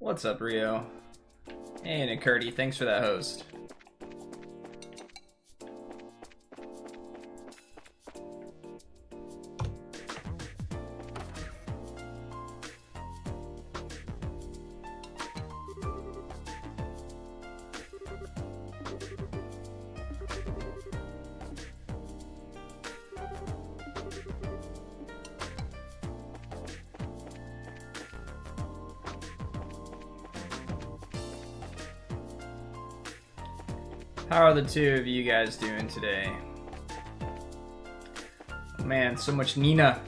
What's up, Rio? Hey, Nikurti, thanks for that host. How are the two of you guys doing today? Oh man, so much Nina.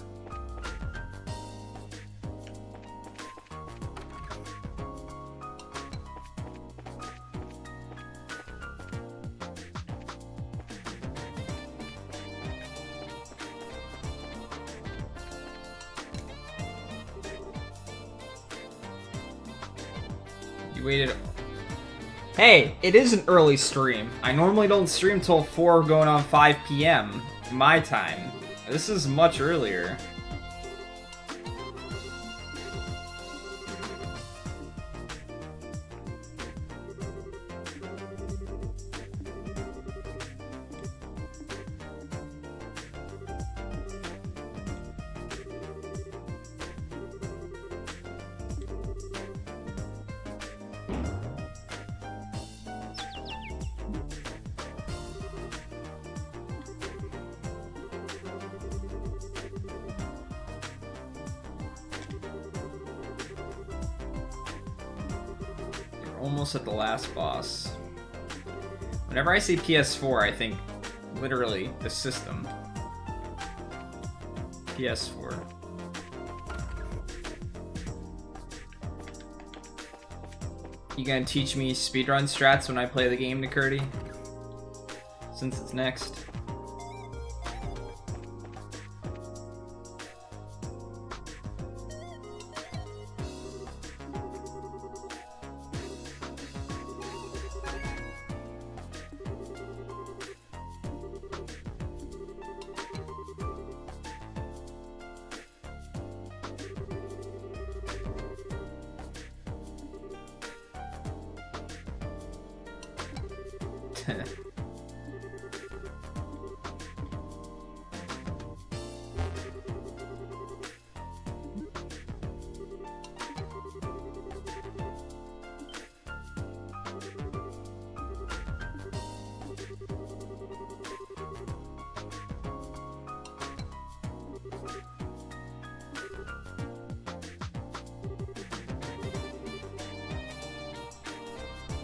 You waited. Hey, it is an early stream. I normally don't stream till 4 going on 5 p.m. my time. This is much earlier. Almost at the last boss. Whenever I say PS4, I think literally the system. PS4. You gonna teach me speedrun strats when I play the game, Nikurti? Since it's next.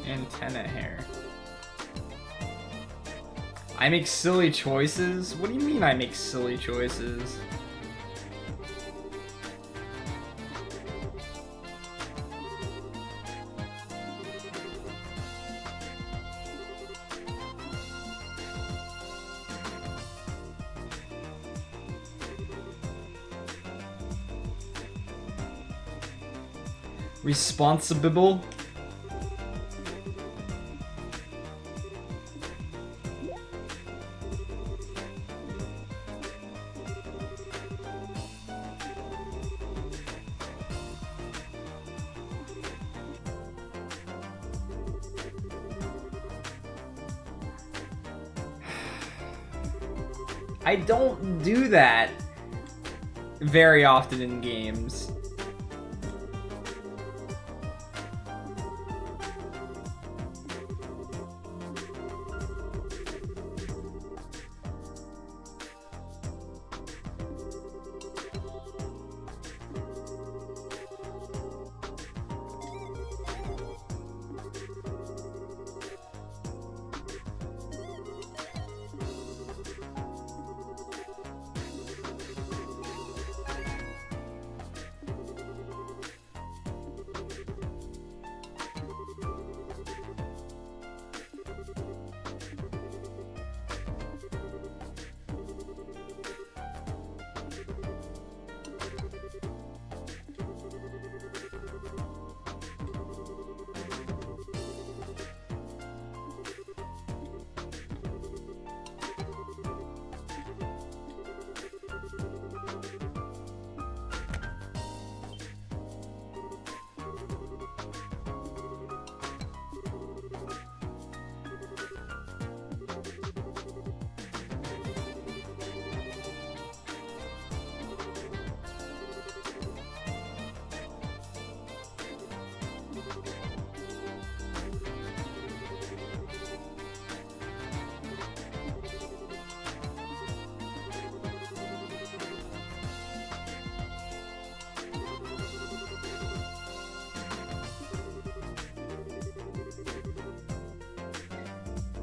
Antenna hair. I make silly choices? What do you mean I make silly choices? Responsible? I don't do that very often in games.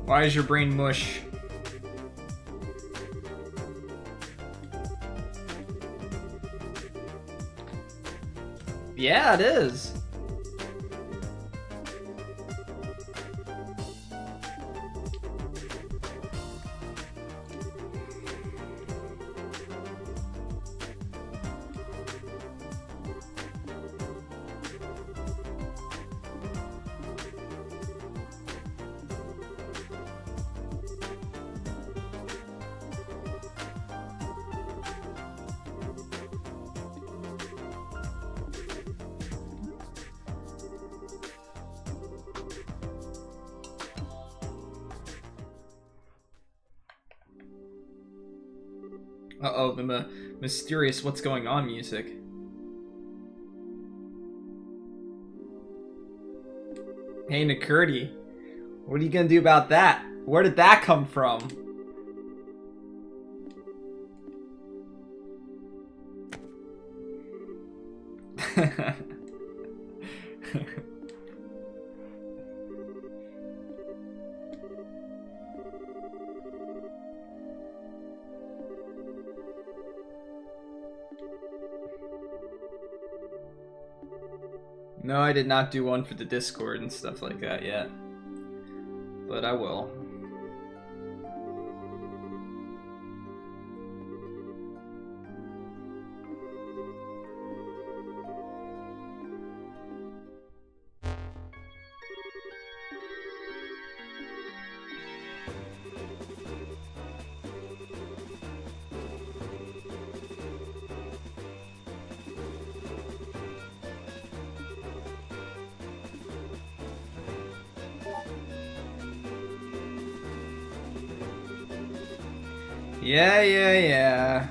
Why is your brain mush? Yeah, it is. Uh-oh, the mysterious what's going on music. Hey, Nakurdi, what are you gonna do about that? Where did that come from? No, I did not do one for the Discord and stuff like that yet. But I will. Yeah.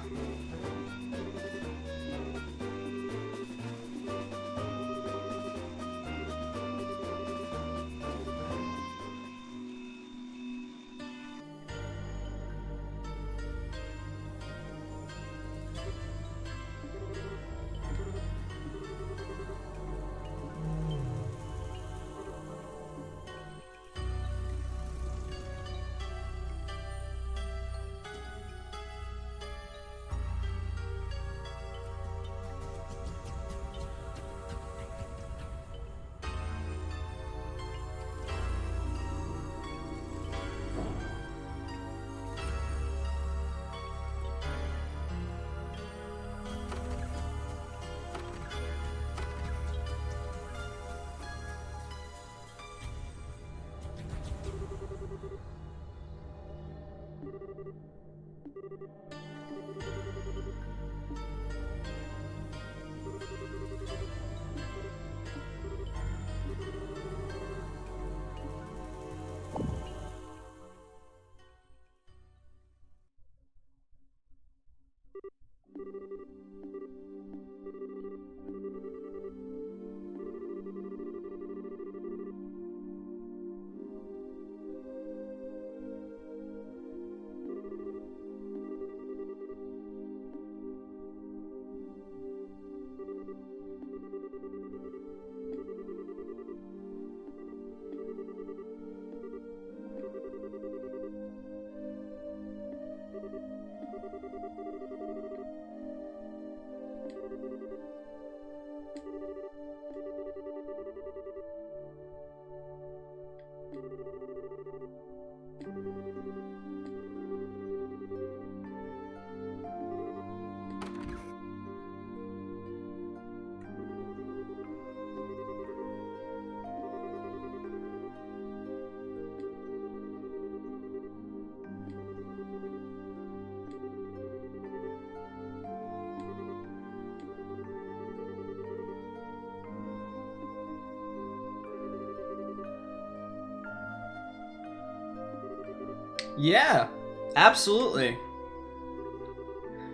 Yeah, absolutely.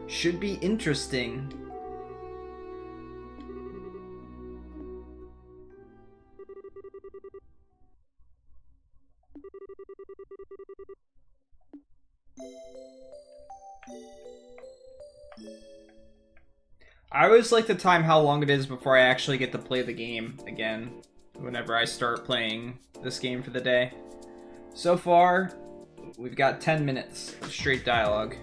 Should be interesting. I always like to time how long it is before I actually get to play the game again, whenever I start playing this game for the day. So far, we've got 10 minutes of straight dialogue.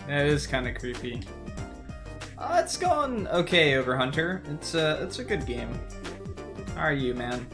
It is kind of creepy. It's going okay, Overhunter. It's a good game. How are you, man?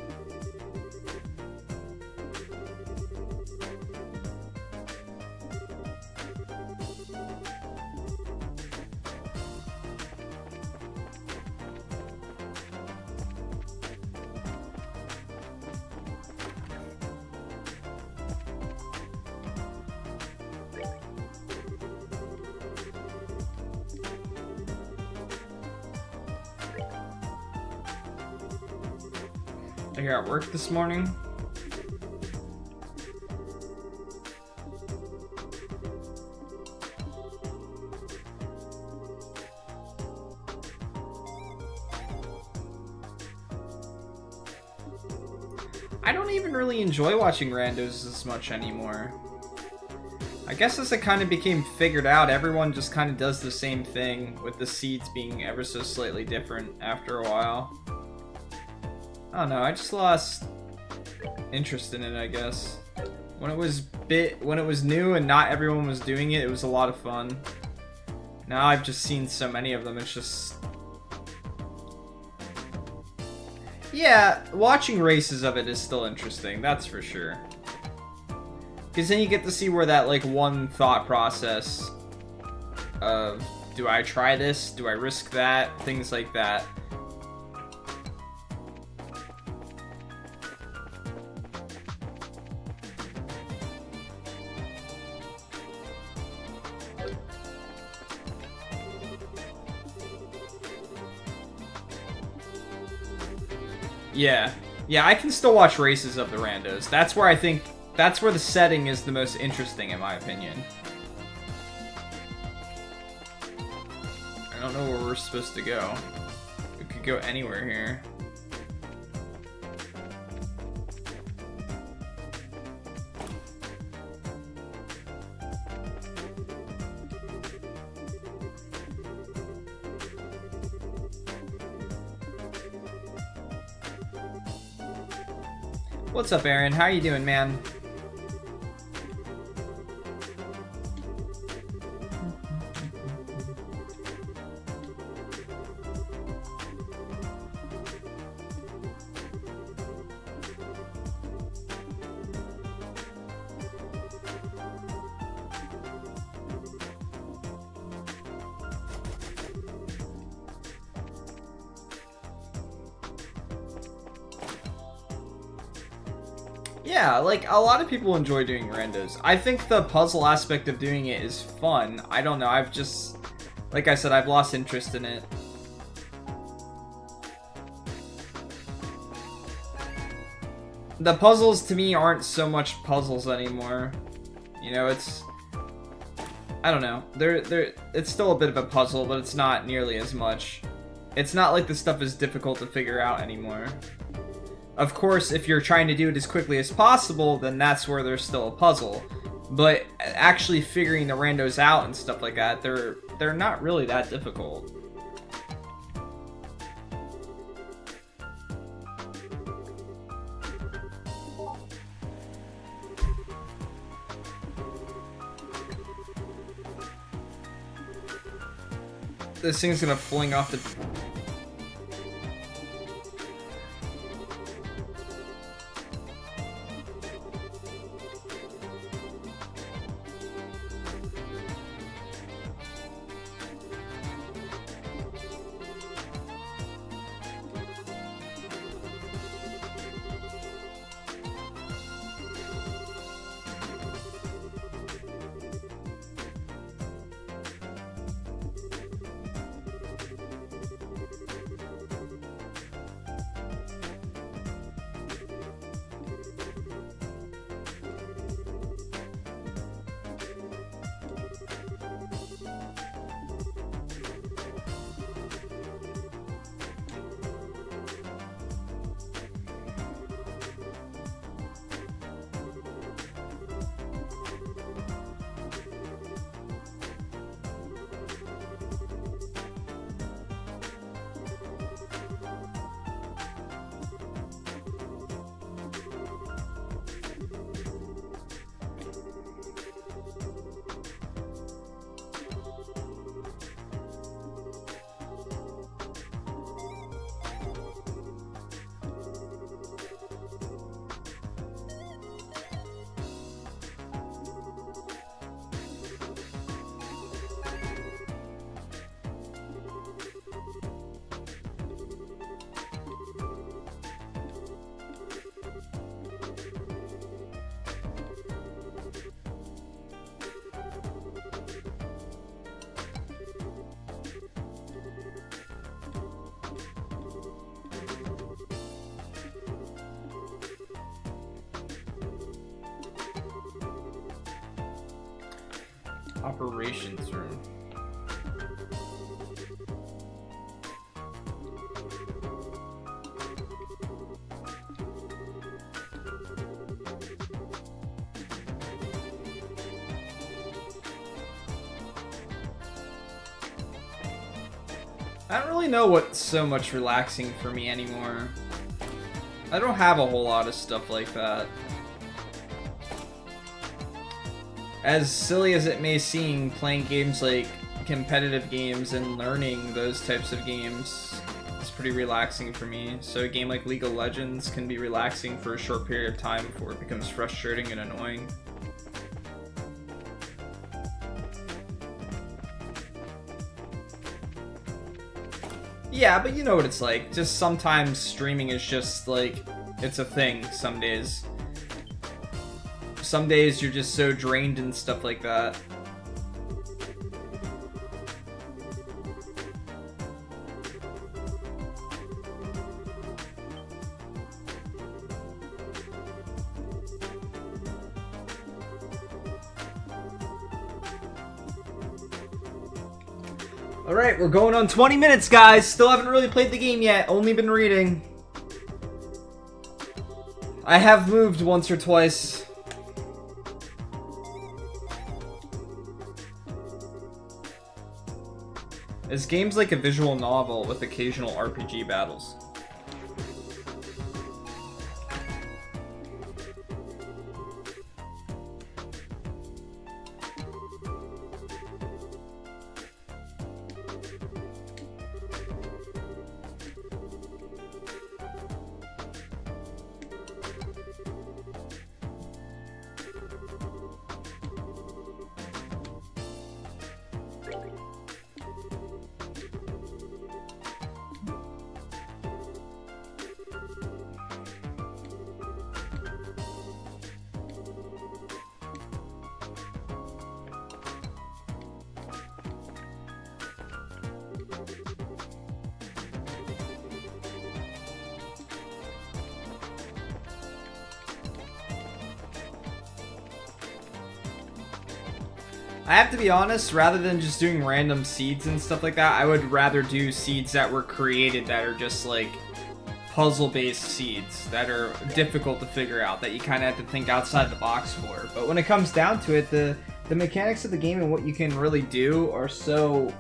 Are you at work this morning? I don't even really enjoy watching randos as much anymore. I guess as it kind of became figured out, everyone just kind of does the same thing, with the seeds being ever so slightly different after a while. I don't know, I just lost interest in it, I guess. When it was new and not everyone was doing it, it was a lot of fun. Now I've just seen so many of them, it's just... Yeah, watching races of it is still interesting, that's for sure. Because then you get to see where that, like, one thought process of, do I try this? Do I risk that? Things like that. Yeah. Yeah, I can still watch races of the randos. That's where I think... That's where the setting is the most interesting, in my opinion. I don't know where we're supposed to go. We could go anywhere here. What's up, Aaron? How are you doing, man? Yeah, like, a lot of people enjoy doing randos. I think the puzzle aspect of doing it is fun. I don't know, I've just... Like I said, I've lost interest in it. The puzzles, to me, aren't so much puzzles anymore. You know, it's... I don't know. It's still a bit of a puzzle, but it's not nearly as much. It's not like the stuff is difficult to figure out anymore. Of course, if you're trying to do it as quickly as possible, then that's where there's still a puzzle. But actually figuring the randos out and stuff like that, they're not really that difficult. This thing's gonna fling off the... Operations room. I don't really know what's so much relaxing for me anymore. I don't have a whole lot of stuff like that. As silly as it may seem, playing games like competitive games and learning those types of games is pretty relaxing for me. So a game like League of Legends can be relaxing for a short period of time before it becomes frustrating and annoying. Yeah, but you know what it's like. Just sometimes streaming is just like, it's a thing some days. Some days you're just so drained and stuff like that. Alright, we're going on 20 minutes, guys. Still haven't really played the game yet. Only been reading. I have moved once or twice. This game's like a visual novel with occasional RPG battles. I have to be honest, rather than just doing random seeds and stuff like that, I would rather do seeds that were created that are just like puzzle-based seeds that are difficult to figure out, that you kind of have to think outside the box for. But when it comes down to it, the mechanics of the game and what you can really do are so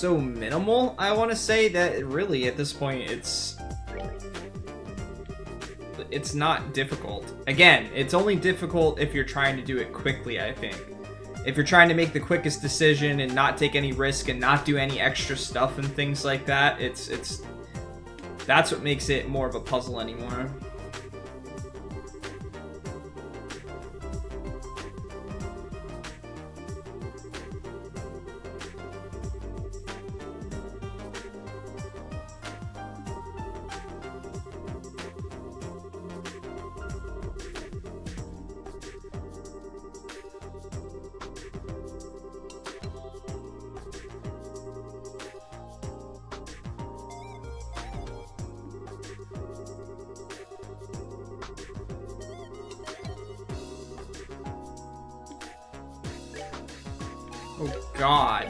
minimal, I want to say, that really at this point it's not difficult. Again, it's only difficult if you're trying to do it quickly, I think. If you're trying to make the quickest decision and not take any risk and not do any extra stuff and things like that, that's what makes it more of a puzzle anymore. Oh, God.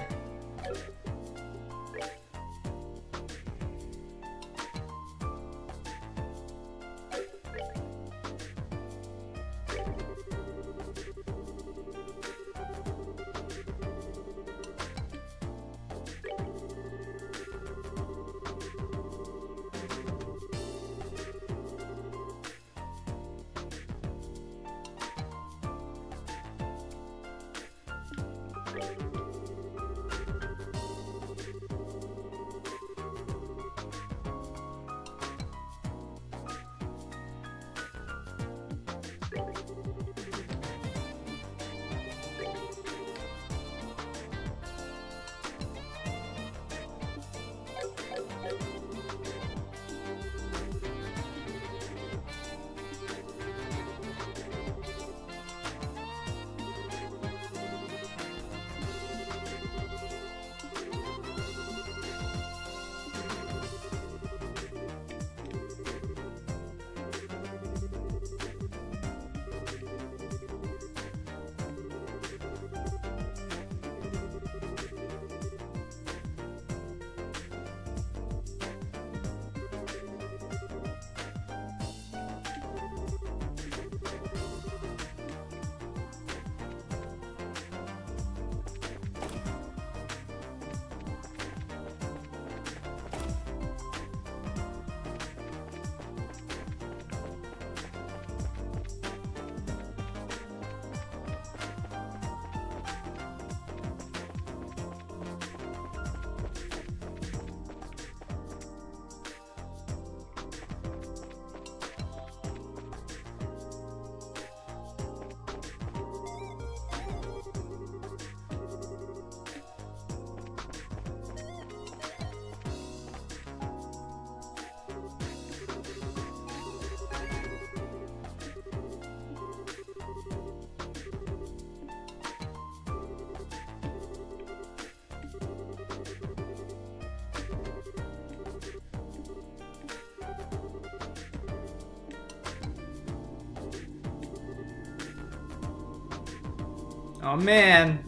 Oh man.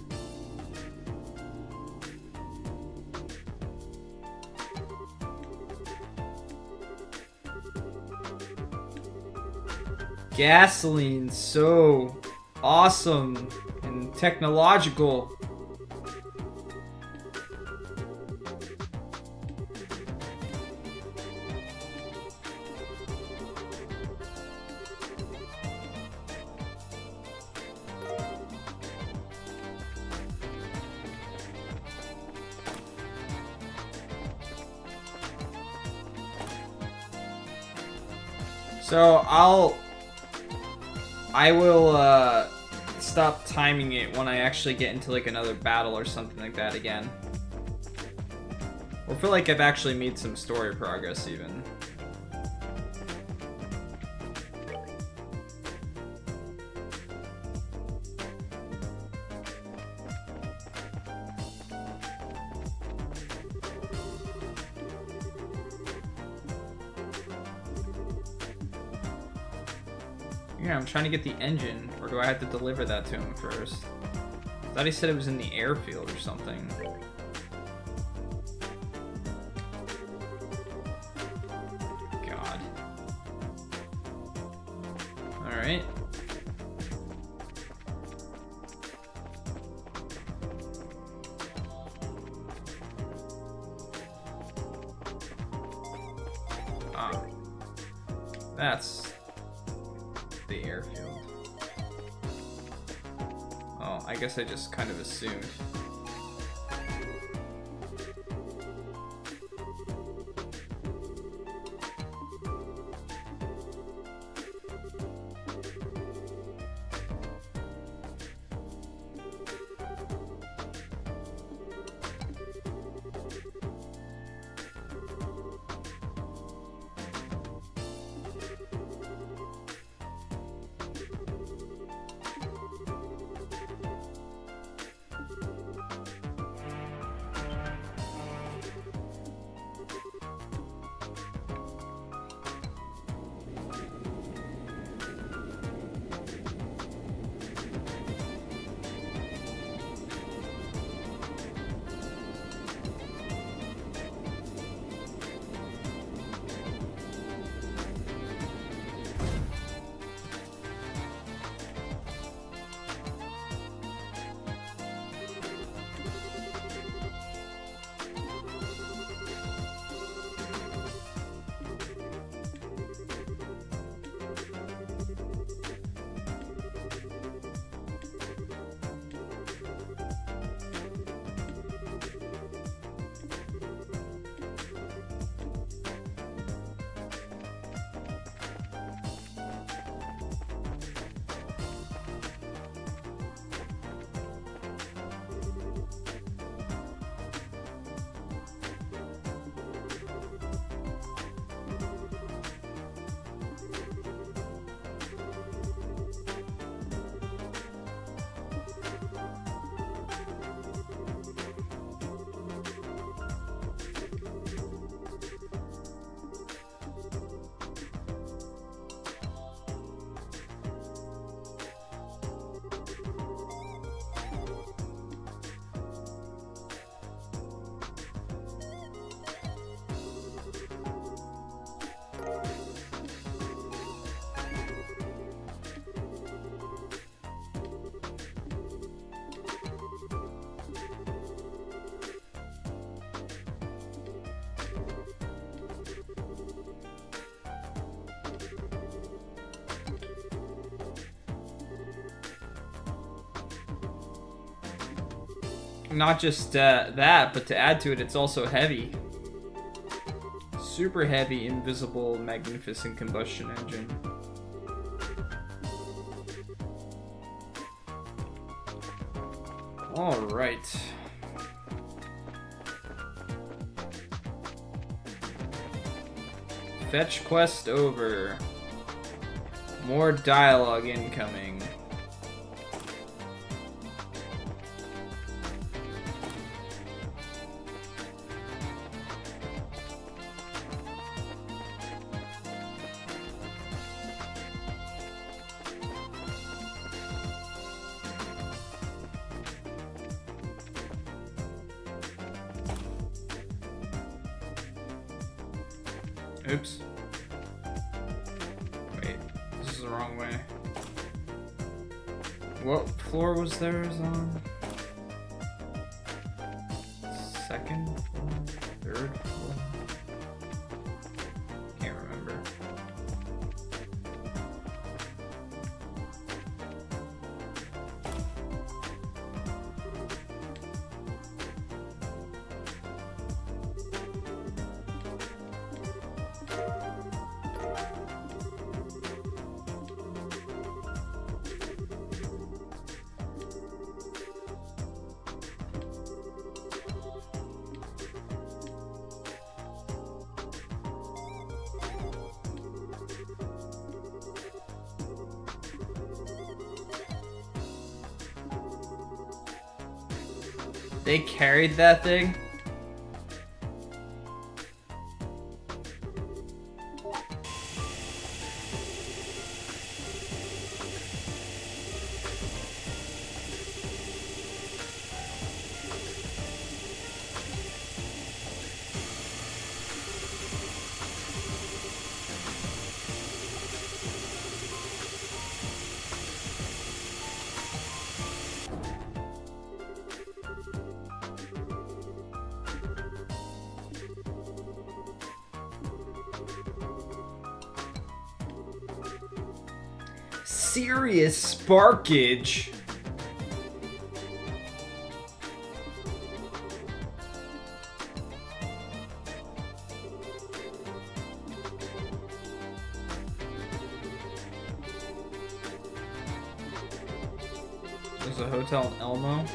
Gasoline, so awesome and technological. So I will stop timing it when I actually get into like another battle or something like that again. Or feel like I've actually made some story progress even. Yeah, I'm trying to get the engine, or do I have to deliver that to him first? I thought he said it was in the airfield or something. God. Alright. Ah. That's the airfield. Oh, I guess I just kind of assumed. Not just that, but to add to it, it's also heavy. Super heavy, invisible, magnificent combustion engine. Alright. Fetch quest over. More dialogue incoming. Oops. Wait, this is the wrong way. What floor was theirs on? Second floor? Third floor? Can't remember. They carried that thing? Serious sparkage. There's a hotel in Elmo.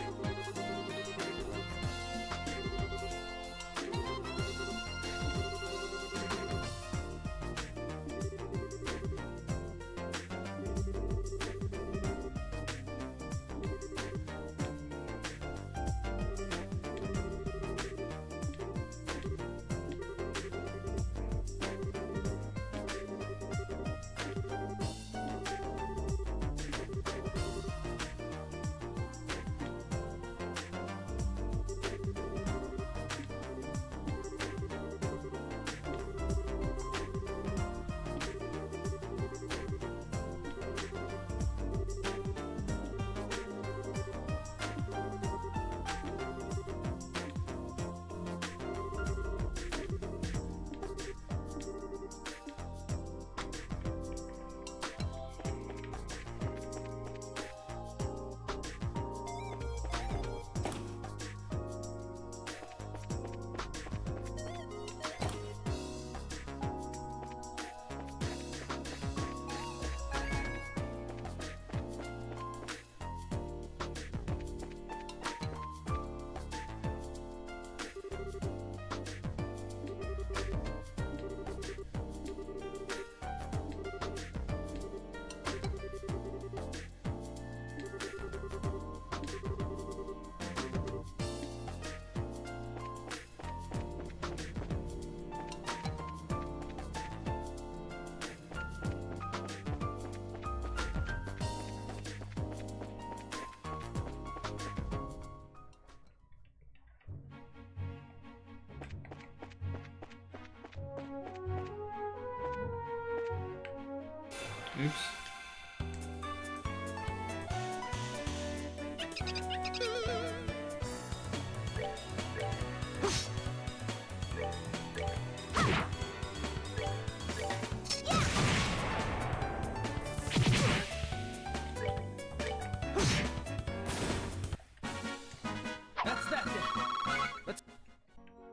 Oops.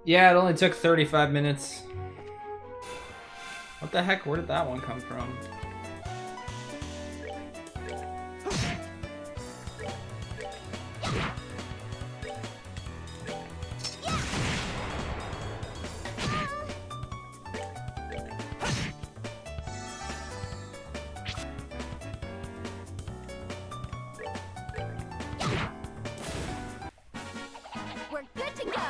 Yeah, it only took 35 minutes. What the heck? Where did that one come from? We're good to go.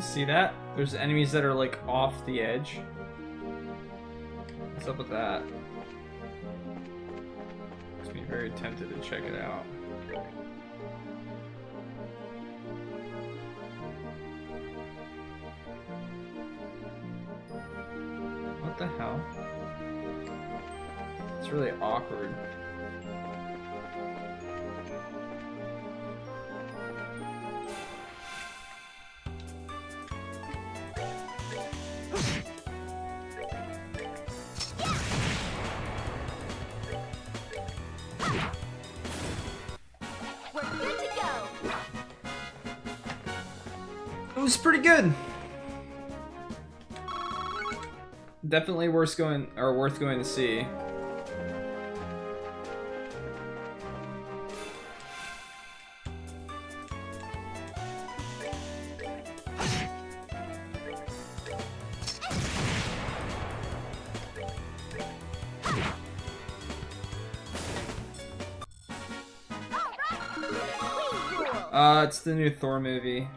See that? There's enemies that are like off the edge. What's up with that? Makes me very tempted to check it out. What the hell? It's really awkward. We're good to go. It was pretty good. Definitely worth going to see. It's the new Thor movie.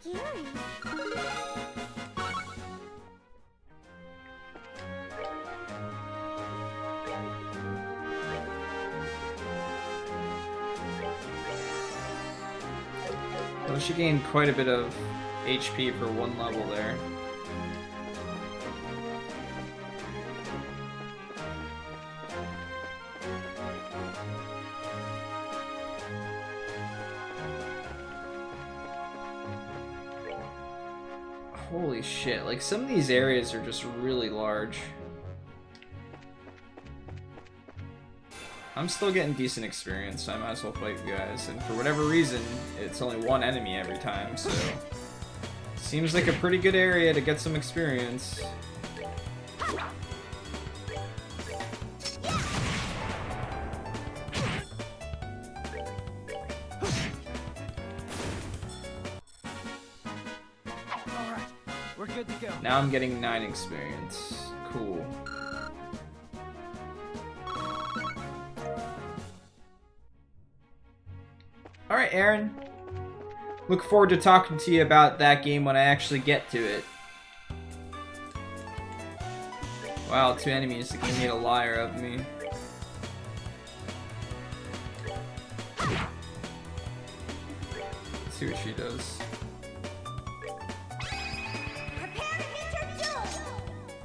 Scary. Well, she gained quite a bit of HP for one level there. Holy shit, like some of these areas are just really large. I'm still getting decent experience, so I might as well fight you guys. And for whatever reason, it's only one enemy every time, so... Seems like a pretty good area to get some experience. Alright, we're good to go. Now I'm getting 9 experience. Cool. Alright, Aaron. Look forward to talking to you about that game when I actually get to it. Wow, 2 enemies. The game made a liar of me. Let's see what she does. Prepare to meet your doom.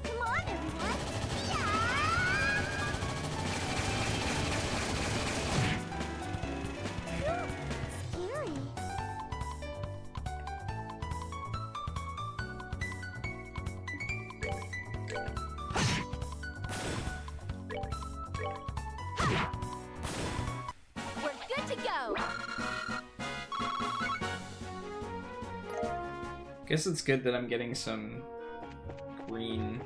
Come on, everyone. Yeah. Scary. We're good to go. Guess it's good that I'm getting some green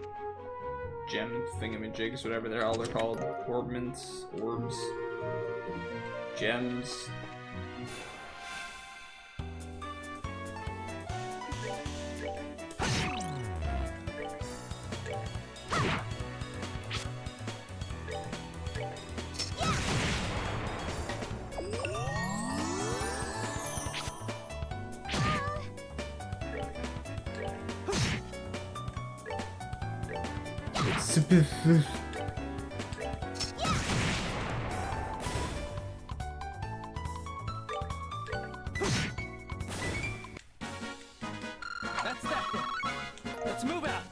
gem thingamajigs, whatever they're called. Orbments, orbs, gems. That's that then. Let's move out.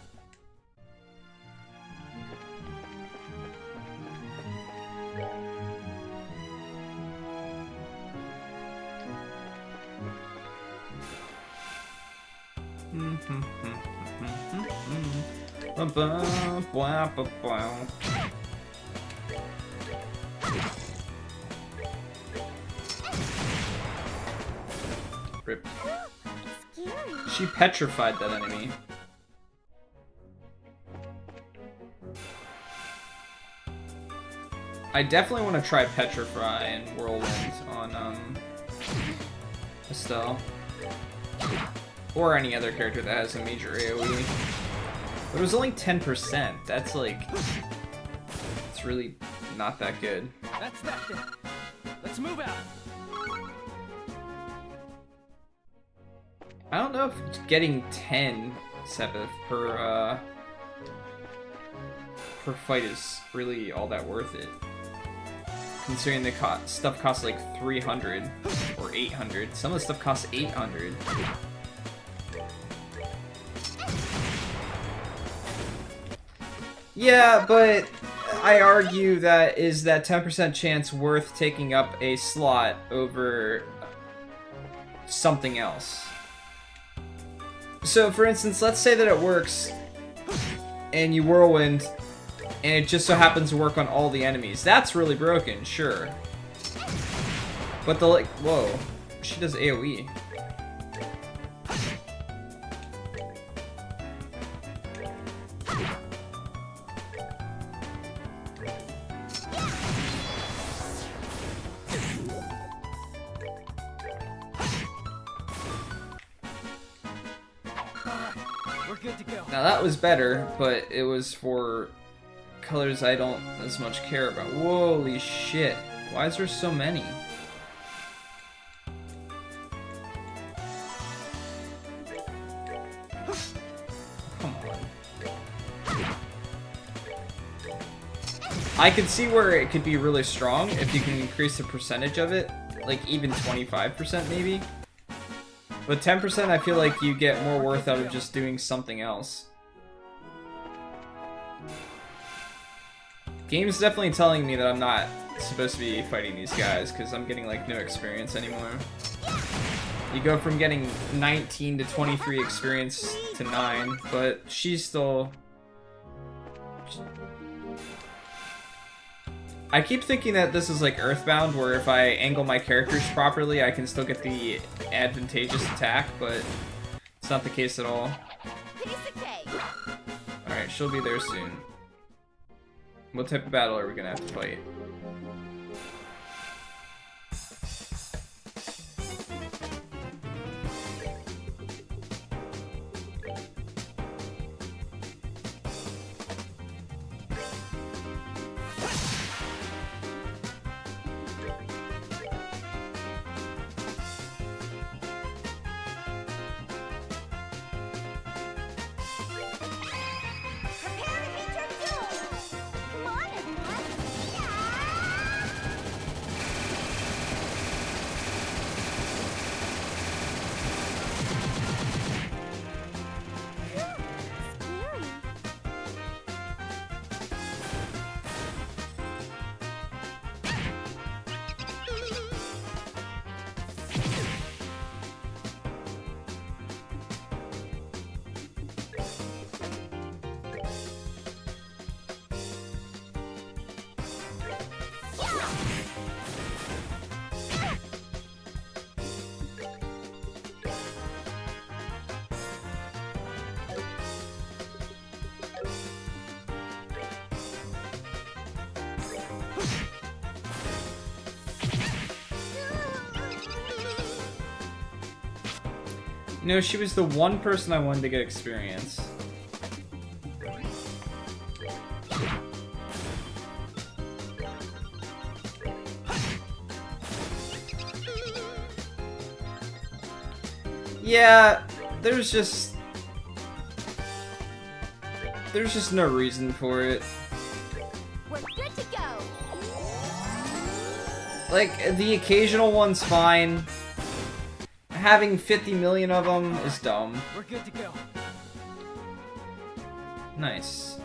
Rip. Scary. She petrified that enemy. I definitely want to try Petrify and Whirlwind on Estelle. Or any other character that has a major AoE. But it was only 10%. That's like... It's really not that good. That's that then. Let's move out. I don't know if getting 10 Sepith per fight is really all that worth it. Considering the stuff costs like 300 or 800. Some of the stuff costs 800. Yeah, but I argue that is that 10% chance worth taking up a slot over something else. So, for instance, let's say that it works and you Whirlwind and it just so happens to work on all the enemies. That's really broken, sure. But the, like, whoa, she does AoE. We're good to go. Now that was better, but it was for colors I don't as much care about. Holy shit. Why is there so many? Come on. I could see where it could be really strong if you can increase the percentage of it, like even 25% maybe. But 10% I feel like you get more worth out of just doing something else. Game's definitely telling me that I'm not supposed to be fighting these guys because I'm getting like no experience anymore. You go from getting 19 to 23 experience to 9, but she's still... I keep thinking that this is like Earthbound, where if I angle my characters properly, I can still get the advantageous attack, but it's not the case at all. Piece of cake. Alright, she'll be there soon. What type of battle are we gonna have to fight? Prepare to meet your doom. Come on, everyone. Yeah! Scary. You know, she was the one person I wanted to get experience. Yeah, there's just no reason for it. We're good to go. Like, the occasional one's fine. Having 50 million of them is dumb. We're good to go. Nice.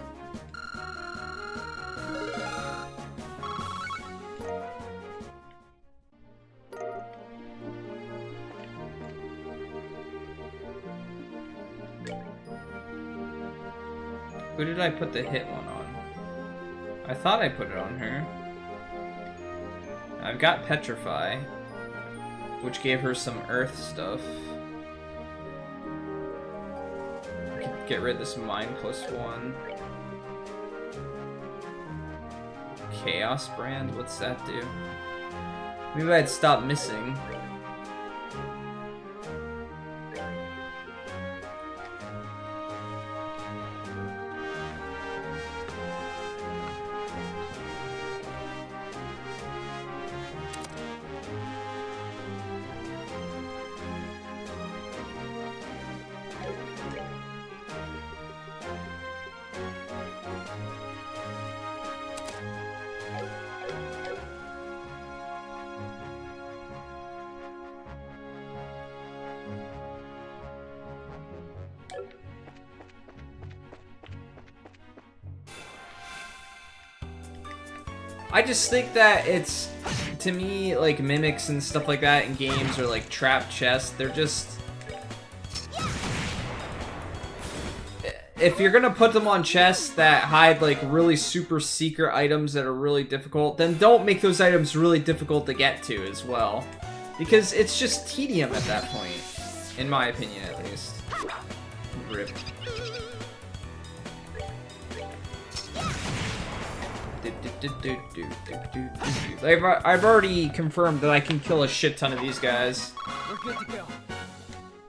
Who did I put the hit one on? I thought I put it on her. I've got Petrify, which gave her some earth stuff. I could get rid of this mine +1. Chaos brand? What's that do? Maybe I'd stop missing. I just think that it's, to me, like, mimics and stuff like that in games or, like, trap chests, they're just... If you're gonna put them on chests that hide, like, really super secret items that are really difficult, then don't make those items really difficult to get to as well. Because it's just tedium at that point, in my opinion, at least. Rip. I've already confirmed that I can kill a shit ton of these guys. We're good to go.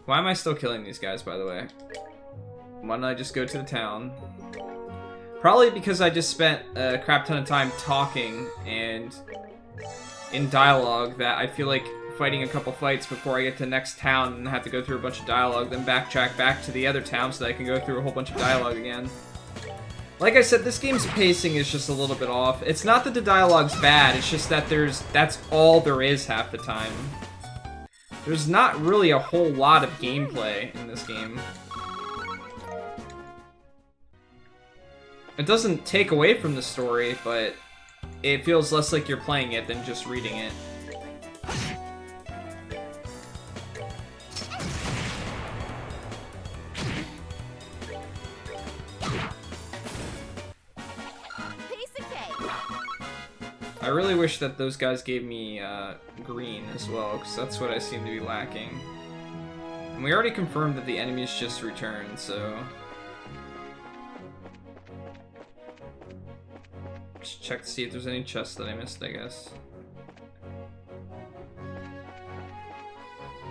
Why am I still killing these guys, by the way? Why don't I just go to the town? Probably because I just spent a crap ton of time talking and in dialogue that I feel like fighting a couple fights before I get to the next town and have to go through a bunch of dialogue, then backtrack back to the other town so that I can go through a whole bunch of dialogue again. Like I said, this game's pacing is just a little bit off. It's not that the dialogue's bad, it's just that that's all there is half the time. There's not really a whole lot of gameplay in this game. It doesn't take away from the story, but it feels less like you're playing it than just reading it. I really wish that those guys gave me green as well, because that's what I seem to be lacking. And we already confirmed that the enemies just returned, so... Just check to see if there's any chests that I missed, I guess.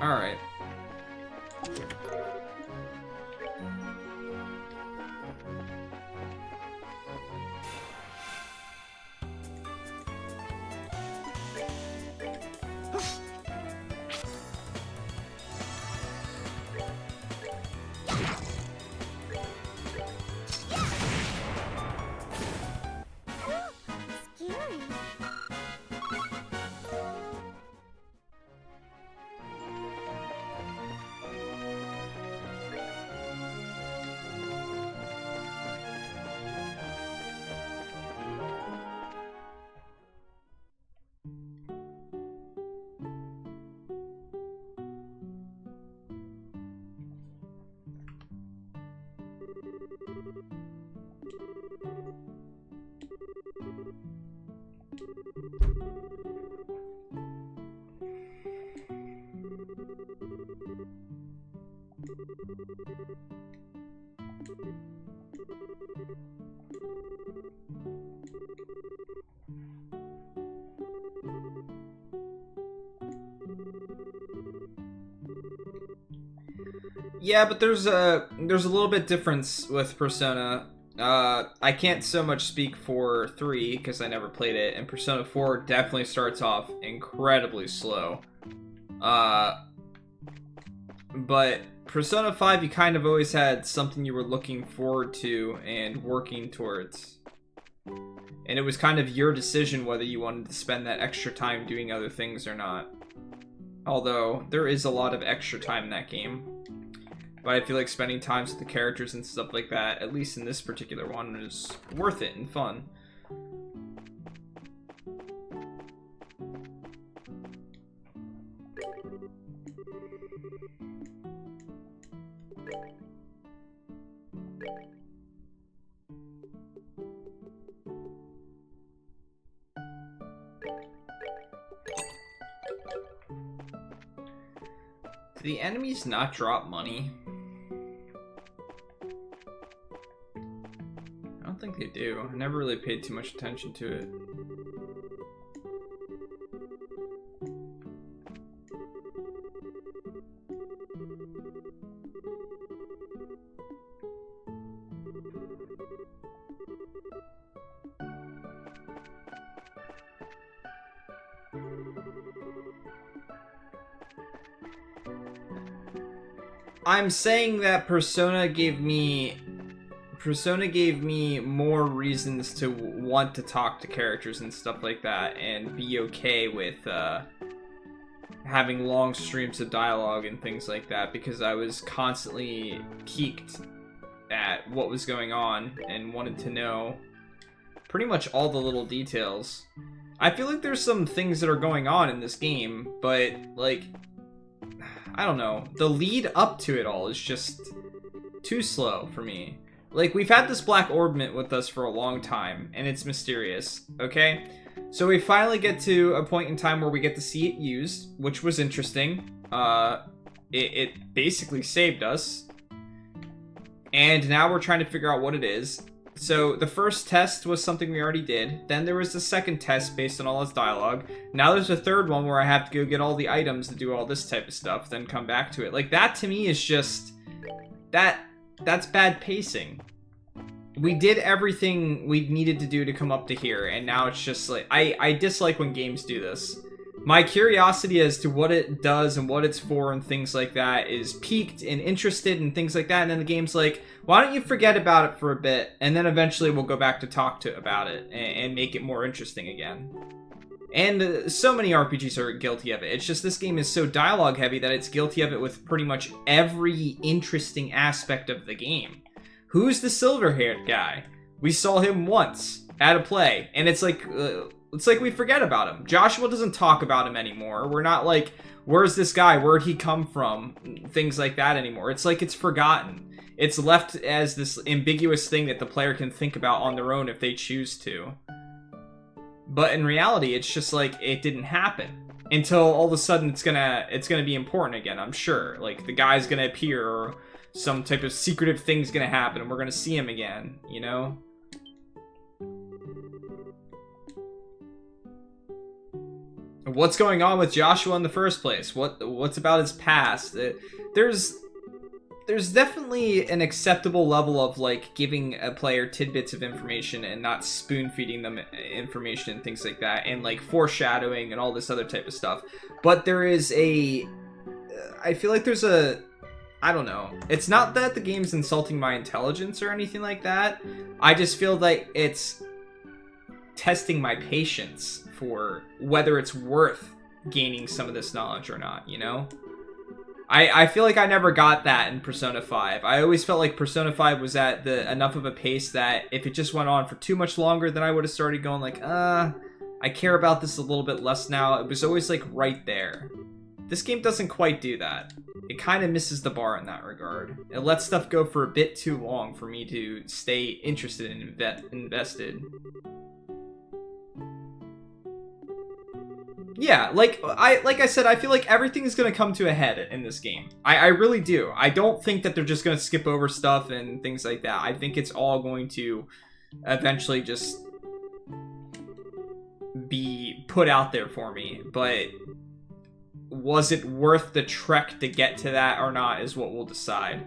Alright. Yeah, but there's a little bit difference with Persona. I can't so much speak for 3 because I never played it, and Persona 4 definitely starts off incredibly slow. But Persona 5, you kind of always had something you were looking forward to and working towards. And it was kind of your decision whether you wanted to spend that extra time doing other things or not. Although, there is a lot of extra time in that game. But I feel like spending times with the characters and stuff like that, at least in this particular one, is worth it and fun. Do the enemies not drop money? think they do. I never really paid too much attention to it. I'm saying that Persona gave me more reasons to want to talk to characters and stuff like that and be okay with having long streams of dialogue and things like that, because I was constantly piqued at what was going on and wanted to know pretty much all the little details. I feel like there's some things that are going on in this game, but like, I don't know, the lead up to it all is just too slow for me. Like, we've had this black orbment with us for a long time, and it's mysterious, okay? So we finally get to a point in time where we get to see it used, which was interesting. It basically saved us. And now we're trying to figure out what it is. So the first test was something we already did. Then there was the second test based on all its dialogue. Now there's a third one where I have to go get all the items to do all this type of stuff, then come back to it. Like, that to me is just... That's bad pacing. We did everything we needed to do to come up to here, and now it's just like... I dislike when games do this. My curiosity as to what it does and what it's for and things like that is piqued and interested and things like that, and then the game's like, why don't you forget about it for a bit, and then eventually we'll go back to talk to about it and make it more interesting again. And so many RPGs are guilty of it. It's just this game is so dialogue heavy that it's guilty of it with pretty much every interesting aspect of the game. Who's the silver-haired guy? We saw him once at a play, and it's like we forget about him. Joshua doesn't talk about him anymore. We're not like, where's this guy? Where'd he come from? Things like that anymore. It's like it's forgotten. It's left as this ambiguous thing that the player can think about on their own if they choose to. But in reality, it's just like, it didn't happen. Until all of a sudden it's gonna be important again, I'm sure. Like, the guy's gonna appear, or some type of secretive thing's gonna happen, and we're gonna see him again, you know? What's going on with Joshua in the first place? What's about his past? There's definitely an acceptable level of, like, giving a player tidbits of information and not spoon-feeding them information and things like that, and, like, foreshadowing and all this other type of stuff. But there is I feel like there's I don't know. It's not that the game's insulting my intelligence or anything like that. I just feel like it's testing my patience for whether it's worth gaining some of this knowledge or not, you know? I feel like I never got that in Persona 5. I always felt like Persona 5 was at enough of a pace that if it just went on for too much longer, then I would have started going like, I care about this a little bit less now. It was always like right there. This game doesn't quite do that. It kind of misses the bar in that regard. It lets stuff go for a bit too long for me to stay interested and invested. Yeah, like I said, I feel like everything is going to come to a head in this game. I really do. I don't think that they're just going to skip over stuff and things like that. I think it's all going to eventually just be put out there for me. But was it worth the trek to get to that or not is what we'll decide.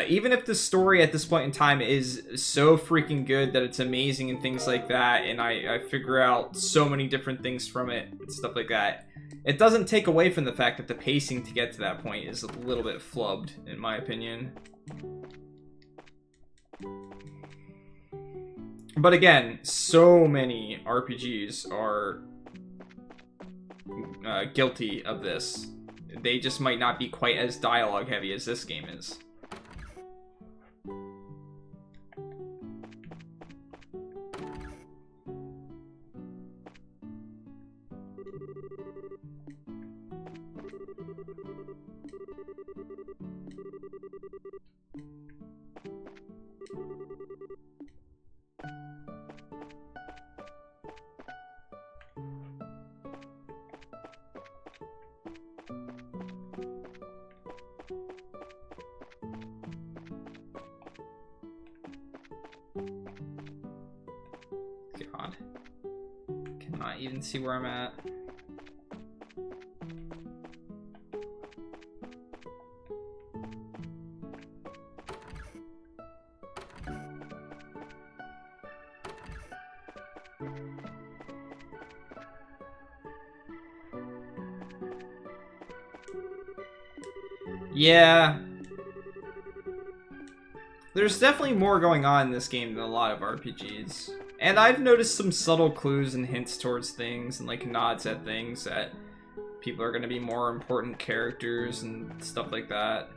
Even if the story at this point in time is so freaking good that it's amazing and things like that, and I figure out so many different things from it and stuff like that, it doesn't take away from the fact that the pacing to get to that point is a little bit flubbed, in my opinion. But again, so many RPGs are guilty of this. They just might not be quite as dialogue heavy as this game is. God. Cannot even see where I'm at. Yeah. There's definitely more going on in this game than a lot of RPGs. And I've noticed some subtle clues and hints towards things and like nods at things that people are going to be more important characters and stuff like that.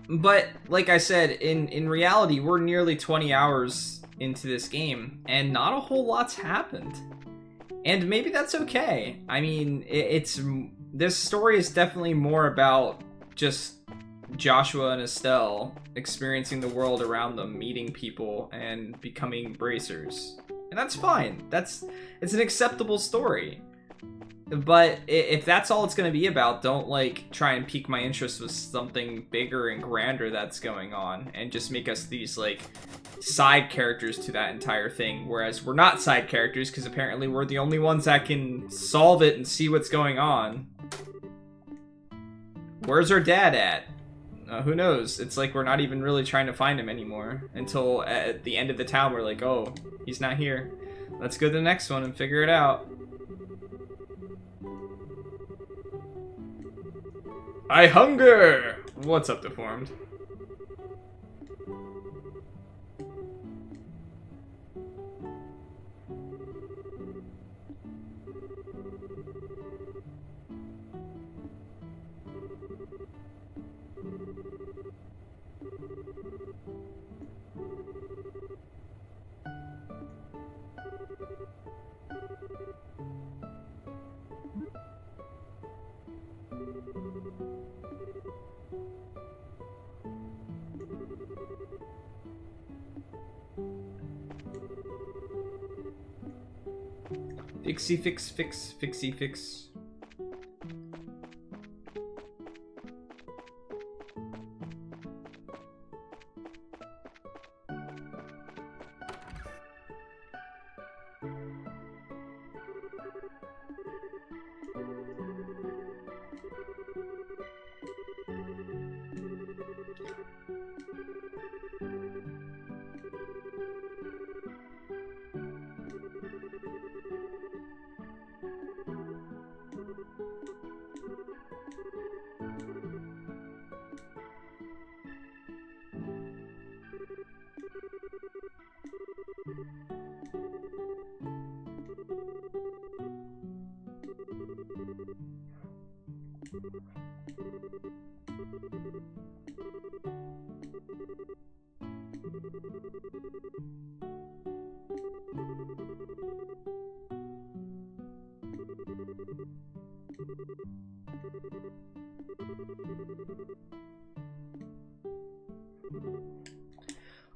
But like I said, in reality, we're nearly 20 hours into this game, and not a whole lot's happened. And maybe that's okay. I mean, this story is definitely more about just Joshua and Estelle experiencing the world around them, meeting people, and becoming bracers. And that's fine. It's an acceptable story. But if that's all it's going to be about, don't like try and pique my interest with something bigger and grander that's going on and just make us these like side characters to that entire thing, whereas we're not side characters because apparently we're the only ones that can solve it and see what's going on. Where's our dad at? Who knows? It's like we're not even really trying to find him anymore until at the end of the town we're like, oh, he's not here. Let's go to the next one and figure it out. I hunger! What's up, Deformed? Fixie fix fix fixie fix.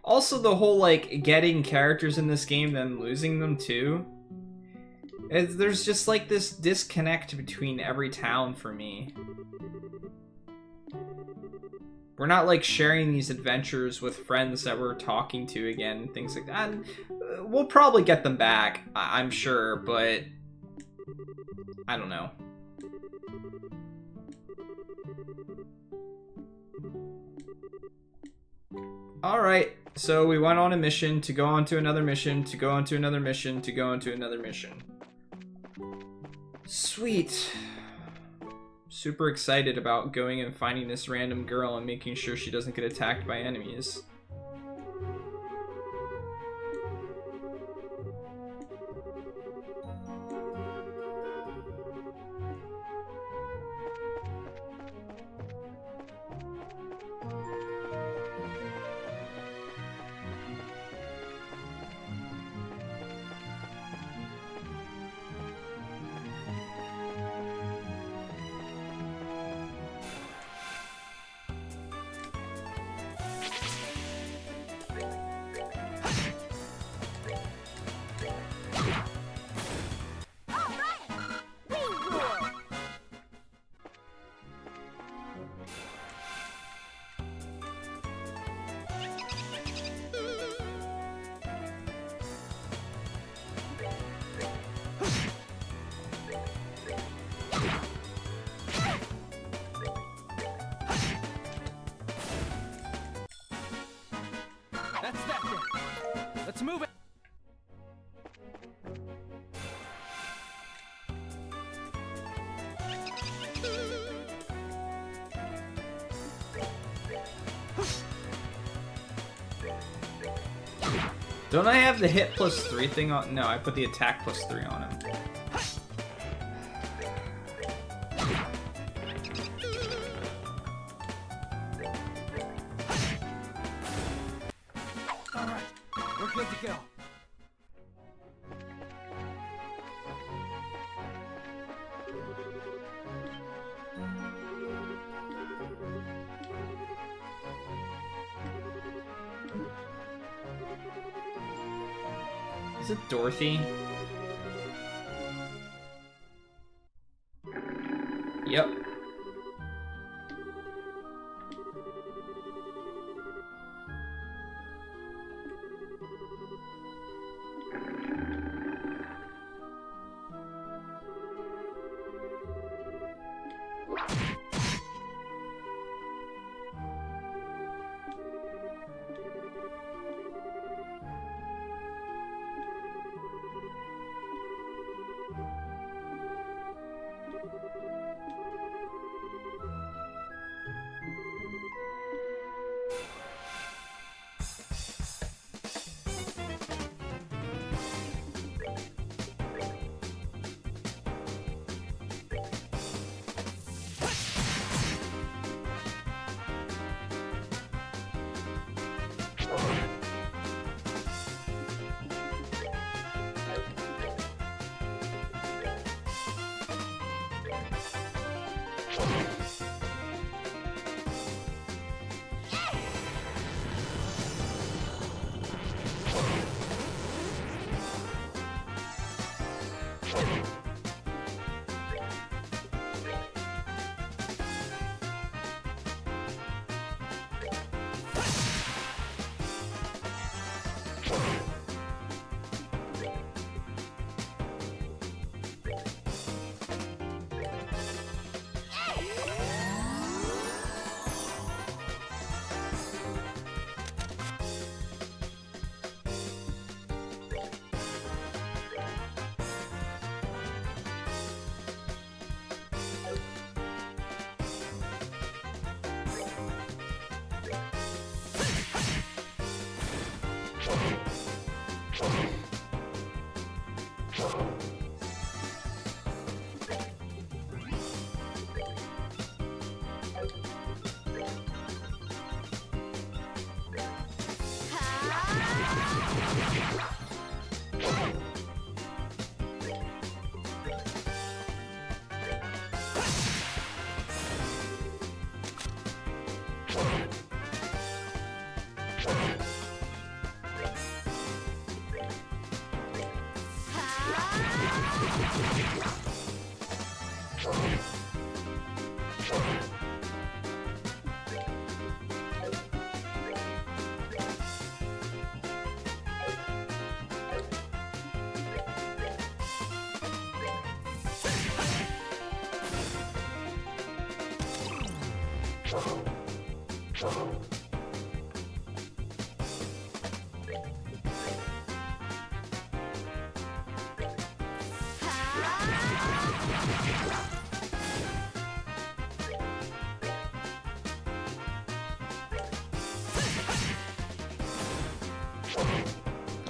Also, the whole, like, getting characters in this game, then losing them, too. There's just, like, this disconnect between every town for me. We're not, like, sharing these adventures with friends that we're talking to again, things like that. And we'll probably get them back, I'm sure, but I don't know. Alright, so we went on a mission to go on to another mission, to go on to another mission, to go on to another mission. Sweet. Super excited about going and finding this random girl and making sure she doesn't get attacked by enemies. That's that then. Let's move it. Don't I have the hit +3 thing on? No, I put the attack +3 on him. Alright, we're good to go. Is it Dorothy? Yep.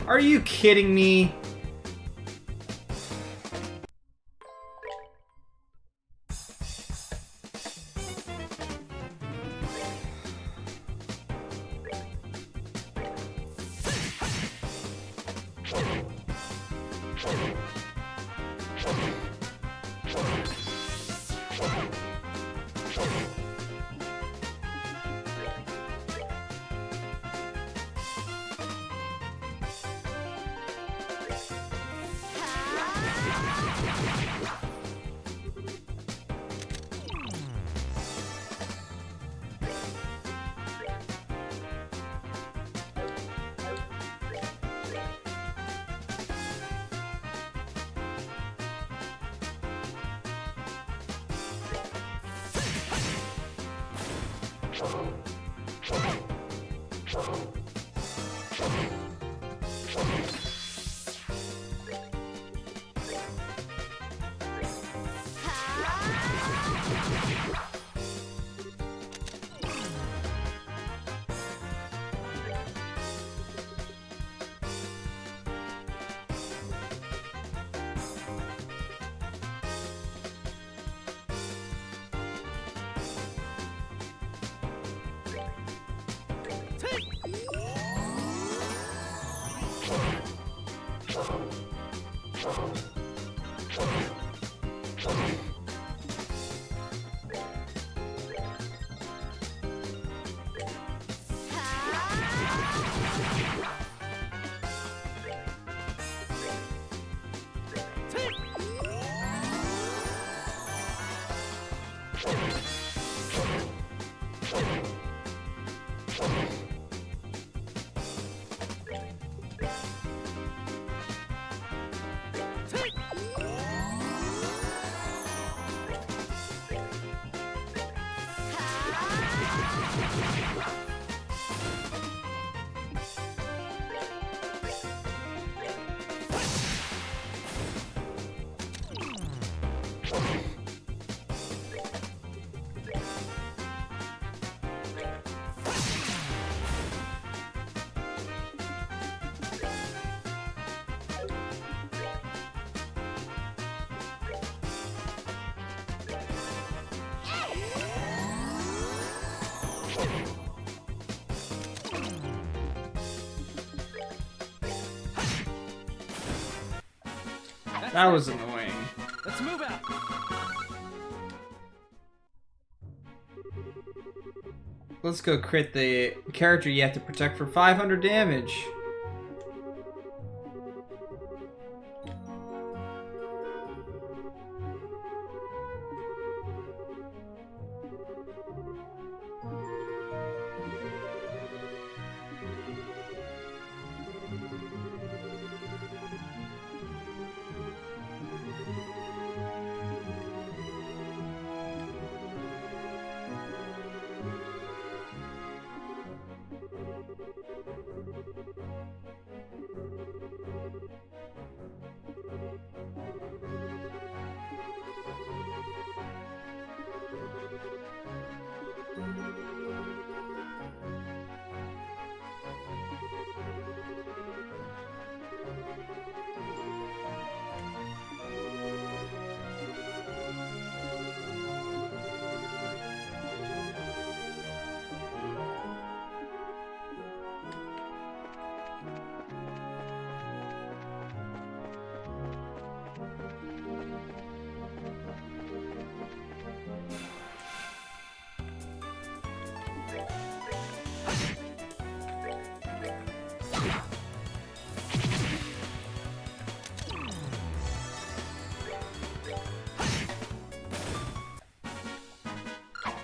Are you kidding me? That was annoying. Let's move out. Let's go crit the character you have to protect for 500 damage.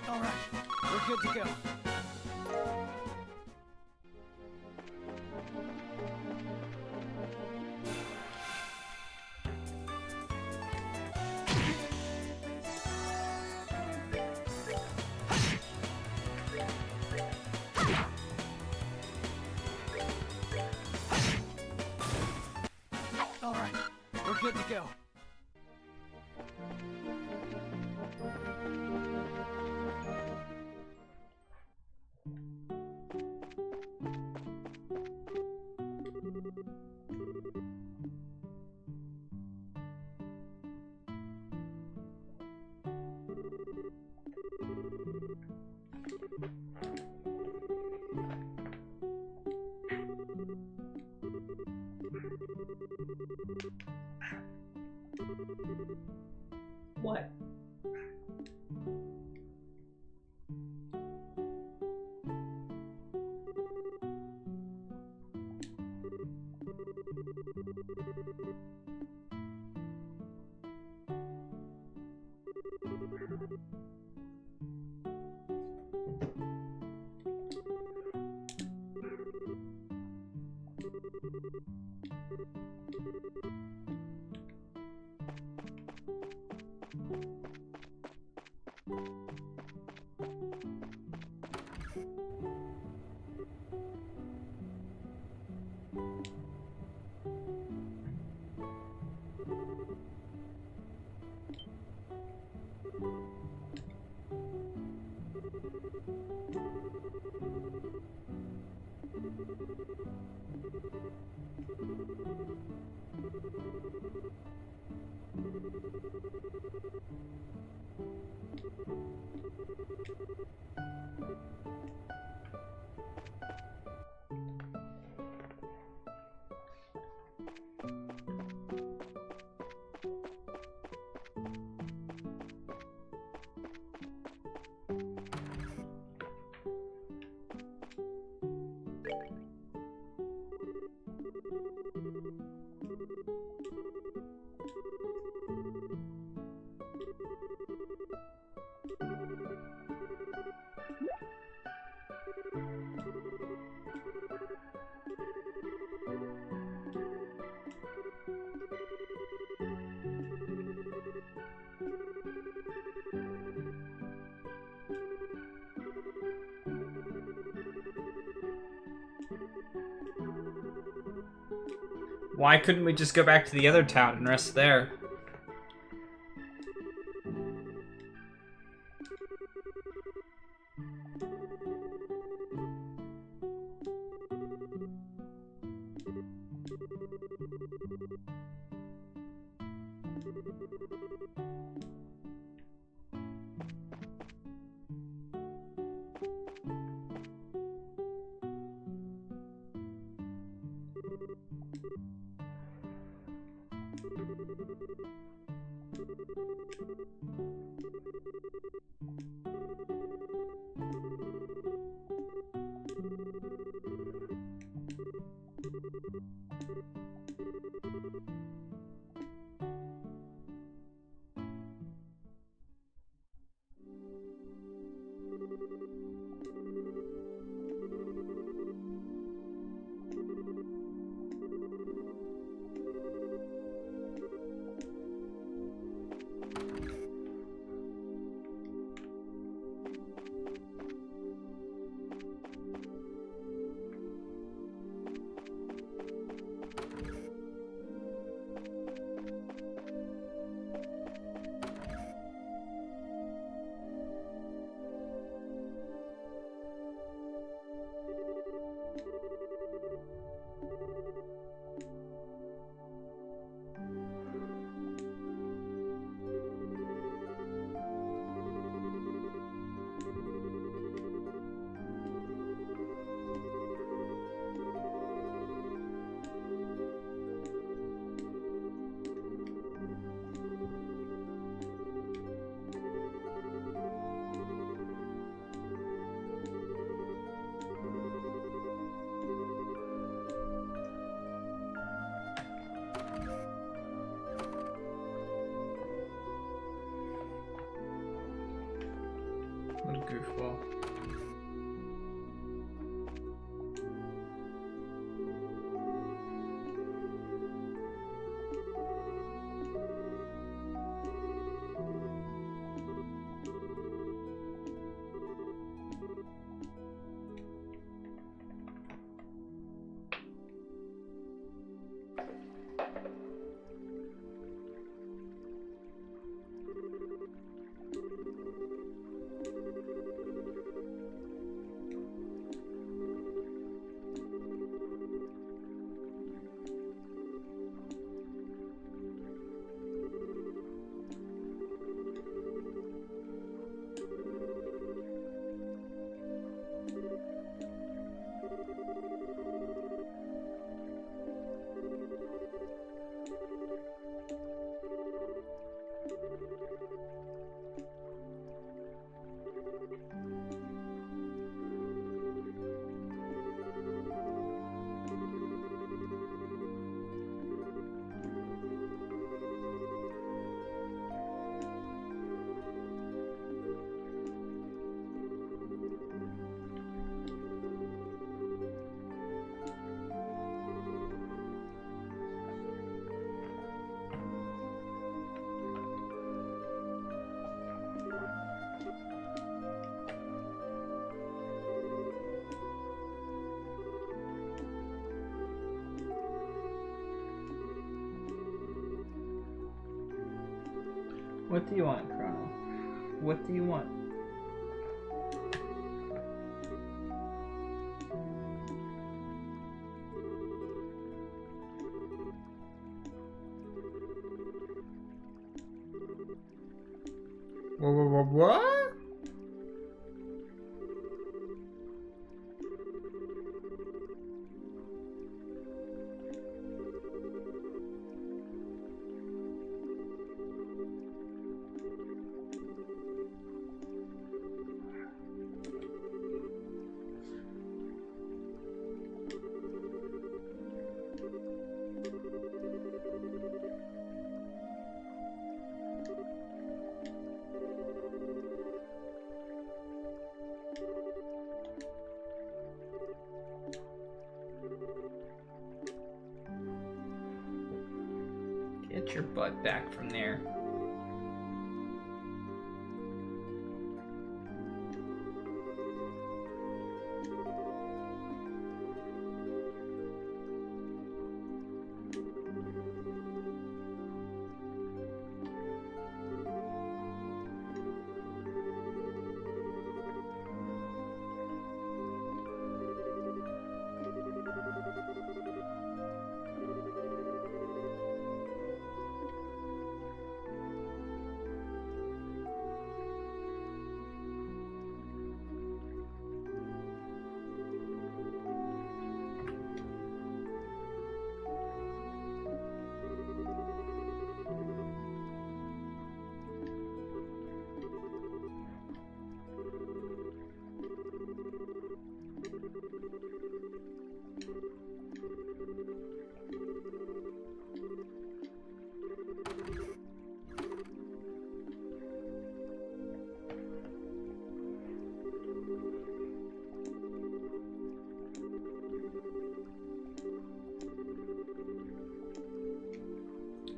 All right, we're good to go. All right, we're good to go. What? Why couldn't we just go back to the other town and rest there? What a goofball. What do you want, Chrono? What do you want? What? Get your butt back from there.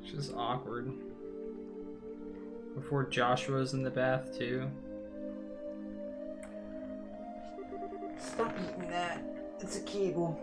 Which is awkward. Before Joshua's in the bath, too. Stop eating that. It's a cable.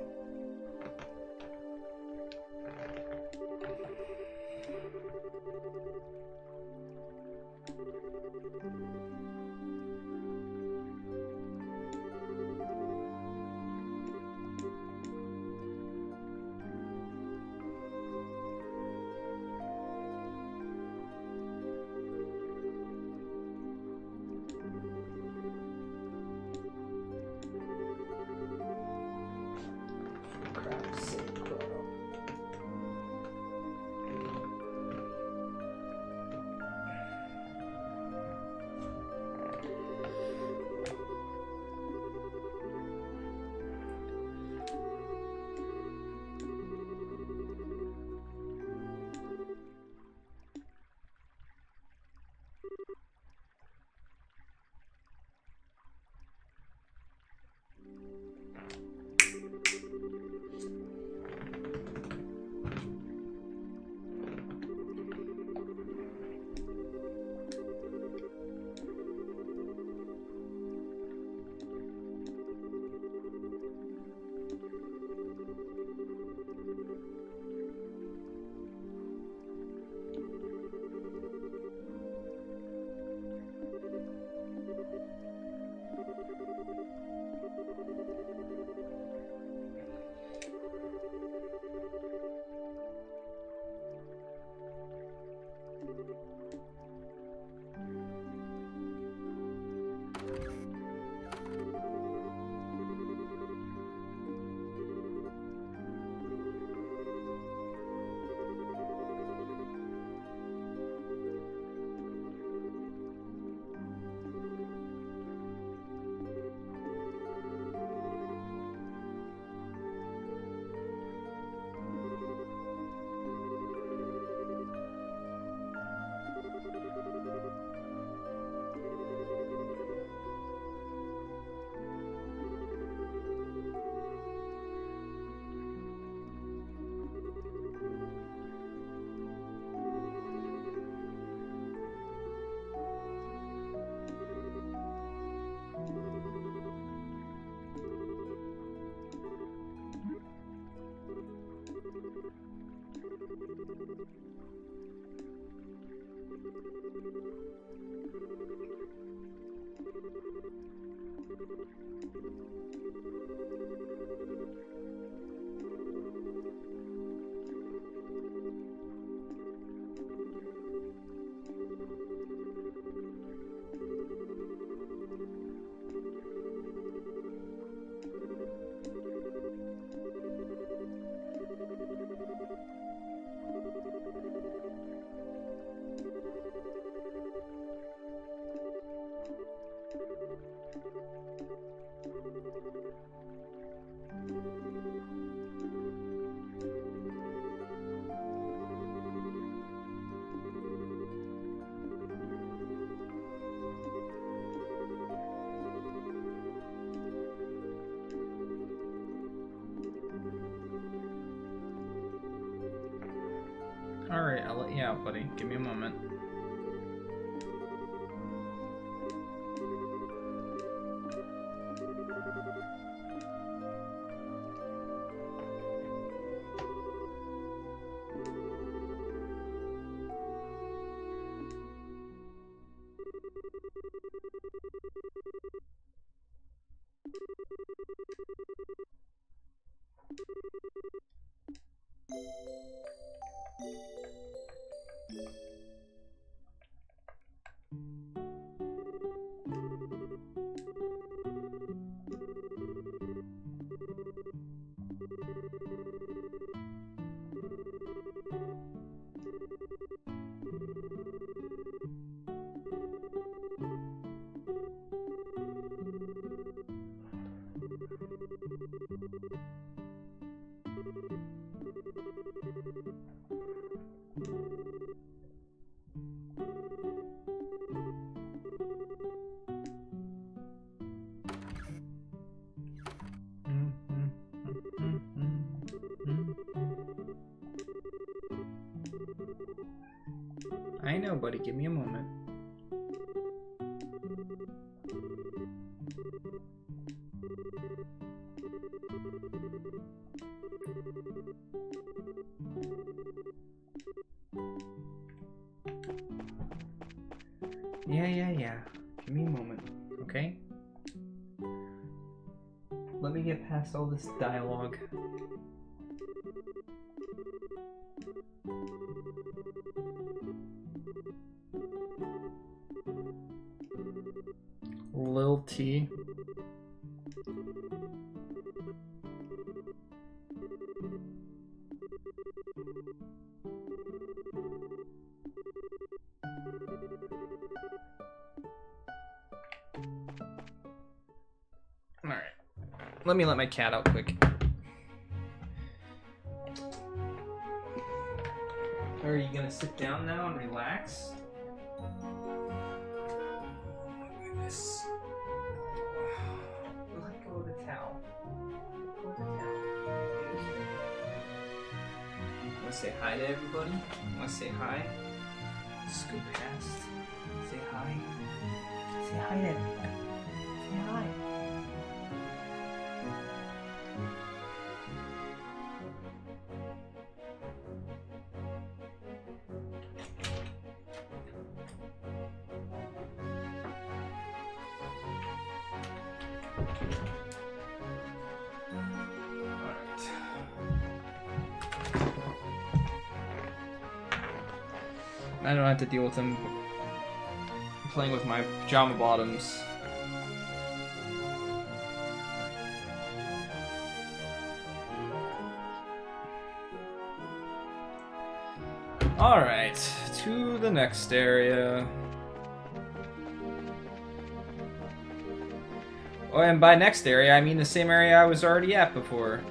Alright, I'll let you out, buddy. Give me a moment. I know, buddy. Give me a moment. Yeah. Give me a moment, okay? Let me get past all this dialogue. Lil T. Alright. Let me let my cat out quick. Are you gonna sit down now and relax? Goodness. Let go of the towel. Let go of the towel. Wanna say hi to everybody? Wanna say hi? Scoot past. Say hi. Say hi to everybody. Say hi. I don't have to deal with him playing with my pajama bottoms. Alright, to the next area. Oh, and by next area, I mean the same area I was already at before.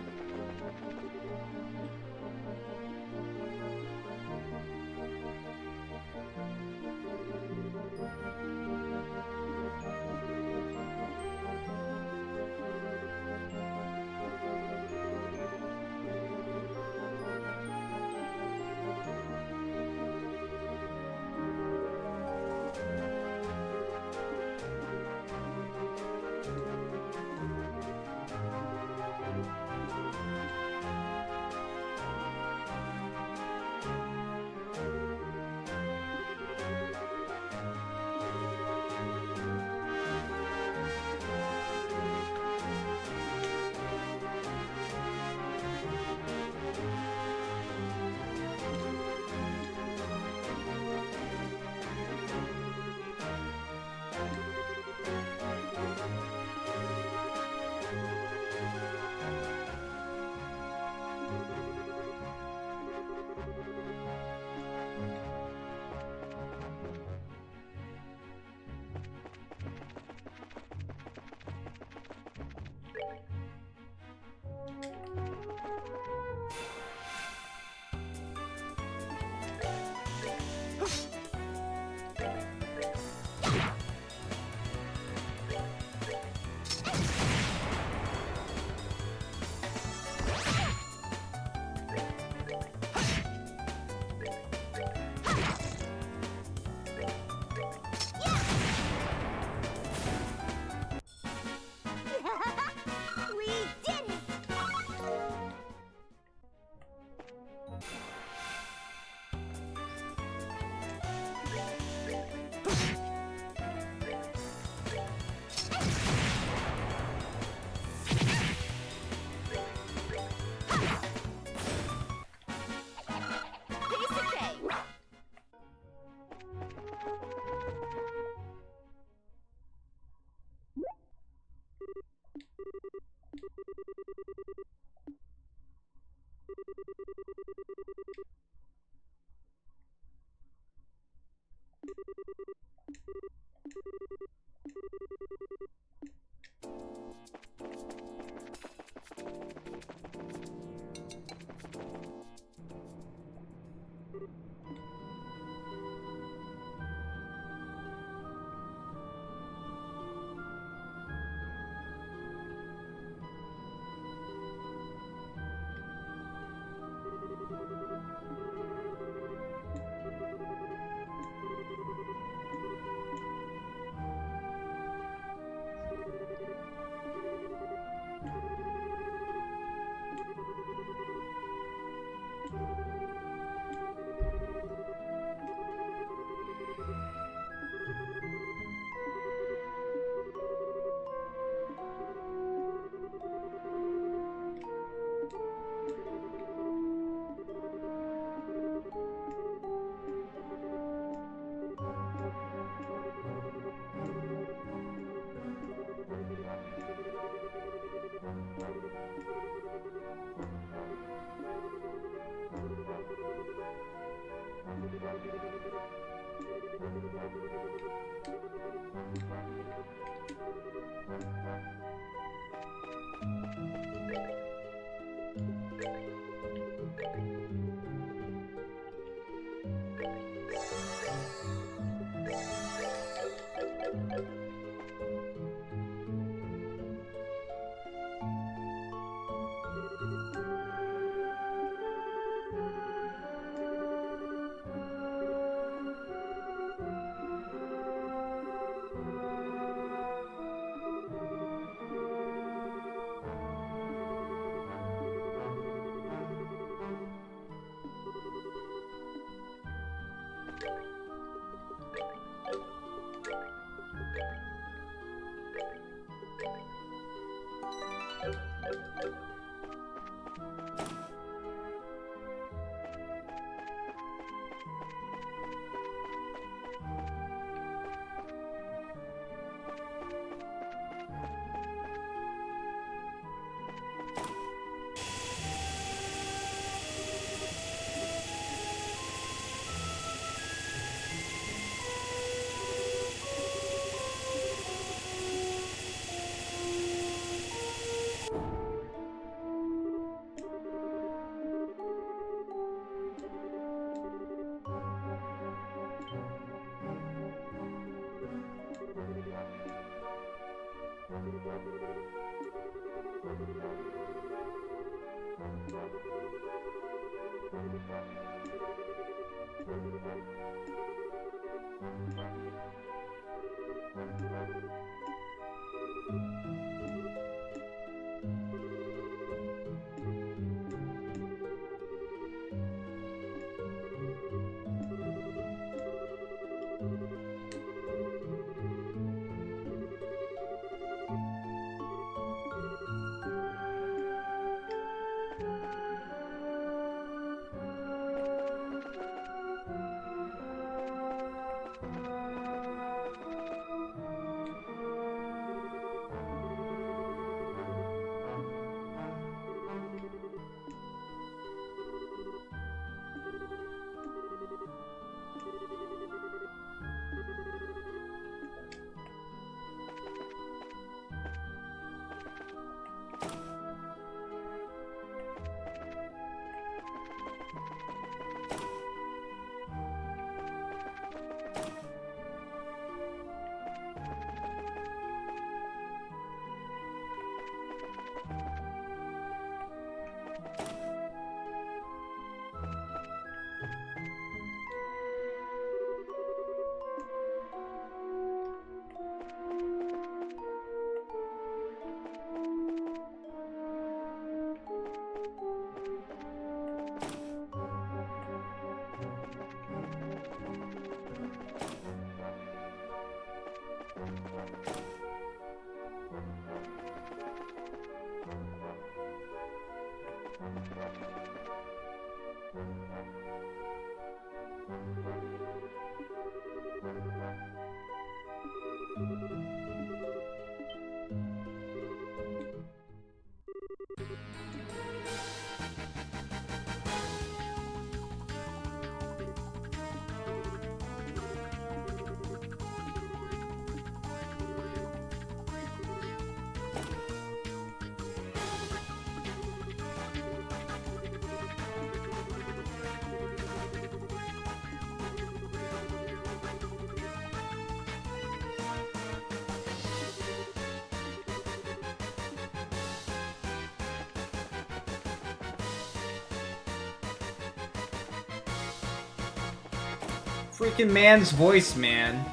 Freaking man's voice, man.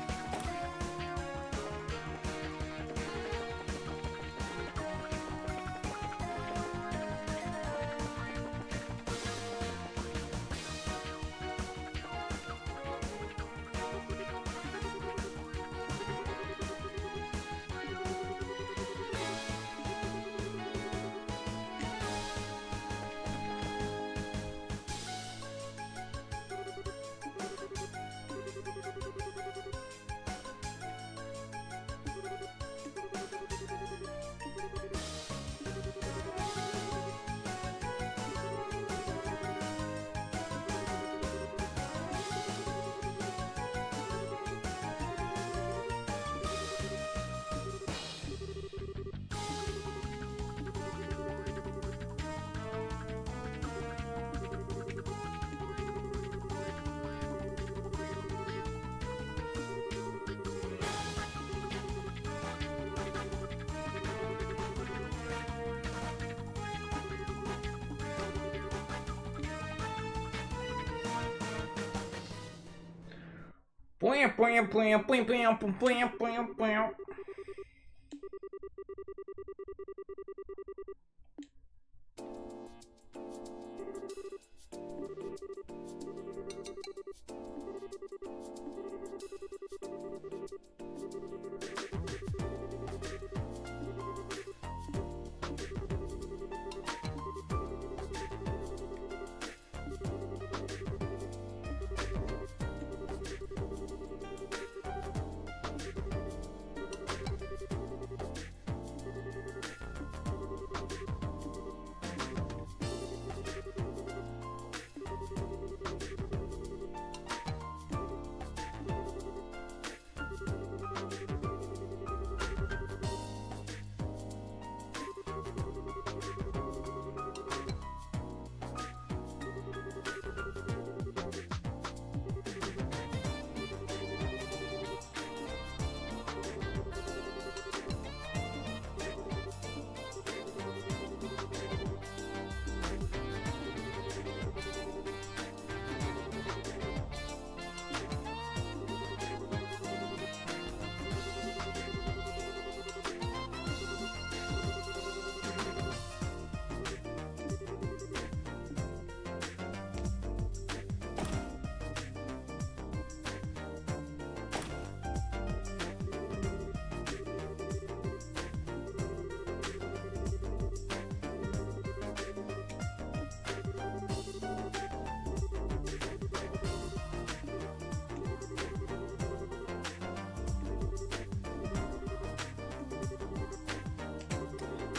Blam, blam, blam, blam, blam, blam, blam, blam, blam.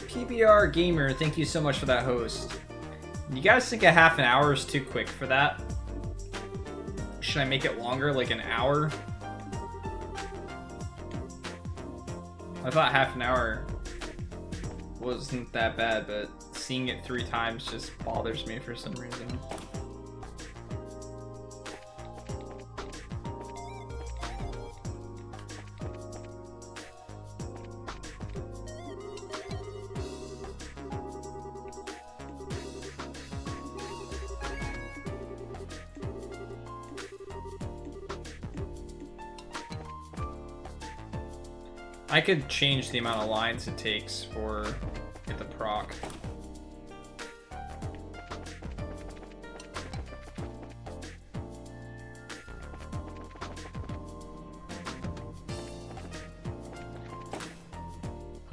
PBR Gamer, thank you so much for that host. You guys think a half an hour is too quick for that? Should I make it longer, like an hour? I thought half an hour wasn't that bad, but seeing it 3 times just bothers me for some reason. I could change the amount of lines it takes for get the proc.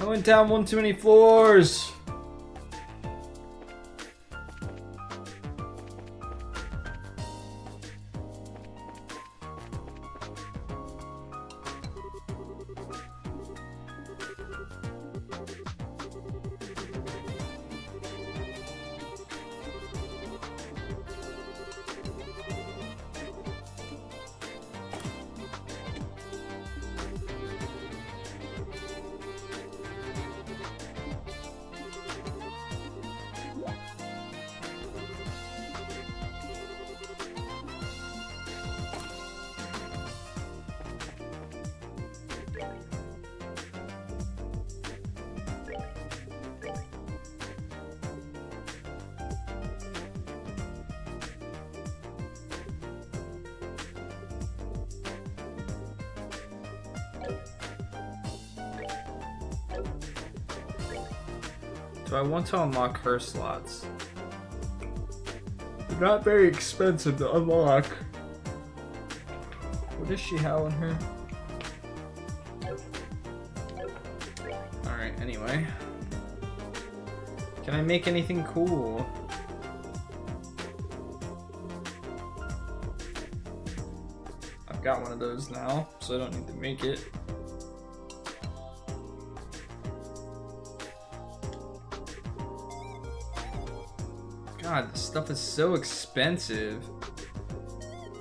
I went down one too many floors. Do I want to unlock her slots? They're not very expensive to unlock. What does she have on her? Alright, anyway. Can I make anything cool? I've got one of those now, so I don't need to make it. God, this stuff is so expensive.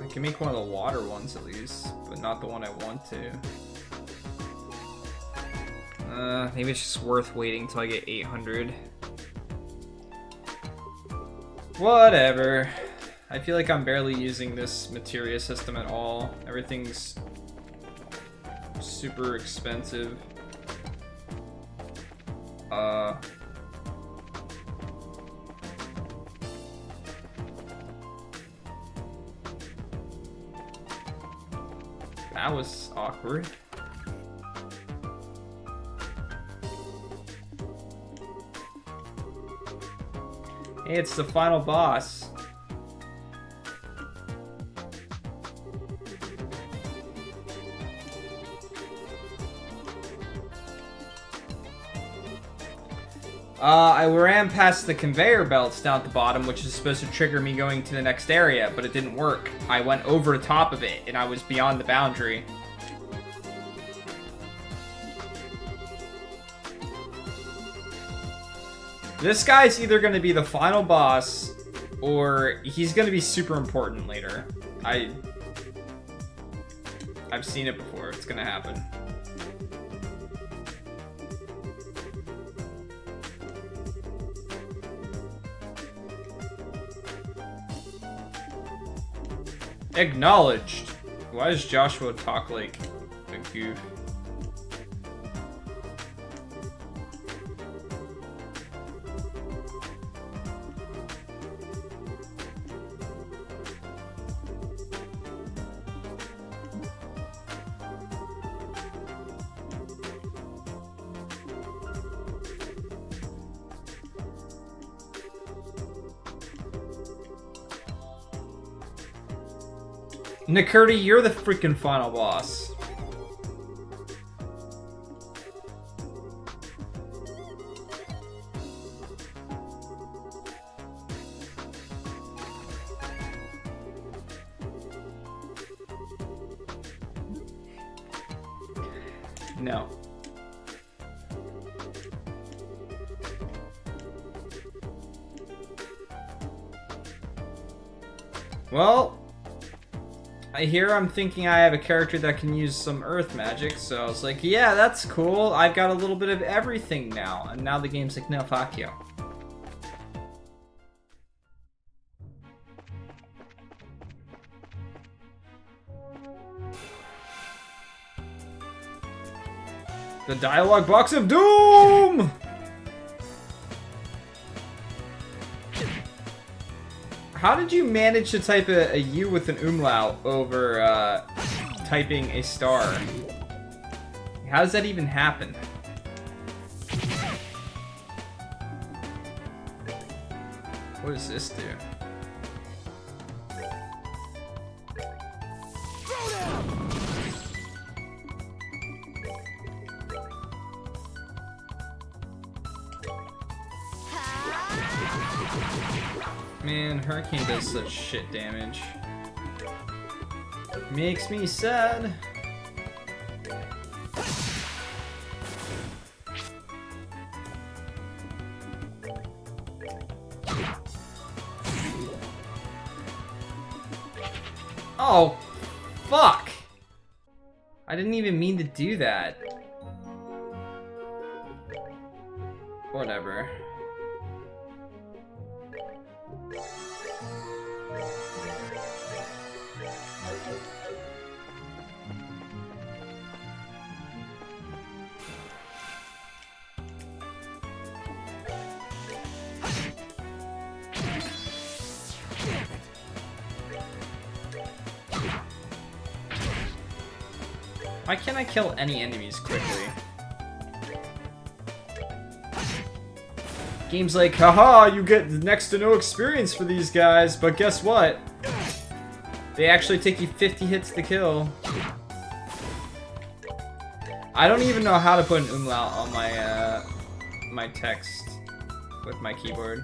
I can make one of the water ones at least, but not the one I want to. Maybe it's just worth waiting till I get 800. Whatever. I feel like I'm barely using this materia system at all. Everything's super expensive. That was awkward. Hey, it's the final boss. I ran past the conveyor belts down at the bottom, which is supposed to trigger me going to the next area, but it didn't work. I went over the top of it, and I was beyond the boundary. This guy's either going to be the final boss, or he's going to be super important later. I've seen it before. It's going to happen. Acknowledged. Why does Joshua talk like a goof? Nakurti, you're the freaking final boss. No. Well, I'm thinking I have a character that can use some earth magic, so I was like, yeah, that's cool. I've got a little bit of everything now. And now the game's like, no, fuck you. The dialogue box of doom! How did you manage to type a U with an umlaut over typing a star? How does that even happen? What does this do? Man, Hurricane does such shit damage. Makes me sad. Oh, fuck! I didn't even mean to do that. Whatever. Why can't I kill any enemies quickly? Game's like, haha, you get next to no experience for these guys, but guess what? They actually take you 50 hits to kill. I don't even know how to put an umlaut on my my text with my keyboard.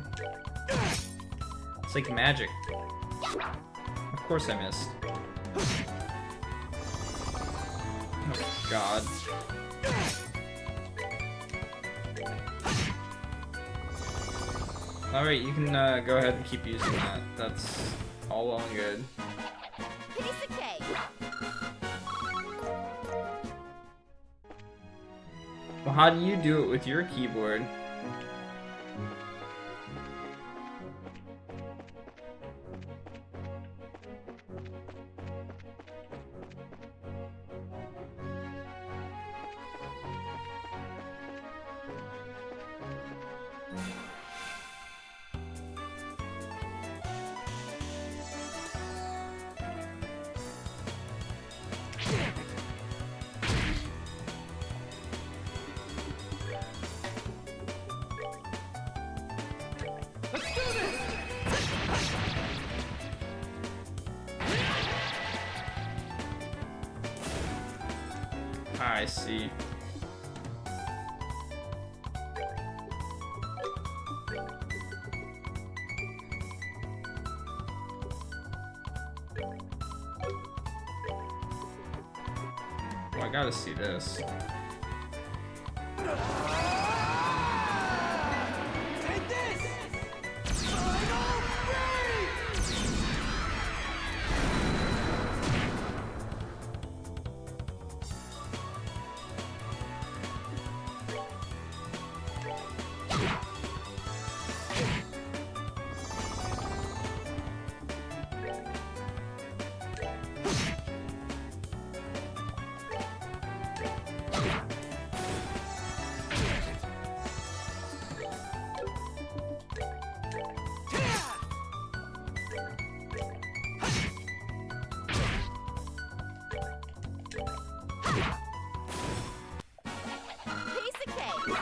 It's like magic. Of course I missed. Oh god. Alright, you can go ahead and keep using that. That's all well and good. Well, how do you do it with your keyboard? I see. Oh, I gotta see this. Take this! Final break! Piece of cake.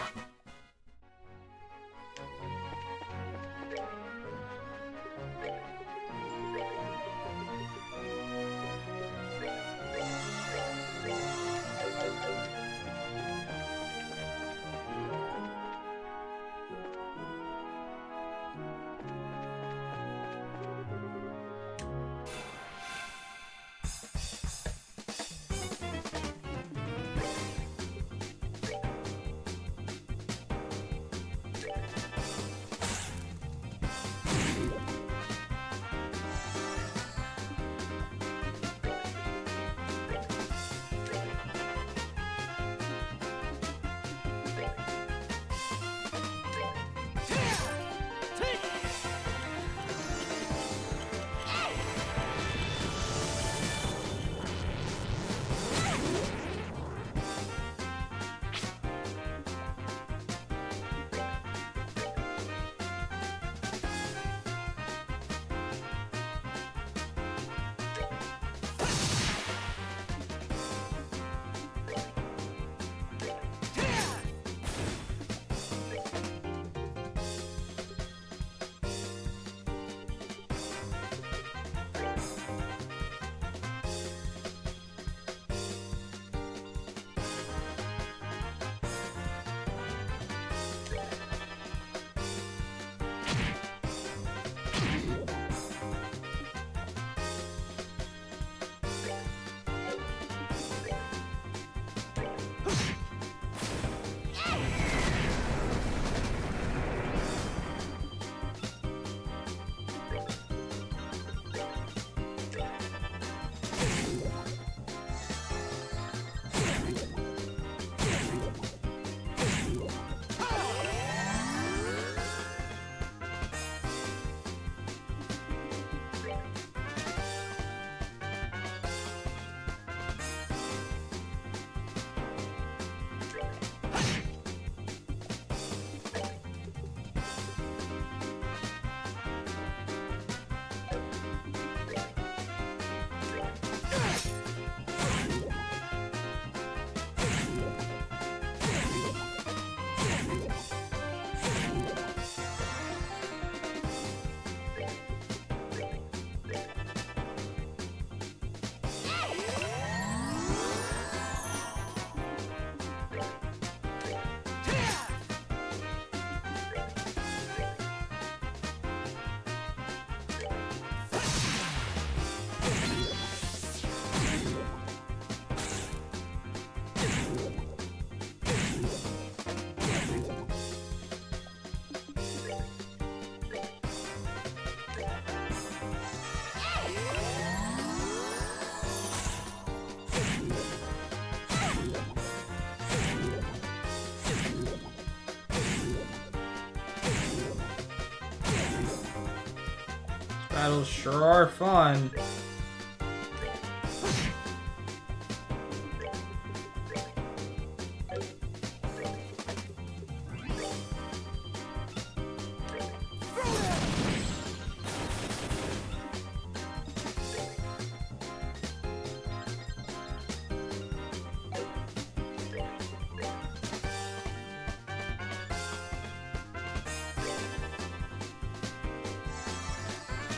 Battles sure are fun.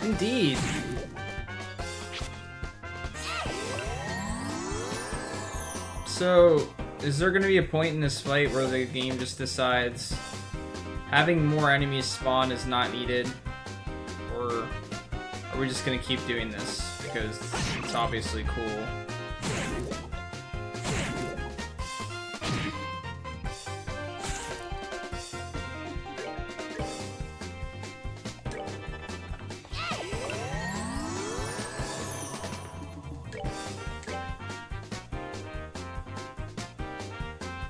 Indeed. So, is there gonna be a point in this fight where the game just decides having more enemies spawn is not needed? Or are we just gonna keep doing this because it's obviously cool?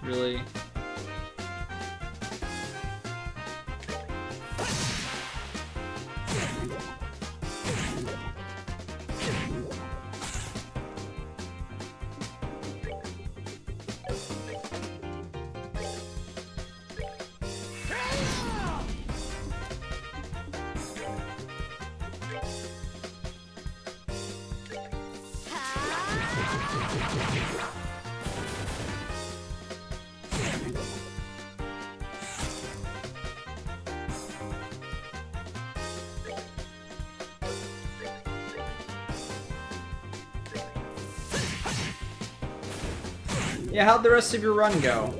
Really? Yeah, how'd the rest of your run go?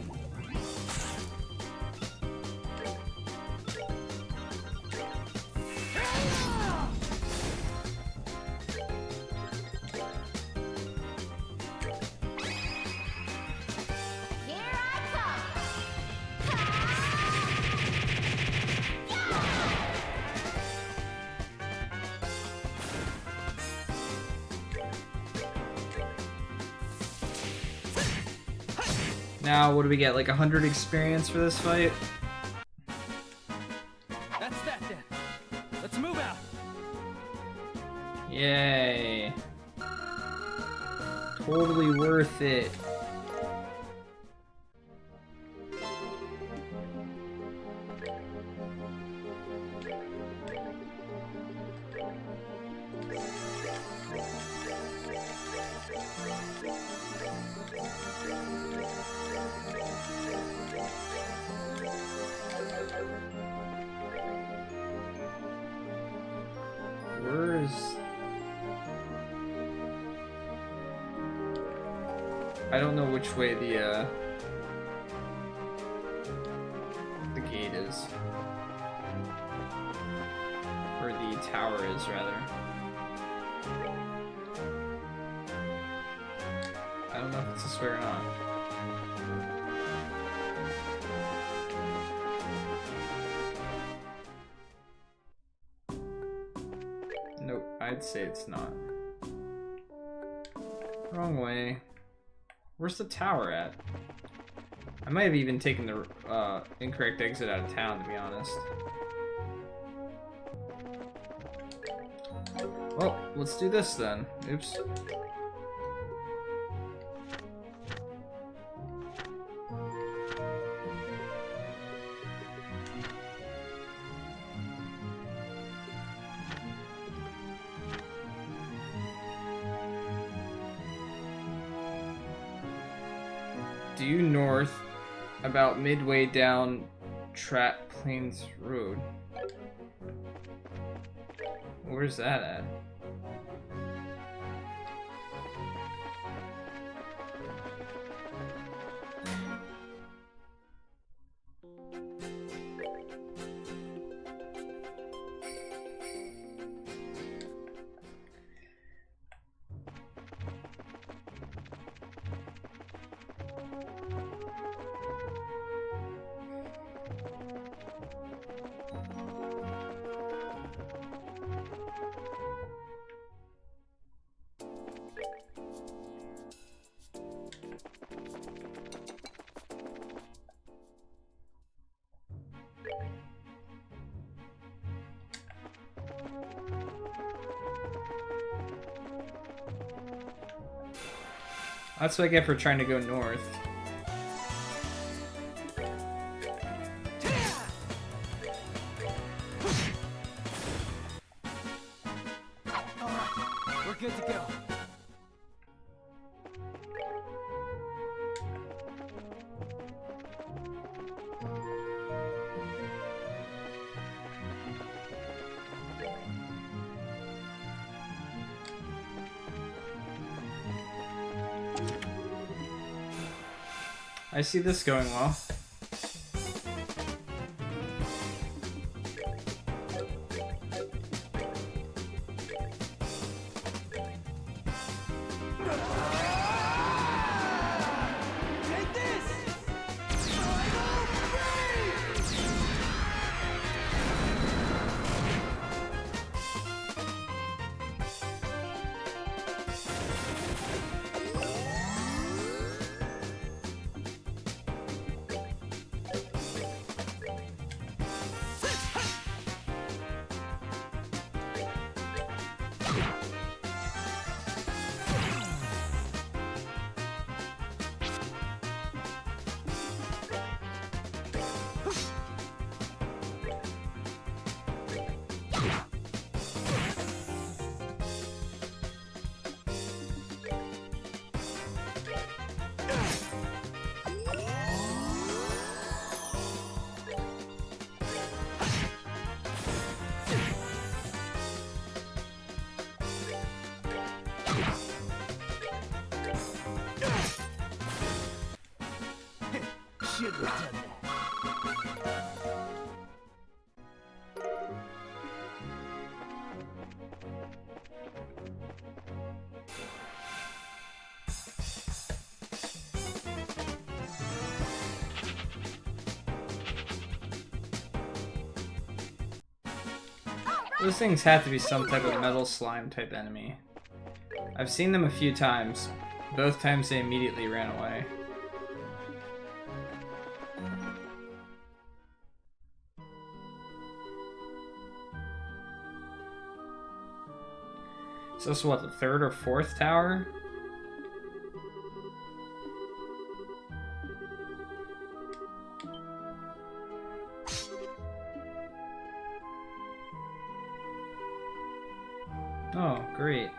Here I come. Now, what do we get? Like 100 experience for this fight? That's that then. Let's move out. Yay. Totally worth it. Where's... I don't know which way the gate is. Or the tower is, rather. I don't know if it's this way or not. Nope, I'd say it's not. Wrong way. Where's the tower at? I might have even taken the incorrect exit out of town, to be honest. Well, let's do this then. Oops. Due north, about midway down Trap Plains Road. Where's that at? That's what I get for trying to go north. Alright, we're good to go. I see this going well. Take this! Should have done that. Those things have to be some type of metal slime type enemy. I've seen them a few times. Both times they immediately ran away. So this is what, the third or fourth tower? Oh, great.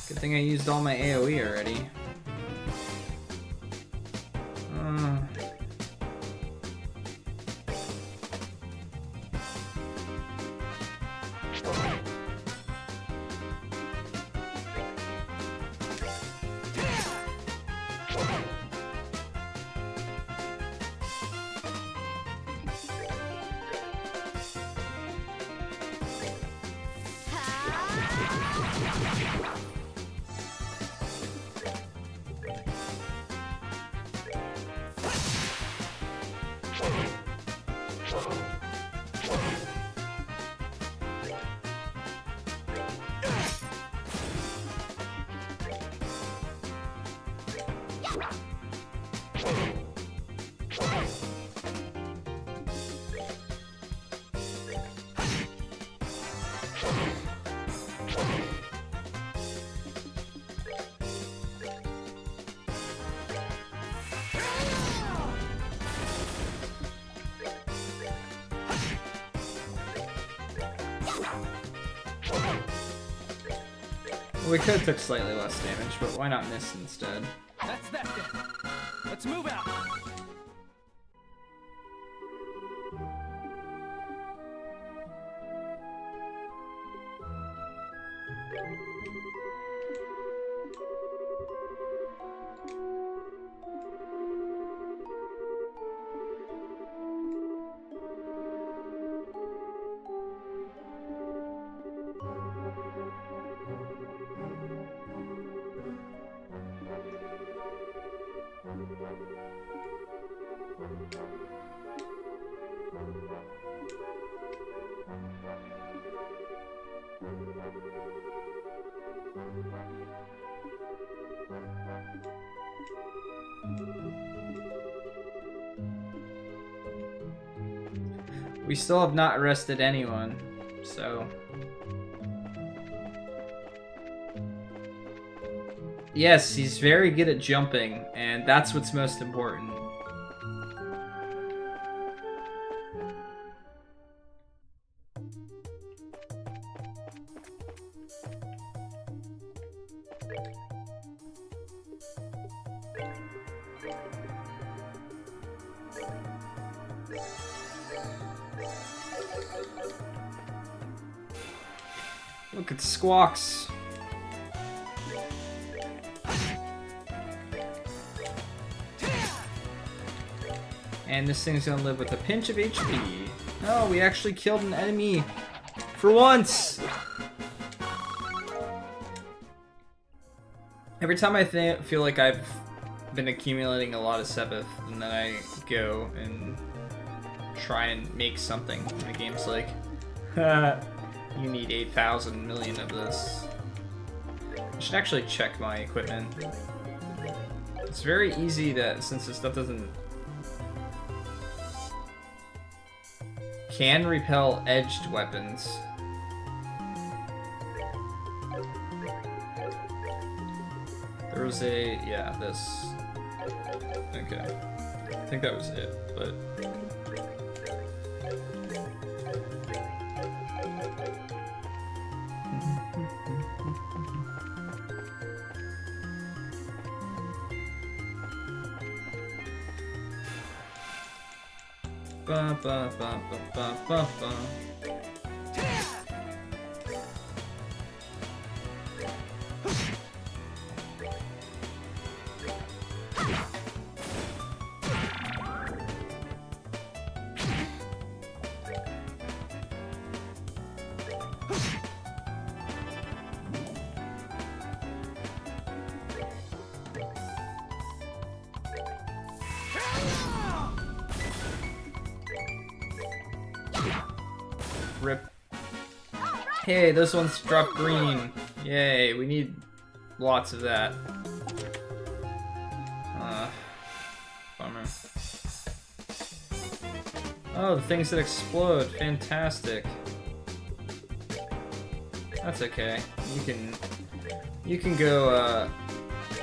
Good thing I used all my AoE already. We could have took slightly less damage, but why not miss instead? That's that then. Let's move out. We still have not arrested anyone, so... Yes, he's very good at jumping, and that's what's most important. Look at Squawks. And this thing's gonna live with a pinch of HP. Oh, we actually killed an enemy for once! Every time I feel like I've been accumulating a lot of Sebeth, and then I go and try and make something, and the game's like, you need 8,000 million of this. I should actually check my equipment. It's very easy that, since this stuff doesn't... Can repel edged weapons. There was a... yeah, this. Okay. I think that was it, but... Ba ba ba ba ba ba ba. Rip. Hey, those ones drop green. Yay, we need lots of that. Bummer. Oh, the things that explode. Fantastic. That's okay. You can go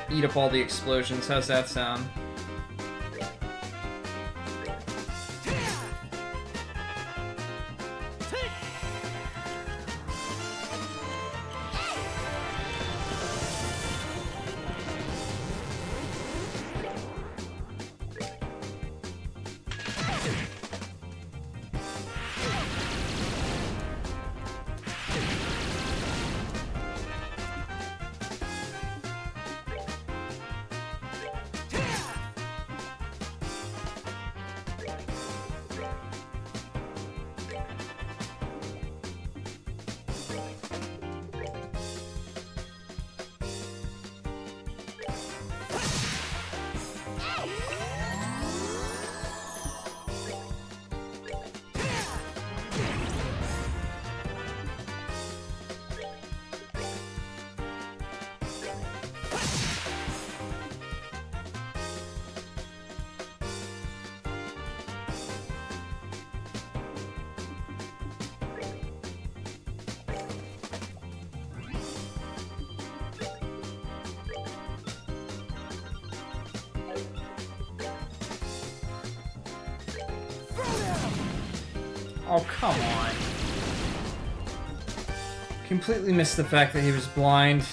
eat up all the explosions. How's that sound? Oh, come on. Completely missed the fact that he was blind.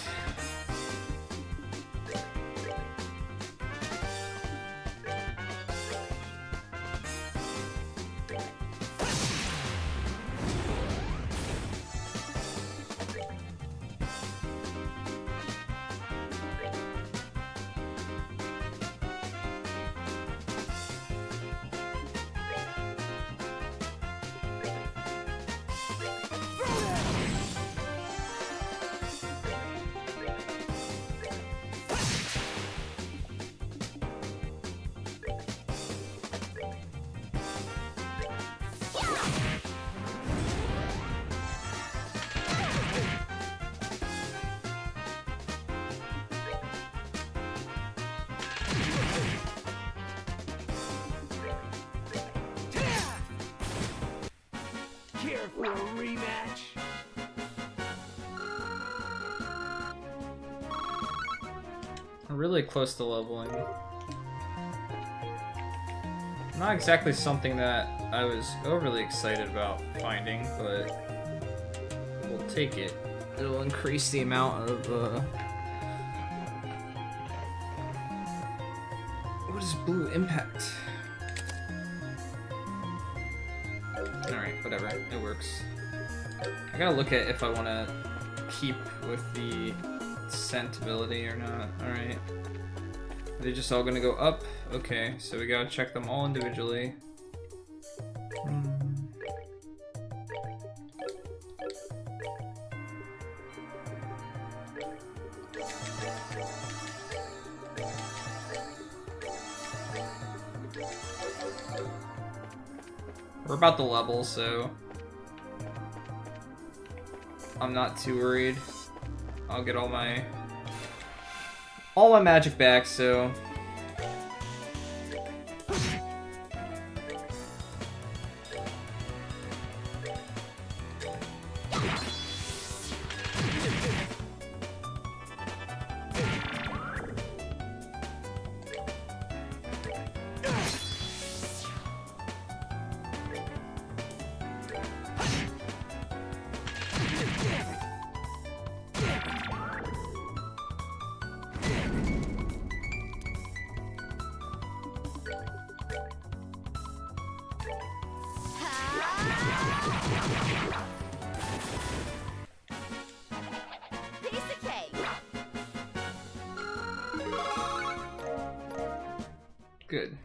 Care for a rematch? I'm really close to leveling. Not exactly something that I was overly excited about finding, but we'll take it. It'll increase the amount of, what is blue impact? Alright, whatever. It works. I gotta look at if I want to keep with the scent ability or not. Alright. Are they just all gonna go up? Okay, so we gotta check them all individually. We're about the level, so I'm not too worried. I'll get all my magic back, so Piece of cake. good.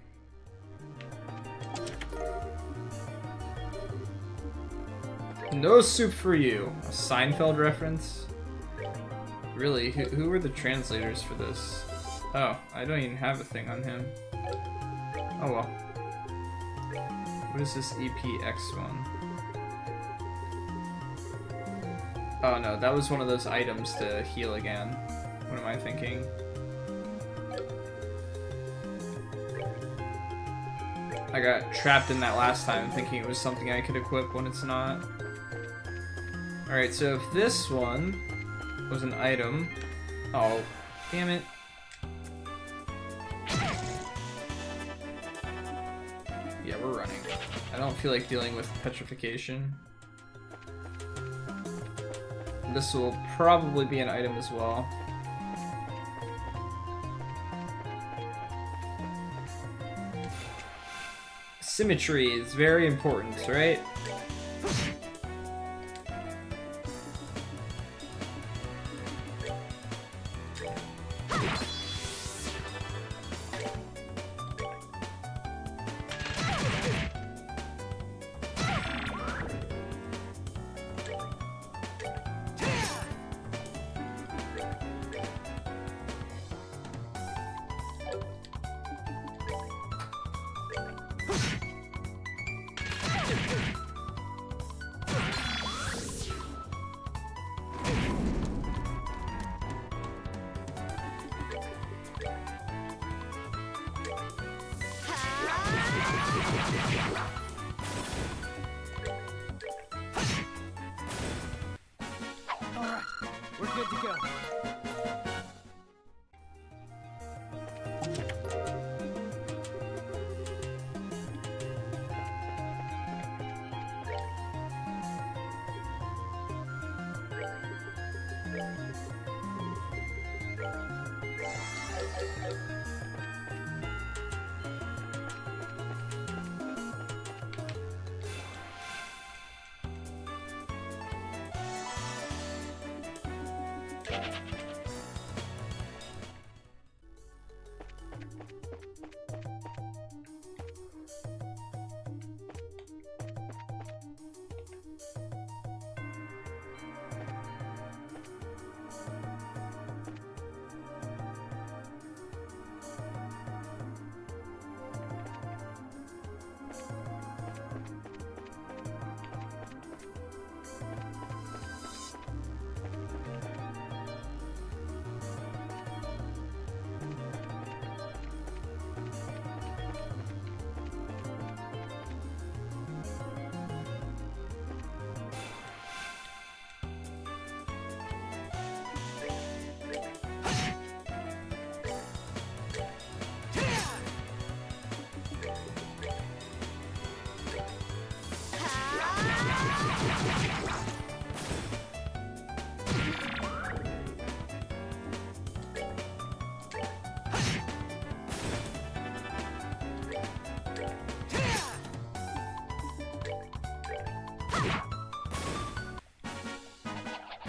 No soup for you. A Seinfeld reference? Really? Who were the translators for this? Oh, I don't even have a thing on him. Oh well. What is this EPX one? Oh no, that was one of those items to heal again. What am I thinking? I got trapped in that last time thinking it was something I could equip when it's not. Alright, so if this one was an item... Oh, damn it. Yeah, we're running. I don't feel like dealing with petrification. This will probably be an item as well. Symmetry is very important, right? Alright, we're good to go.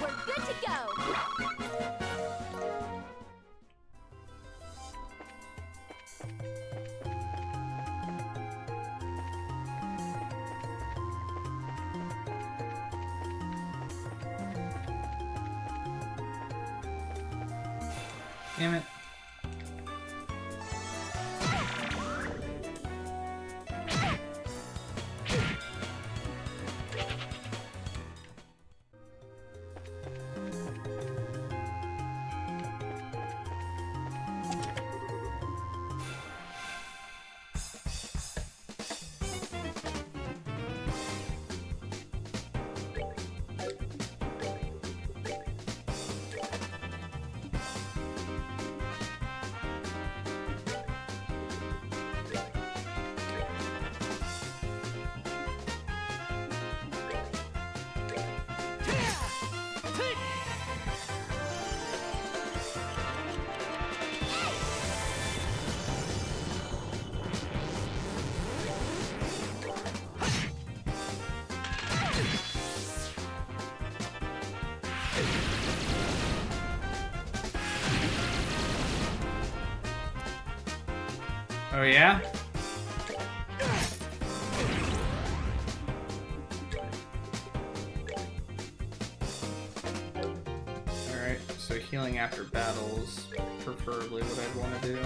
We're good to go. Damn it. Oh yeah? Alright, so healing after battles, preferably what I'd want to do.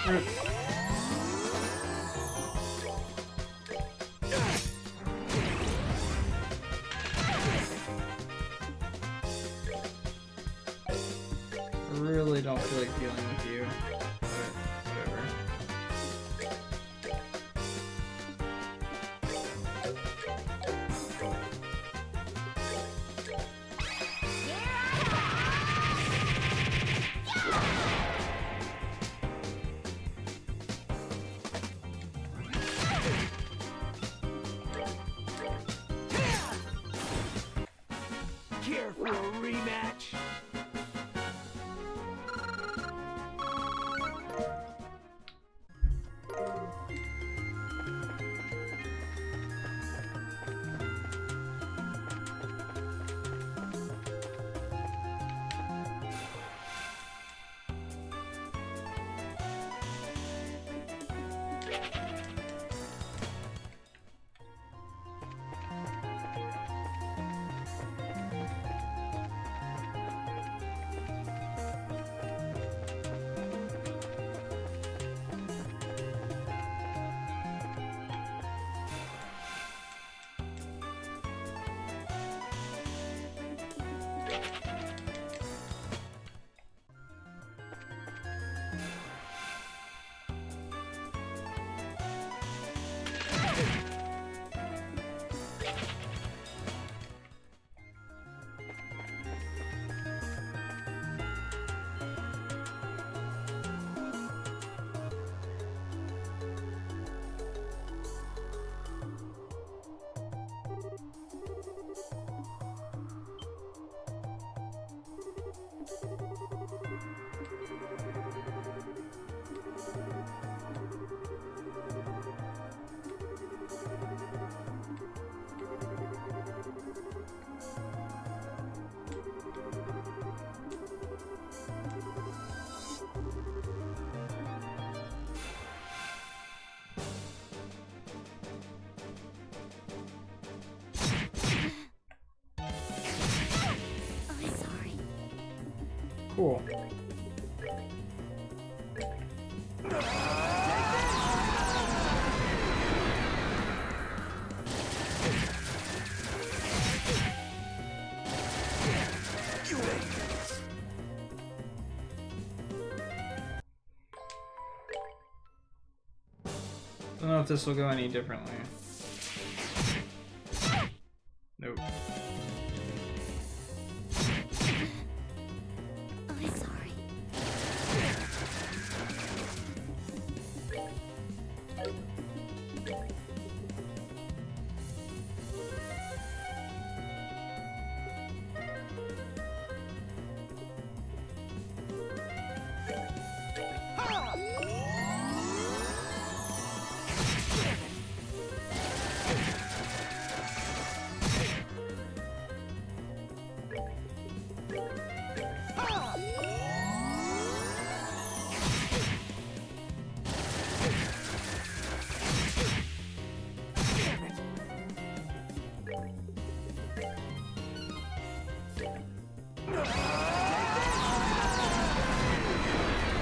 I really don't feel like dealing with you, but whatever. Care for a rematch? cool. Don't know if this will go any differently. Nope. I'm sorry.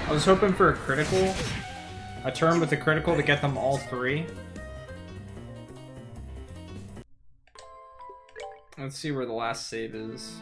I was hoping for a critical. A turn with a critical to get them all three. Let's see where the last save is.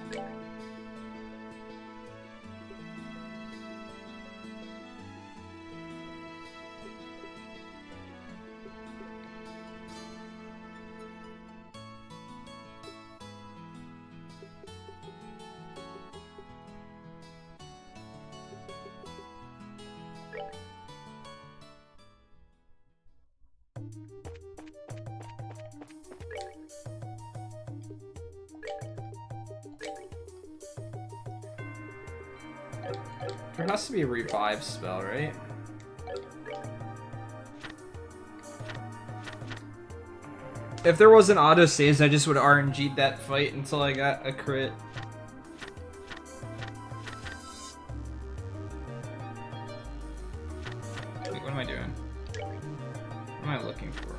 There has to be a revive spell, right? If there wasn't auto saves, I just would RNG'd that fight until I got a crit. Wait, what am I doing? What am I looking for?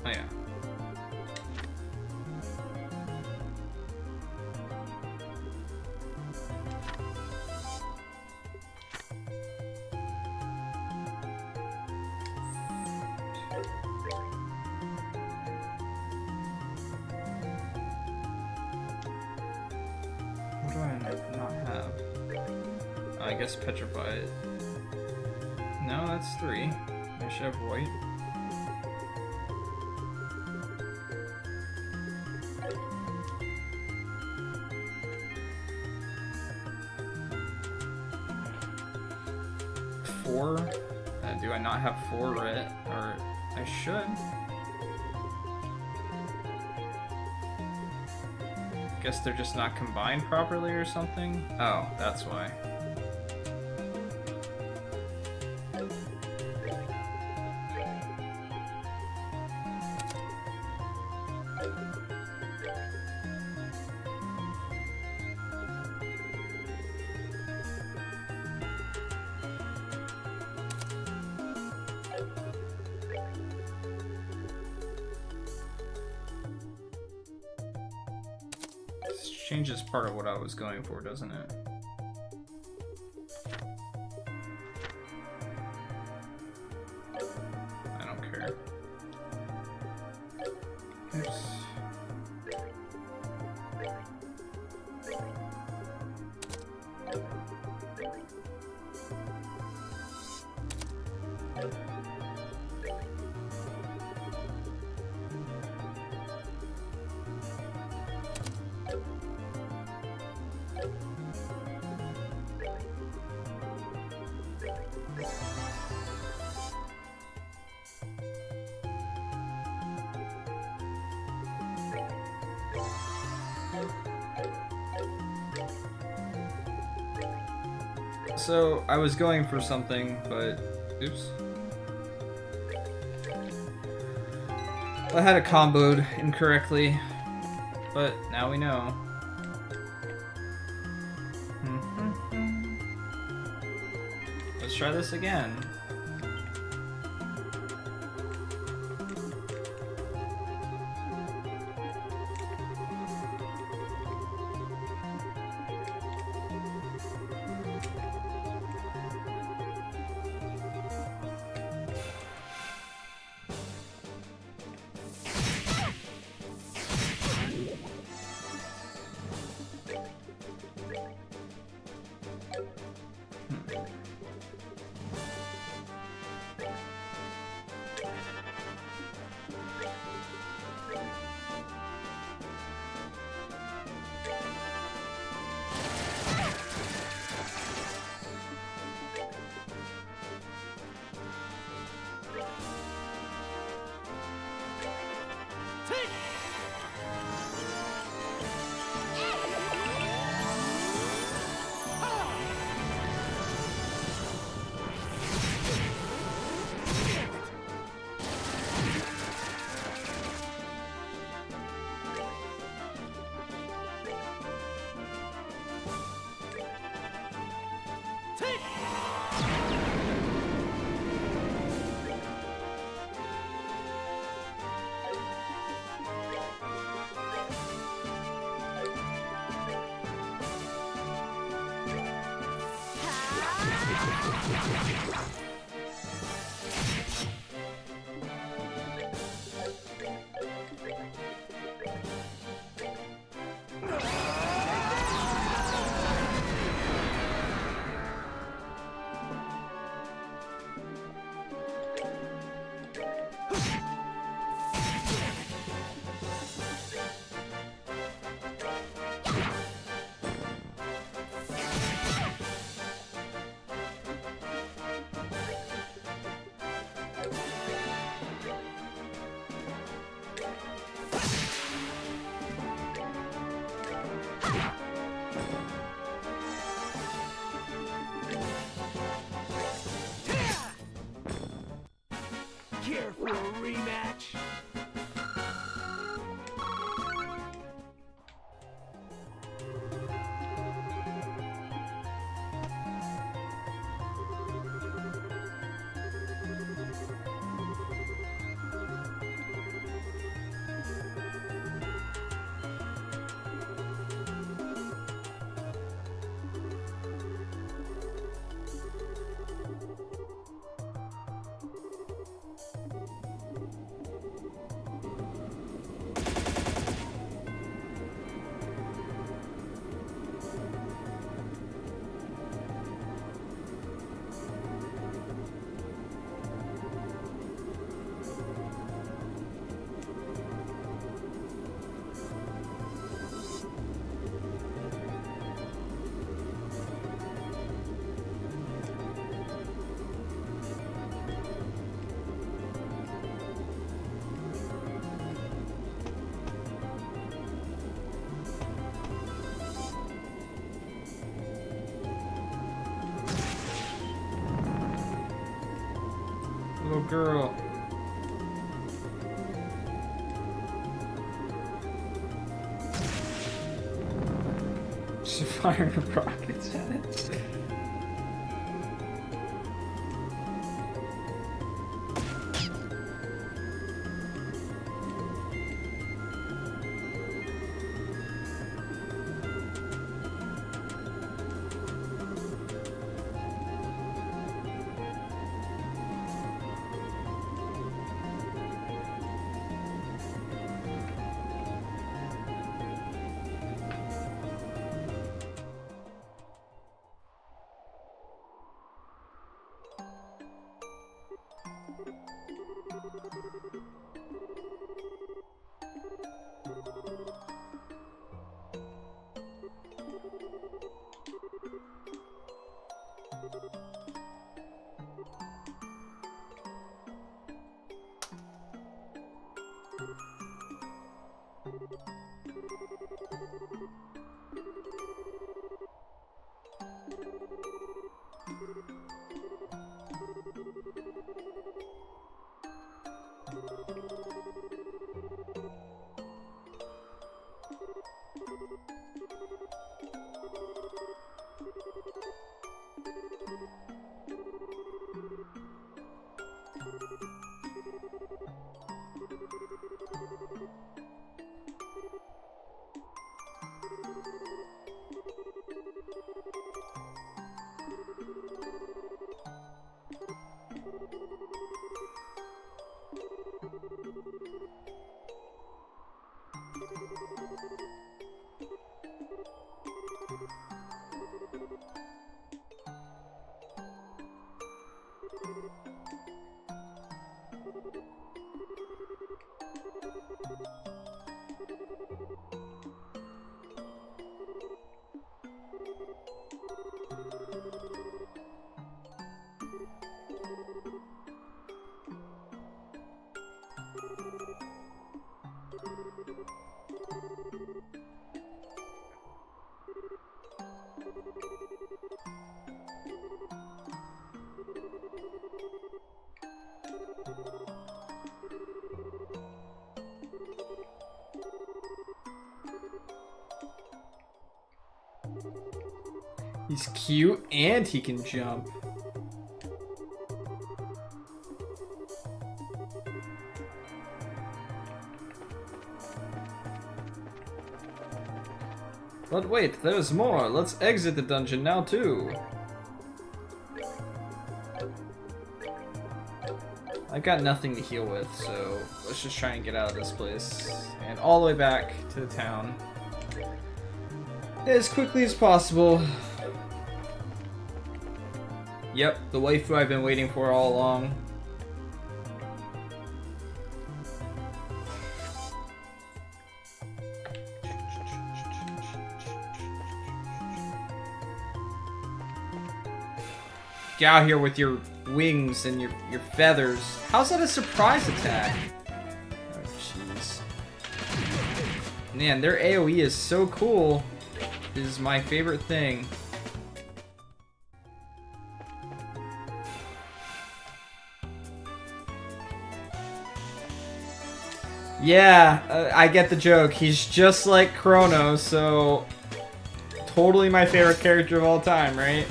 Oh yeah. What do I not have? I guess petrify it. No, that's 3. I should have white. Four? Do I not have 4 red? Or I should. Guess they're just not combined properly or something? Oh, that's why. This changes part of what I was going for, doesn't it? I don't care. Oops. So, I was going for something, but... Oops. I had it comboed incorrectly, but now we know. Let's try this again. Care for a rematch? Little girl. Just firing rockets at it. He's cute and he can jump. But wait, there's more. Let's exit the dungeon now too. I've got nothing to heal with, so let's just try and get out of this place. And all the way back to the town. As quickly as possible. Yep, the waifu I've been waiting for all along. Get out here with your wings and your feathers. How's that a surprise attack? Oh, jeez. Man, their AoE is so cool. This is my favorite thing. Yeah, I get the joke. He's just like Chrono, so totally my favorite character of all time, right?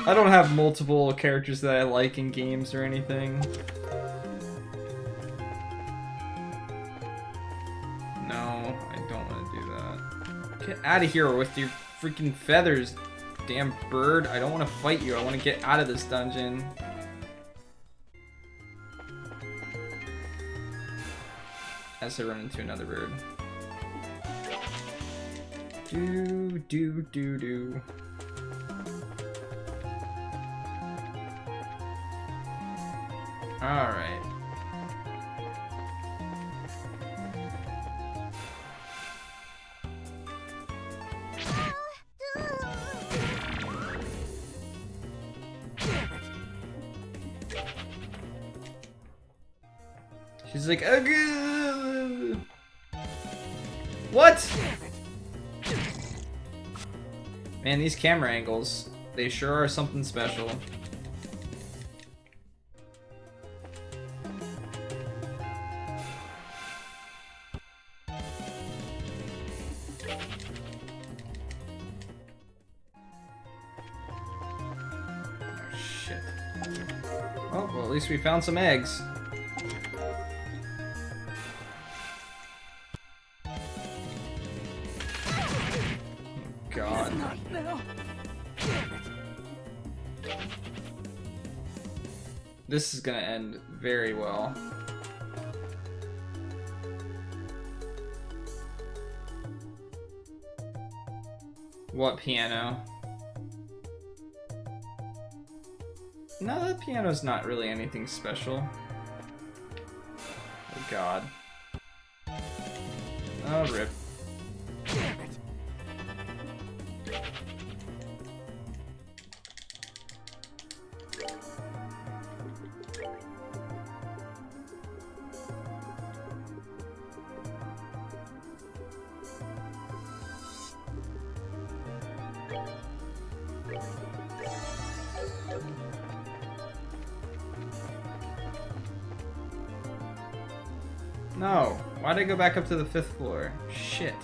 I don't have multiple characters that I like in games or anything. No, I don't want to do that. Get out of here with your freaking feathers, damn bird. I don't want to fight you. I want to get out of this dungeon. As I run into another bird. Do. Alright. She's like, ugh. What? Man, these camera angles, they sure are something special. Oh, well, at least we found some eggs. God. This is gonna end very well. What piano? No, that piano's not really anything special. Oh god. Oh, rip. No, why'd I go back up to the 5th floor? Shit.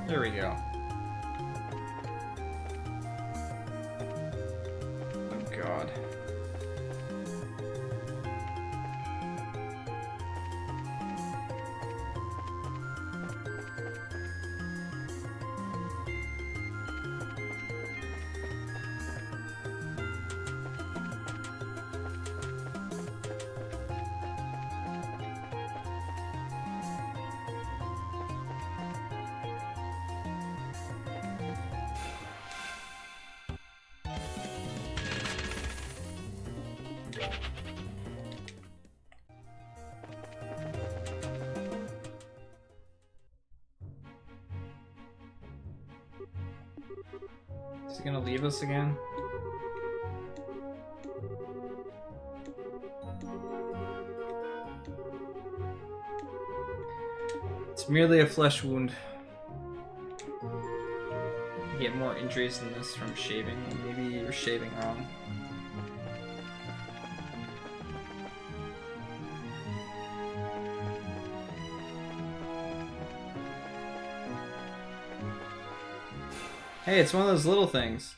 There we go. Oh god. Is he gonna leave us again? It's merely a flesh wound. You get more injuries than this from shaving. Maybe you're shaving wrong. Hey, it's one of those little things.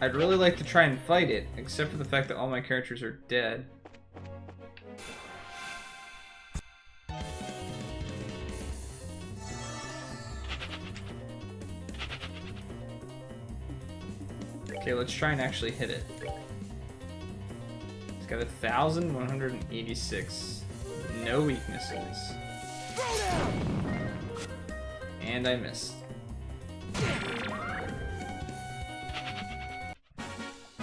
I'd really like to try and fight it, except for the fact that all my characters are dead. Okay, let's try and actually hit it. It's got 1,186. No weaknesses. And I missed.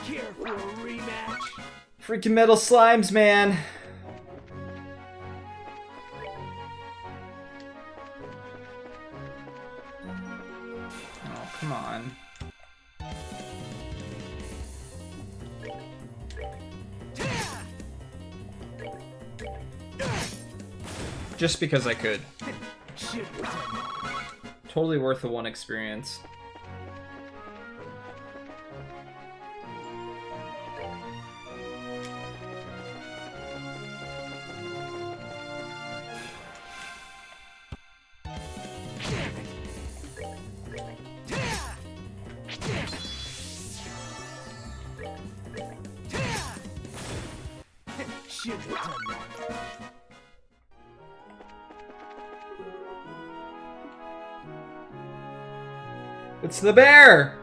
Care for a rematch? Freaking metal slimes, man. Oh, come on. Just because I could. Totally worth the 1 experience. It's the bear!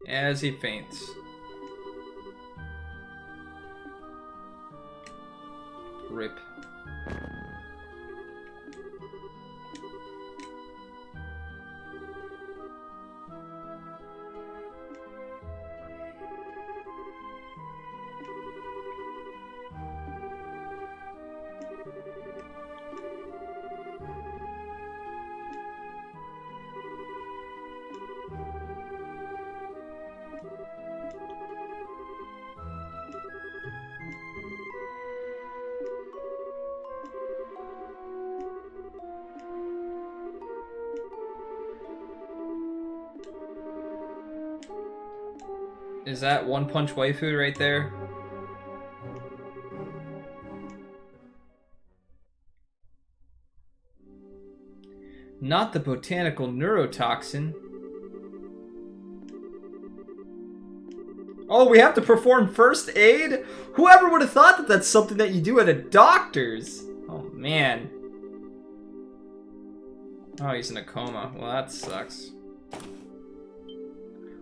As he faints. Rip. Is that One Punch Waifu right there? Not the botanical neurotoxin. Oh, we have to perform first aid? Whoever would have thought that that's something that you do at a doctor's? Oh, man. Oh, he's in a coma. Well, that sucks.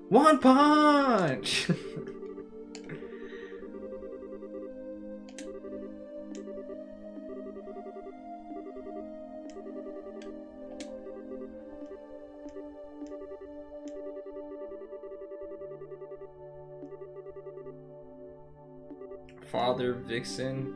One punch! Father Vixen.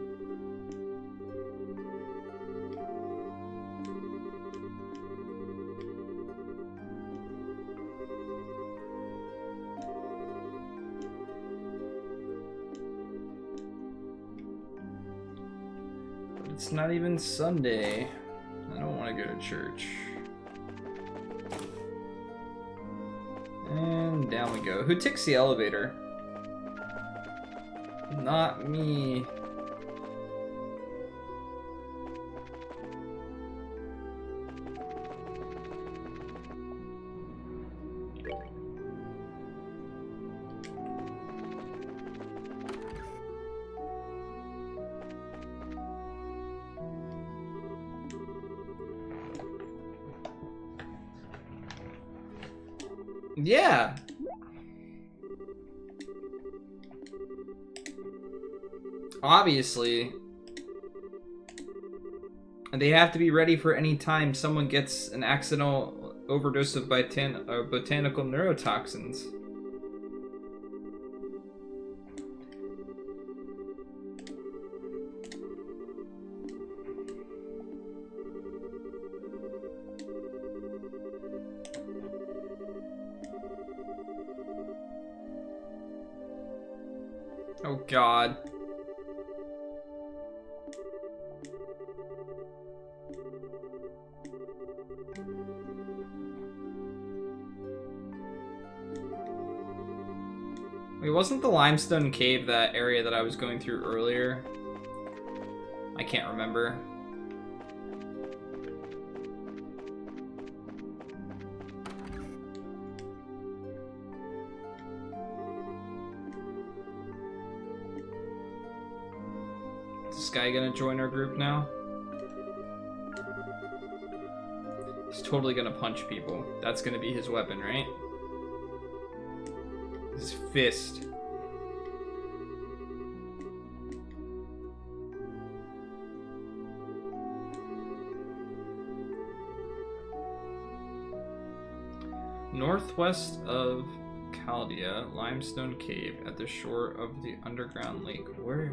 It's not even Sunday. I don't want to go to church. And down we go. Who takes the elevator? Not me. Yeah. Obviously. And they have to be ready for any time someone gets an accidental overdose of botanical neurotoxins. Oh God. Wait, wasn't the limestone cave that area that I was going through earlier? I can't remember. Is this guy gonna join our group now? He's totally gonna punch people. That's gonna be his weapon, right? His fist. Northwest of Chaldea, limestone cave at the shore of the underground lake. Where?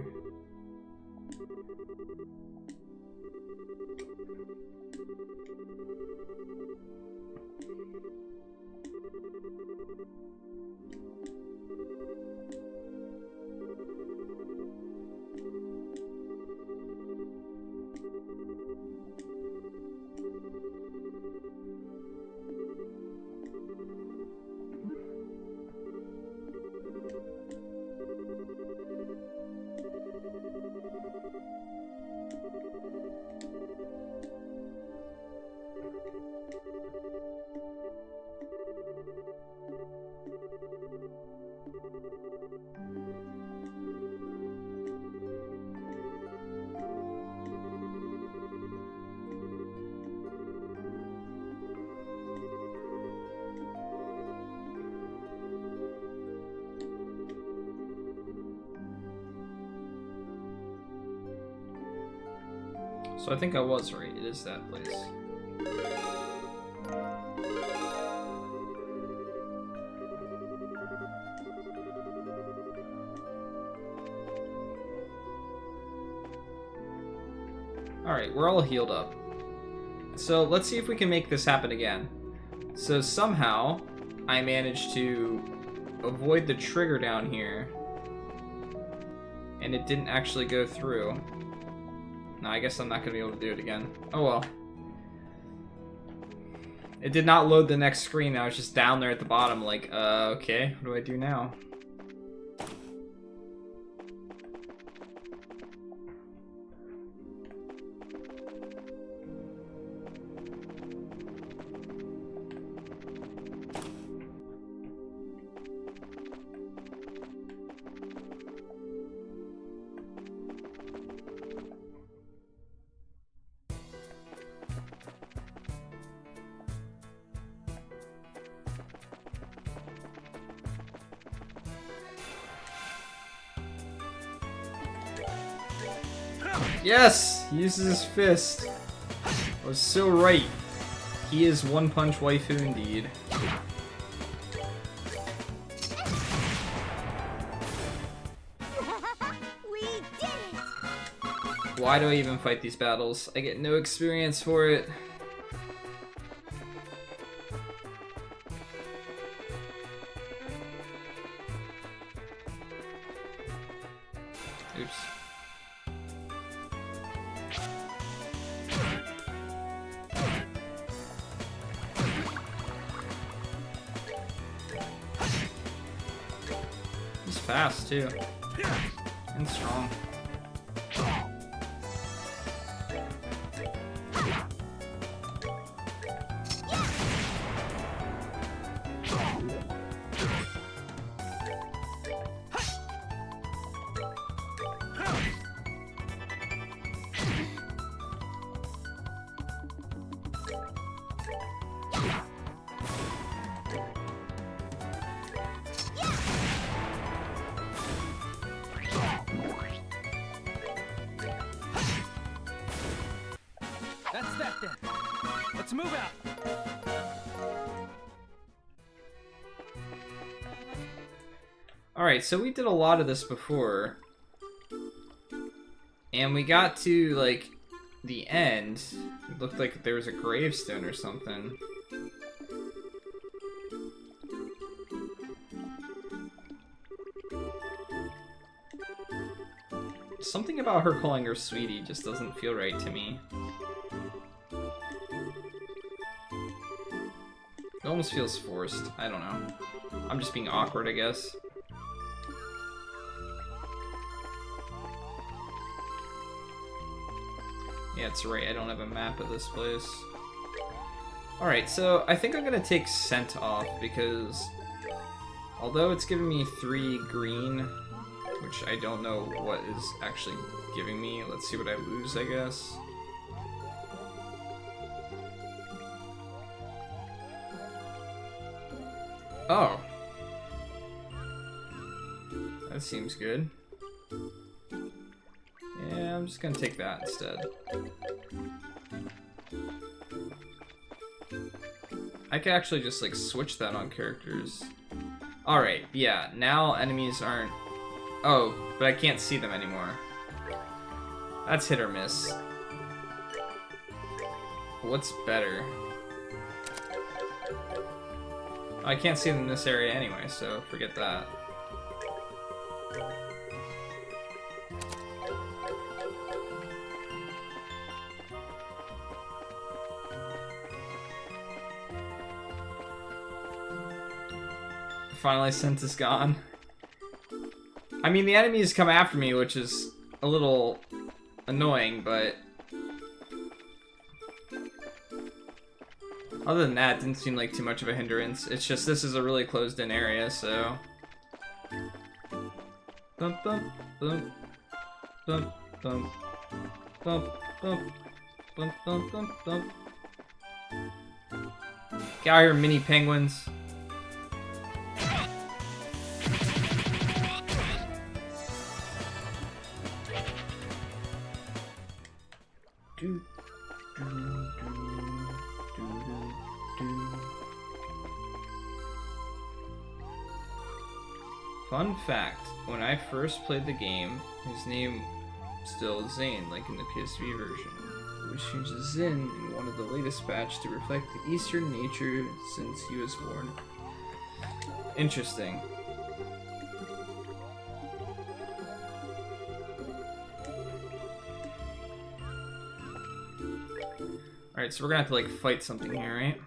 So I think I was right. It is that place. Alright, we're all healed up. So let's see if we can make this happen again. So somehow I managed to avoid the trigger down here, and it didn't actually go through. No, I guess I'm not going to be able to do it again. Oh well. It did not load the next screen. I was just down there at the bottom like, okay, what do I do now? Yes! He uses his fist. I was so right. He is one punch waifu indeed. We did it! Why do I even fight these battles? I get no experience for it. Oops. He's fast too. And strong. That's that then. Let's move out. Alright, so we did a lot of this before. And we got to, like, the end. It looked like there was a gravestone or something. Something about her calling her sweetie just doesn't feel right to me. It almost feels forced. I don't know. I'm just being awkward, I guess. Yeah, it's right. I don't have a map of this place. Alright, so I think I'm gonna take Scent off because although it's giving me 3 green, which I don't know what is actually giving me. Let's see what I lose, I guess. Oh. That seems good. Yeah, I'm just gonna take that instead. I could actually just like switch that on characters. Alright, yeah, now enemies aren't... Oh, but I can't see them anymore. That's hit or miss. What's better? I can't see them in this area anyway, so forget that. Finally, Scent is gone. I mean, the enemies come after me, which is a little annoying, but other than that, it didn't seem like too much of a hindrance. It's just this is a really closed-in area, so. Thump, thump, thump, thump, thump, thump, thump, thump, thump, thump, thump. Get out here, mini penguins. Fun fact, when I first played the game, his name still Zane, like in the PSV version. It was changed to Zin in one of the latest patches to reflect the Eastern nature since he was born. Interesting. Alright, so we're gonna have to like fight something here, right?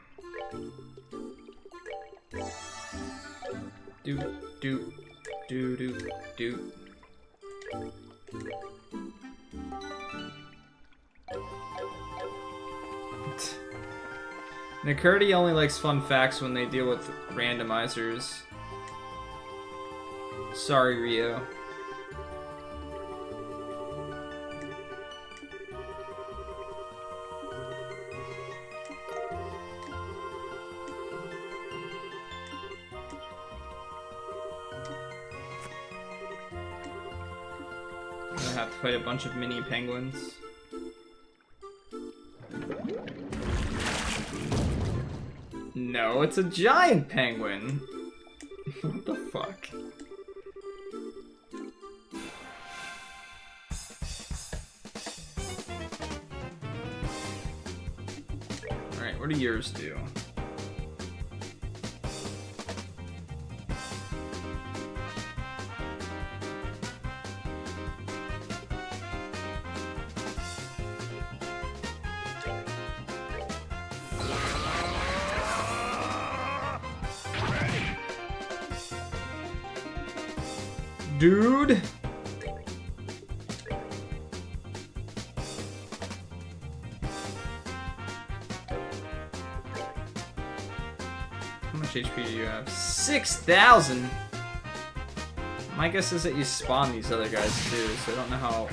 Doop, doop, doop, doop, doop. Nakurti only likes fun facts when they deal with randomizers. Sorry, Rio. I have to fight a bunch of mini penguins. No, it's a giant penguin. What the fuck? Alright, what do yours do? Dude! How much HP do you have? 6,000! My guess is that you spawn these other guys too, so I don't know how...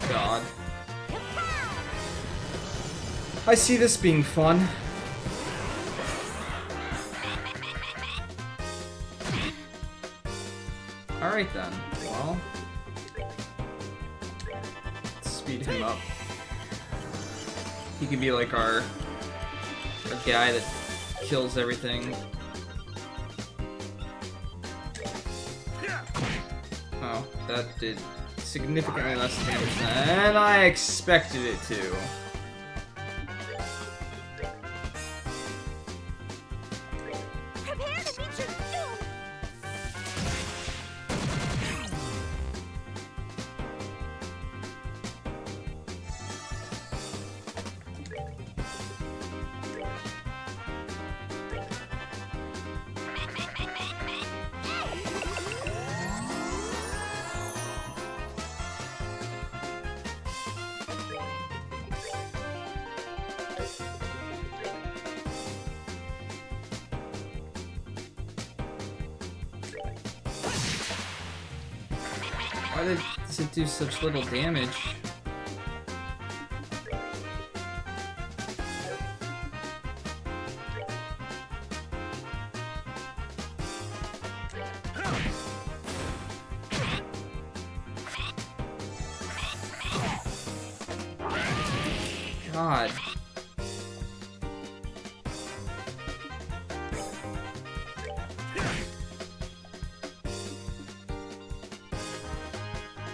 God. I see this being fun. Alright then, well, let's speed him up. He could be like our guy that kills everything. Oh, that did significantly less damage than I expected it to. Prepare to meet your doom. Why does it do such little damage? God.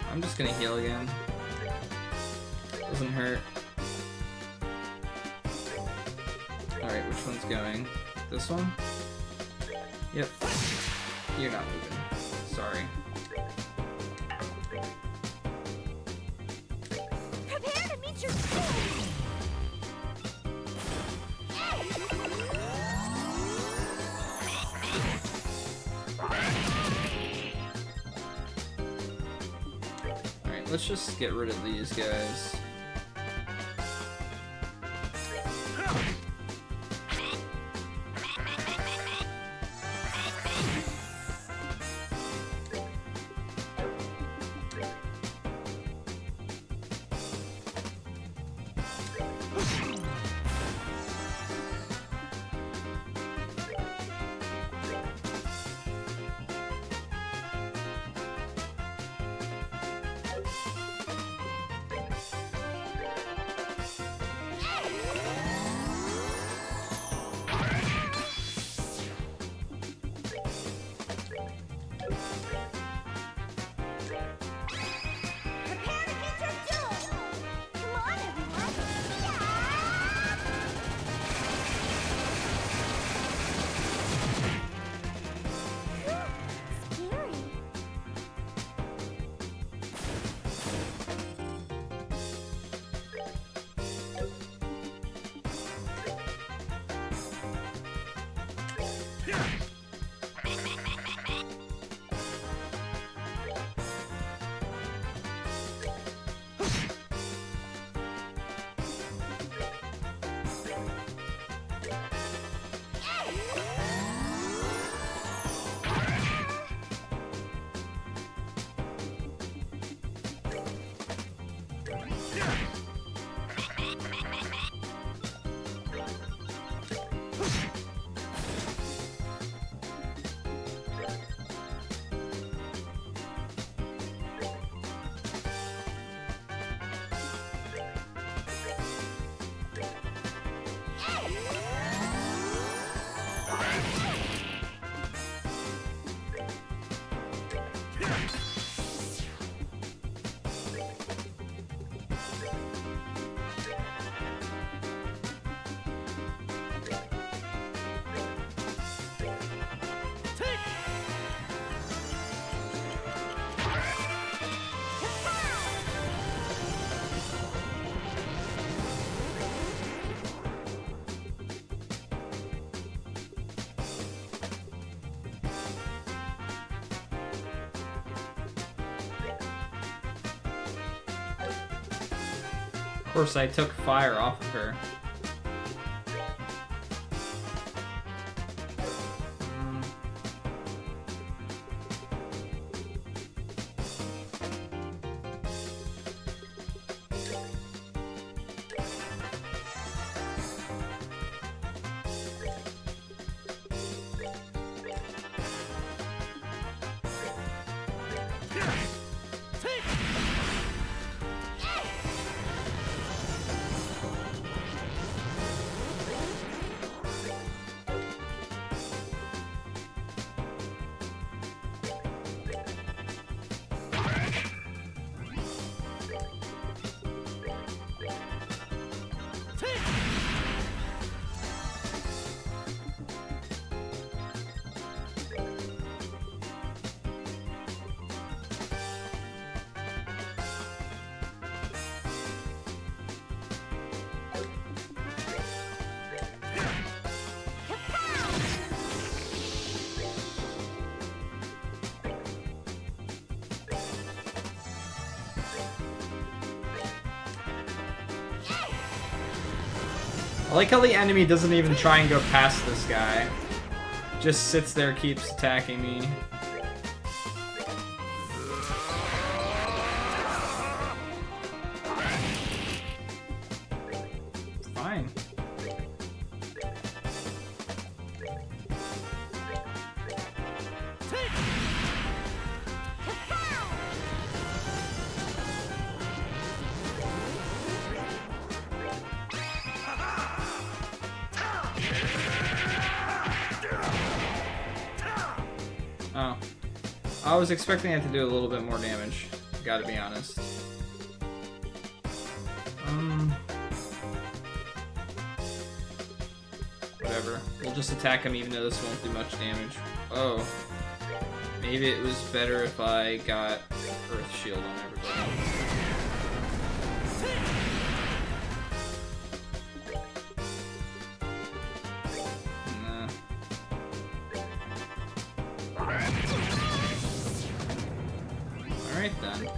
I'm just gonna heal again. Doesn't hurt. Alright, which one's going? This one? Yep. You're not moving. Sorry. Prepare to meet your doom! Alright, let's just get rid of these guys. Prepare to meet your doom! Come on, everyone! Yeah! Scary. Of course, I took fire off of her. I like how the enemy doesn't even try and go past this guy. Just sits there, keeps attacking me. I was expecting it to do a little bit more damage, gotta be honest. Whatever. We'll just attack him even though this won't do much damage. Oh. Maybe it was better if I got Earth Shield on everybody. Nah. Alright then.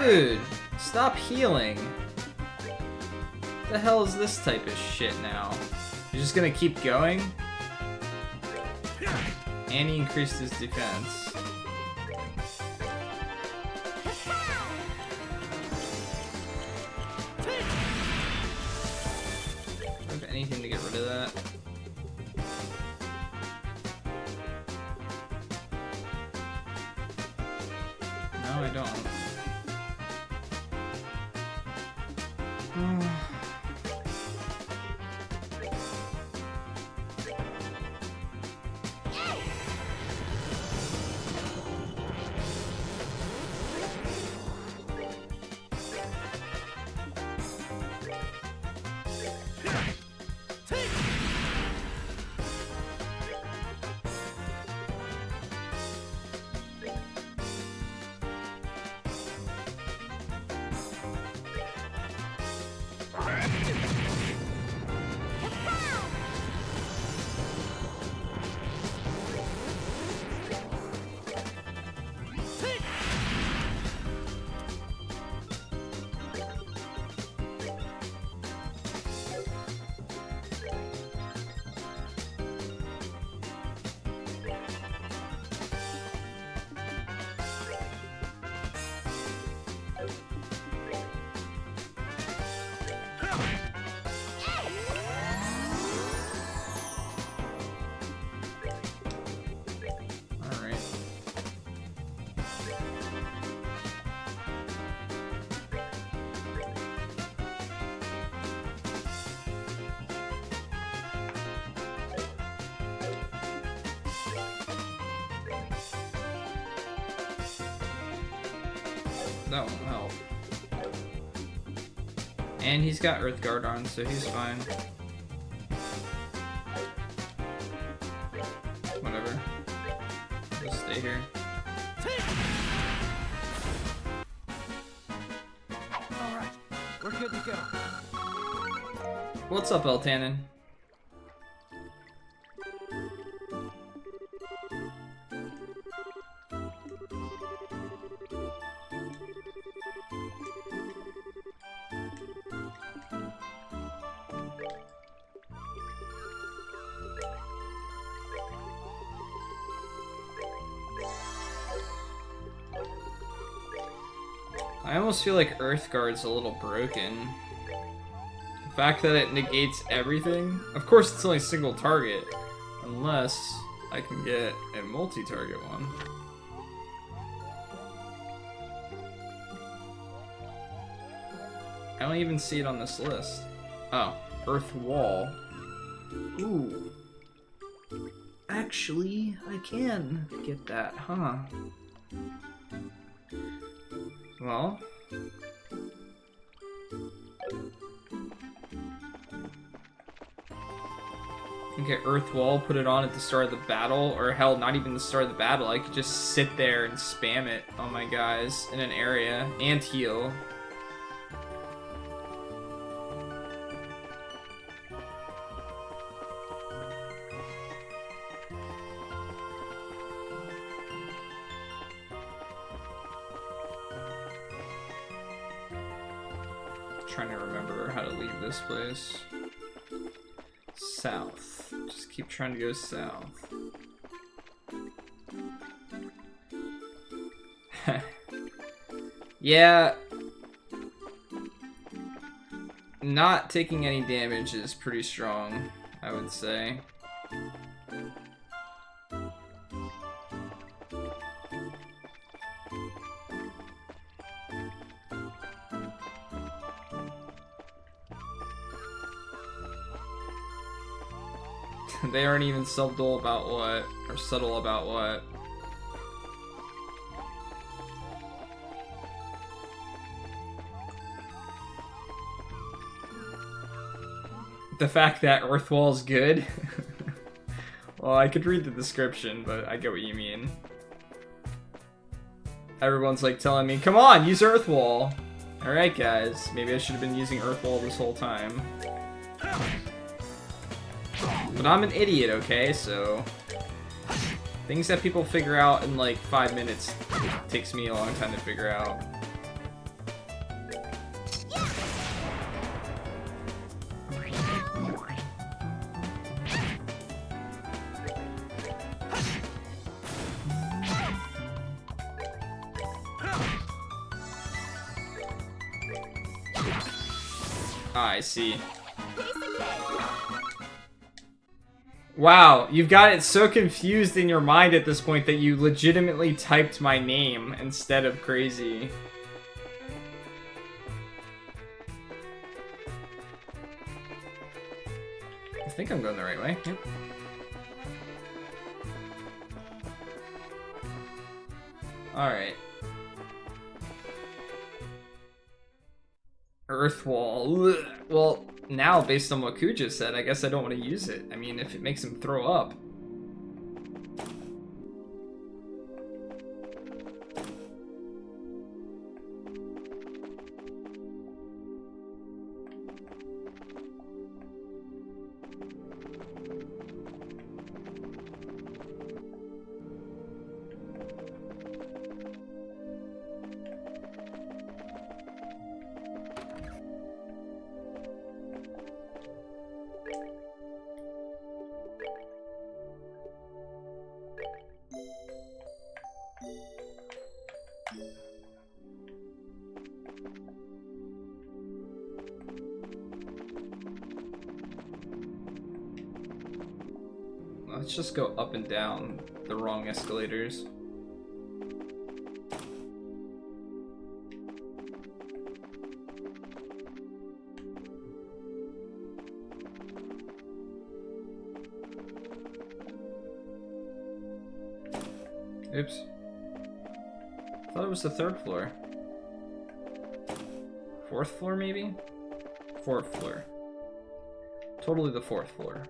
Dude, stop healing. What the hell is this type of shit now? You're just gonna keep going? And he increased his defense. Do I have anything to get rid of that? No, I don't. That won't help. And he's got Earth Guard on, so he's fine. Whatever. Just stay here. Alright, we're good to go. What's up, Eltanin? I almost feel like Earth Guard's a little broken. The fact that it negates everything. Of course, it's only single target, unless I can get a multi-target one. I don't even see it on this list. Oh, Earth Wall. Ooh. Actually, I can get that, huh? Well, get Earth Wall, put it on at the start of the battle, or hell, not even the start of the battle. I could just sit there and spam it on my guys in an area and heal. Trying to remember how to leave this place. South. Just keep trying to go south. Yeah. Not taking any damage is pretty strong, I would say. They aren't even subtle about what, or subtle about what. The fact that Earthwall's good? Well, I could read the description, but I get what you mean. Everyone's like telling me, come on, use Earthwall! Alright guys, maybe I should have been using Earthwall this whole time. But I'm an idiot, okay? So things that people figure out in like 5 minutes takes me a long time to figure out. I see. Wow, you've got it so confused in your mind at this point that you legitimately typed my name instead of crazy. I think I'm going the right way. Yep. Alright. Earthwall. Ugh. Well, now, based on what Kuja said, I guess I don't want to use it. I mean, if it makes him throw up. Let's just go up and down the wrong escalators. Oops. I thought it was the 3rd floor. 4th floor, maybe? 4th floor. Totally the 4th floor.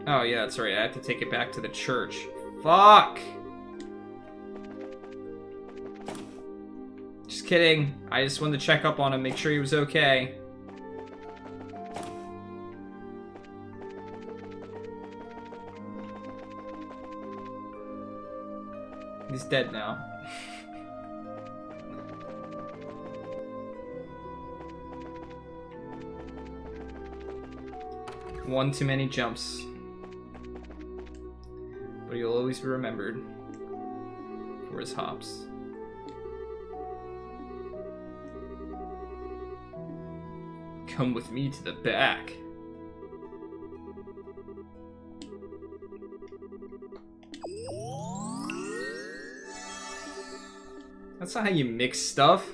Oh yeah, that's right. I have to take it back to the church. Fuck! Just kidding. I just wanted to check up on him, make sure he was okay. He's dead now. One too many jumps. But he'll always be remembered for his hops. Come with me to the back. That's not how you mix stuff.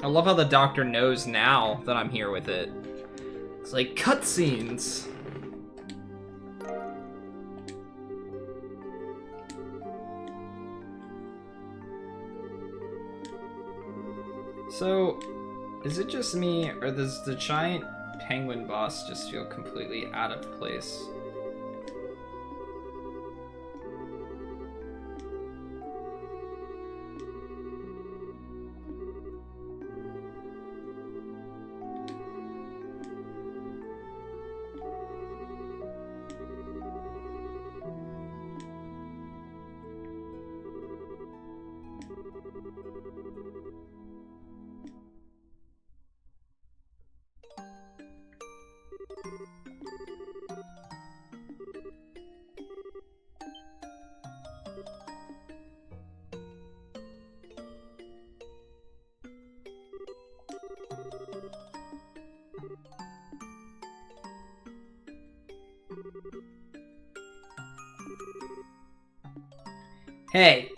I love how the doctor knows now that I'm here with it. It's like cutscenes. So, is it just me, or does the giant penguin boss just feel completely out of place? Hey,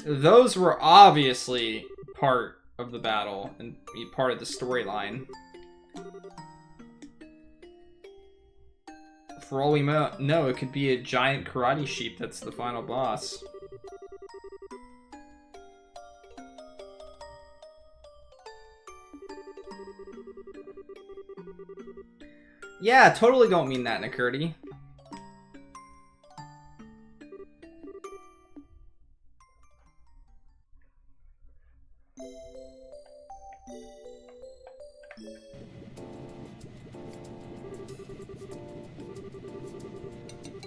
those were obviously part of the battle and part of the storyline. For all we know, it could be a giant karate sheep that's the final boss. Yeah, totally don't mean that, Nakurti.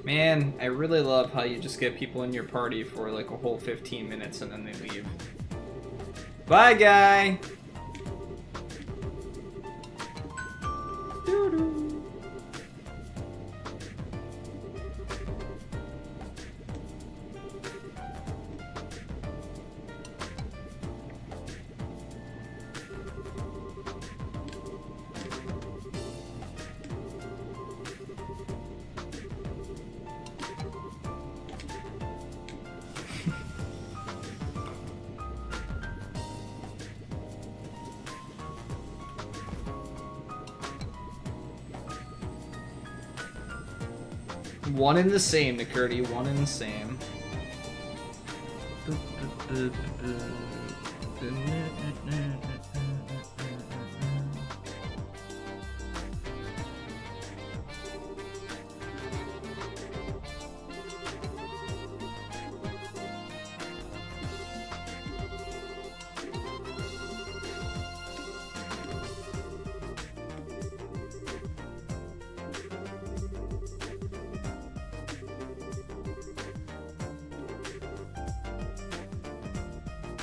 Man, I really love how you just get people in your party for like a whole 15 minutes and then they leave. Bye, guy! Doo-doo. One and the same, Nakurti. One and the same.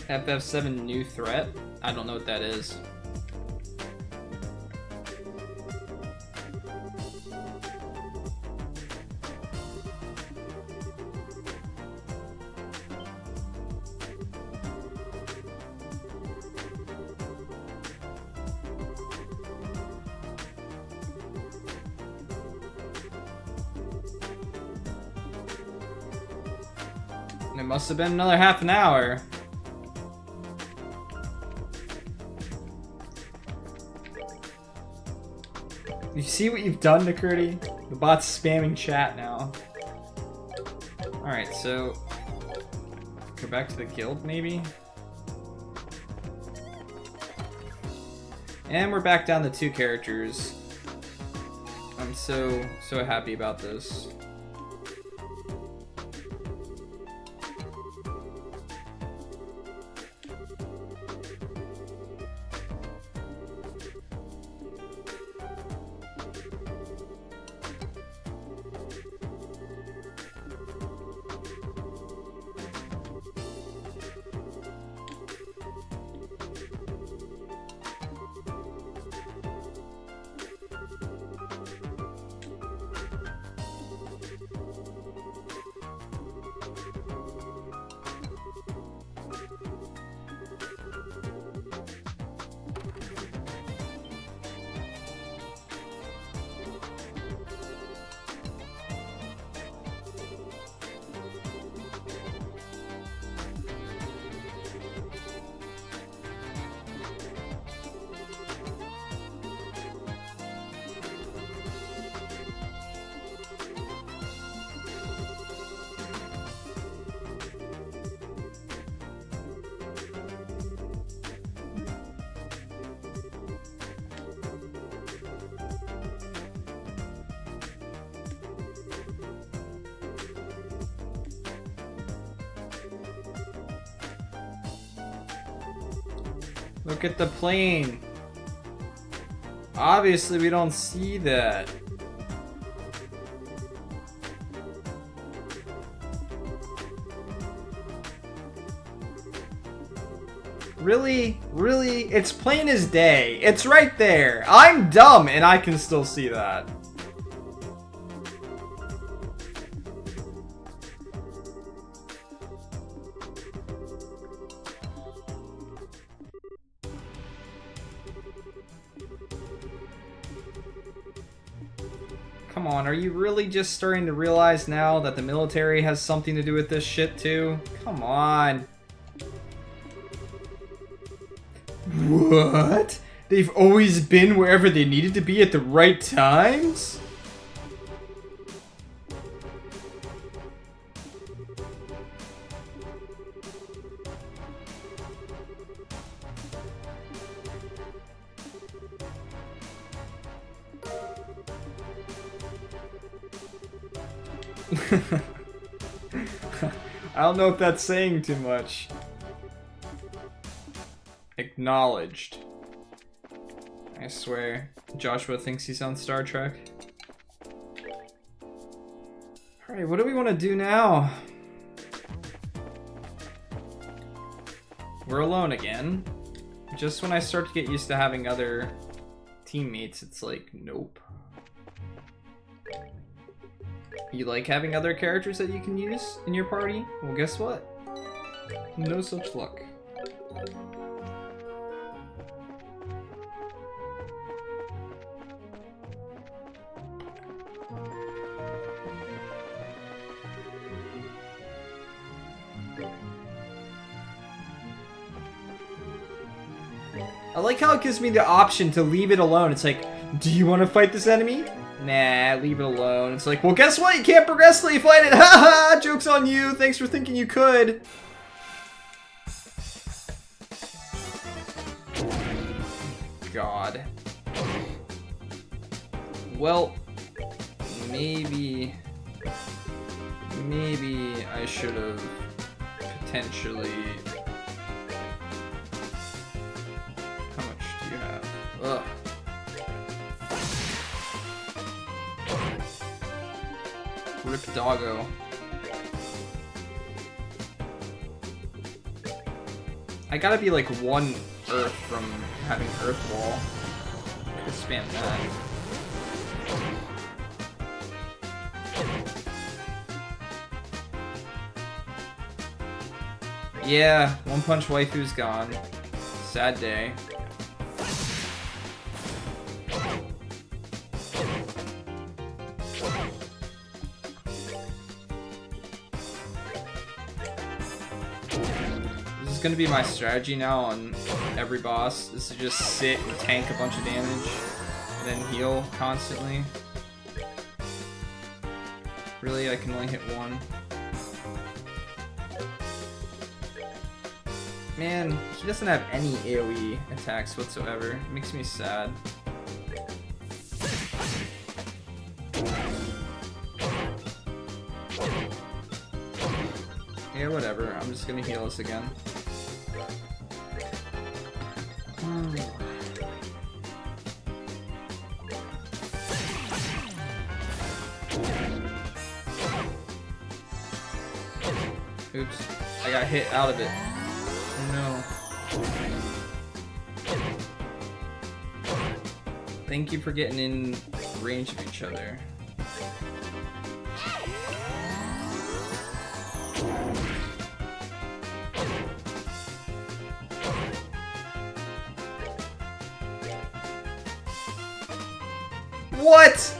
FF7 new threat? I don't know what that is. It must have been another half an hour. You see what you've done, Nakurti? The bot's spamming chat now. Alright, so... go back to the guild, maybe? And we're back down to 2 characters. I'm so happy about this. Look at the plane. Obviously, we don't see that. Really? Really? It's plain as day. It's right there. I'm dumb and I can still see that. Come on, are you really just starting to realize now that the military has something to do with this shit too? Come on. What? They've always been wherever they needed to be at the right times? I don't know if that's saying too much. Acknowledged. I swear, Joshua thinks he's on Star Trek. Alright, what do we want to do now? We're alone again. Just when I start to get used to having other teammates, it's like, nope. You like having other characters that you can use in your party? Well, guess what? No such luck. I like how it gives me the option to leave it alone. It's like, do you want to fight this enemy? Nah, leave it alone. It's like, well, guess what? You can't progress till you fight it. Haha! Joke's on you. Thanks for thinking you could. God. Well, maybe I should have potentially. How much do you have? Ugh. Rip doggo. I gotta be like one earth from having earth wall. Could spam that. Yeah, One Punch Waifu's gone. Sad day. This is gonna be my strategy now on every boss, is to just sit and tank a bunch of damage and then heal constantly. Really, I can only hit one. Man, he doesn't have any AoE attacks whatsoever. It makes me sad. Yeah, whatever. I'm just gonna heal us again. Oops. I got hit out of it. Oh no. Thank you for getting in range of each other. What?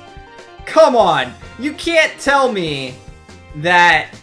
Come on! You can't tell me that...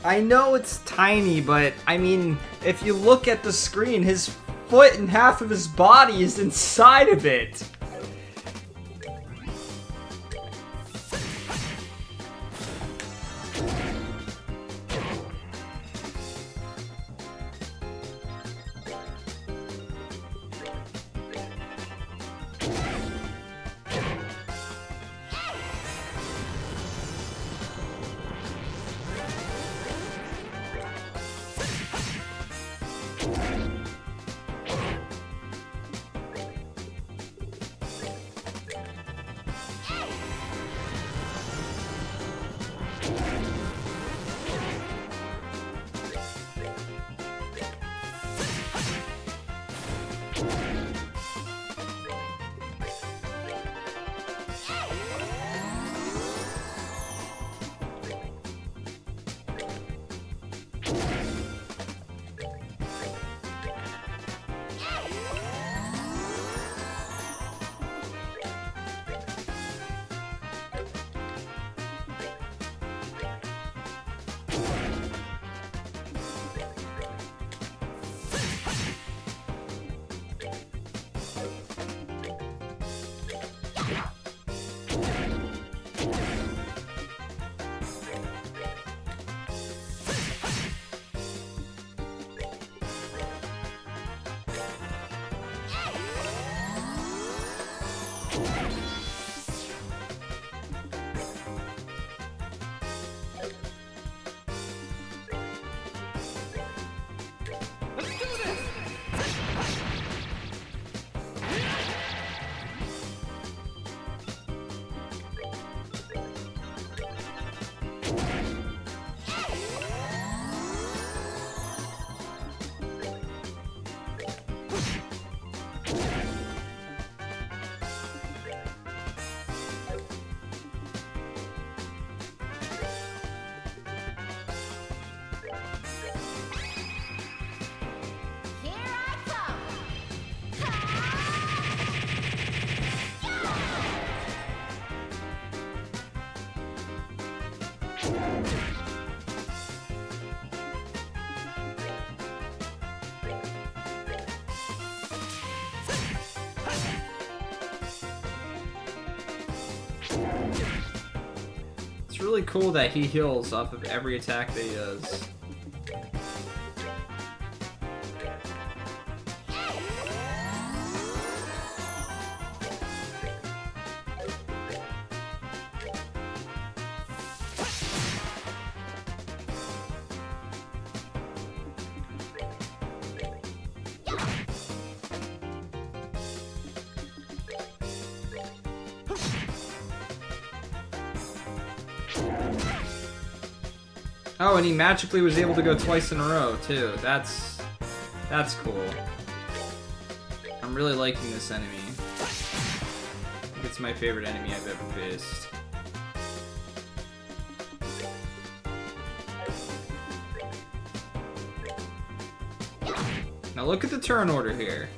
I know it's tiny, but I mean, if you look at the screen, his foot and half of his body is inside of it. Here I come. It's really cool that he heals off of every attack that he does. Oh, and he magically was able to go twice in a row, too. That's cool. I'm really liking this enemy. I think it's my favorite enemy I've ever faced. Now look at the turn order here.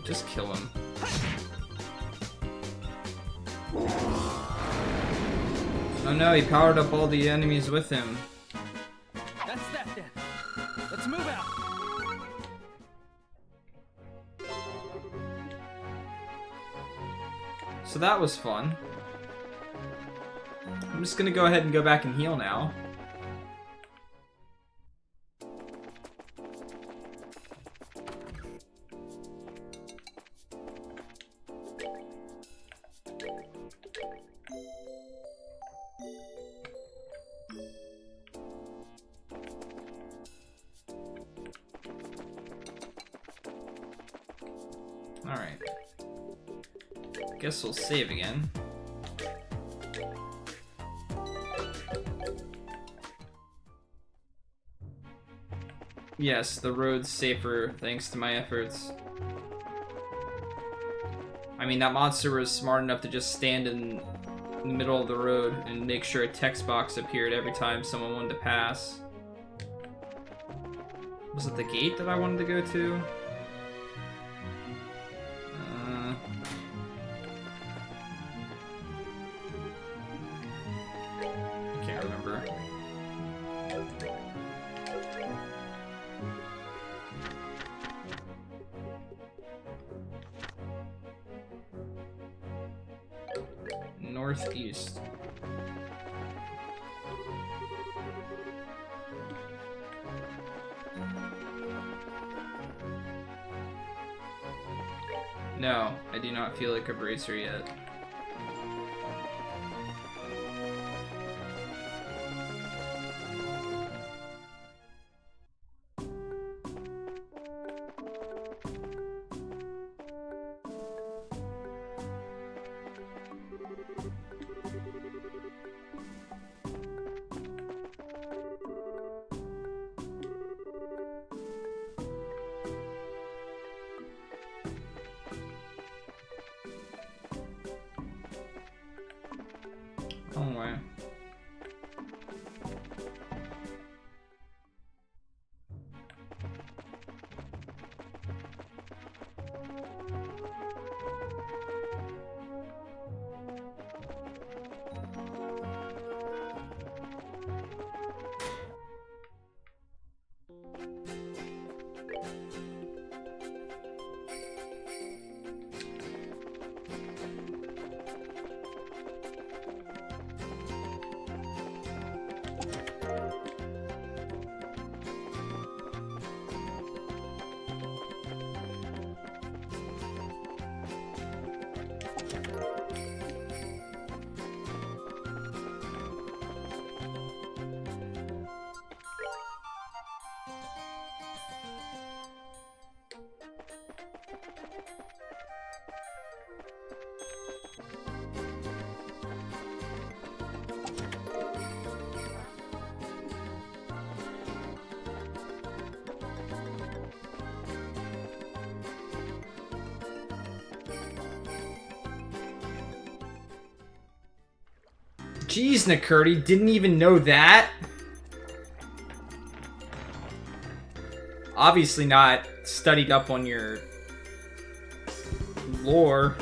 Just kill him. Oh no, he powered up all the enemies with him. That's that then. Let's move out. So that was fun. I'm just gonna go ahead and go back and heal now. Alright. Guess we'll save again. Yes, the road's safer thanks to my efforts. I mean, that monster was smart enough to just stand in the middle of the road and make sure a text box appeared every time someone wanted to pass. Was it the gate that I wanted to go to? northeast. No, I do not feel like a bracer yet. Oh wow. Jeez, Nakurti, didn't even know that? Obviously not studied up on your lore.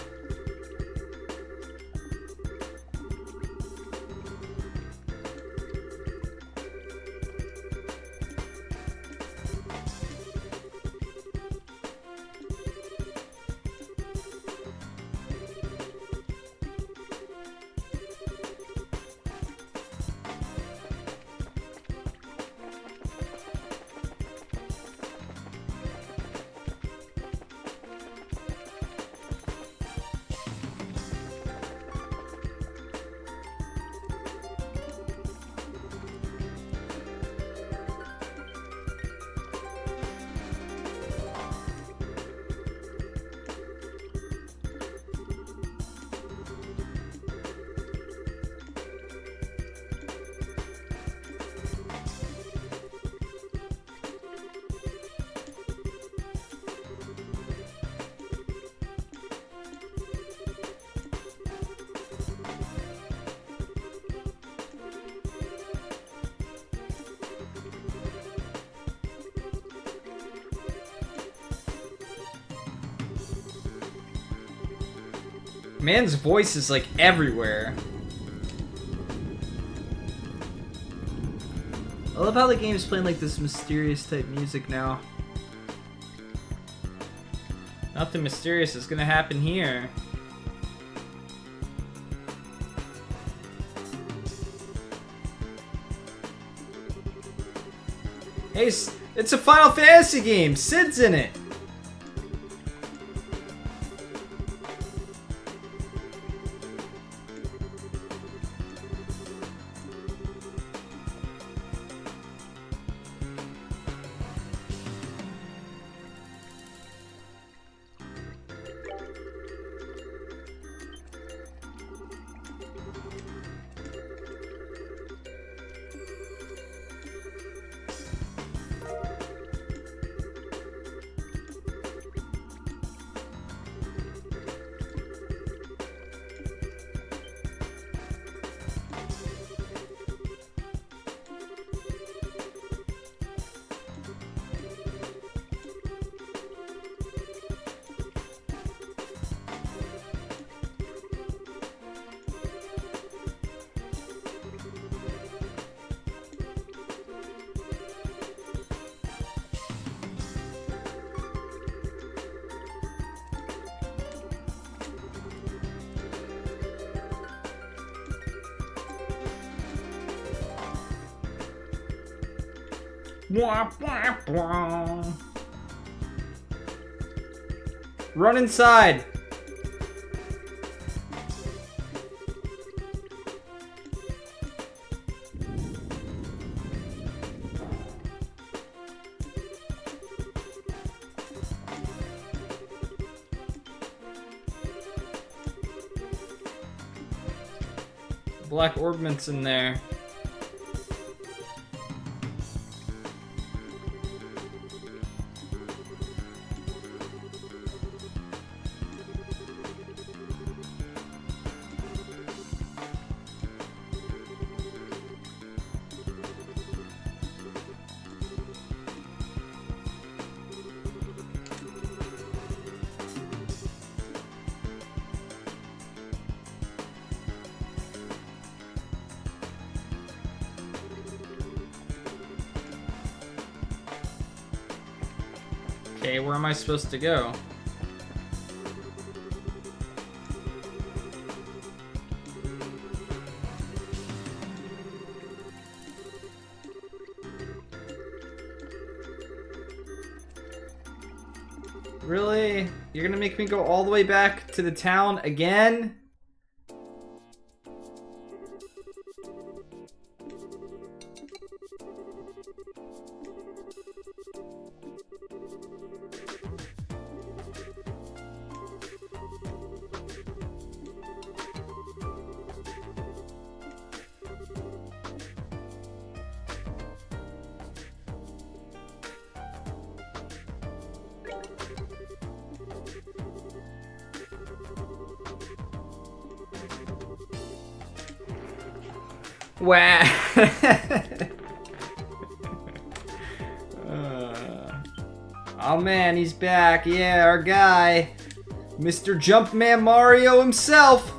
Man's voice is like everywhere. I love how the game's playing like this mysterious type music now. Nothing mysterious is gonna happen here. Hey, it's a Final Fantasy game! Sid's in it! Wah, wah, wah. Run inside. Black ornaments in there. Okay, where am I supposed to go? Really? You're gonna make me go all the way back to the town again? Wow. Oh man, he's back. Yeah, our guy. Mr. Jumpman Mario himself.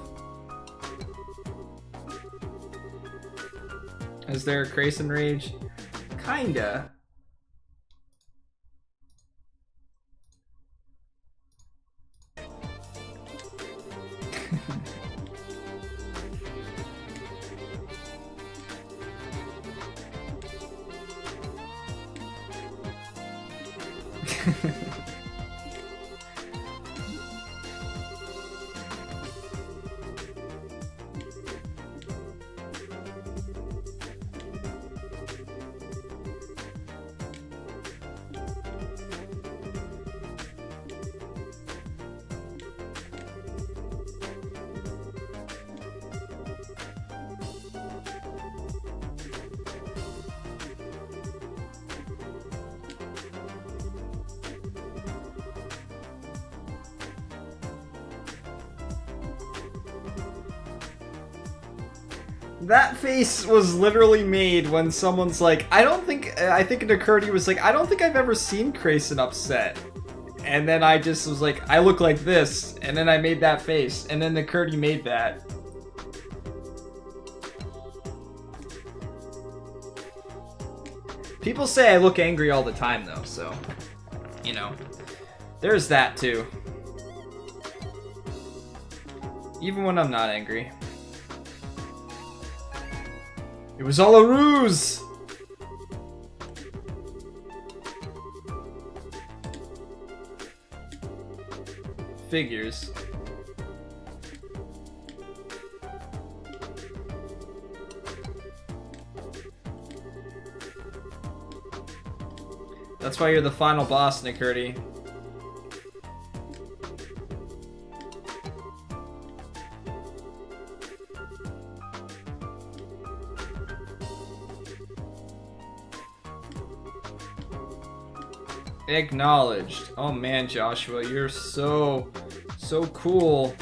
Is there a Grayson Rage? Kinda. That face was literally made when someone's like, I think Nakurdi was like, I don't think I've ever seen Grayson upset. And then I just was like, I look like this, and then I made that face, and then Nakurdi made that. People say I look angry all the time though, so, you know, there's that too. Even when I'm not angry. It was all a ruse! Figures. That's why you're the final boss, Nakurdi. Acknowledged. Oh man, Joshua, you're so cool.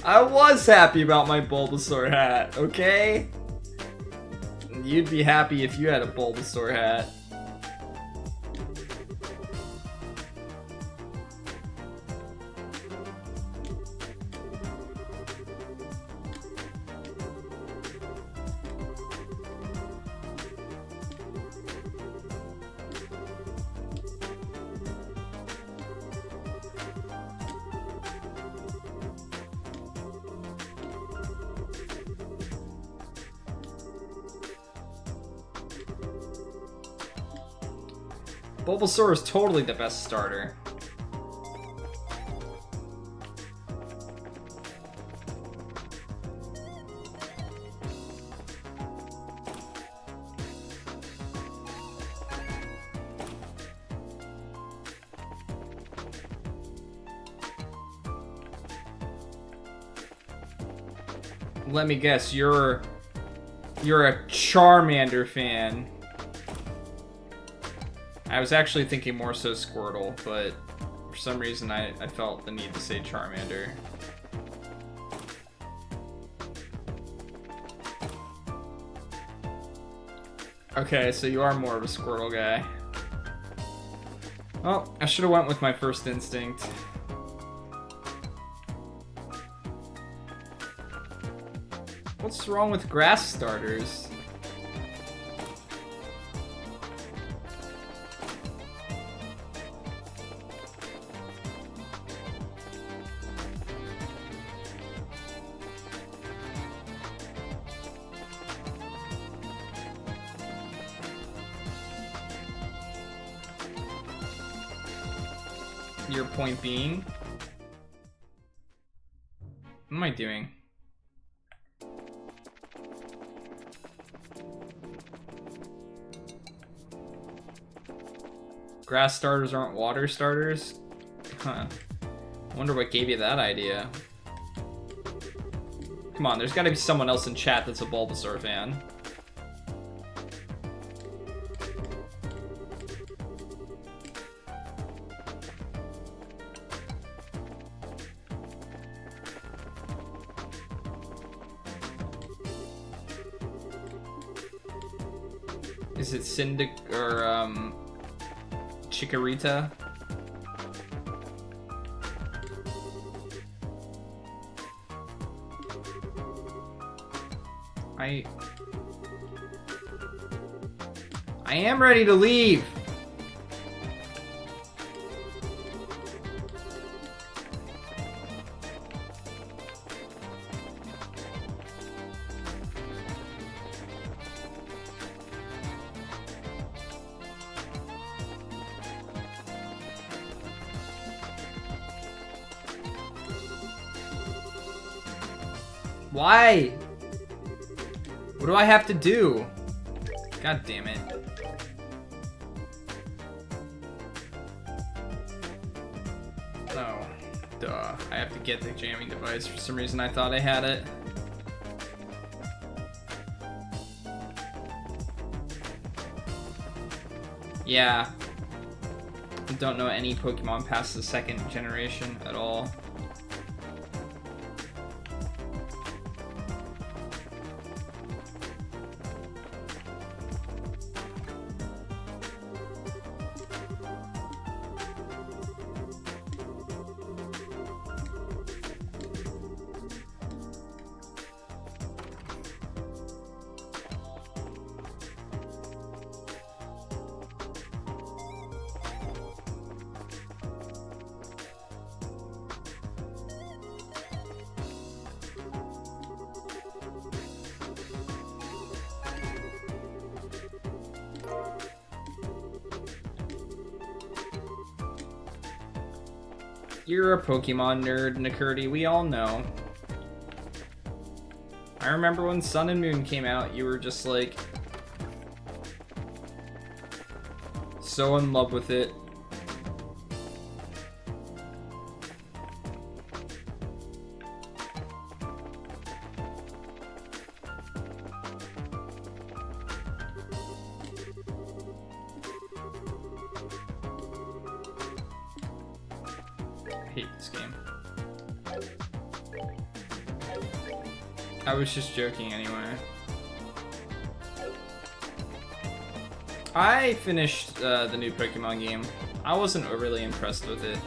I was happy about my Bulbasaur hat, okay? You'd be happy if you had a Bulbasaur hat. Bulbasaur is totally the best starter. Let me guess, you're a Charmander fan. I was actually thinking more so Squirtle, but for some reason I felt the need to say Charmander. Okay, so you are more of a Squirtle guy. Well, I should have went with my first instinct. What's wrong with grass starters? Your point being? What am I doing? Grass starters aren't water starters? Huh. I wonder what gave you that idea. Come on, there's gotta be someone else in chat that's a Bulbasaur fan. Is it Syndic or Chikorita? I am ready to leave. Why? What do I have to do? God damn it. Oh, duh. I have to get the jamming device. For some reason I thought I had it. Yeah. I don't know any Pokemon past the second generation at all. You're a Pokemon nerd, Nakurti, we all know. I remember when Sun and Moon came out, you were just like so in love with it. I hate this game. I was just joking anyway. I finished the new Pokemon game. I wasn't really impressed with it.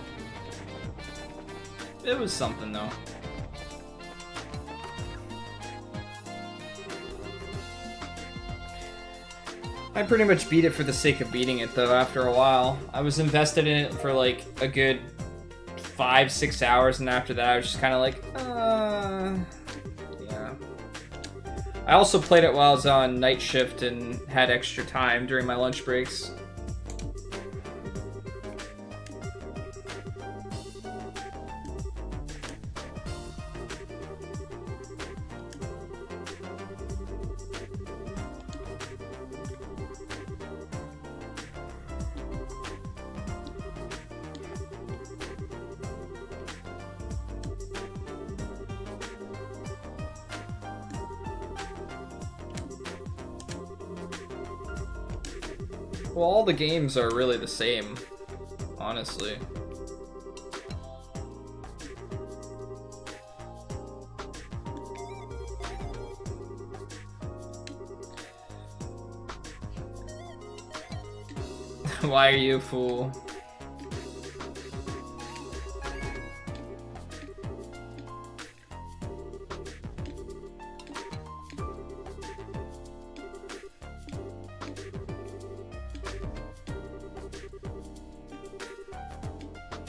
It was something though. I pretty much beat it for the sake of beating it though after a while. I was invested in it for like a good 5-6 hours, and after that I was just kind of like, yeah. I also played it while I was on night shift and had extra time during my lunch breaks. Well, all the games are really the same, honestly. Why are you a fool?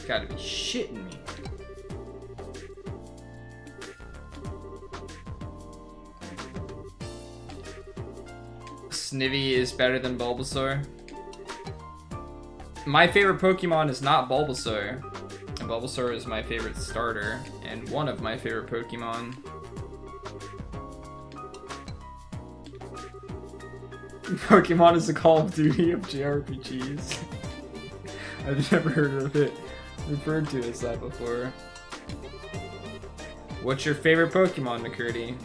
Gotta be shitting me. Snivy is better than Bulbasaur. My favorite Pokemon is not Bulbasaur. And Bulbasaur is my favorite starter and one of my favorite Pokemon. Pokemon is the Call of Duty of JRPGs. I've never heard of it referred to as that before. What's your favorite Pokemon, McCurdy?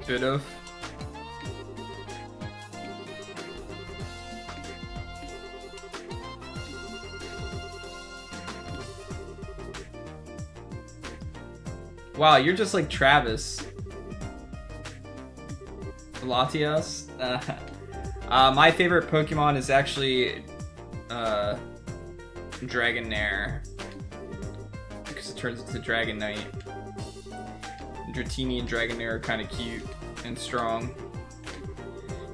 Bidoof. Wow, you're just like Travis. Latias? My favorite Pokemon is actually Dragonair, because it turns into Dragonite. Dratini and Dragonair are kind of cute and strong.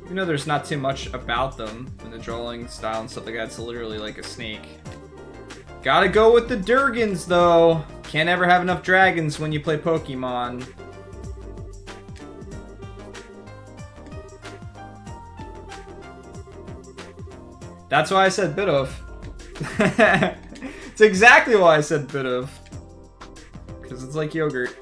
Even though there's not too much about them, and the drawing style and stuff like that, it's literally like a snake. Gotta go with the Durgans though! Can't ever have enough dragons when you play Pokemon. That's why I said Bidoof. It's exactly why I said Bidoof. Because it's like yogurt.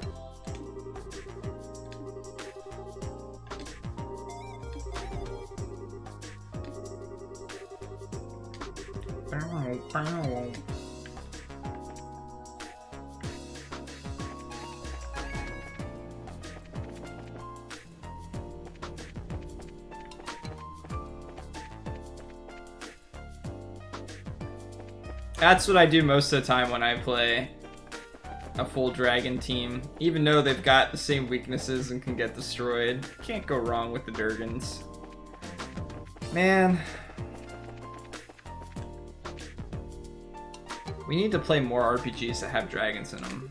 That's what I do most of the time when I play a full dragon team. Even though they've got the same weaknesses and can get destroyed. Can't go wrong with the Durgans. Man. We need to play more RPGs that have dragons in them.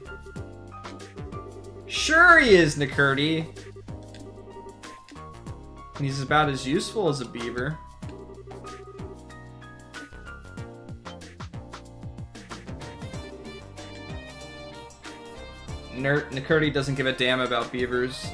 Sure he is, Nikurti! And he's about as useful as a beaver. Nikurti doesn't give a damn about beavers.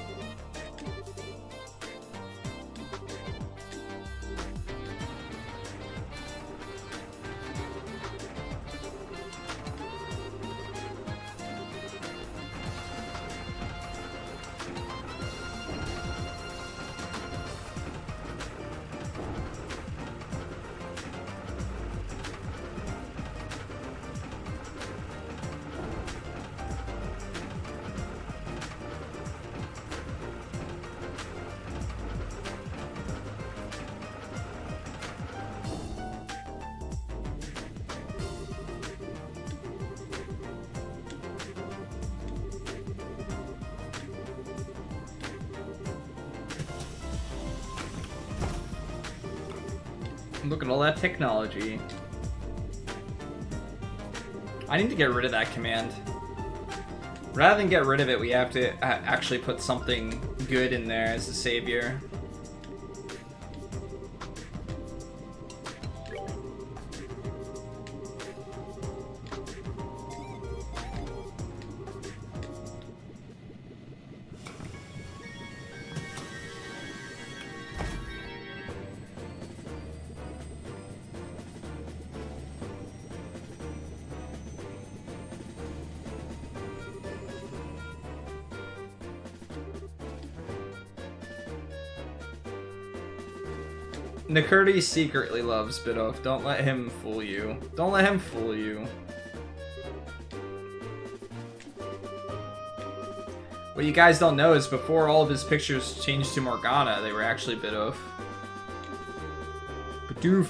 Look at all that technology. I need to get rid of that command. Rather than get rid of it, we have to actually put something good in there as a savior. Nakurti secretly loves Bidoof. Don't let him fool you. Don't let him fool you. What you guys don't know is before all of his pictures changed to Morgana, they were actually Bidoof. Bidoof.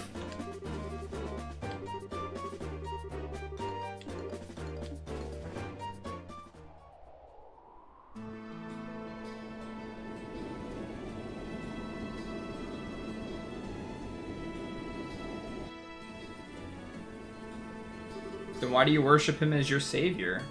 Then why do you worship him as your savior?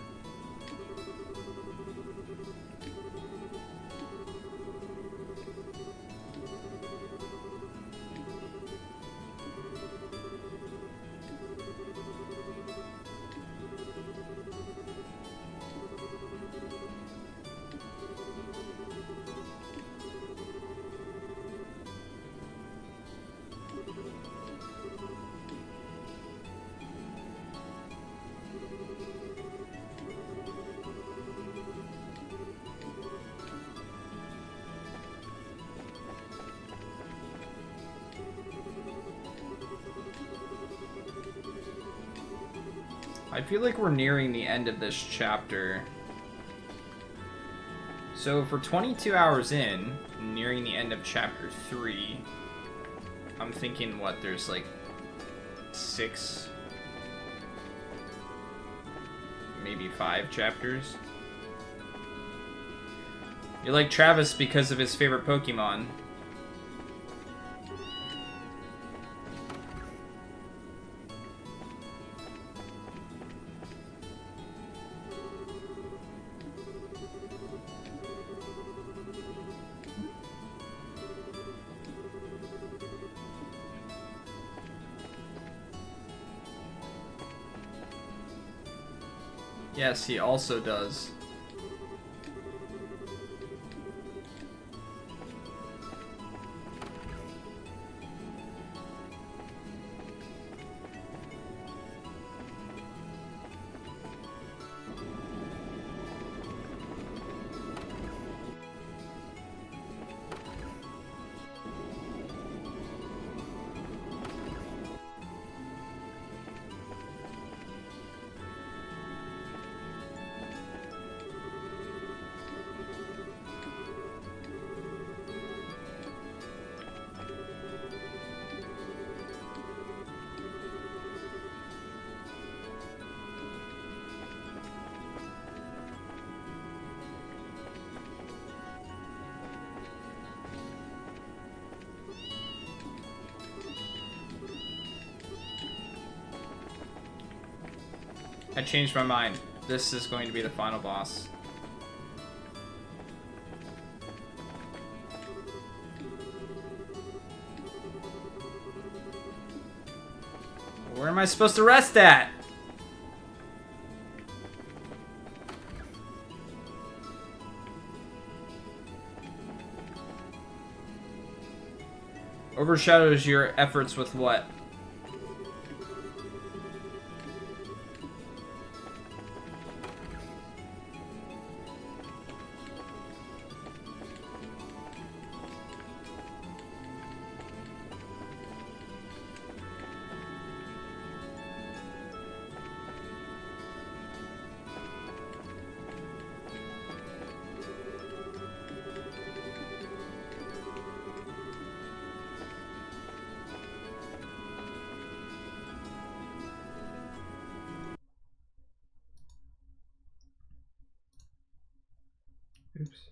I feel like we're nearing the end of this chapter. So if we're 22 hours in, nearing the end of chapter 3, I'm thinking, what, there's like 6, maybe 5 chapters? You're like Travis because of his favorite Pokemon. Yes, he also does. I changed my mind. This is going to be the final boss. Where am I supposed to rest at? Overshadows your efforts with what? Oops.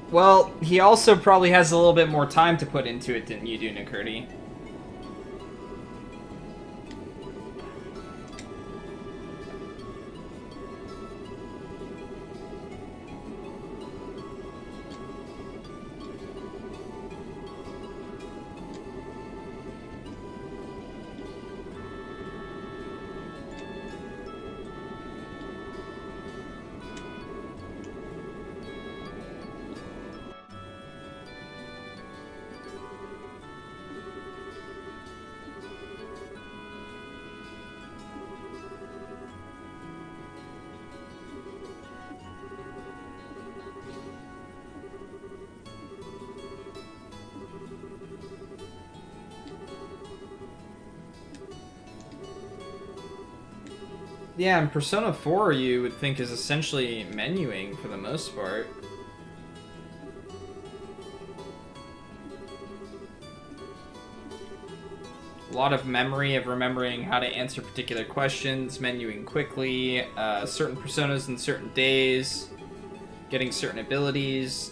Well, he also probably has a little bit more time to put into it than you do, Nakurti. Yeah, and Persona 4 you would think is essentially menuing for the most part. A lot of memory of remembering how to answer particular questions, menuing quickly, certain personas in certain days, getting certain abilities.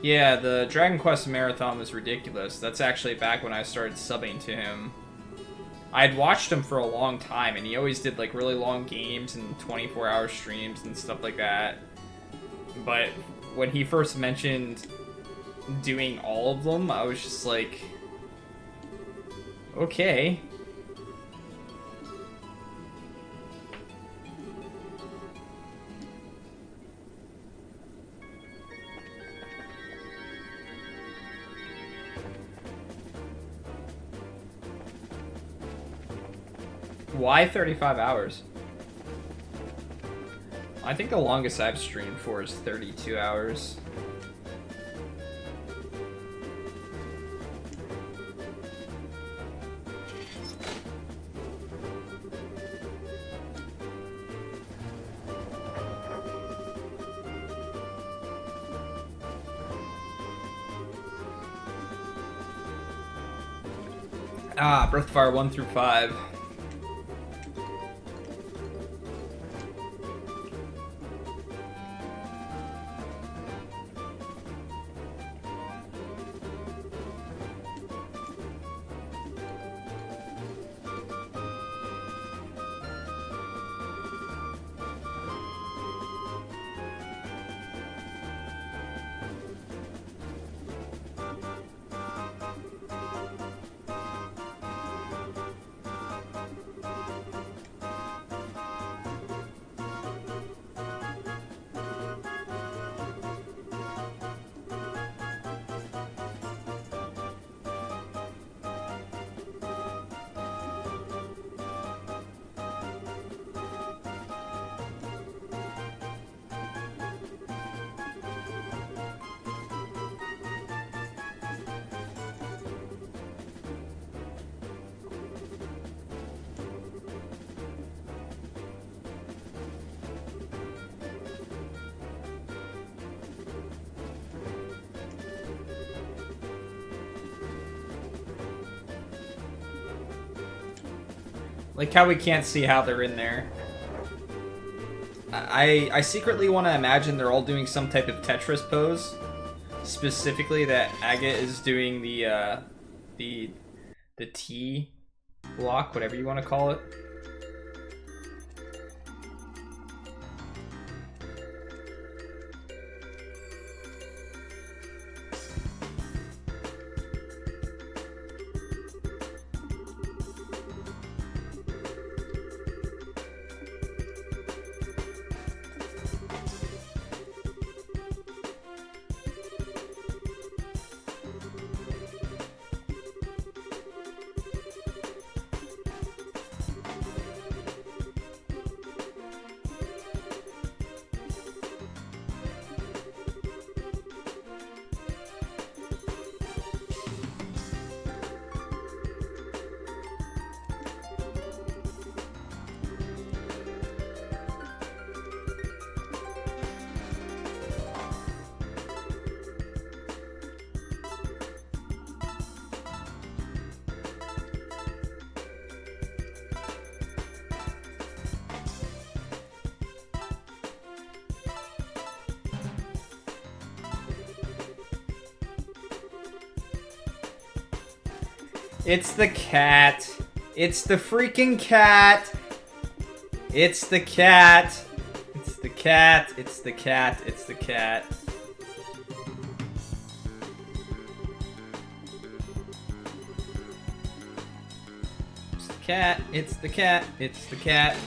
Yeah, the Dragon Quest Marathon was ridiculous. That's actually back when I started subbing to him. I had watched him for a long time, and he always did like really long games and 24-hour streams and stuff like that. But when he first mentioned doing all of them, I was just like, okay. Why 35 hours? I think the longest I've streamed for is 32 hours. Ah, Breath of Fire 1 through 5. Like how we can't see how they're in there. I secretly want to imagine they're all doing some type of Tetris pose. Specifically that Agate is doing the T block, whatever you want to call it. It's the cat. It's the freaking cat. It's the cat. It's the cat. It's the cat. It's the cat. It's the cat. It's the cat. It's the cat.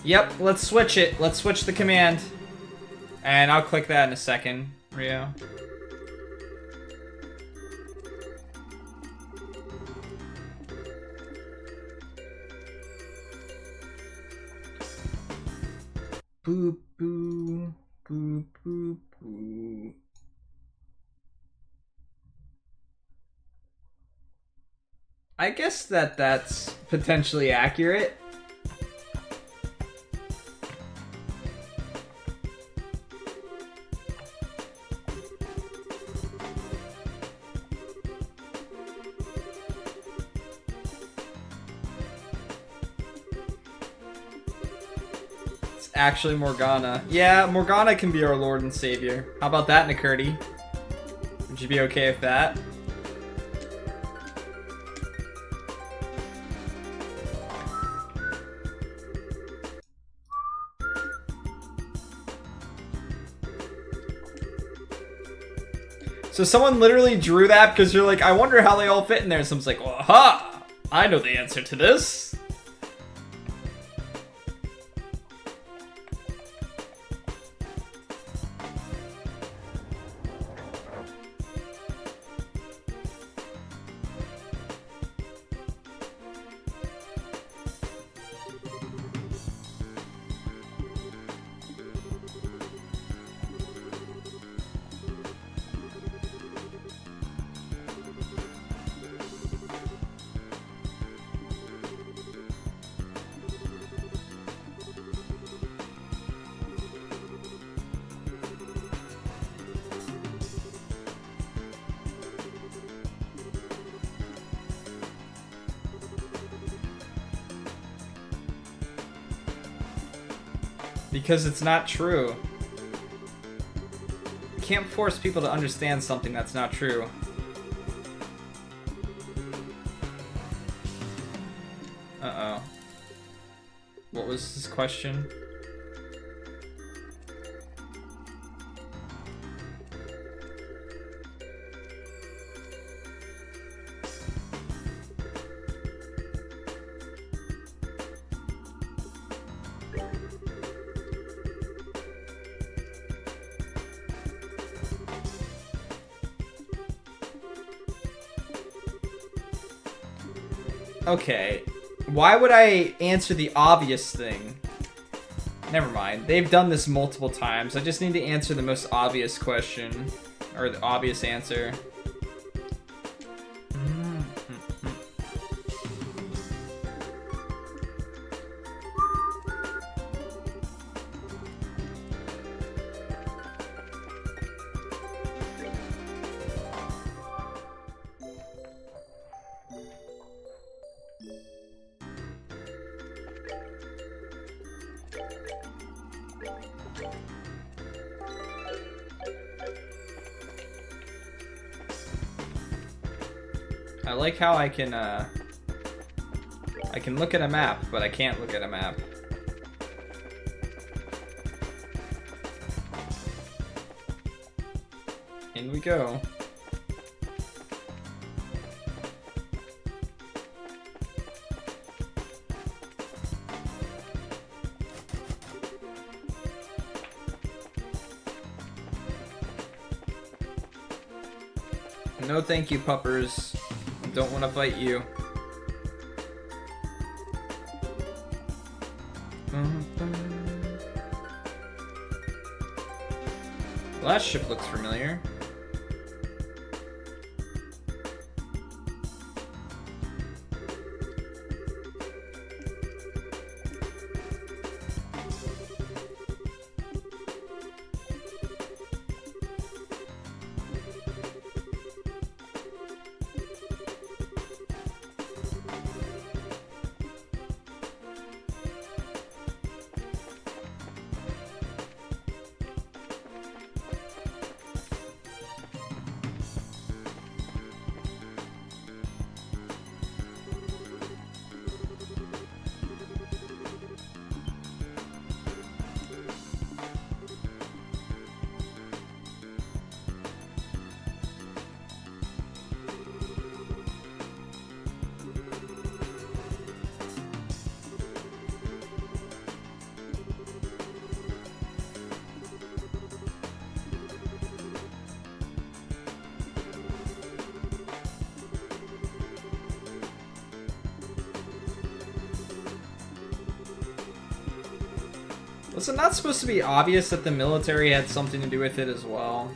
Yep, let's switch it. Let's switch the command. And I'll click that in a second, Rio. Boop, boop, boop, boop, boop. I guess that's potentially accurate. Actually Morgana. Yeah, Morgana can be our Lord and Savior. How about that, Nakurti? Would you be okay with that? So someone literally drew that because you're like, I wonder how they all fit in there. Someone's like, well, aha! I know the answer to this. Because it's not true. You can't force people to understand something that's not true. Uh-oh. What was his question? Okay, why would I answer the obvious thing? Never mind, they've done this multiple times. I just need to answer the most obvious question, or the obvious answer. I like how I can look at a map, but I can't look at a map. In we go. No thank you, puppers. Don't want to fight you. The last ship looks familiar. Was it not supposed to be obvious that the military had something to do with it as well?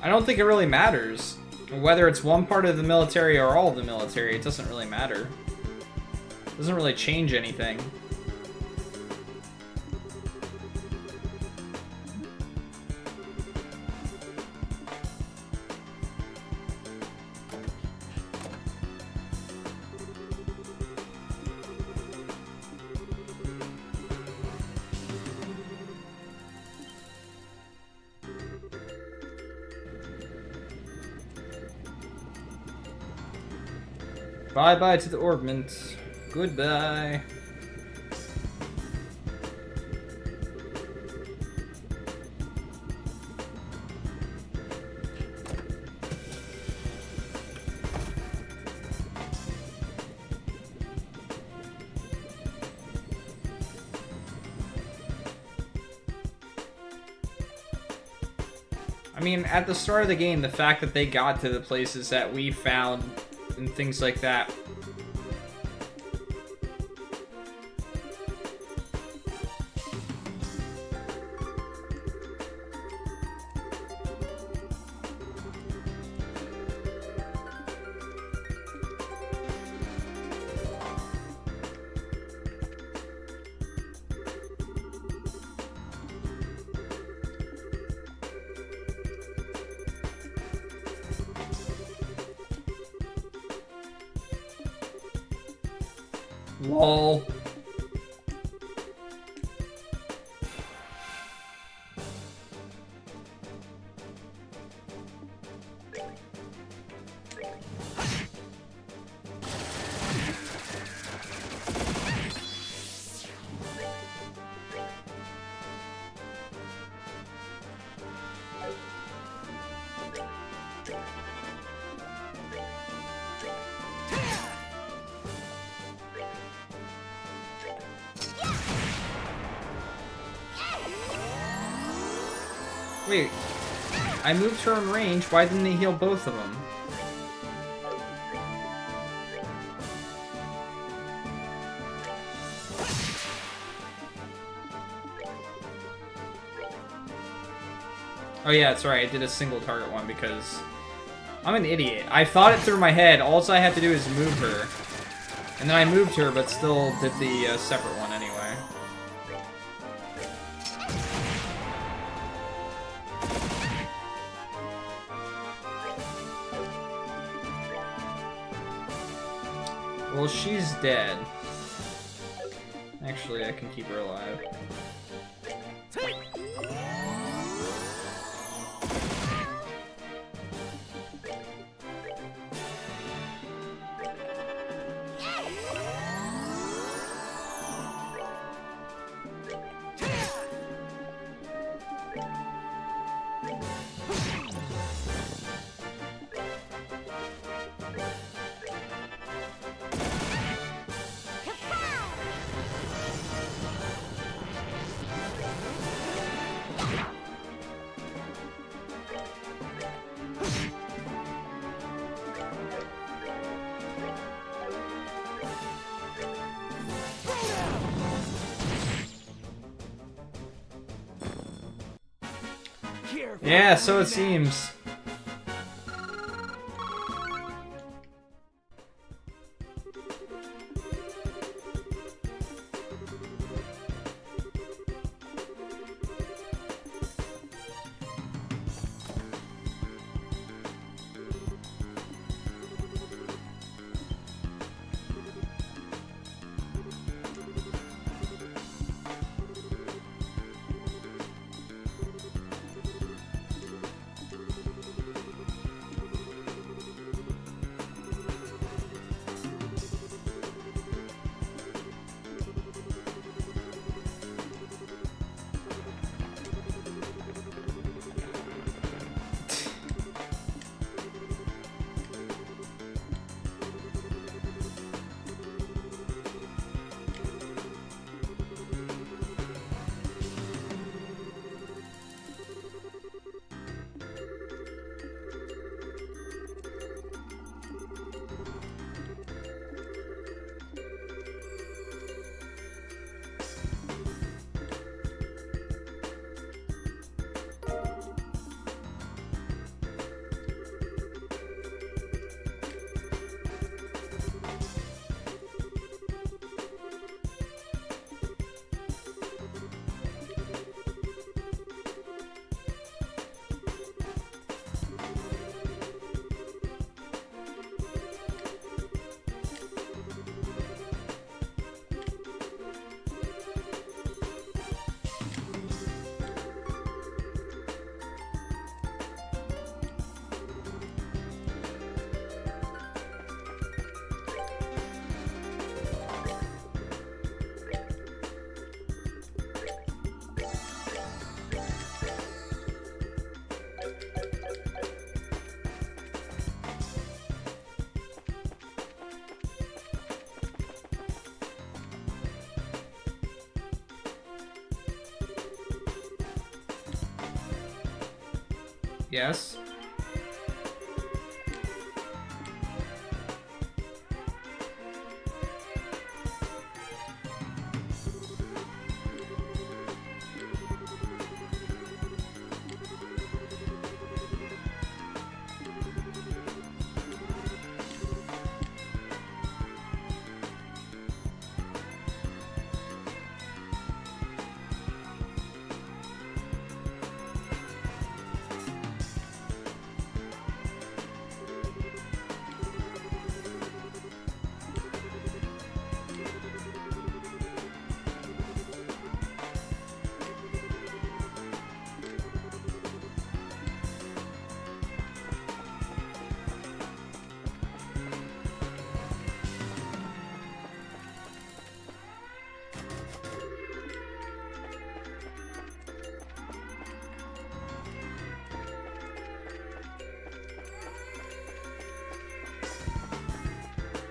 I don't think it really matters. Whether it's one part of the military or all of the military, it doesn't really matter. It doesn't really change anything. Bye-bye to the orbment. Goodbye. I mean, at the start of the game, the fact that they got to the places that we found and things like that. Lol. Wait, I moved her in range. Why didn't they heal both of them? Oh yeah, that's right. I did a single target one because I'm an idiot. I thought it through my head. All I had to do is move her. And then I moved her, but still did the separate one anyway. Well, she's dead. Actually, I can keep her alive. Yeah, so it seems. Yes.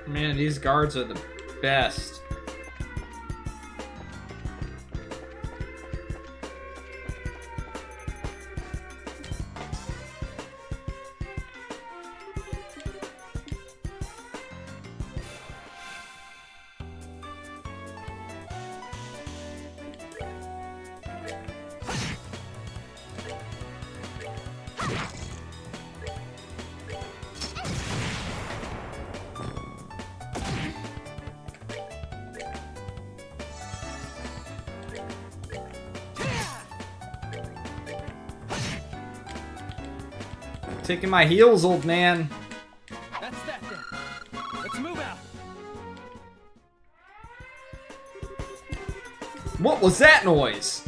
Man, these guards are the best. Taking my heels, old man. That's that then. Let's move out. What was that noise?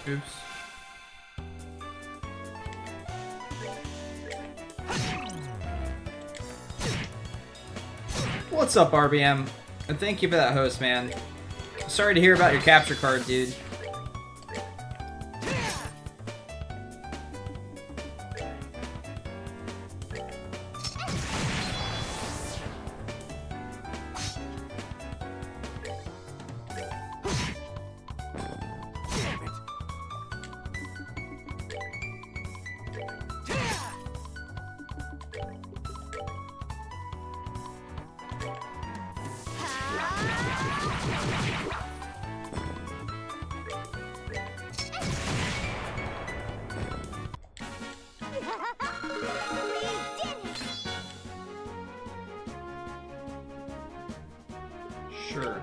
Oops. What's up, RBM? And thank you for that host, man. Sorry to hear about your capture card, dude. Sure.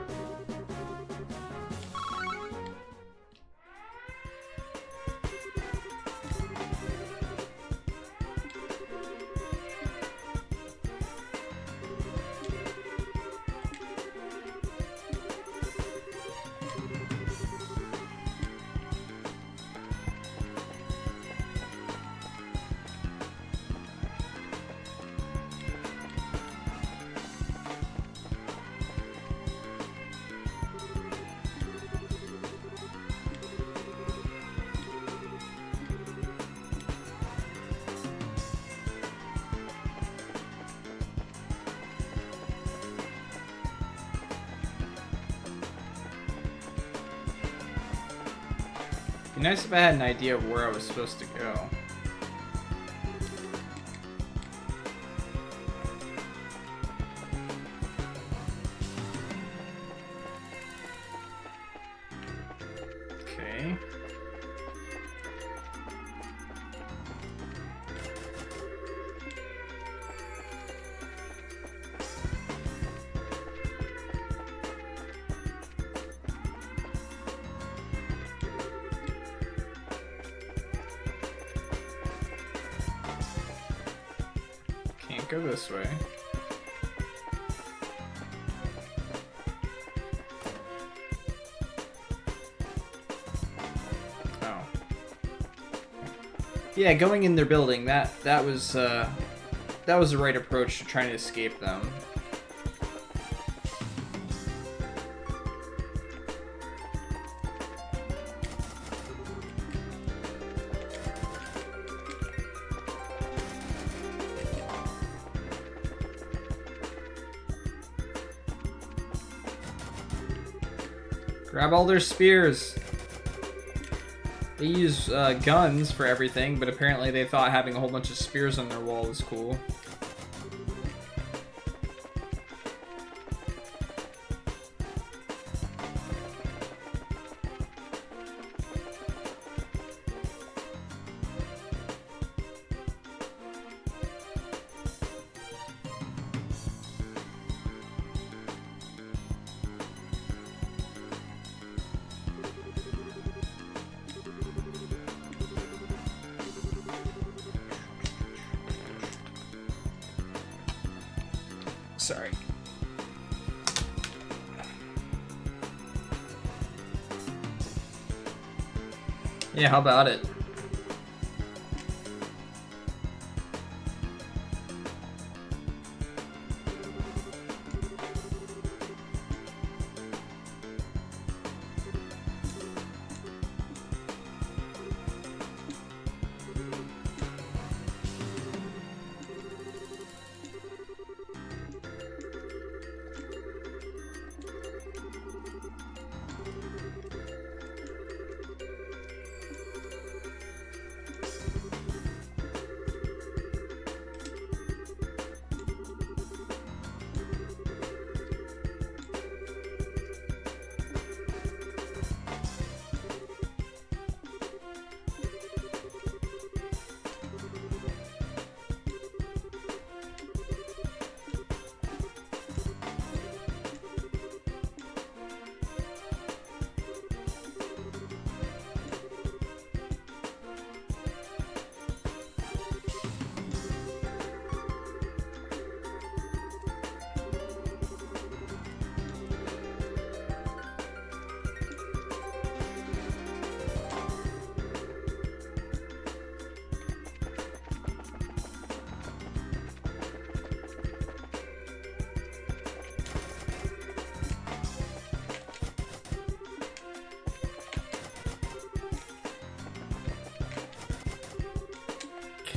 Be nice if I had an idea of where I was supposed to go. Okay. Can't go this way. Oh. Yeah, going in their building, that was the right approach to trying to escape them. Grab all their spears. They use guns for everything, but apparently they thought having a whole bunch of spears on their wall was cool. Sorry. Yeah, how about it?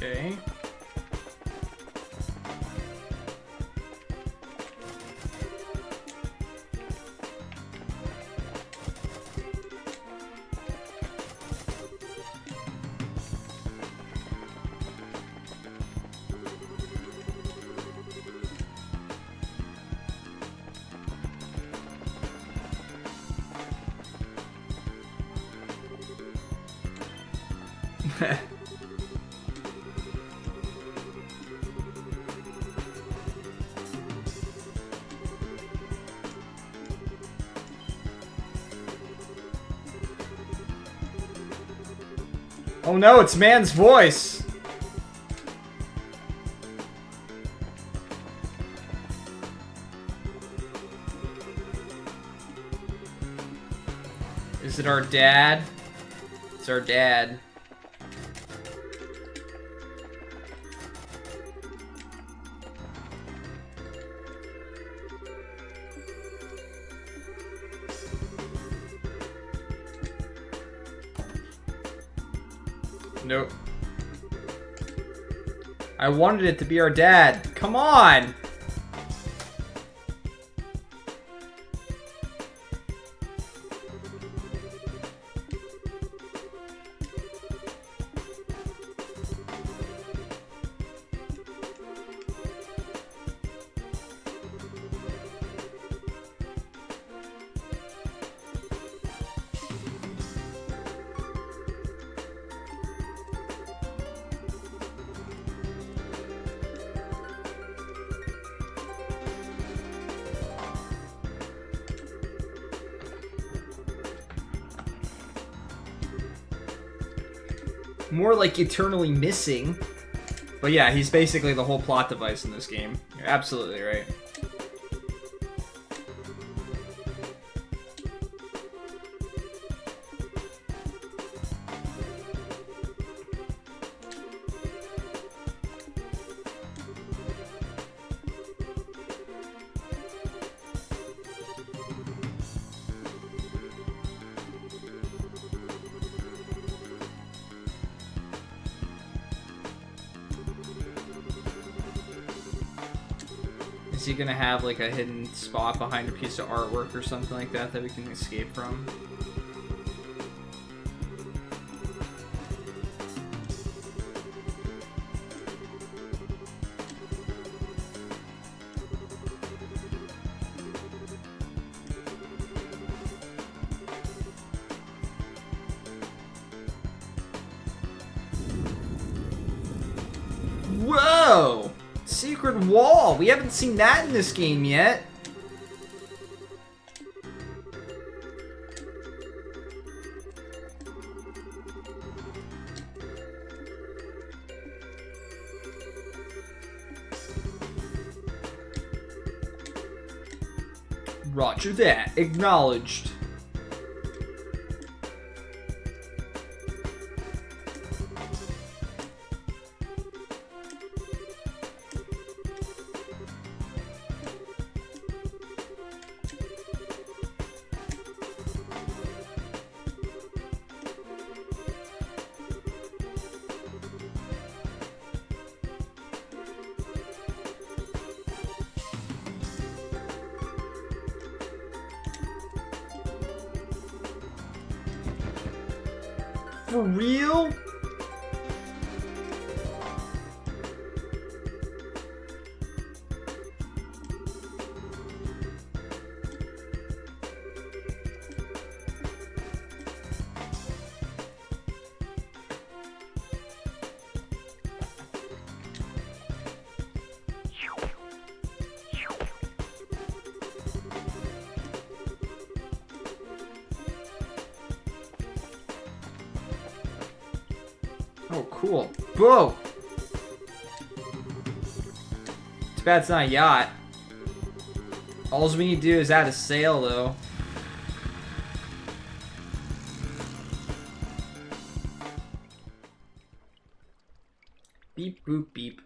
Okay. Oh no, it's man's voice! Is it our dad? It's our dad. Nope. I wanted it to be our dad. Come on! More like eternally missing. But yeah, he's basically the whole plot device in this game. You're absolutely right. Is he gonna have like a hidden spot behind a piece of artwork or something like that that we can escape from? Whoa! Secret wall! We haven't seen that in this game yet. Roger that. Acknowledged. For real? Oh, cool. Whoa! Too bad it's not a yacht. All we need to do is add a sail, though. Beep, boop, beep.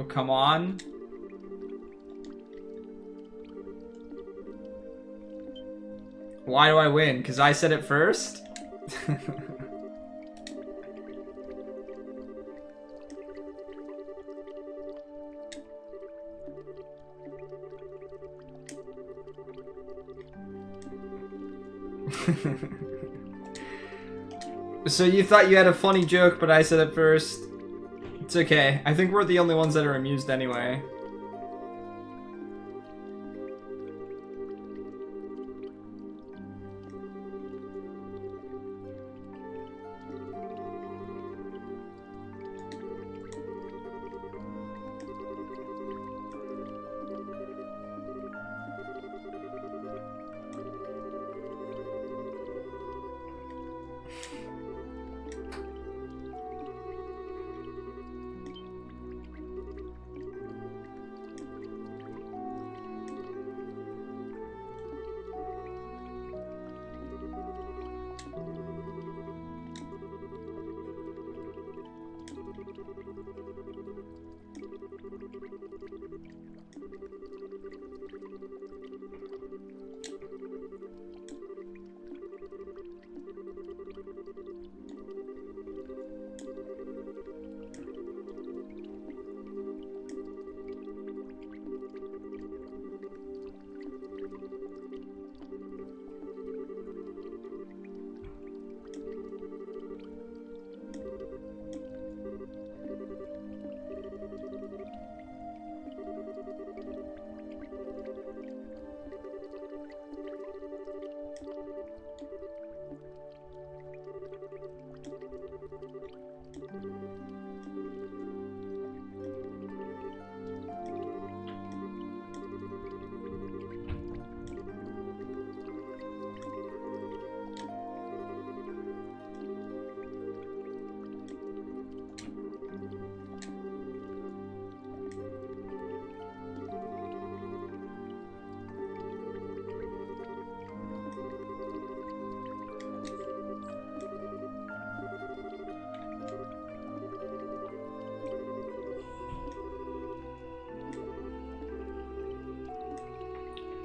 Oh, come on. Why do I win? Because I said it first? So you thought you had a funny joke, but I said it first. It's okay. I think we're the only ones that are amused anyway.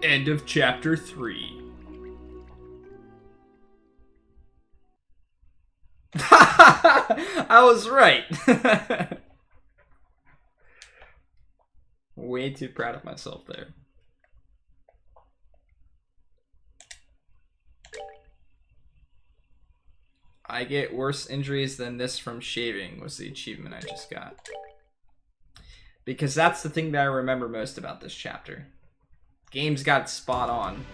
End of chapter 3. I was right. Way too proud of myself there. I get worse injuries than this from shaving was the achievement I just got. Because that's the thing that I remember most about this chapter. Games got spot on.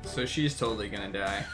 So she's totally gonna die.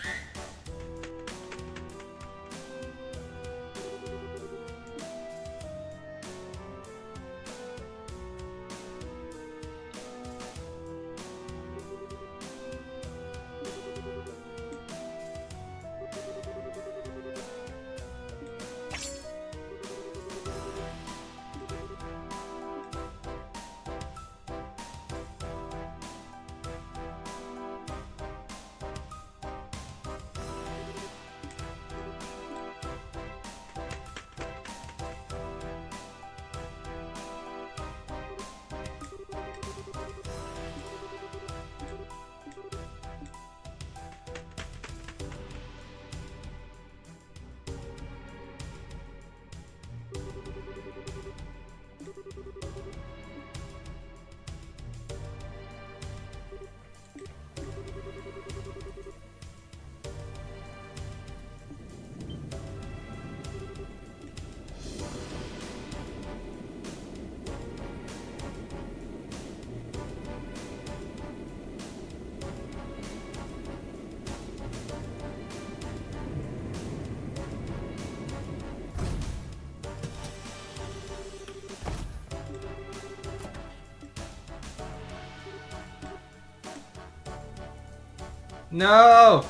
No!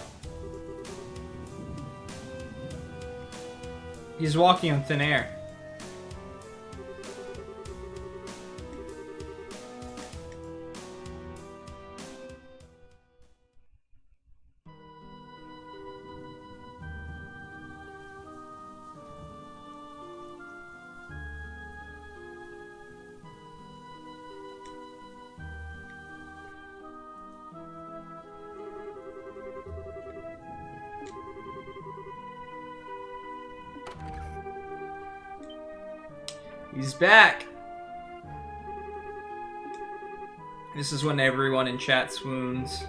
He's walking on thin air. He's back! This is when everyone in chat swoons.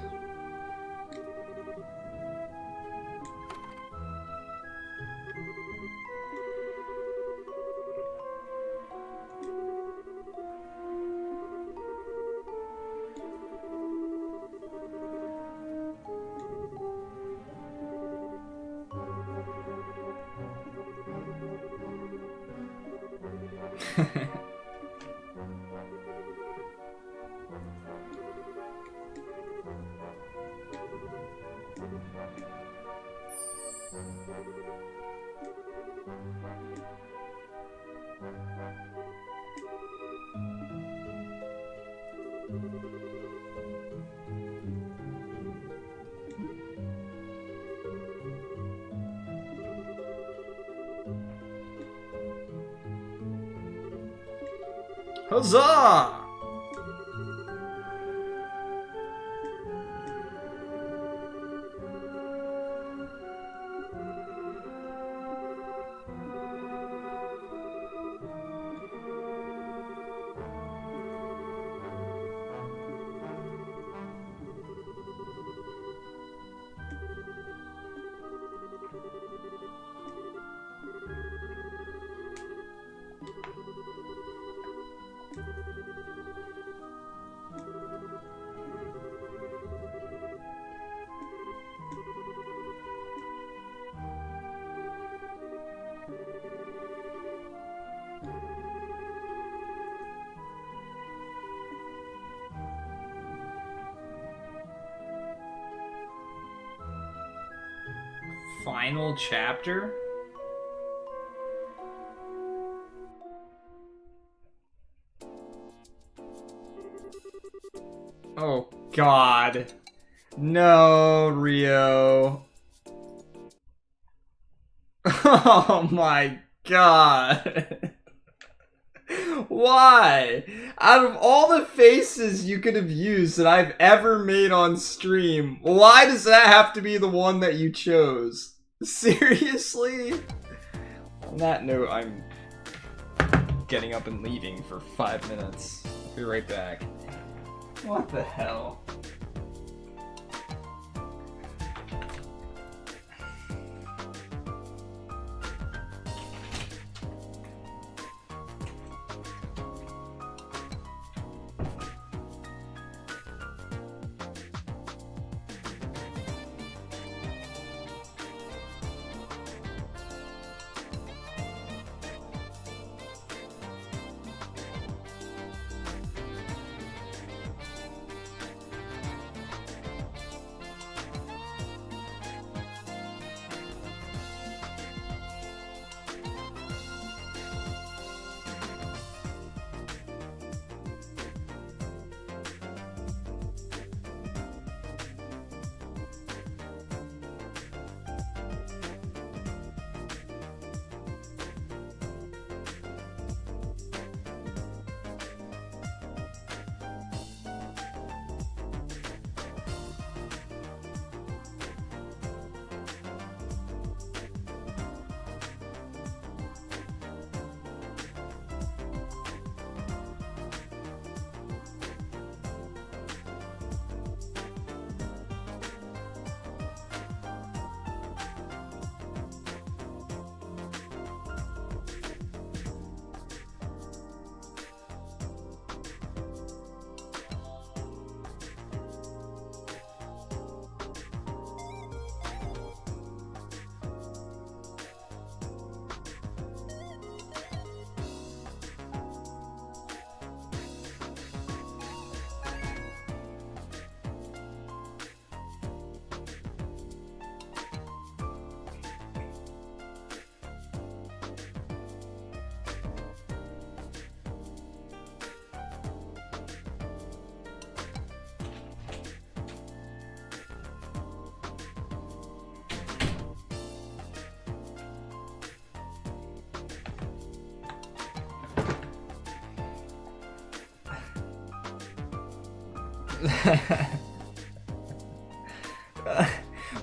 Huzzah! Final chapter? Oh God. No, Rio. Oh my God. Why? Out of all the faces you could have used that I've ever made on stream, why does that have to be the one that you chose? Seriously? On that note, I'm getting up and leaving for 5 minutes. I'll be right back. What the hell?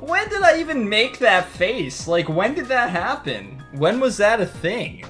When did I even make that face? Like, when did that happen? When was that a thing?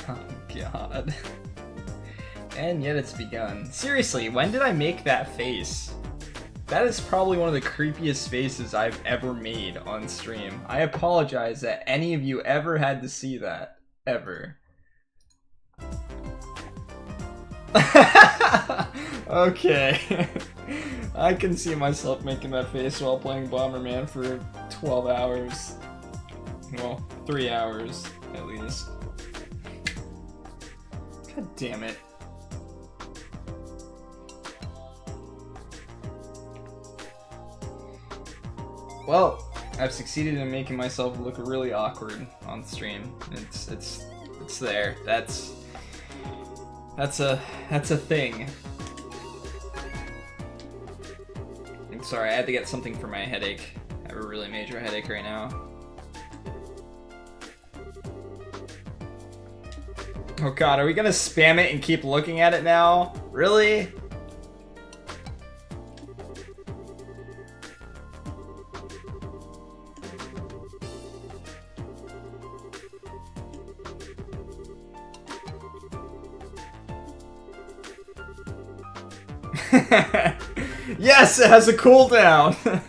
Oh god. And yet it's begun. Seriously, when did I make that face? That is probably one of the creepiest faces I've ever made on stream. I apologize that any of you ever had to see that. Ever. Okay. I can see myself making that face while playing Bomberman for 12 hours. Well, 3 hours, at least. God damn it. Well, I've succeeded in making myself look really awkward on stream. It's there. That's a thing. I'm sorry, I had to get something for my headache. I have a really major headache right now. Oh god, are we gonna spam it and keep looking at it now? Really? Yes, it has a cooldown!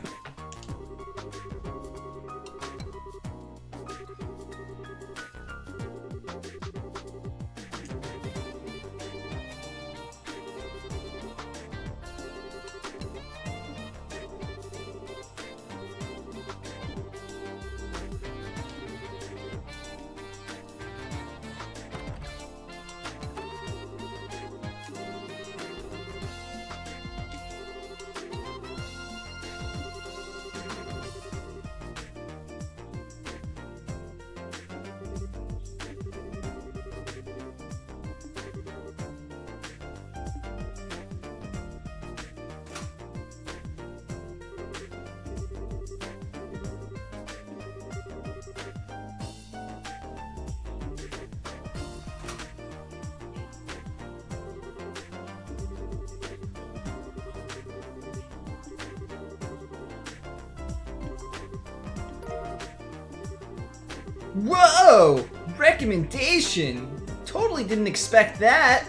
Whoa! Recommendation! Totally didn't expect that!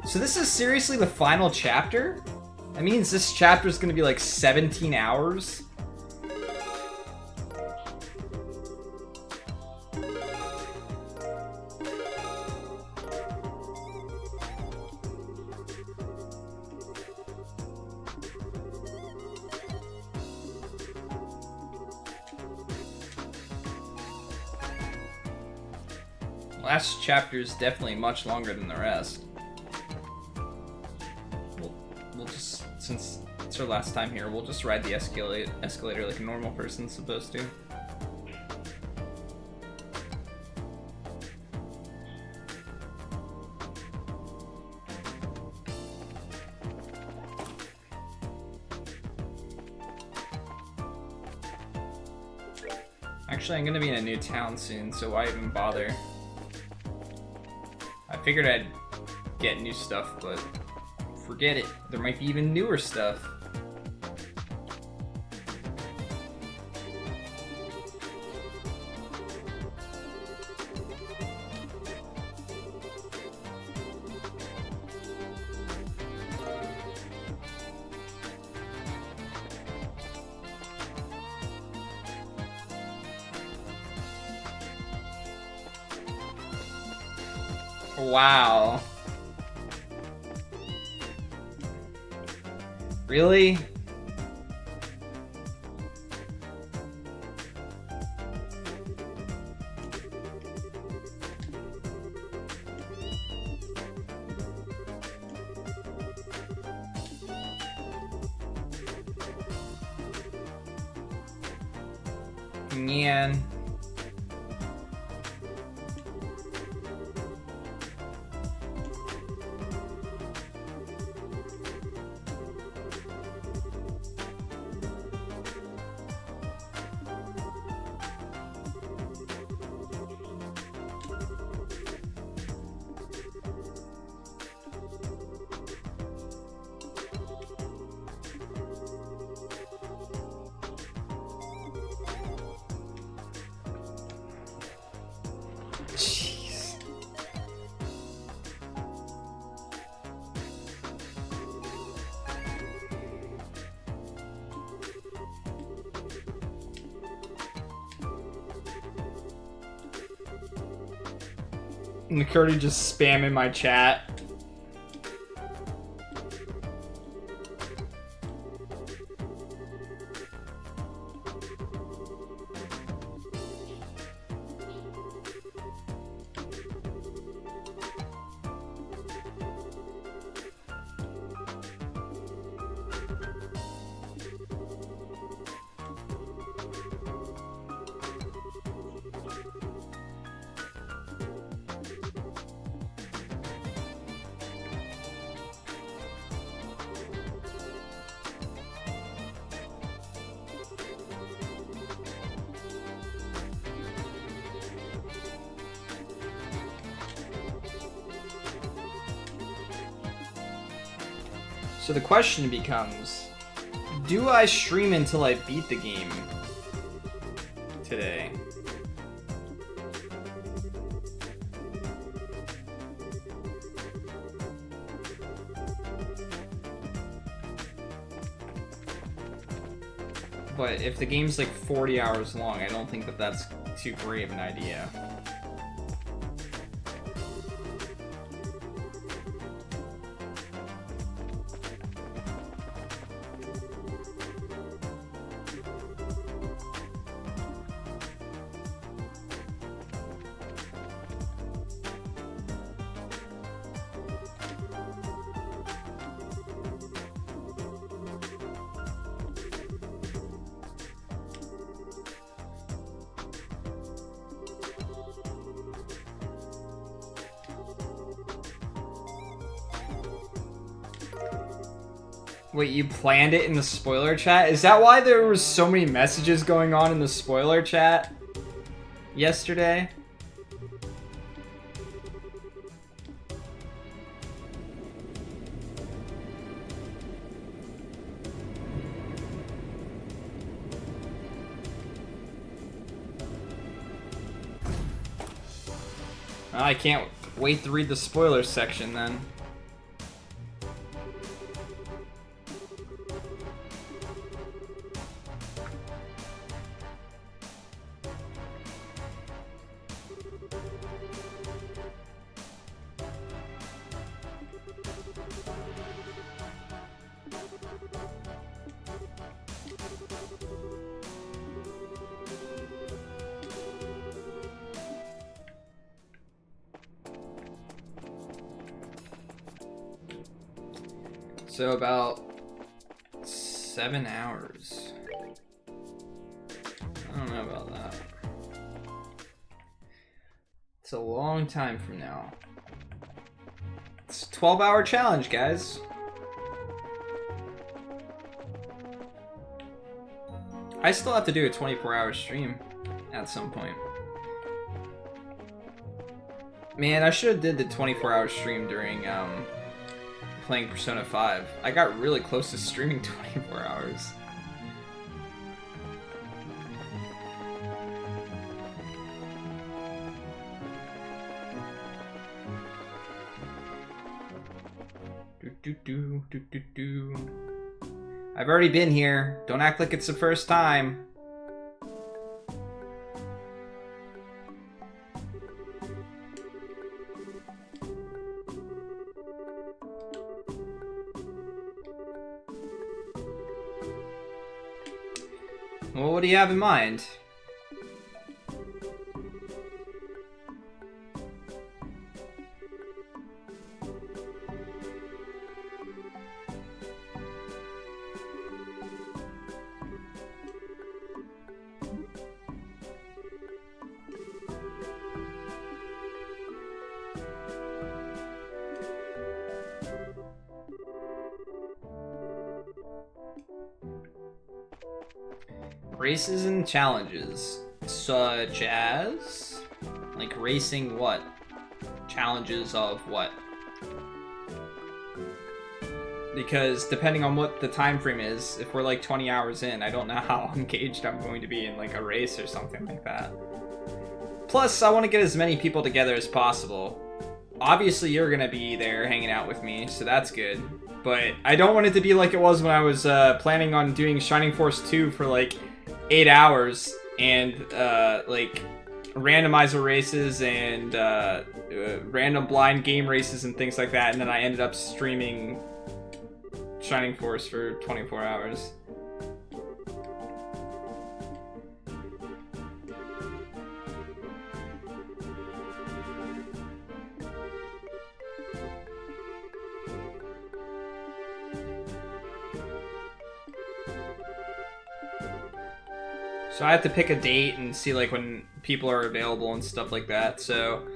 So this is seriously the final chapter? That means this chapter is gonna be like 17 hours? Last chapter is definitely much longer than the rest. We'll just, since it's our last time here, we'll just ride the escalator like a normal person's supposed to. Actually, I'm gonna be in a new town soon, so why even bother? I figured I'd get new stuff, but forget it. There might be even newer stuff. Wow. Really? Yeah. Jeez. McCurdy just spamming my chat. So the question becomes, do I stream until I beat the game today? But if the game's like 40 hours long, I don't think that that's too great of an idea. Wait, you planned it in the spoiler chat? Is that why there was so many messages going on in the spoiler chat yesterday? I can't wait to read the spoiler section then. So about 7 hours. I don't know about that. It's a long time from now. It's a 12-hour challenge, guys. I still have to do a 24-hour stream at some point. Man, I should have did the 24-hour stream during playing Persona 5. I got really close to streaming 24 hours. I've already been here. Don't act like it's the first time. Well, what do you have in mind? Races and challenges. Such as? Like racing what? Challenges of what? Because depending on what the time frame is, if we're like 20 hours in, I don't know how engaged I'm going to be in like a race or something like that. Plus, I want to get as many people together as possible. Obviously, you're going to be there hanging out with me, so that's good. But I don't want it to be like it was when I was planning on doing Shining Force 2 for like 8 hours and like randomizer races and random blind game races and things like that, and then I ended up streaming Shining Force for 24 hours. So I have to pick a date and see like when people are available and stuff like that. So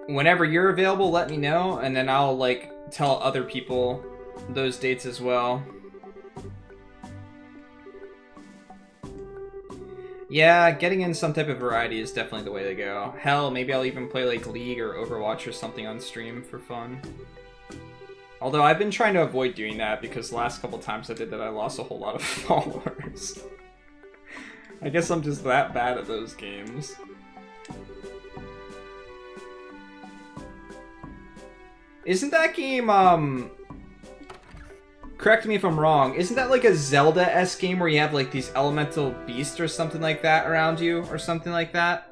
whenever you're available, let me know, and then I'll like tell other people those dates as well. Yeah, getting in some type of variety is definitely the way to go. Hell, maybe I'll even play like League or Overwatch or something on stream for fun. Although I've been trying to avoid doing that because the last couple times I did that I lost a whole lot of followers. I guess I'm just that bad at those games. Isn't that game, correct me if I'm wrong, isn't that like a Zelda-esque game where you have like these elemental beasts or something like that around you, or something like that?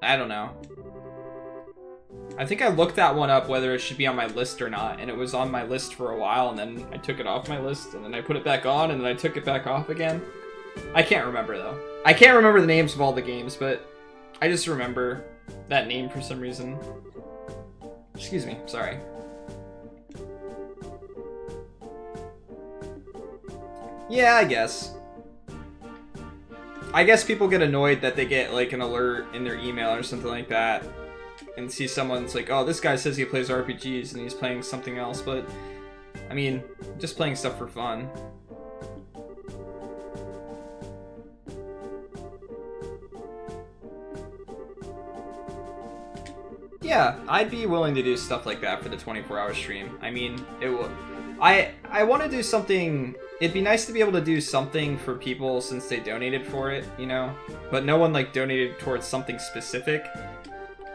I don't know. I think I looked that one up, whether it should be on my list or not, and it was on my list for a while, and then I took it off my list, and then I put it back on, and then I took it back off again. I can't remember, though. I can't remember the names of all the games, but I just remember that name for some reason. Excuse me, sorry. Yeah, I guess. I guess people get annoyed that they get, like, an alert in their email or something like that, and see someone's like, oh, this guy says he plays RPGs and he's playing something else, but I mean, just playing stuff for fun. Yeah, I'd be willing to do stuff like that for the 24-hour stream. I mean, it will. I want to do something. It'd be nice to be able to do something for people since they donated for it, you know? But no one like donated towards something specific.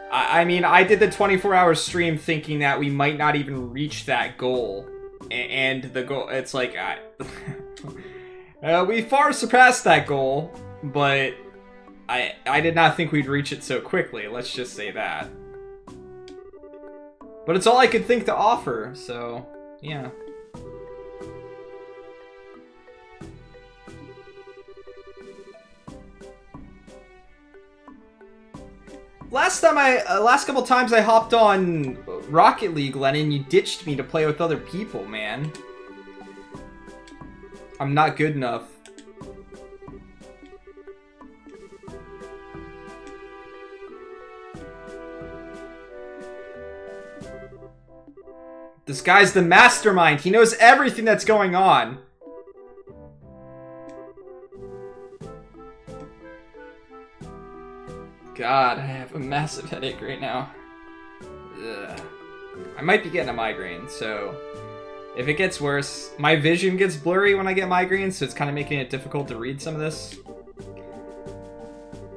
I mean, I did the 24-hour stream thinking that we might not even reach that goal. And the goal, it's like, we far surpassed that goal, but I did not think we'd reach it so quickly, let's just say that. But it's all I could think to offer, so, yeah. Last couple times I hopped on Rocket League, Lennon, you ditched me to play with other people, man. I'm not good enough. This guy's the mastermind. He knows everything that's going on. God, I have a massive headache right now. Ugh. I might be getting a migraine, so if it gets worse, my vision gets blurry when I get migraines, so it's kind of making it difficult to read some of this.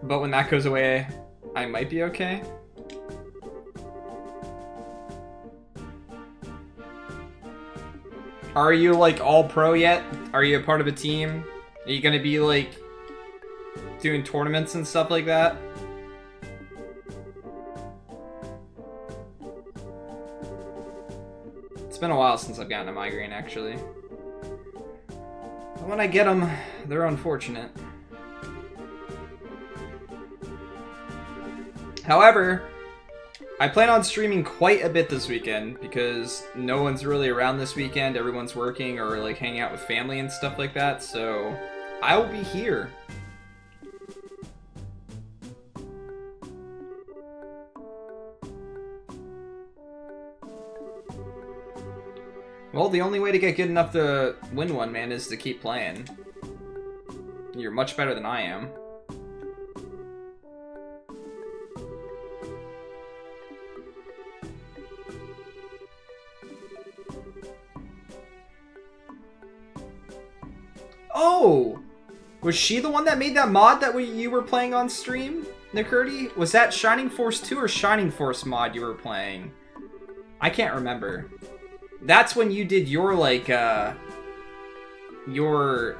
But when that goes away, I might be okay. Are you, like, all pro yet? Are you a part of a team? Are you gonna be, like, doing tournaments and stuff like that? It's been a while since I've gotten a migraine, actually. And when I get them, they're unfortunate. However, I plan on streaming quite a bit this weekend because no one's really around this weekend. Everyone's working or like hanging out with family and stuff like that, so I will be here. Well, the only way to get good enough to win one, man, is to keep playing. You're much better than I am. Oh! Was she the one that made that mod that you were playing on stream, Nikurti? Was that Shining Force 2 or Shining Force mod you were playing? I can't remember. That's when you did your, like, your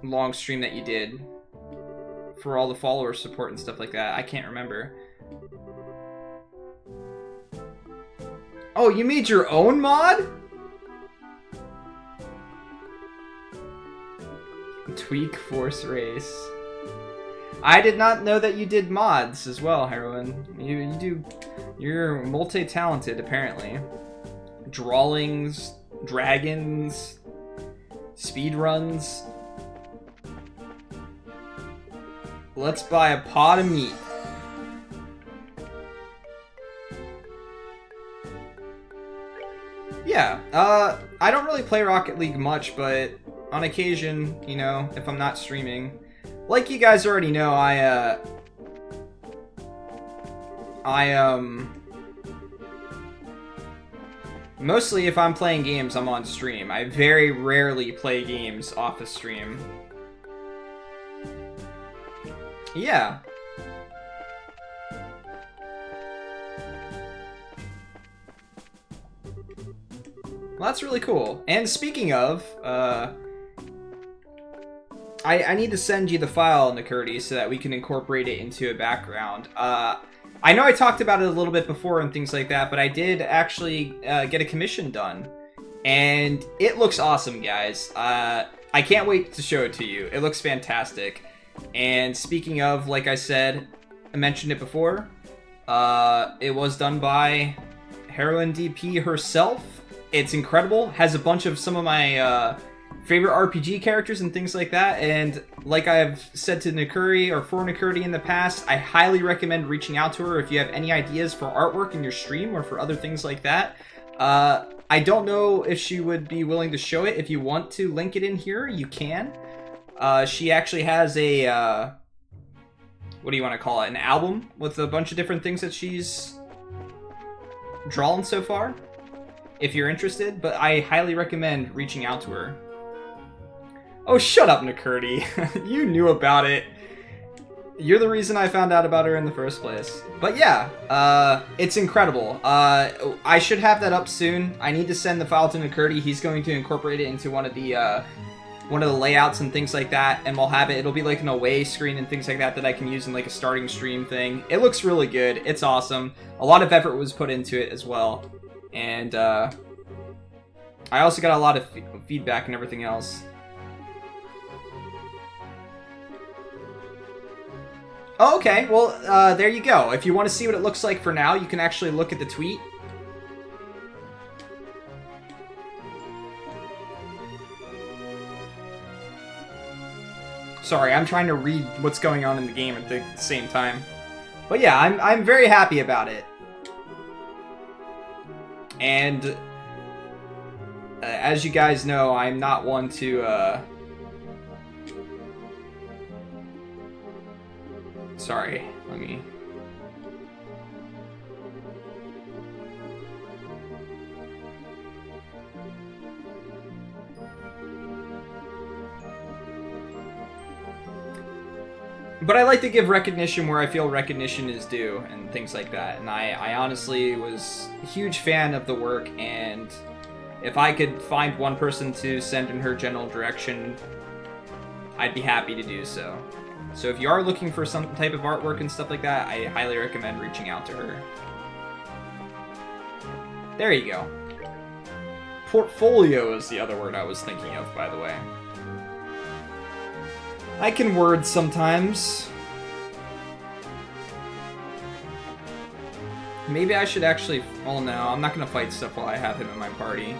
long stream that you did for all the follower support and stuff like that. I can't remember. Oh, you made your own mod? Tweak Force Race. I did not know that you did mods as well, Heroine. You're multi-talented, apparently. Drawings, dragons, speedruns. Let's buy a pot of meat. Yeah, I don't really play Rocket League much, but on occasion, you know, if I'm not streaming. Like you guys already know, mostly if I'm playing games, I'm on stream. I very rarely play games off of stream. Yeah. Well, that's really cool. And speaking of, I need to send you the file, Nikurti, so that we can incorporate it into a background. I know I talked about it a little bit before and things like that, but I did actually get a commission done. And it looks awesome, guys. I can't wait to show it to you. It looks fantastic. And speaking of, like I said, I mentioned it before, it was done by Heroine DP herself. It's incredible. Has a bunch of some of my favorite RPG characters and things like that. And like I've said to Nikurti or for Nikurti in the past, I highly recommend reaching out to her if you have any ideas for artwork in your stream or for other things like that. I don't know if she would be willing to show it. If you want to link it in here, you can. She actually has a, what do you want to call it? An album with a bunch of different things that she's drawn so far, if you're interested, but I highly recommend reaching out to her. Oh, shut up, Nikurti. You knew about it. You're the reason I found out about her in the first place. But yeah, it's incredible. I should have that up soon. I need to send the file to Nikurti. He's going to incorporate it into one of the layouts and things like that, and we'll have it. It'll be like an away screen and things like that that I can use in like a starting stream thing. It looks really good. It's awesome. A lot of effort was put into it as well. And I also got a lot of feedback and everything else. Oh, okay, well, there you go. If you want to see what it looks like for now, you can actually look at the tweet. Sorry, I'm trying to read what's going on in the game at the same time. But yeah, I'm very happy about it. And as you guys know, I'm not one to sorry, let me... But I like to give recognition where I feel recognition is due and things like that. And I honestly was a huge fan of the work, and if I could find one person to send in her general direction, I'd be happy to do so. So if you are looking for some type of artwork and stuff like that, I highly recommend reaching out to her. There you go. Portfolio is the other word I was thinking of, by the way. I can word sometimes. Maybe I should actually... Oh no, I'm not gonna fight stuff while I have him in my party.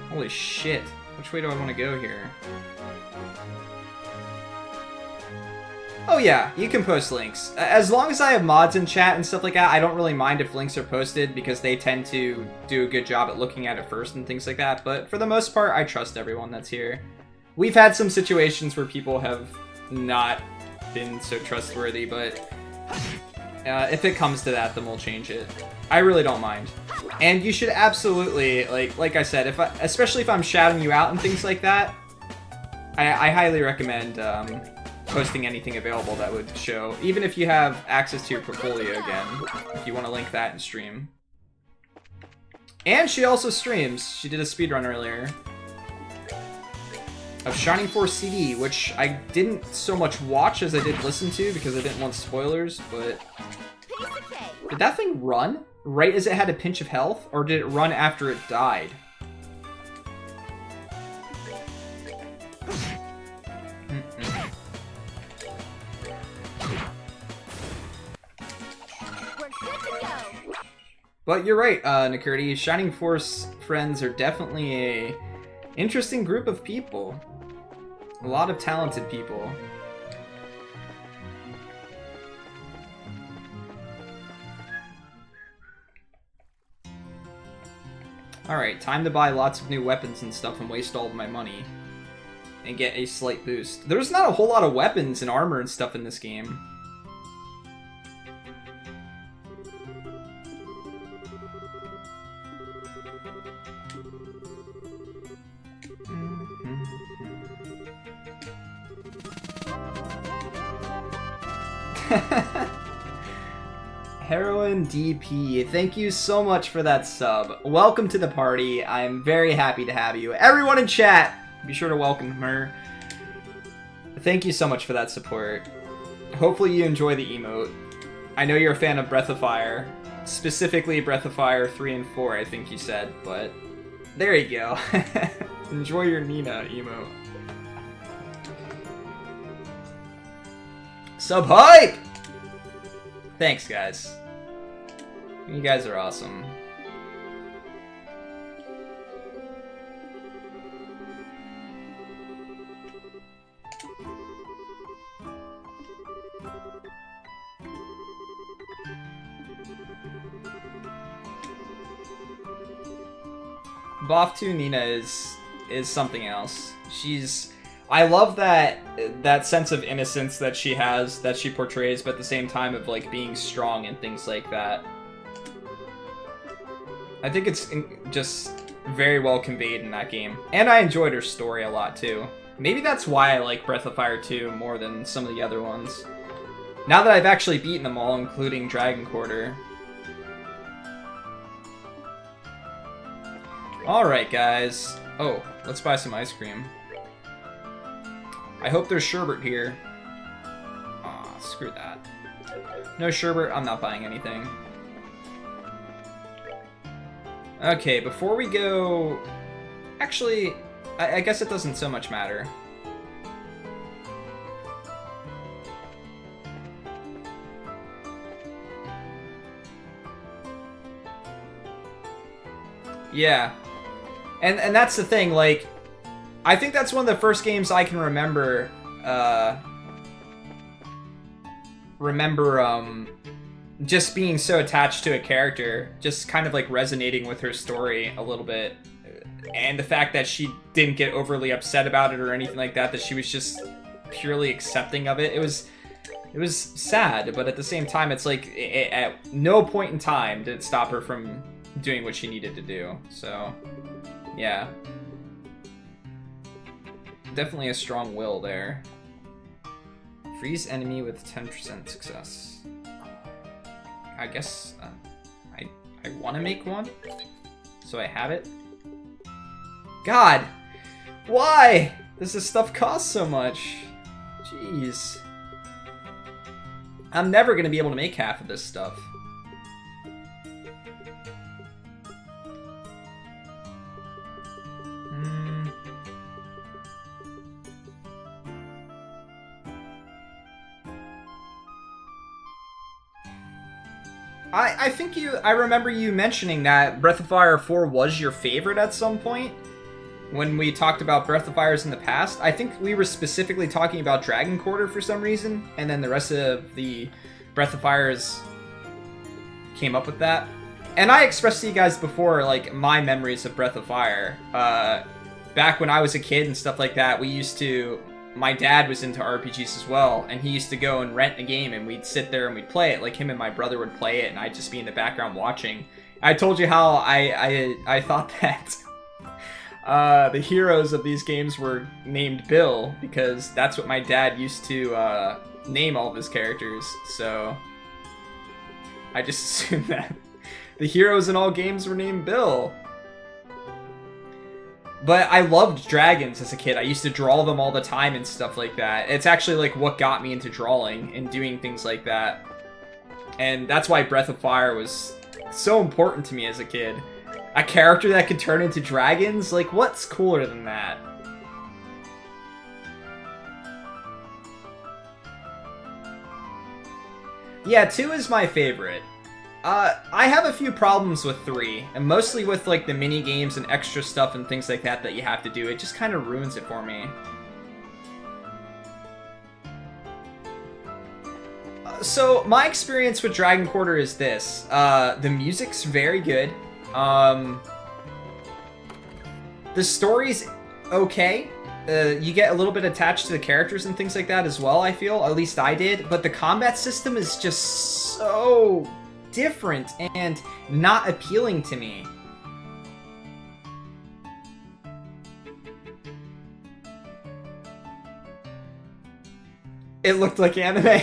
Holy shit. Which way do I want to go here? Oh yeah, you can post links. As long as I have mods in chat and stuff like that, I don't really mind if links are posted because they tend to do a good job at looking at it first and things like that. But for the most part, I trust everyone that's here. We've had some situations where people have not been so trustworthy, but if it comes to that, then we'll change it. I really don't mind. And you should absolutely, like I said, especially if I'm shouting you out and things like that, I highly recommend posting anything available that would show, even if you have access to your portfolio again, if you want to link that in stream. And she also streams. She did a speedrun earlier of Shining Force CD, which I didn't so much watch as I did listen to because I didn't want spoilers, but... Did that thing run right as it had a pinch of health, or did it run after it died? But you're right, Nakurti. Shining Force friends are definitely a interesting group of people. A lot of talented people. Alright, time to buy lots of new weapons and stuff and waste all of my money. And get a slight boost. There's not a whole lot of weapons and armor and stuff in this game. Heroin DP, thank you so much for that sub. Welcome to the party. I'm very happy to have you. Everyone in chat, be sure to welcome her. Thank you so much for that support. Hopefully you enjoy the emote. I know you're a fan of Breath of Fire, specifically Breath of Fire 3 and 4, I think you said, but there you go. Enjoy your Nina emote. Sub hype! Thanks, guys. You guys are awesome. Boff 2 Nina is something else. I love that sense of innocence that she has, that she portrays, but at the same time of like being strong and things like that. I think it's just very well conveyed in that game. And I enjoyed her story a lot too. Maybe that's why I like Breath of Fire 2 more than some of the other ones. Now that I've actually beaten them all, including Dragon Quarter. Alright guys. Oh, let's buy some ice cream. I hope there's sherbet here. Aw, screw that. No sherbet, I'm not buying anything. Okay, before we go... Actually, I guess it doesn't so much matter. Yeah. And that's the thing, like... I think that's one of the first games I can remember, just being so attached to a character, just kind of like resonating with her story a little bit, and the fact that she didn't get overly upset about it or anything like that, that she was just purely accepting of it. It was sad, but at the same time, it's like, at no point in time did it stop her from doing what she needed to do, so, yeah. Definitely a strong will there. Freeze enemy with 10% success. I guess I want to make one, so I have it. God, why does this stuff cost so much? Jeez, I'm never gonna be able to make half of this stuff. I think I remember you mentioning that Breath of Fire 4 was your favorite at some point. when we talked about Breath of Fires in the past. I think we were specifically talking about Dragon Quarter for some reason, and then the rest of the Breath of Fires came up with that. And I expressed to you guys before, like, my memories of Breath of Fire. Back when I was a kid and stuff like that, my dad was into RPGs as well, and he used to go and rent a game, and we'd sit there and we'd play it. Like, him and my brother would play it, and I'd just be in the background watching. I told you how I thought that the heroes of these games were named Bill, because that's what my dad used to name all of his characters, so I just assumed that the heroes in all games were named Bill. But I loved dragons as a kid. I used to draw them all the time and stuff like that. It's actually like what got me into drawing and doing things like that. And that's why Breath of Fire was so important to me as a kid. A character that could turn into dragons? Like, what's cooler than that? Yeah, 2 is my favorite. I have a few problems with 3, and mostly with, like, the mini-games and extra stuff and things like that that you have to do. It just kind of ruins it for me. So, my experience with Dragon Quarter is this. The music's very good. The story's okay. You get a little bit attached to the characters and things like that as well, I feel. At least I did. But the combat system is just so different and not appealing to me. It looked like anime.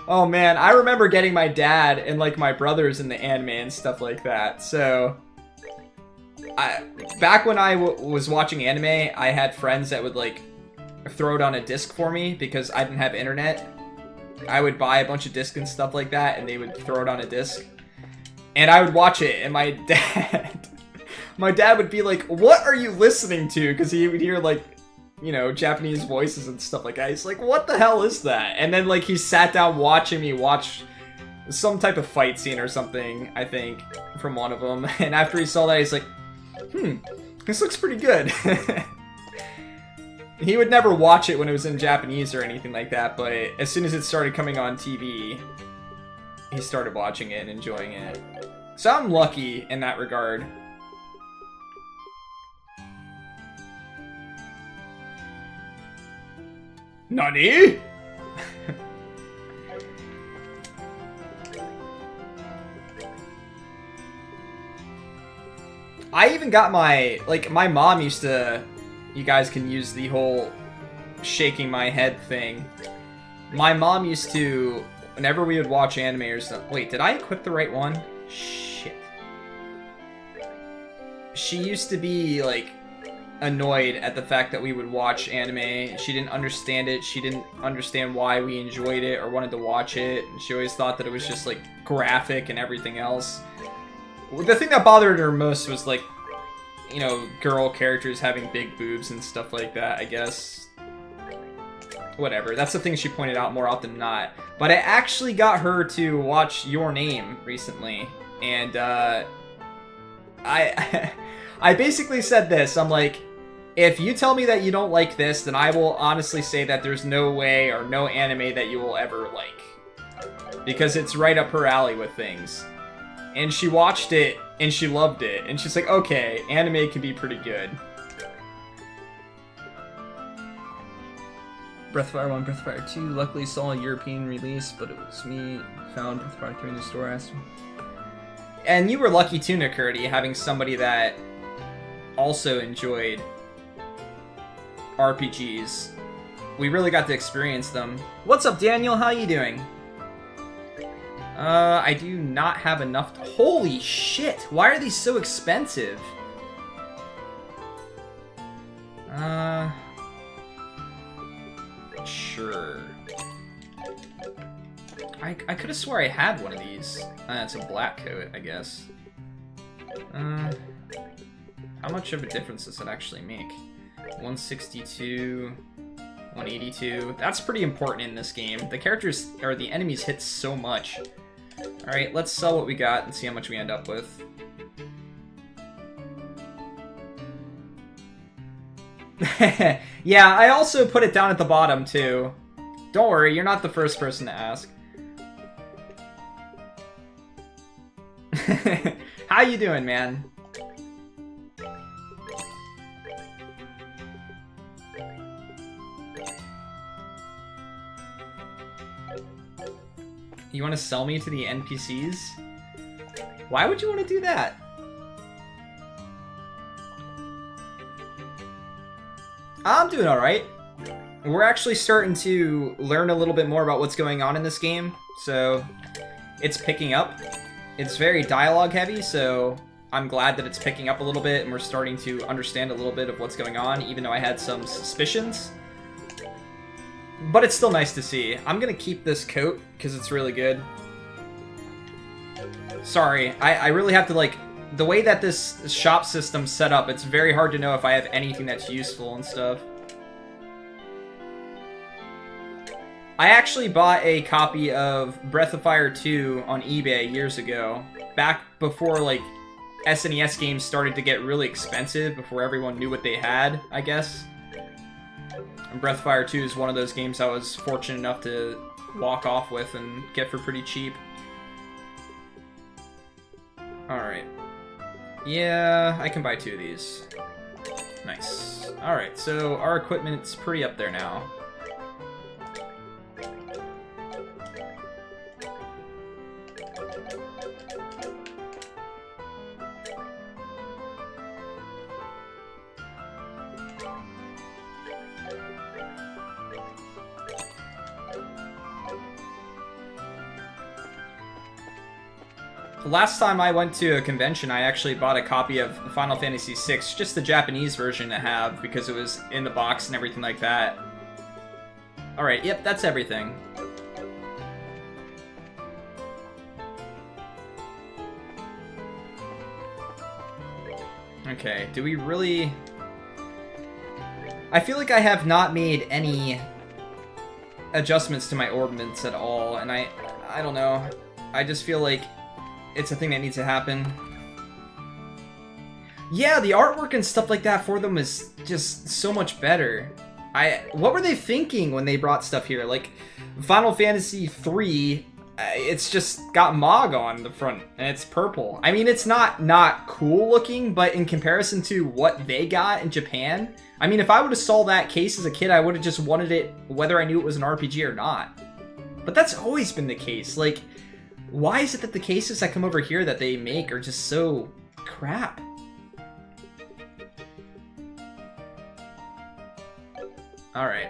Oh man, I remember getting my dad and like my brothers in the anime and stuff like that. So back when I was watching anime, I had friends that would like throw it on a disc for me because I didn't have internet. I would buy a bunch of discs and stuff like that, and they would throw it on a disc. And I would watch it, and my dad would be like, "What are you listening to?" Because he would hear, like, you know, Japanese voices and stuff like that. He's like, "What the hell is that?" And then, like, he sat down watching me watch some type of fight scene or something, I think, from one of them. And after he saw that, he's like, this looks pretty good. He would never watch it when it was in Japanese or anything like that, but as soon as it started coming on TV, he started watching it and enjoying it. So I'm lucky in that regard. Nani? I even got my mom used to... You guys can use the whole shaking my head thing. My mom used to, whenever we would watch anime or something... Wait, did I equip the right one? Shit. She used to be, like, annoyed at the fact that we would watch anime. She didn't understand it. She didn't understand why we enjoyed it or wanted to watch it. And she always thought that it was just, like, graphic and everything else. The thing that bothered her most was, like, you know, girl characters having big boobs and stuff like that, I guess. Whatever. That's the thing she pointed out more often than not. But I actually got her to watch Your Name recently. And, I basically said this. I'm like, if you tell me that you don't like this, then I will honestly say that there's no way or no anime that you will ever like. Because it's right up her alley with things. And she watched it, and she loved it. And she's like, okay, anime can be pretty good. Breath of Fire 1, Breath of Fire 2. Luckily saw a European release, but it was me found Breath of Fire 3 in the store. Asked me. And you were lucky too, Nakurdi, having somebody that also enjoyed RPGs. We really got to experience them. What's up, Daniel? How you doing? I do not have enough... Holy shit! Why are these so expensive? Sure. I could have swore I had one of these. It's a black coat, I guess. How much of a difference does it actually make? 162... 182. That's pretty important in this game. The characters, or the enemies, hit so much. Alright, let's sell what we got and see how much we end up with. Yeah, I also put it down at the bottom, too. Don't worry, you're not the first person to ask. How you doing, man? You want to sell me to the NPCs? Why would you want to do that? I'm doing alright. We're actually starting to learn a little bit more about what's going on in this game, so it's picking up. It's very dialogue heavy, so I'm glad that it's picking up a little bit and we're starting to understand a little bit of what's going on, even though I had some suspicions. But it's still nice to see. I'm gonna keep this coat because it's really good. Sorry, I really have to, like, the way that this shop system's set up, it's very hard to know if I have anything that's useful and stuff. I actually bought a copy of Breath of Fire 2 on eBay years ago, back before, like, SNES games started to get really expensive, before everyone knew what they had, I guess. And Breath of Fire 2 is one of those games I was fortunate enough to walk off with and get for pretty cheap. Alright. Yeah, I can buy 2 of these. Nice. Alright, so our equipment's pretty up there now. Last time I went to a convention, I actually bought a copy of Final Fantasy VI, just the Japanese version to have, because it was in the box and everything like that. Alright, yep, that's everything. Okay, do we really... I feel like I have not made any adjustments to my ordnance at all, and I don't know. I just feel like it's a thing that needs to happen. Yeah, the artwork and stuff like that for them is just so much better. What were they thinking when they brought stuff here? Like, Final Fantasy III, it's just got Mog on the front, and it's purple. I mean, it's not cool looking, but in comparison to what they got in Japan, I mean, if I would have saw that case as a kid, I would have just wanted it whether I knew it was an RPG or not. But that's always been the case. Like, why is it that the cases that come over here that they make are just so crap? Alright,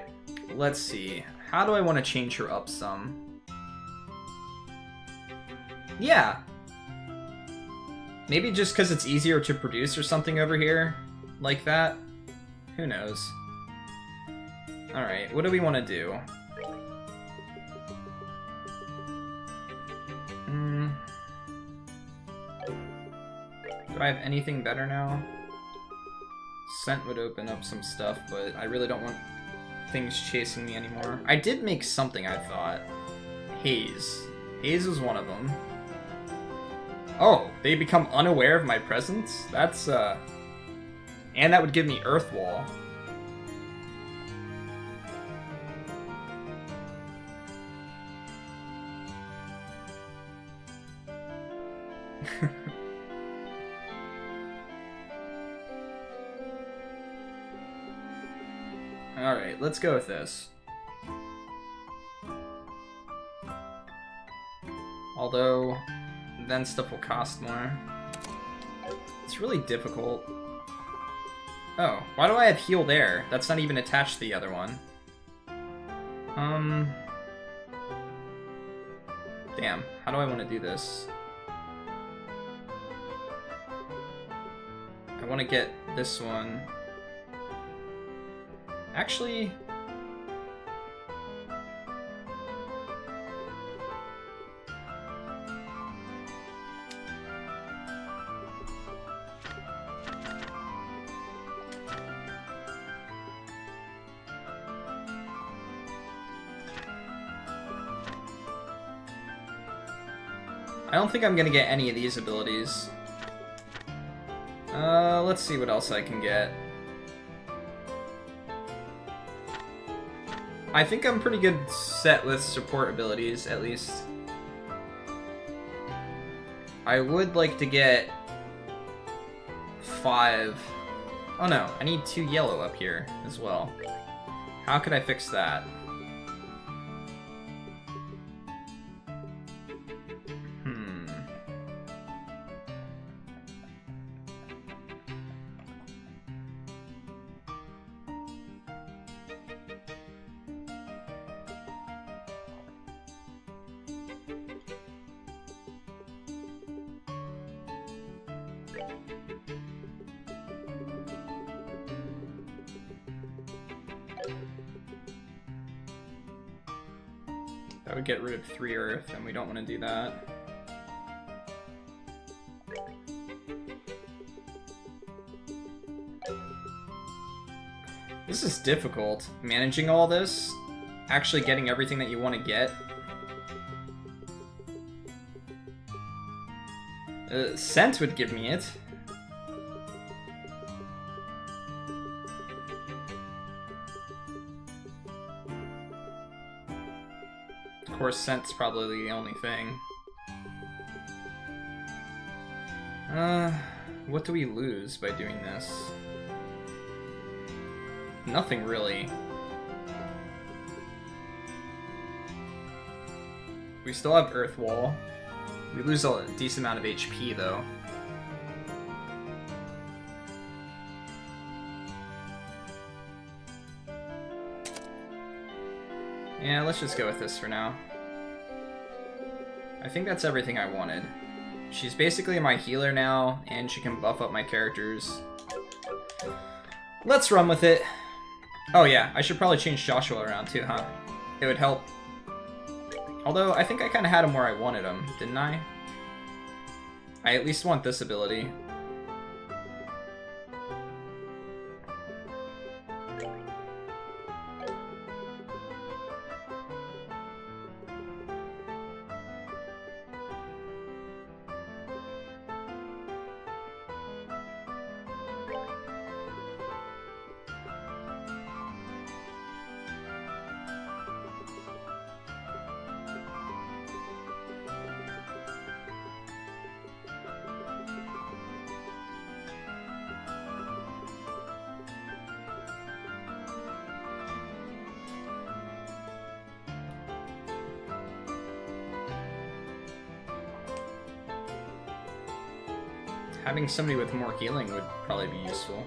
let's see. How do I want to change her up some? Yeah. Maybe just because it's easier to produce or something over here like that? Who knows? Alright, what do we want to do? Do I have anything better now? Scent would open up some stuff, but I really don't want things chasing me anymore. I did make something, I thought. Haze. Haze was one of them. Oh, they become unaware of my presence? That's, and that would give me Earth Wall. Alright, let's go with this. Although, then stuff will cost more. It's really difficult. Oh, why do I have heal there? That's not even attached to the other one. Damn, how do I want to do this? I want to get this one. Actually... I don't think I'm gonna get any of these abilities. Let's see what else I can get. I think I'm pretty good set with support abilities, at least. I would like to get 5. Oh no, I need 2 yellow up here as well. How could I fix that? That would get rid of 3 earth, and we don't want to do that. This is difficult. Managing all this, actually getting everything that you want to get. Scent would give me it. Of course, scent's probably the only thing. What do we lose by doing this? Nothing really. We still have Earth Wall. We lose a decent amount of HP though. Yeah, let's just go with this for now. I think that's everything I wanted. She's basically my healer now, and she can buff up my characters. Let's run with it. Oh yeah, I should probably change Joshua around too, huh? It would help. Although, I think I kind of had him where I wanted him, didn't I? I at least want this ability. Having somebody with more healing would probably be useful.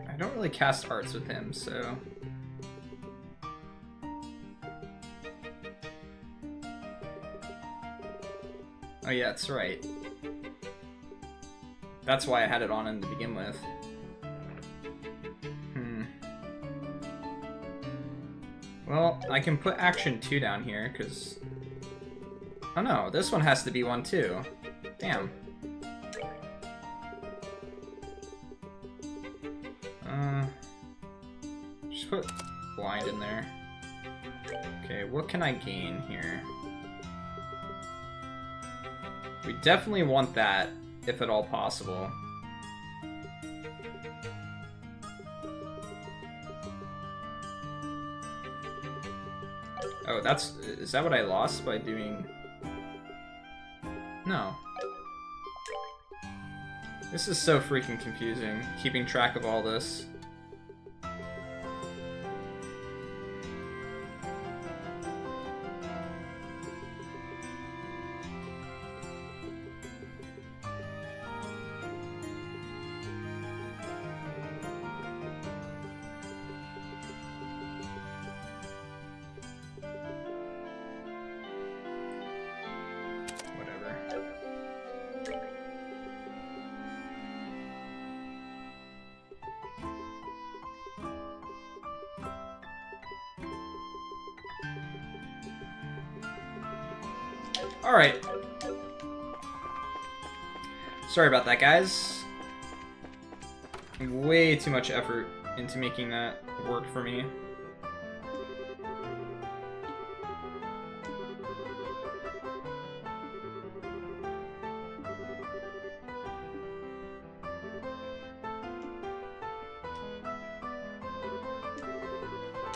I don't really cast arts with him, so... Oh yeah, that's right. That's why I had it on him to begin with. Well, I can put action 2 down here, because... Oh no, this one has to be 1 too. Damn. Just put blind in there. Okay, what can I gain here? We definitely want that, if at all possible. Oh, is that what I lost by doing... No. This is so freaking confusing, keeping track of all this. Alright. Sorry about that, guys. way too much effort into making that work for me.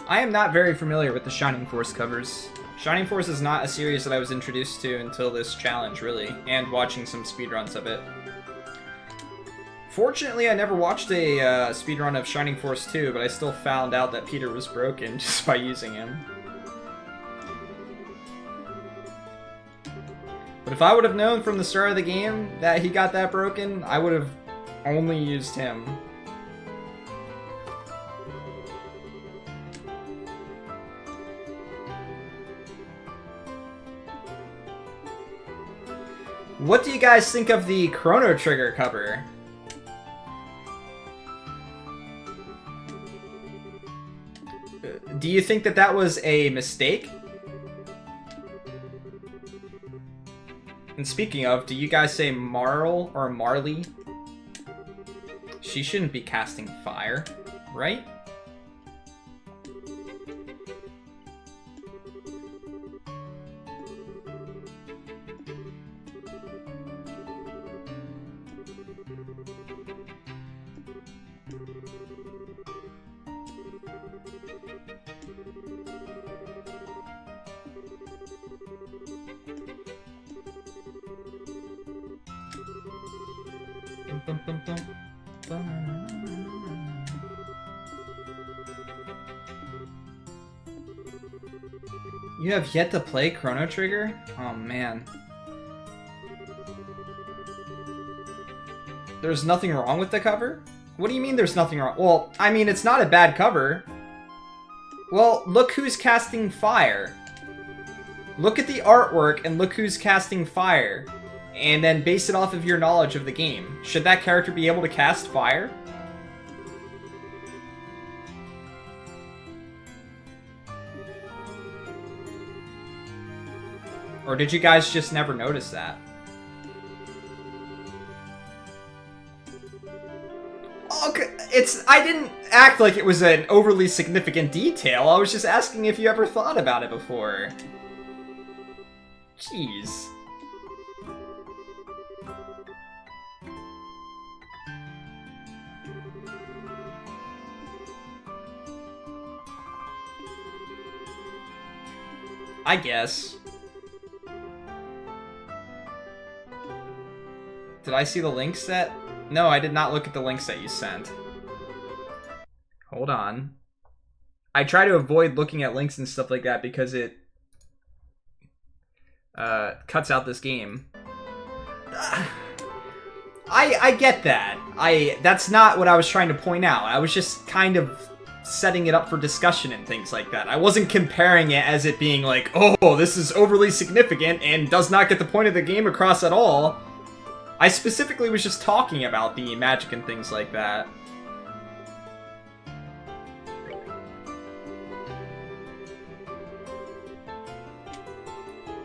I am not very familiar with the Shining Force covers. Shining Force is not a series that I was introduced to until this challenge, really, and watching some speedruns of it. Fortunately, I never watched a speedrun of Shining Force 2, but I still found out that Peter was broken just by using him. But if I would have known from the start of the game that he got that broken, I would have only used him. What do you guys think of the Chrono Trigger cover? Do you think that that was a mistake? And speaking of, do you guys say Marl or Marley? She shouldn't be casting fire, right? You have yet to play Chrono Trigger? Oh man. There's nothing wrong with the cover? What do you mean there's nothing wrong? Well, I mean, it's not a bad cover. Well, look who's casting fire. Look at the artwork and look who's casting fire. And then base it off of your knowledge of the game. Should that character be able to cast fire? Or did you guys just never notice that? Okay, I didn't act like it was an overly significant detail. I was just asking if you ever thought about it before. Jeez. I guess. Did I see the links that... No, I did not look at the links that you sent. Hold on. I try to avoid looking at links and stuff like that because it cuts out this game. I get that. That's not what I was trying to point out. I was just kind of setting it up for discussion and things like that. I wasn't comparing it as it being like, oh, this is overly significant and does not get the point of the game across at all. I specifically was just talking about the magic and things like that.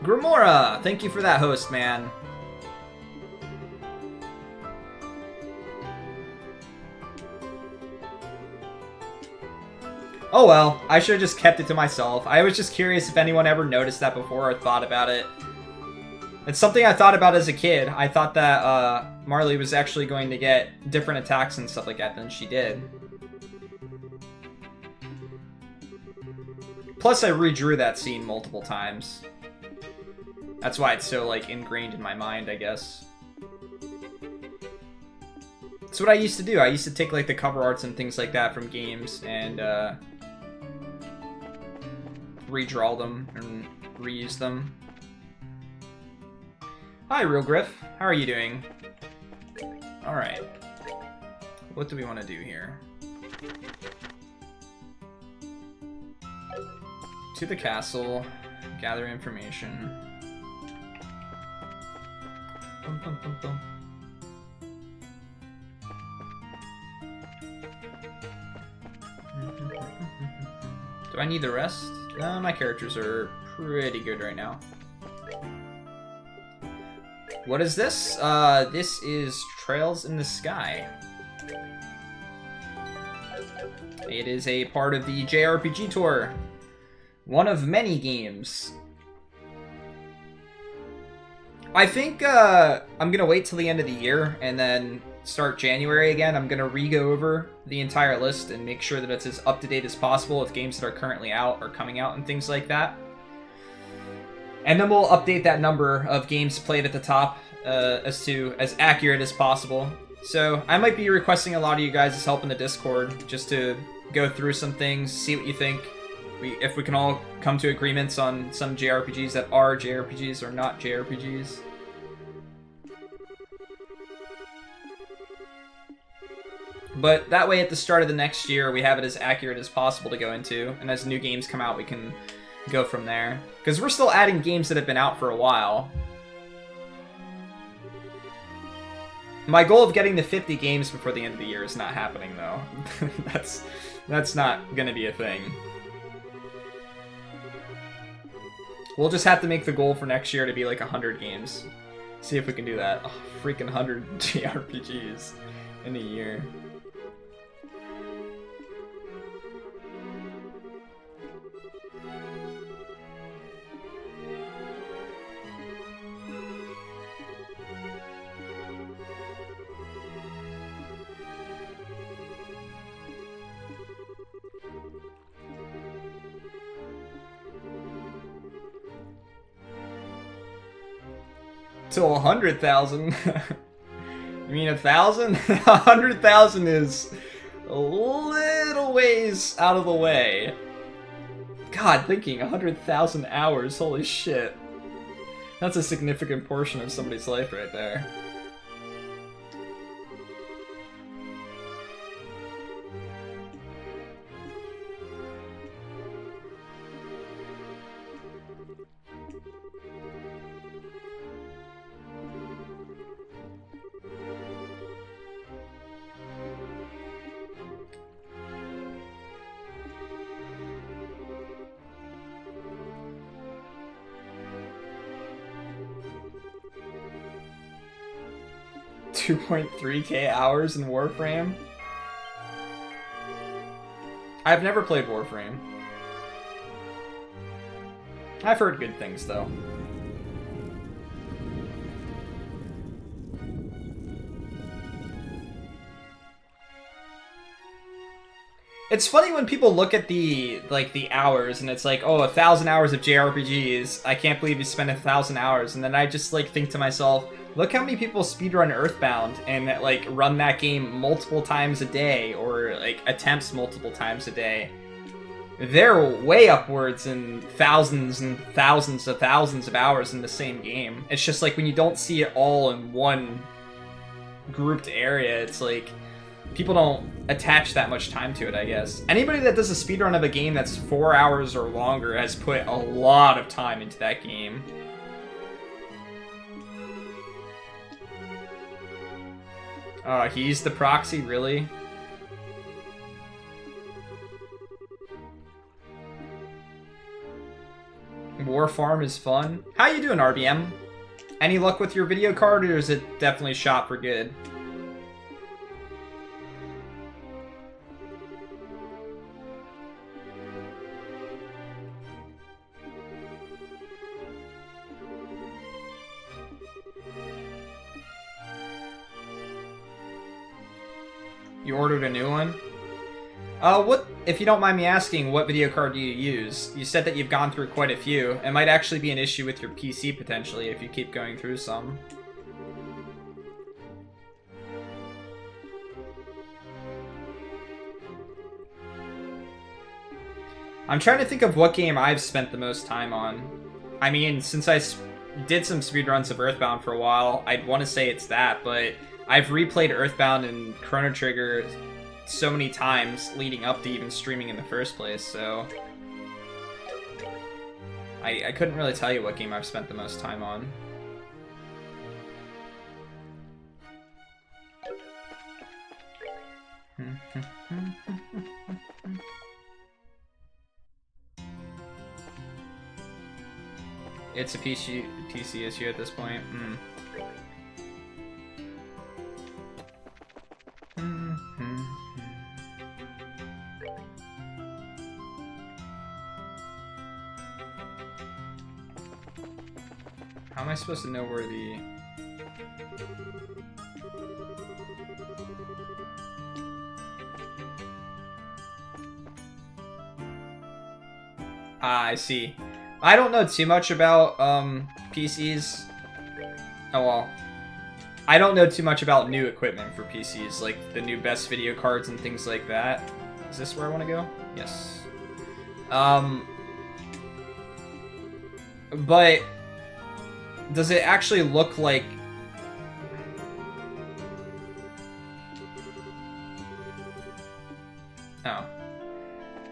Grimora! Thank you for that host, man. Oh well, I should have just kept it to myself. I was just curious if anyone ever noticed that before or thought about it. It's something I thought about as a kid. I thought that Marley was actually going to get different attacks and stuff like that than she did. Plus, I redrew that scene multiple times. That's why it's so, like, ingrained in my mind, I guess. That's what I used to do. I used to take, like, the cover arts and things like that from games and redraw them and reuse them. Hi, Real Griff. How are you doing? Alright. What do we want to do here? To the castle. Gather information. Bum, bum, bum, bum. Do I need the rest? No, my characters are pretty good right now. What is this? This is Trails in the Sky. It is a part of the JRPG tour. One of many games. I think I'm gonna wait till the end of the year and then start January again. I'm gonna re-go over the entire list and make sure that it's as up-to-date as possible with games that are currently out or coming out and things like that. And then we'll update that number of games played at the top as accurate as possible. So I might be requesting a lot of you guys' help in the Discord just to go through some things, see what you think. If we can all come to agreements on some JRPGs that are JRPGs or not JRPGs. But that way at the start of the next year we have it as accurate as possible to go into, and as new games come out we can go from there. Because we're still adding games that have been out for a while. My goal of getting to 50 games before the end of the year is not happening though. That's not gonna be a thing. We'll just have to make the goal for next year to be like 100 games. See if we can do that. Oh, freaking 100 JRPGs in a year. To 100,000. You mean 1,000? 100,000 is a little ways out of the way. God, thinking 100,000 hours, holy shit. That's a significant portion of somebody's life right there. $2.3k hours in Warframe? I've never played Warframe. I've heard good things, though. It's funny when people look at the hours and it's like, oh, 1,000 hours of JRPGs. I can't believe you spent 1,000 hours. And then I just like think to myself, look how many people speedrun Earthbound and like run that game multiple times a day or like attempts multiple times a day. They're way upwards in thousands and thousands of hours in the same game. It's just like when you don't see it all in one grouped area, it's like people don't attach that much time to it, I guess. Anybody that does a speedrun of a game that's 4 hours or longer has put a lot of time into that game. He's the proxy, really? War Farm is fun. How you doing, RBM? Any luck with your video card, or is it definitely shot for good? You ordered a new one? What, if you don't mind me asking, what video card do you use? You said that you've gone through quite a few. It might actually be an issue with your PC, potentially, if you keep going through some. I'm trying to think of what game I've spent the most time on. I mean, since I did some speedruns of Earthbound for a while, I'd want to say it's that, but I've replayed Earthbound and Chrono Trigger so many times leading up to even streaming in the first place, so I couldn't really tell you what game I've spent the most time on. It's a PC issue at this point. How am I supposed to know where the... Ah, I see. I don't know too much about PCs. Oh well. I don't know too much about new equipment for PCs, like the new best video cards and things like that. Is this where I want to go? Yes. But does it actually look like... Oh.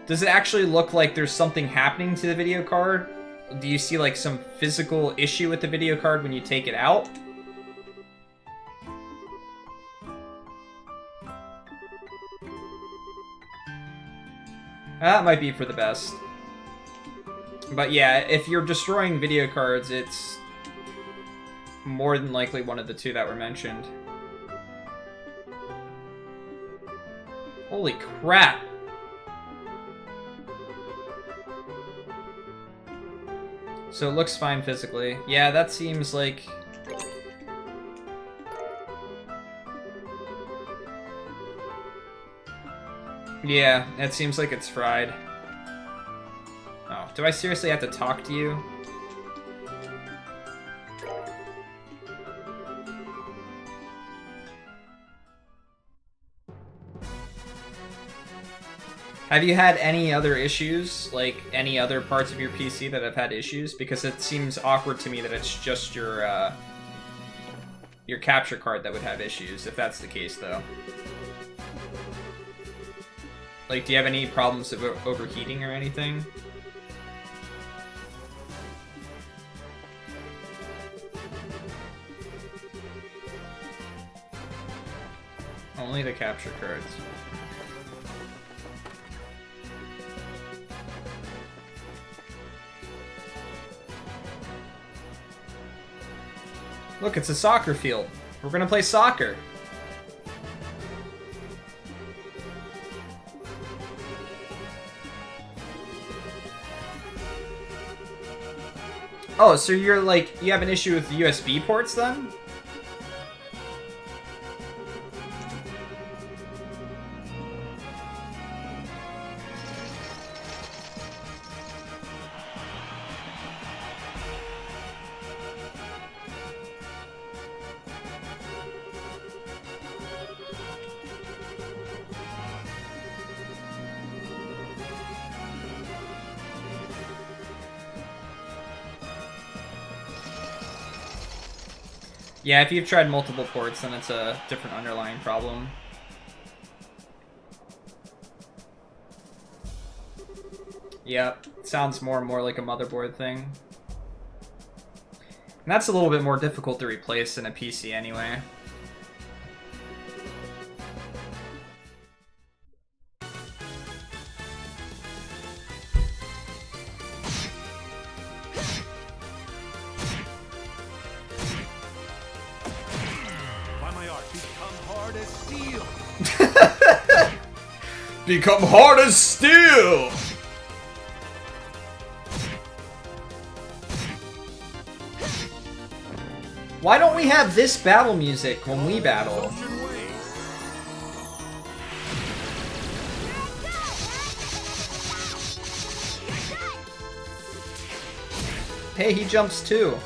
Does it actually look like there's something happening to the video card? Do you see like some physical issue with the video card when you take it out? That might be for the best. But yeah, if you're destroying video cards, it's more than likely one of the two that were mentioned. Holy crap! So it looks fine physically. Yeah, that seems like... Yeah, it seems like it's fried. Oh, do I seriously have to talk to you? Have you had any other issues, like any other parts of your PC that have had issues? Because it seems awkward to me that it's just your capture card that would have issues, if that's the case, though. Like, do you have any problems of overheating or anything? Only the capture cards. Look, it's a soccer field. We're gonna play soccer. Oh, so you're like, you have an issue with the USB ports then? Yeah, if you've tried multiple ports, then it's a different underlying problem. Yep, sounds more and more like a motherboard thing. And that's a little bit more difficult to replace in a PC anyway. Become hard as steel! Why don't we have this battle music when we battle? Hey, he jumps too.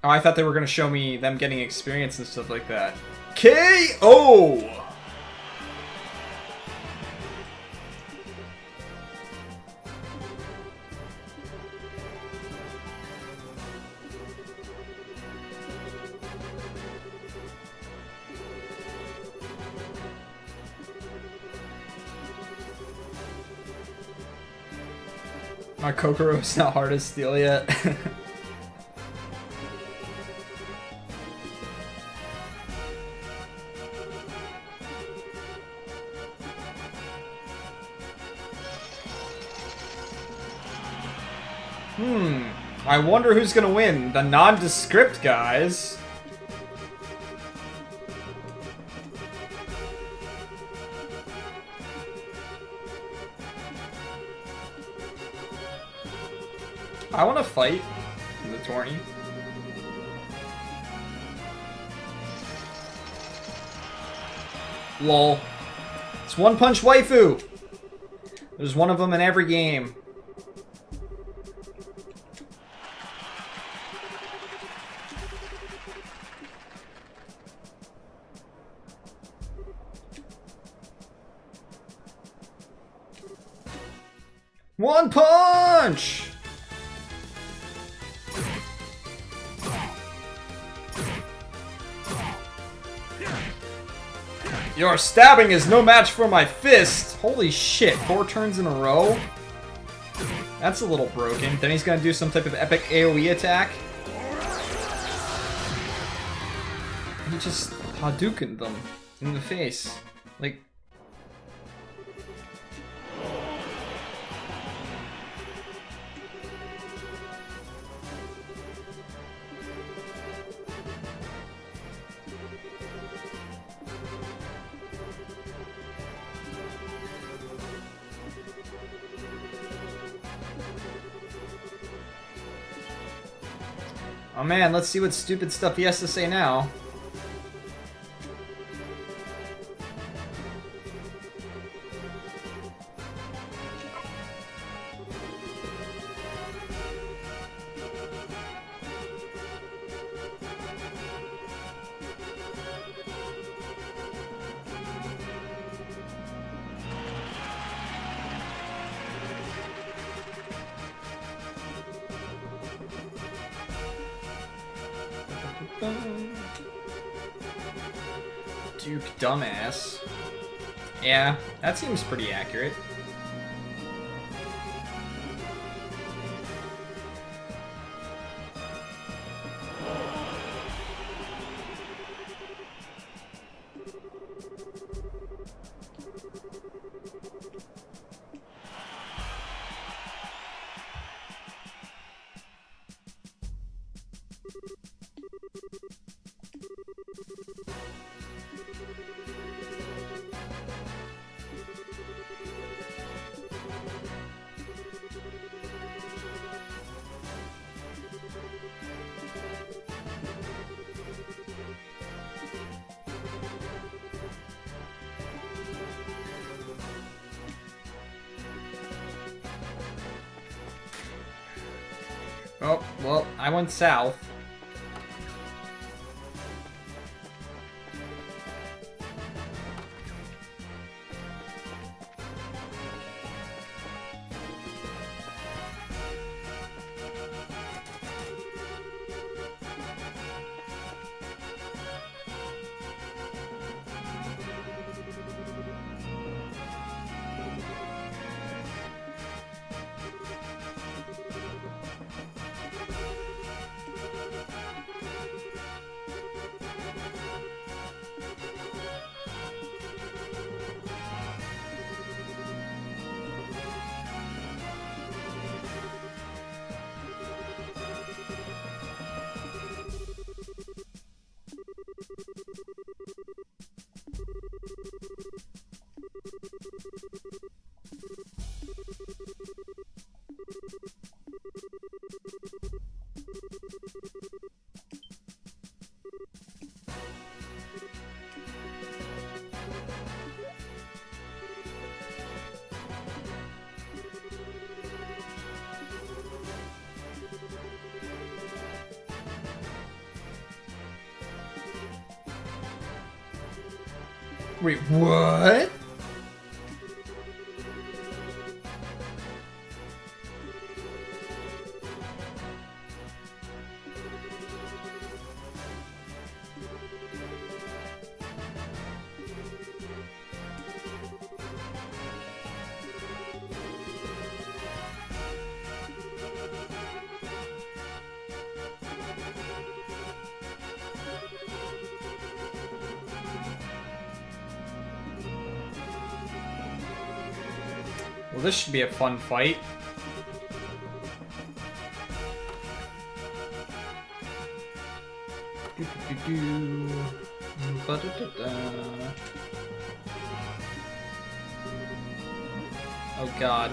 Oh, I thought they were going to show me them getting experience and stuff like that. KO! My Kokoro's not hard as steel yet. I wonder who's gonna win. The nondescript guys. I want to fight in the tourney. Lol. It's One Punch Waifu! There's one of them in every game. One Punch! Your stabbing is no match for my fist! Holy shit, 4 turns in a row? That's a little broken. Then he's gonna do some type of epic AoE attack. He just Hadoukened them in the face. Like... Oh man, let's see what stupid stuff he has to say now. Duke dumbass. Yeah, that seems pretty accurate. Oh, well, I went south. Wait, what? Well, this should be a fun fight. Oh god.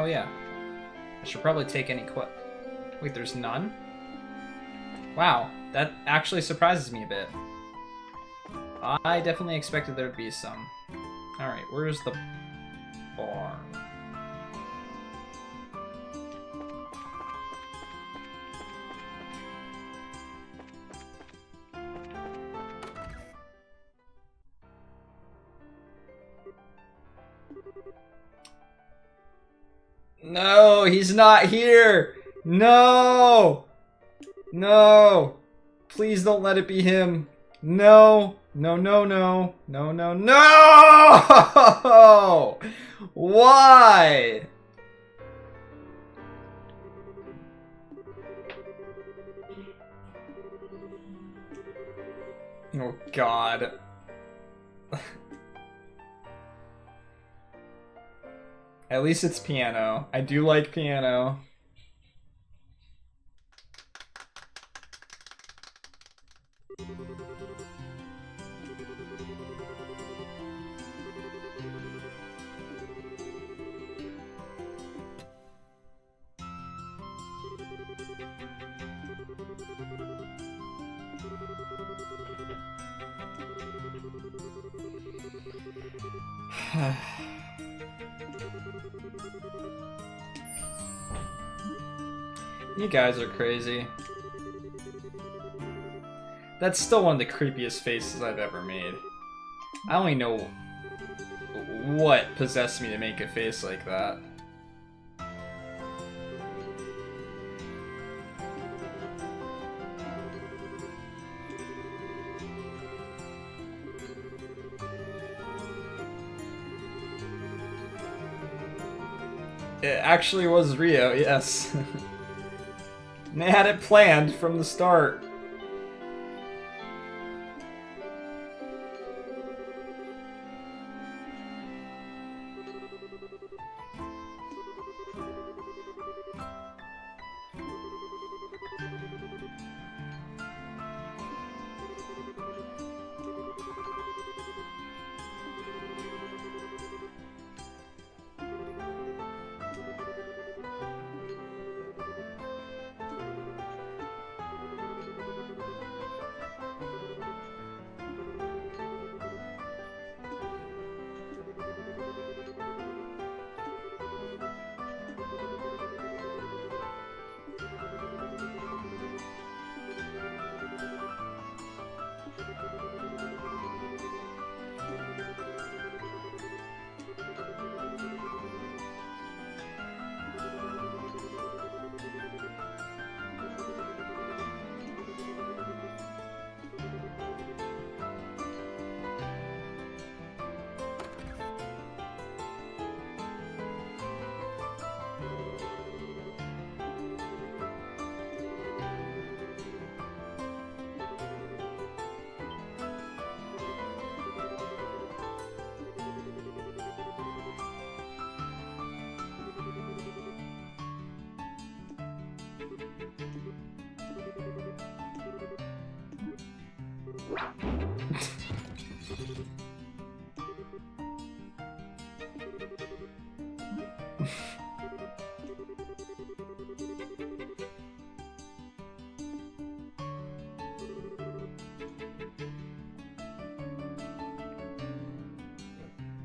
Oh yeah. I should probably take any Wait, there's none? Wow, that actually surprises me a bit. I definitely expected there to be some. Alright, where's the barn? No, he's not here! No! No! Please don't let it be him. No! No, no, no. No, no, no! Why? Oh, God. At least it's piano. I do like piano. You guys are crazy. That's still one of the creepiest faces I've ever made. I only know what possessed me to make a face like that. It actually was Rio, yes. They had it planned from the start.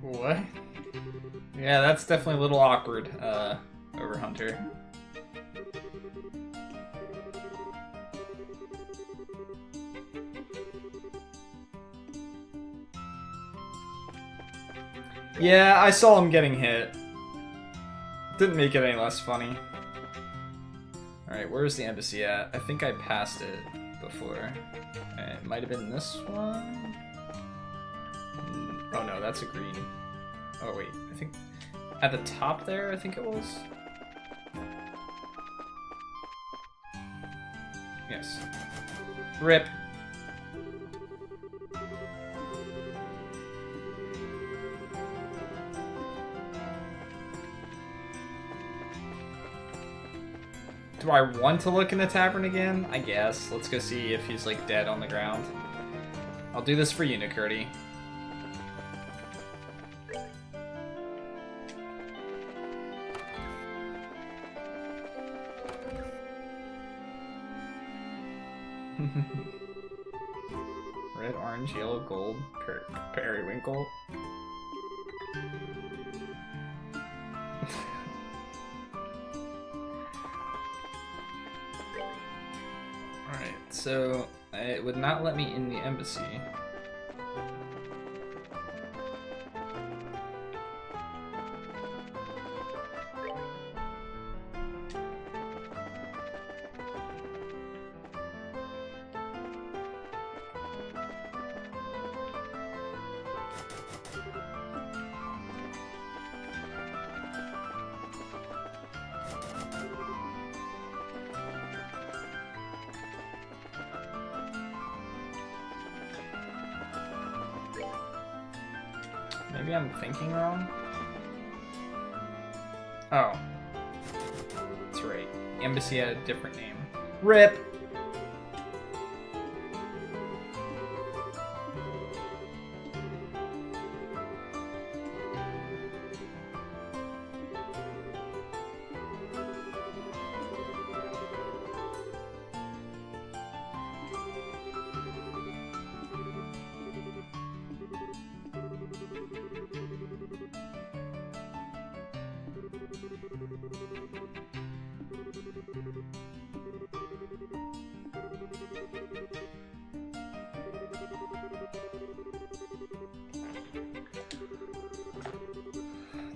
What? Yeah, that's definitely a little awkward, over Hunter. Yeah, I saw him getting hit. Didn't make it any less funny. Alright, where's the embassy at? I think I passed it before. It might have been this one? Oh no, that's a green. Oh wait, I think at the top there, I think it was? Yes. RIP. Do I want to look in the tavern again? I guess. Let's go see if he's like dead on the ground. I'll do this for you, Nikurti. Red, orange, yellow, gold, periwinkle. Alright, so it would not let me in the embassy. Maybe I'm thinking wrong? Oh. That's right. Embassy had a different name. RIP!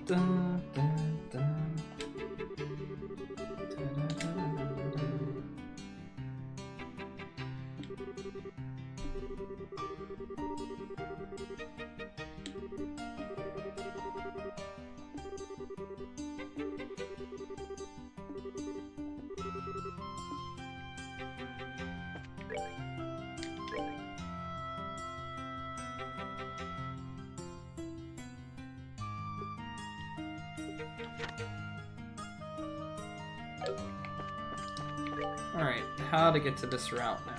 Dun, dun, dun. Da-da-da-da-da-da. Alright, how to get to this route now?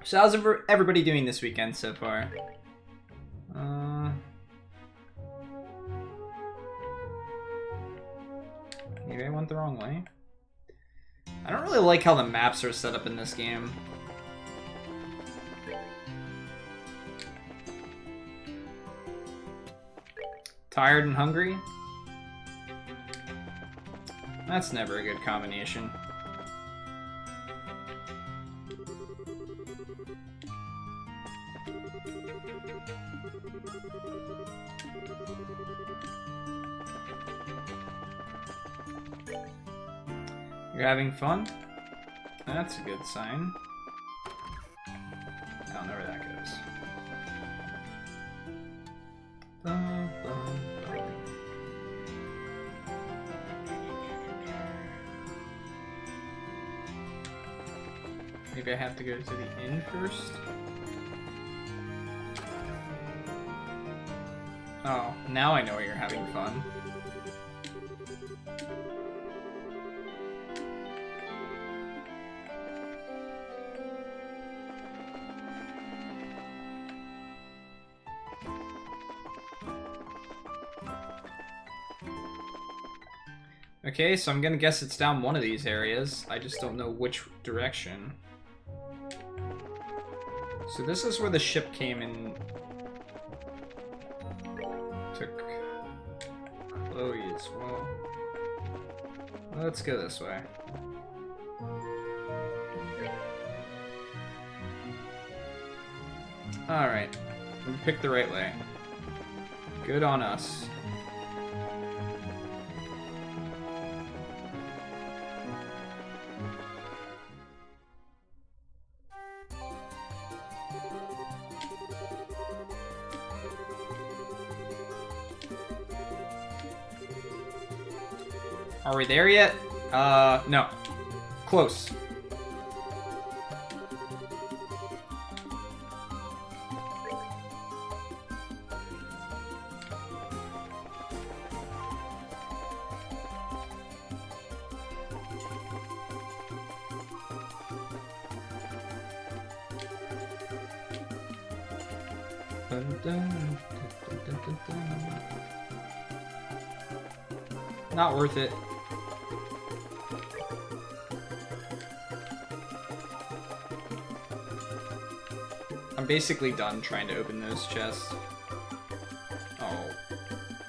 So how's everybody doing this weekend so far? Maybe I went the wrong way. I don't really like how the maps are set up in this game. Tired and hungry? That's never a good combination. You're having fun? That's a good sign. I don't know where that goes. Dun, dun, dun. Maybe I have to go to the inn first? Oh, now I know you're having fun. Okay, so I'm gonna guess it's down one of these areas. I just don't know which direction. So this is where the ship came and took Chloe as well. Let's go this way. Alright, we picked the right way. Good on us. Are we there yet? No. Close. Not worth it. I'm basically done trying to open those chests. Oh.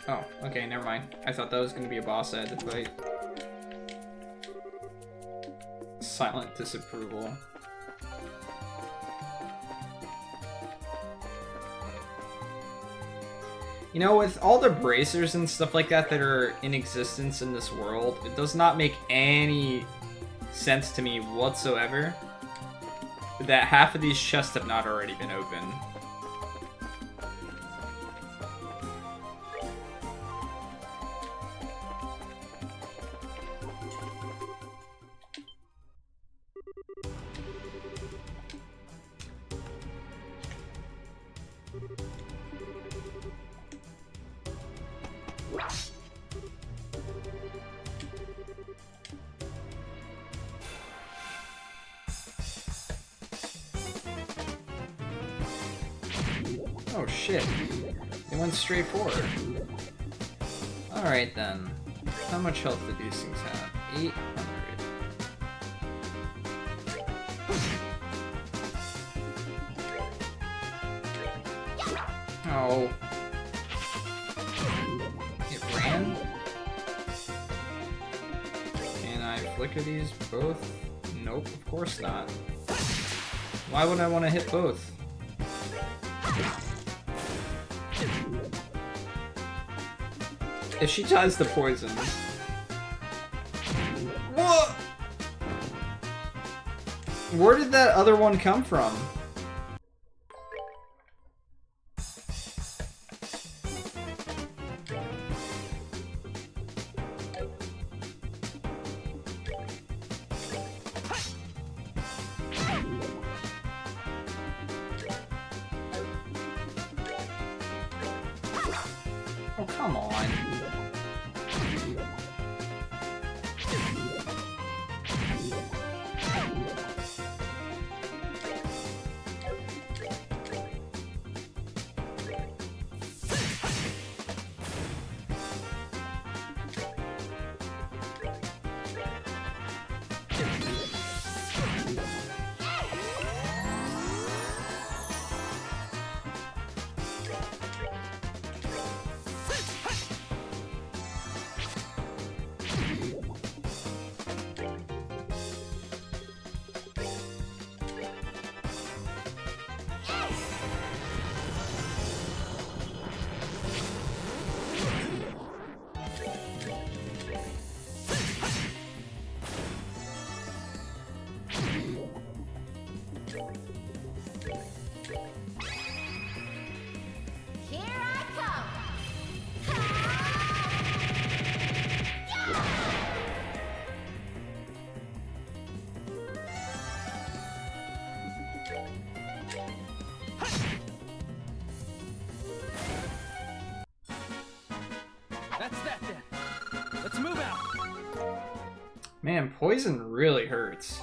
Oh, okay, never mind. I thought that was gonna be a boss I had to fight. Silent disapproval. You know, with all the bracers and stuff like that that are in existence in this world, it does not make any sense to me whatsoever that half of these chests have not already been opened. Oh shit, they went straight forward. Alright then, how much health do these things have? 800. Oh. It ran? Can I flicker these both? Nope, of course not. Why would I want to hit both? If she tries the poison... What? Where did that other one come from? Oh, come on. Here I come. That's that then. Let's move out. Man, poison really hurts.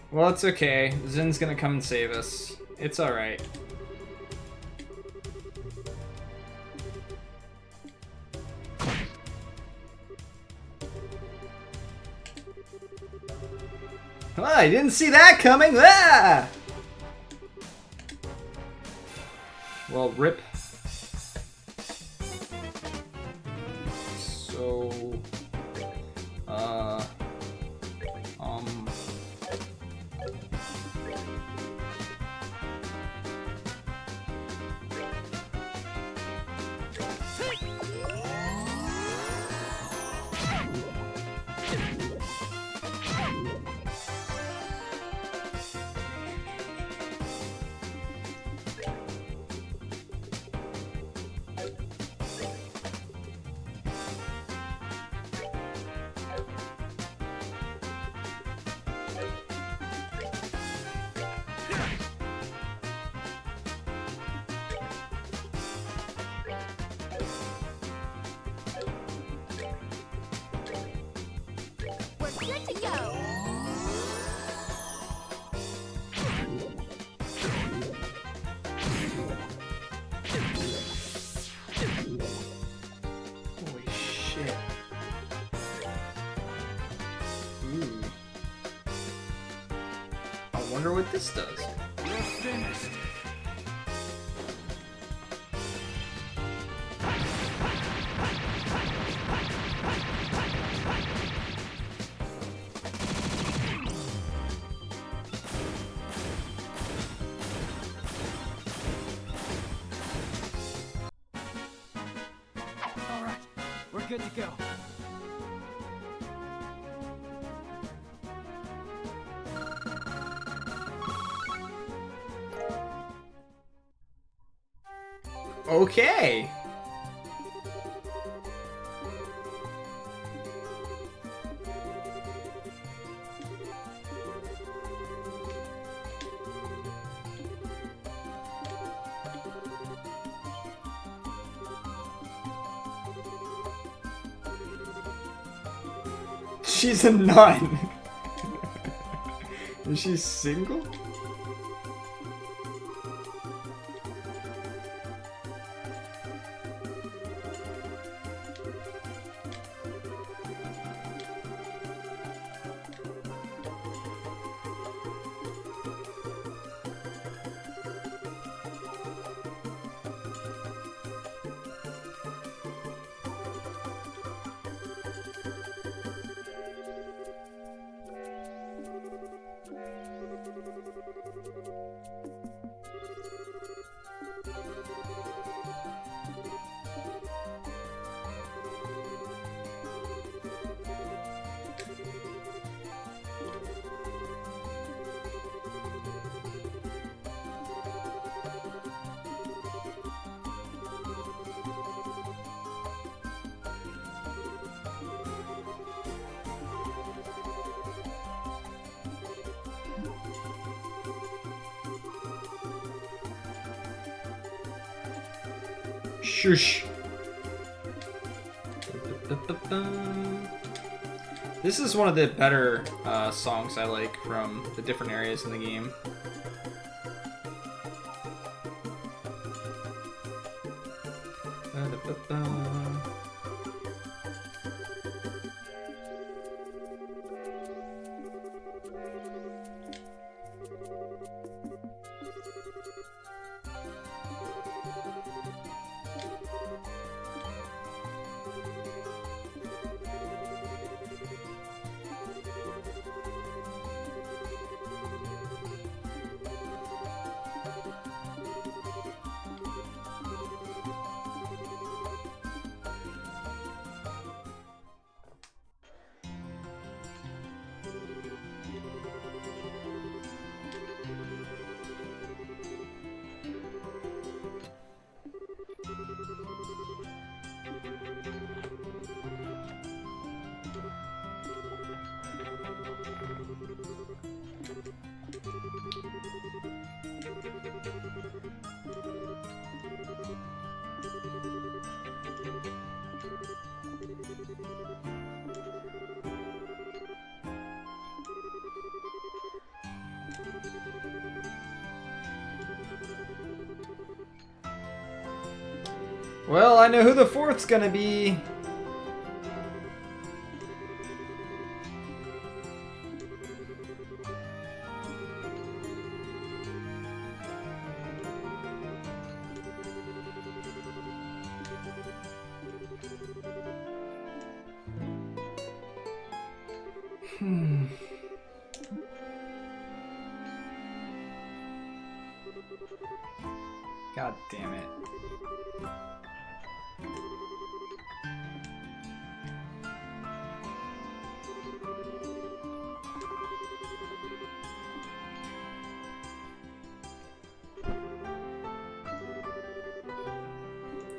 Well, it's okay. Zin's gonna come and save us. It's alright. Ah, I didn't see that coming! Ah! Well, rip. So... wonder what this does. You're finished. All right, we're good to go. Okay. She's a nun. Is she single? Shush. This is one of the better songs I like from the different areas in the game. Well, I know who the fourth's gonna be. God damn it.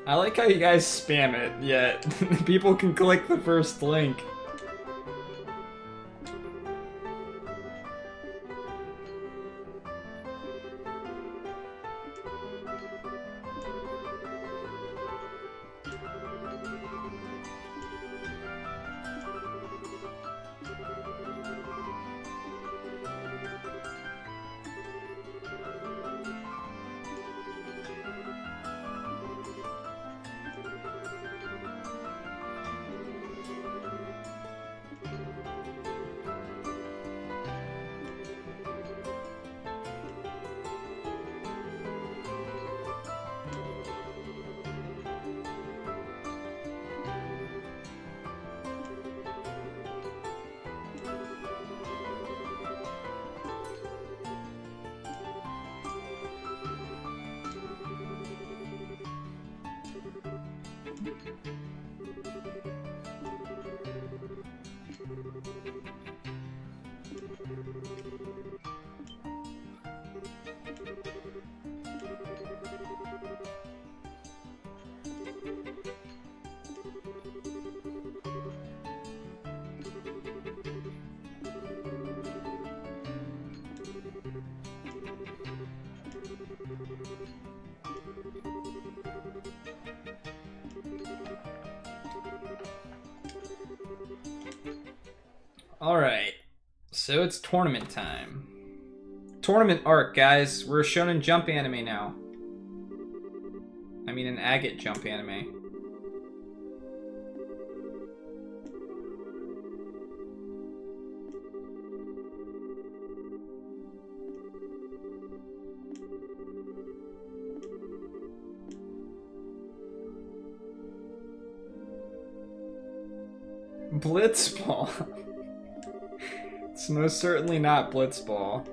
I like how you guys spam it, yet people can click the first link. Alright, so it's tournament time. Tournament arc, guys. We're a Shonen Jump anime now. I mean, an Agate Jump anime. Blitzball. It's most certainly not Blitzball.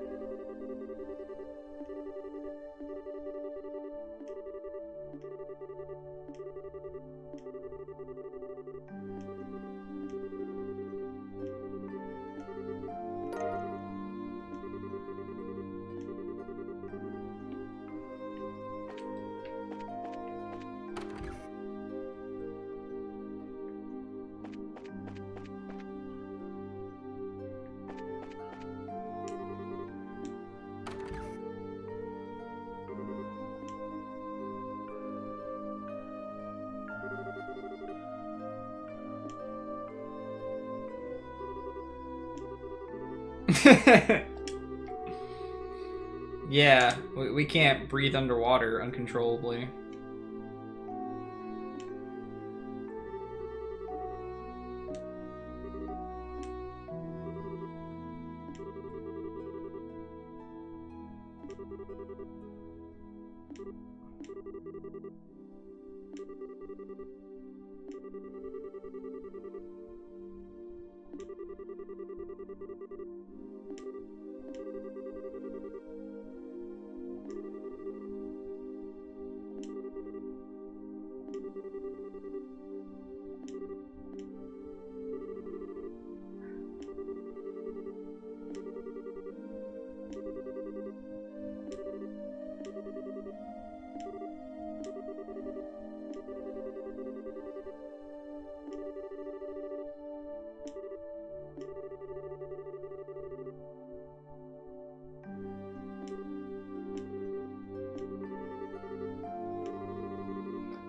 Yeah, we can't breathe underwater uncontrollably.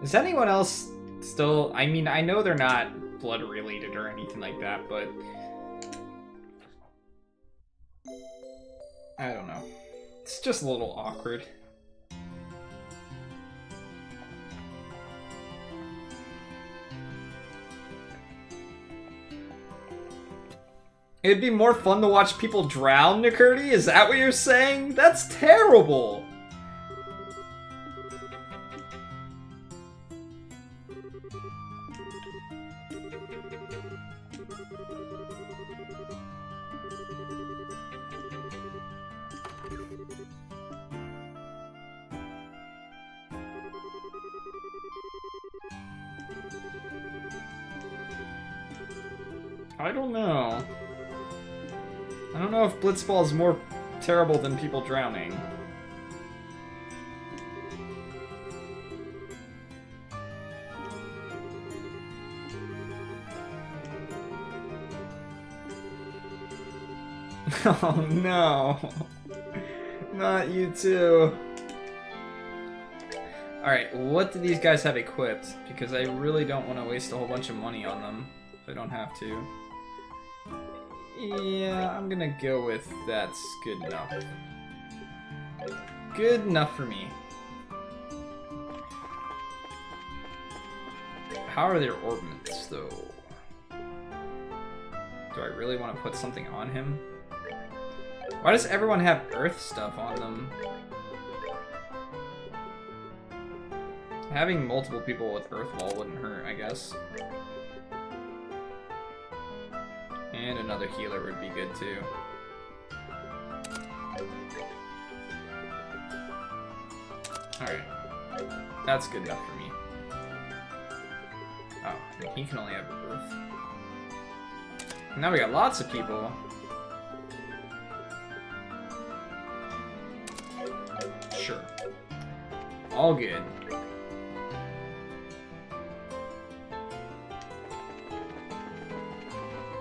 Is anyone else still... I mean, I know they're not blood related or anything like that, but... I don't know. It's just a little awkward. It'd be more fun to watch people drown, Nikurti? Is that what you're saying? That's terrible! I don't know. I don't know if Blitzball is more terrible than people drowning. Oh no. Not you too. Alright, what do these guys have equipped? Because I really don't want to waste a whole bunch of money on them if I don't have to. Yeah, I'm gonna go with that's good enough. Good enough for me. How are their orbments, though? Do I really want to put something on him? Why does everyone have Earth stuff on them? Having multiple people with Earth Wall wouldn't hurt, I guess. And another healer would be good too. Alright. That's good enough for me. Oh, he can only have Earth. Now we got lots of people. Sure. All good.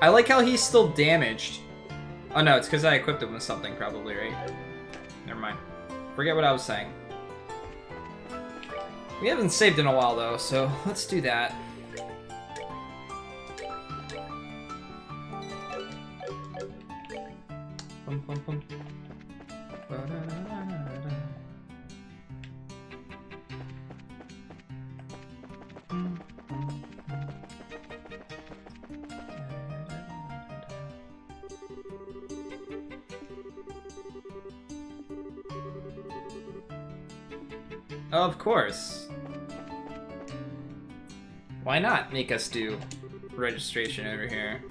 I like how he's still damaged. Oh no, it's because I equipped him with something probably, right? Never mind. Forget what I was saying. We haven't saved in a while though, so let's do that. Bum, bum, bum. Ba-da-da-da-da-da. Of course. Why not make us do registration over here?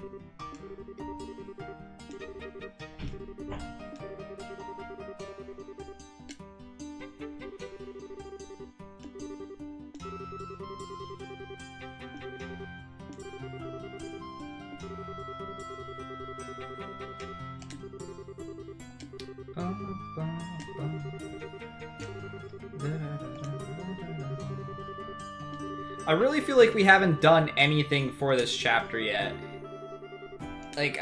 I really feel like we haven't done anything for this chapter yet. Like,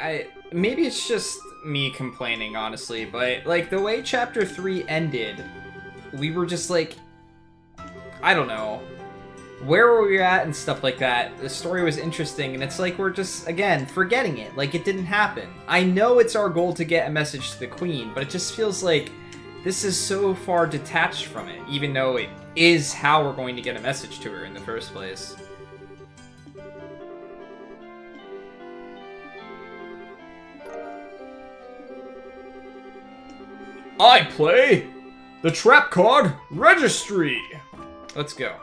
maybe it's just me complaining, honestly, but, like, the way chapter 3 ended, we were just like, I don't know, where were we at and stuff like that. The story was interesting, and it's like we're just, again, forgetting it, like it didn't happen. I know it's our goal to get a message to the Queen, but it just feels like this is so far detached from it, even though it is how we're going to get a message to her in the first place. I play the trap card registry. Let's go.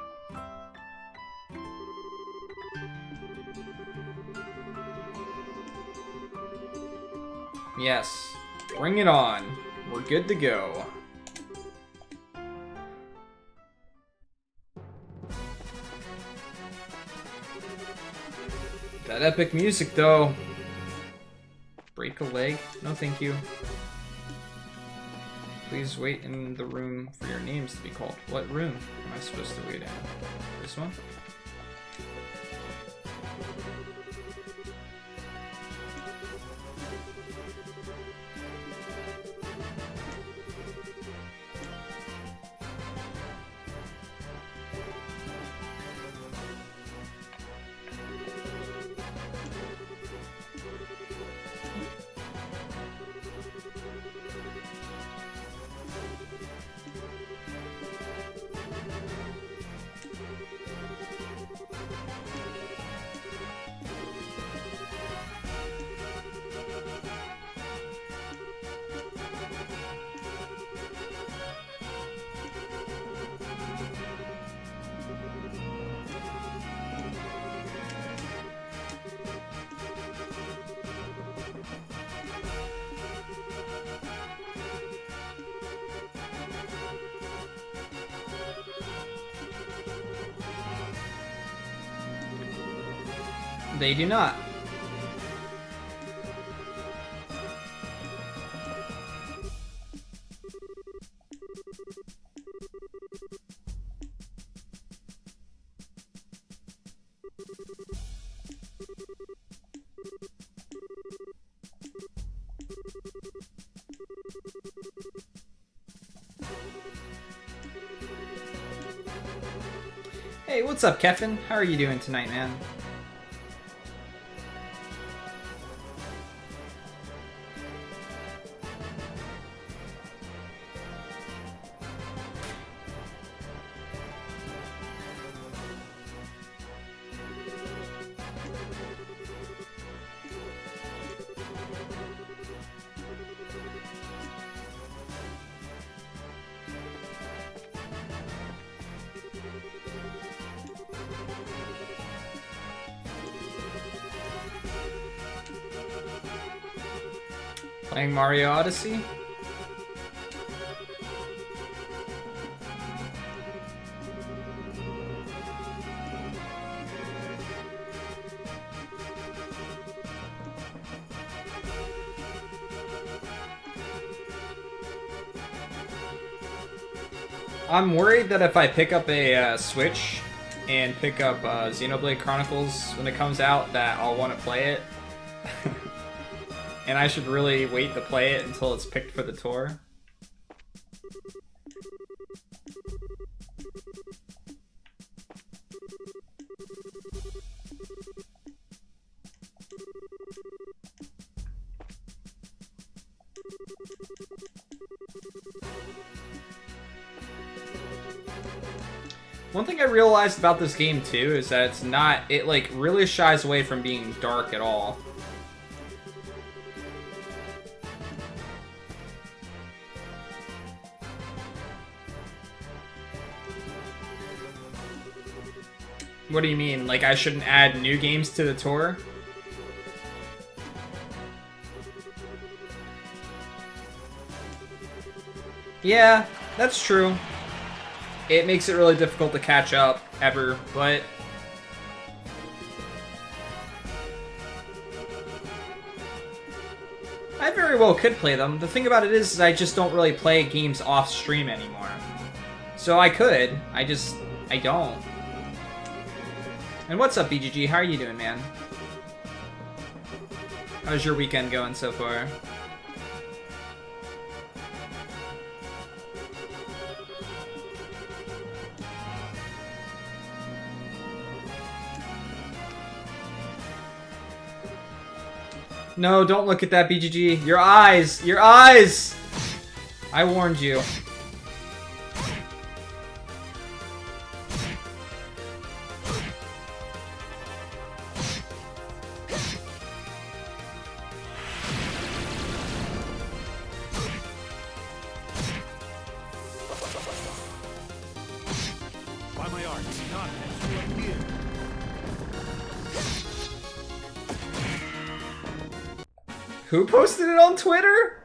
Yes, bring it on. We're good to go. That epic music, though. Break a leg? No, thank you. Please wait in the room for your names to be called. What room am I supposed to wait in? This one? They do not. Hey, what's up, Kevin? How are you doing tonight, man? Playing Mario Odyssey? I'm worried that if I pick up a Switch and pick up Xenoblade Chronicles when it comes out, that I'll want to play it. And I should really wait to play it until it's picked for the tour. One thing I realized about this game too is that it's not, it like really shies away from being dark at all. What do you mean? Like I shouldn't add new games to the tour? Yeah, that's true. It makes it really difficult to catch up, ever, but... I very well could play them. The thing about it is I just don't really play games off stream anymore. So I could, I don't. And what's up, BGG? How are you doing, man? How's your weekend going so far? No, don't look at that, BGG. Your eyes! Your eyes! I warned you. By my art, not as you appear. Who posted it on Twitter?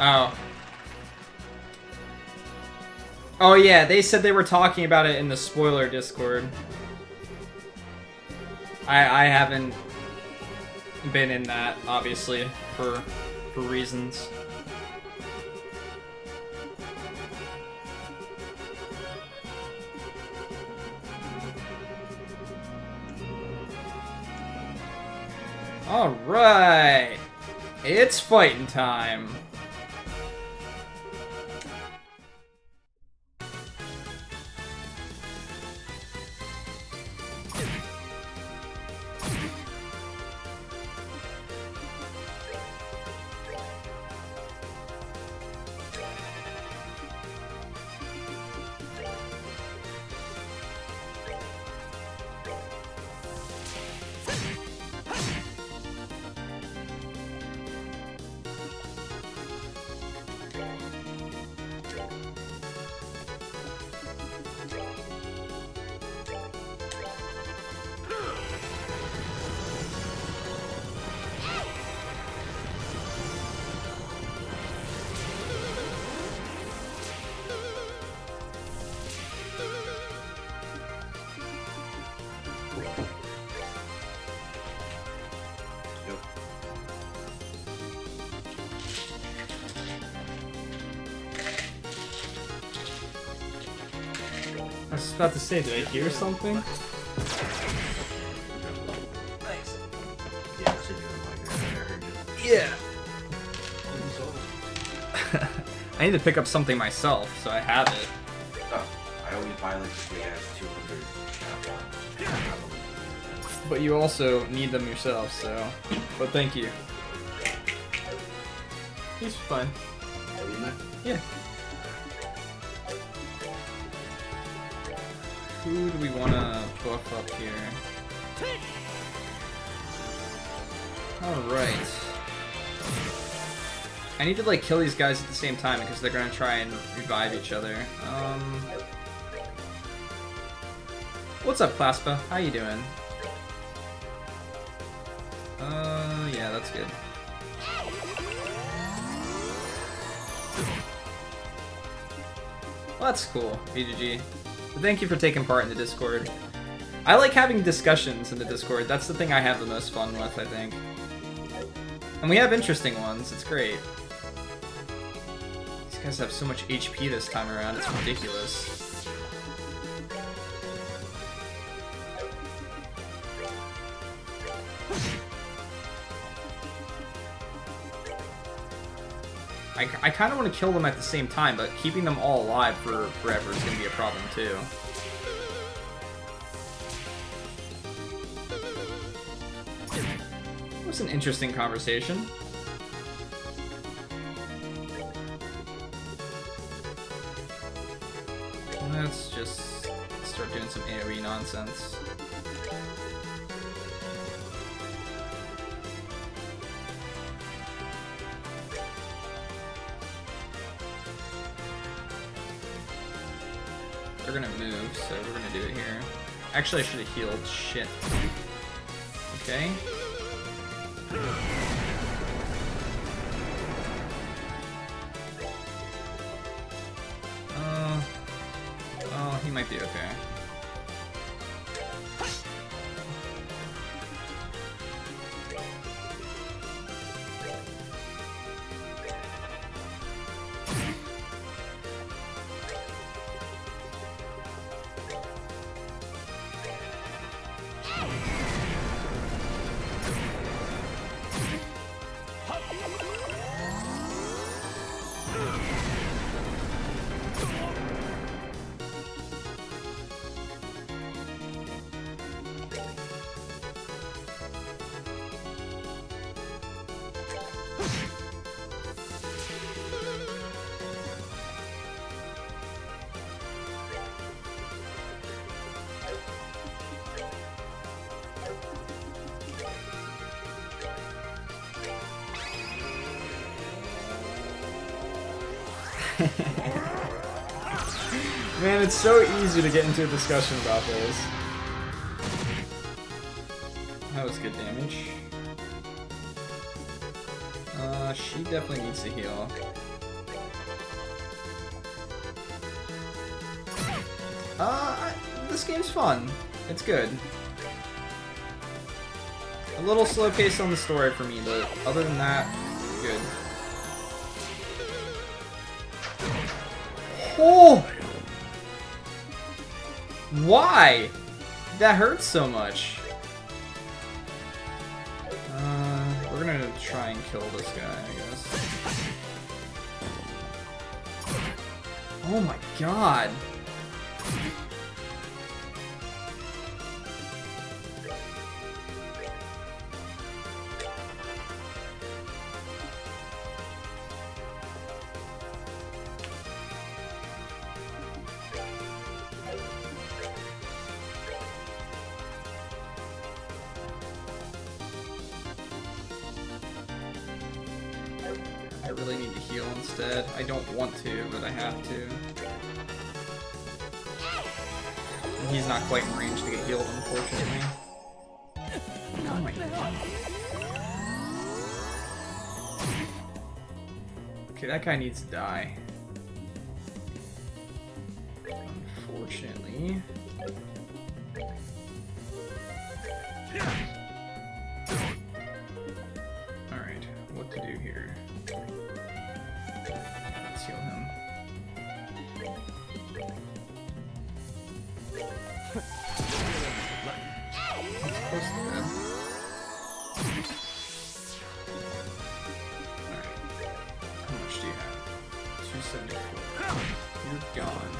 Oh. Oh yeah, they said they were talking about it in the spoiler Discord. I haven't been in that, obviously, for reasons. Alright. It's fighting time. I was about to say, did I hear something? Nice. Yeah, so you're like, I heard you. Yeah. I need to pick up something myself, so I have it. Oh, I always buy like 3S 200 But you also need them yourself, so... But thank you. He's fine. Yeah. Who do we want to buff up here? Alright. I need to like kill these guys at the same time because they're gonna try and revive each other. What's up, Claspa? How you doing? Yeah, that's good. Well, that's cool, BGG. But thank you for taking part in the Discord. I like having discussions in the Discord. That's the thing I have the most fun with, I think. And we have interesting ones. It's great. These guys have so much HP this time around. It's ridiculous. I kind of want to kill them at the same time, but keeping them all alive for forever is going to be a problem too. It was an interesting conversation. Let's just start doing some AoE nonsense. They're gonna move, so we're gonna do it here. Actually, I should have healed. Shit. Okay. Oh, he might be okay. Man, it's so easy to get into a discussion about this. That was good damage. She definitely needs to heal. This game's fun. It's good. A little slow pace on the story for me, but other than that, good. Oh! Why? That hurts so much. We're gonna try and kill this guy, I guess. Oh my god. I really need to heal instead. I don't want to, but I have to. And he's not quite in range to get healed, unfortunately. Oh my god. Okay, that guy needs to die. Unfortunately. Alright, what to do here? Let's heal him. He's close to dead. Alright. How much do you have? 274. You're gone.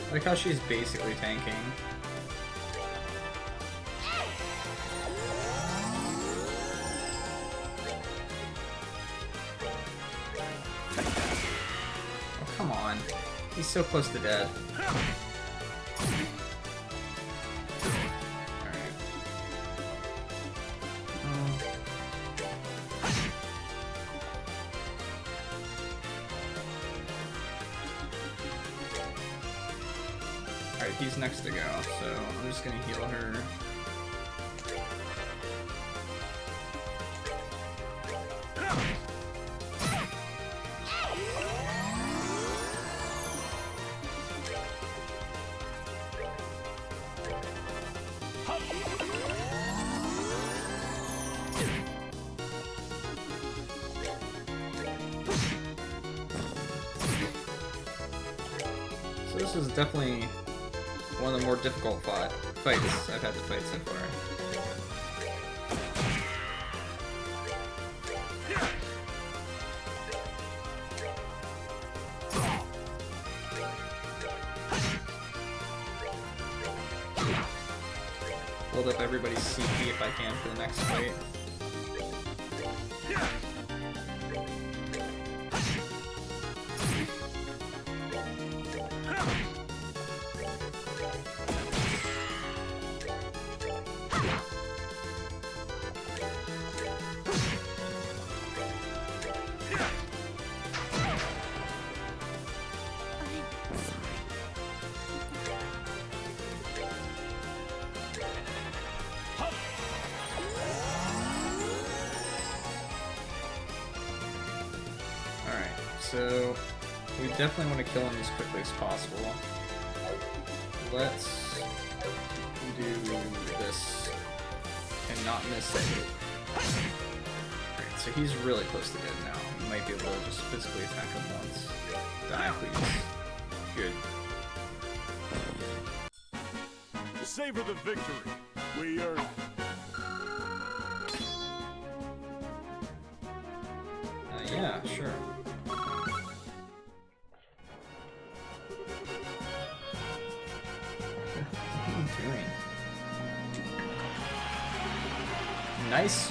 I like how she's basically tanking. Oh, come on. He's so close to dead. Alright. Alright, he's next to go, so I'm just gonna heal her. So this is definitely one of the more difficult fights I've had to fight so far. Build up everybody's CP if I can for the next fight. So, we definitely want to kill him as quickly as possible. Let's do this and not miss it. Alright, so he's really close to dead now. You might be able to just physically attack him once. Die, please. Good. Savor the victory. We earned it. Yeah, sure. Nice.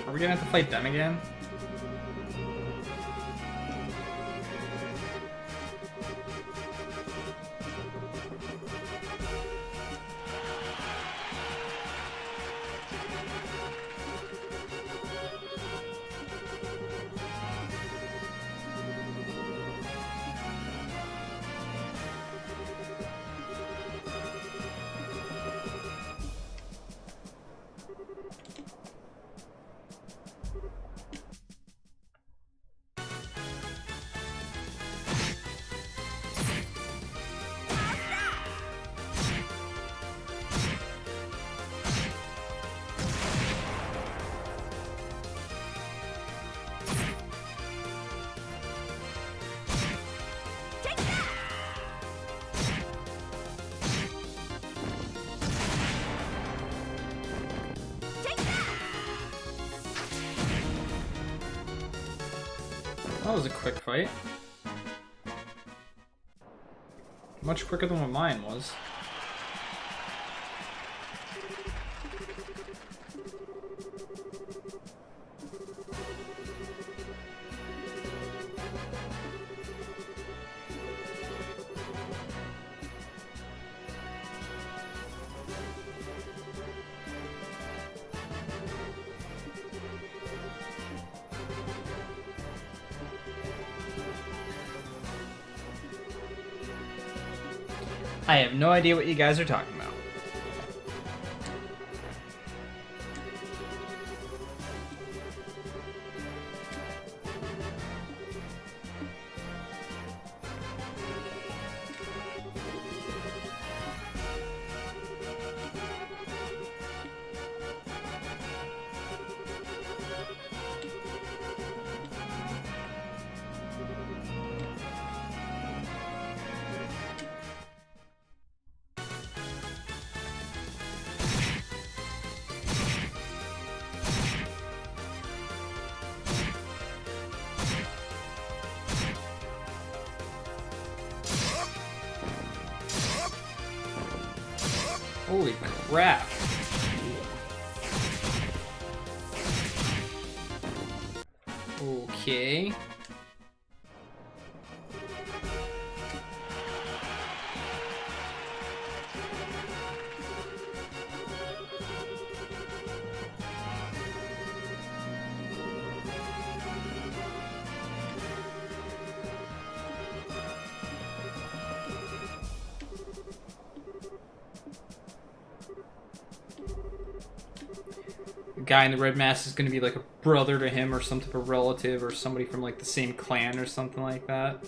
Are we gonna have to fight them again? That was a quick fight. Much quicker than what mine was. I have no idea what you guys are talking about. Holy crap. Okay. The guy in the red mask is gonna be like a brother to him or some type of relative or somebody from like the same clan or something like that.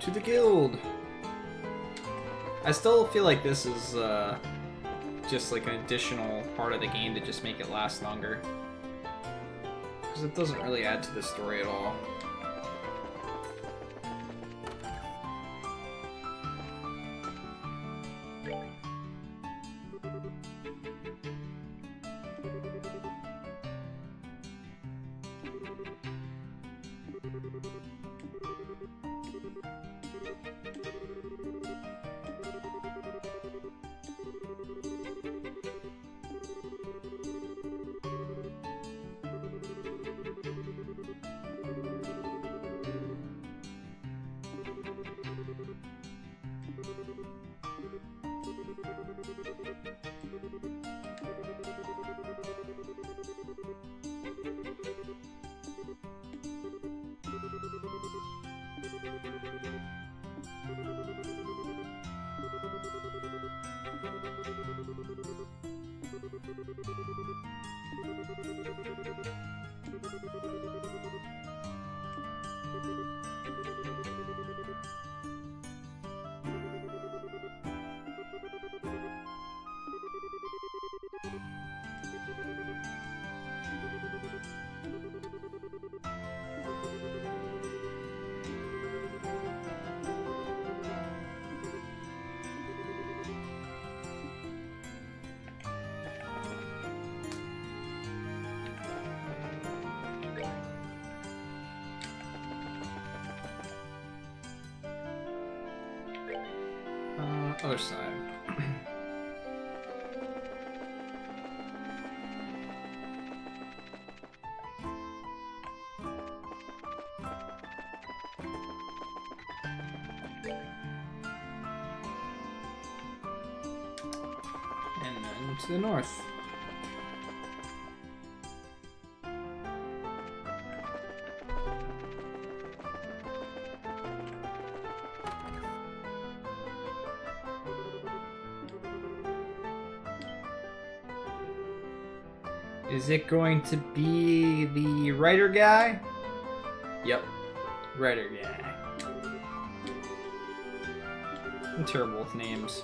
To the guild! I still feel like this is just like an additional part of the game to just make it last longer. Because it doesn't really add to the story at all. Other side. And then And to the north. Is it going to be the writer guy? Yep. Writer guy. I'm terrible with names.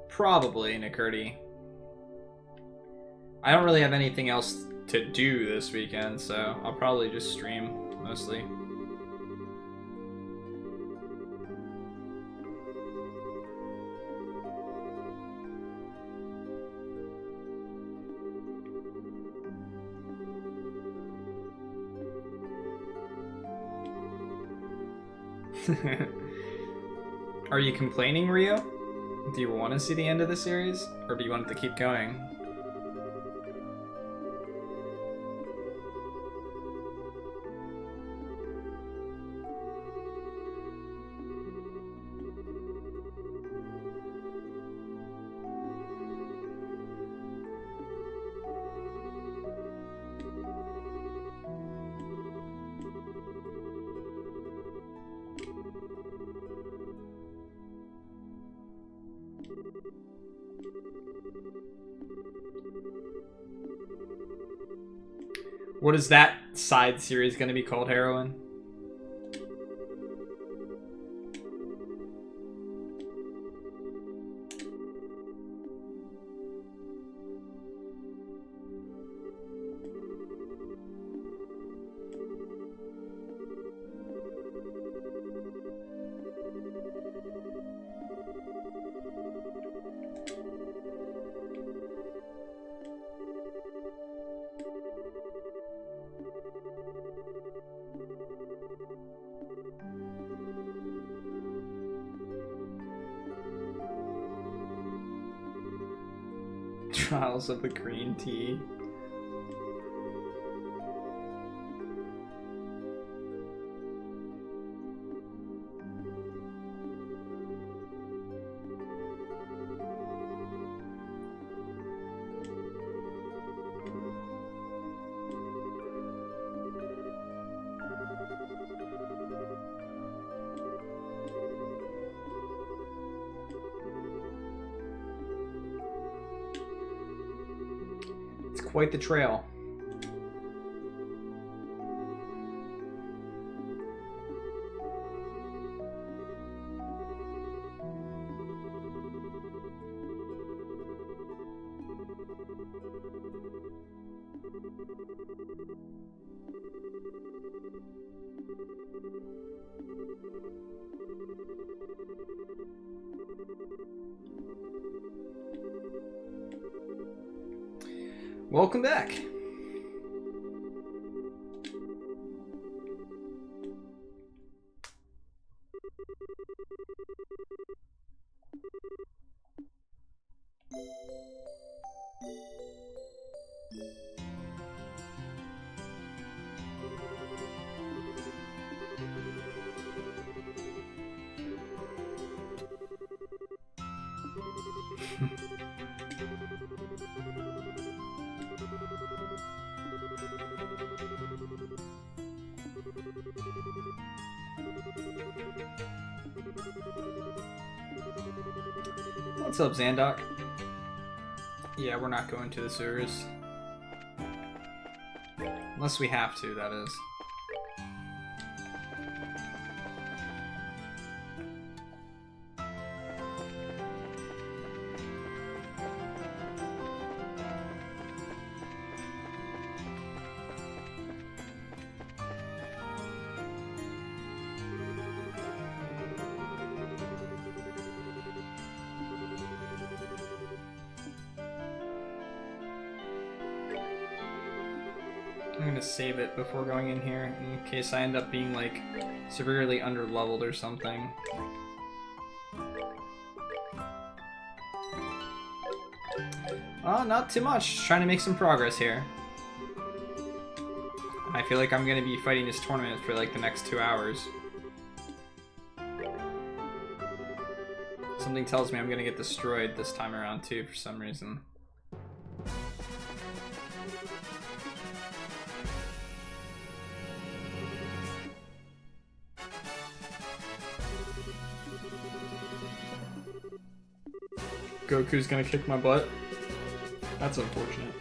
Probably, Nikurti. I don't really have anything else to do this weekend, so I'll probably just stream, mostly. Are you complaining, Rio? Do you want to see the end of the series? Or do you want it to keep going? What is that side series going to be called, Heroine? Trials of the Green Tea. Quite the trail. Welcome back. What's up, Zandok? Yeah, we're not going to the sewers. Unless we have to, that is. I'm gonna save it before going in here in case I end up being like severely underleveled or something. Oh, not too much. Just trying to make some progress here. I feel like I'm gonna be fighting this tournament for like the next 2 hours. Something tells me I'm gonna get destroyed this time around too for some reason. Goku's gonna kick my butt. That's unfortunate.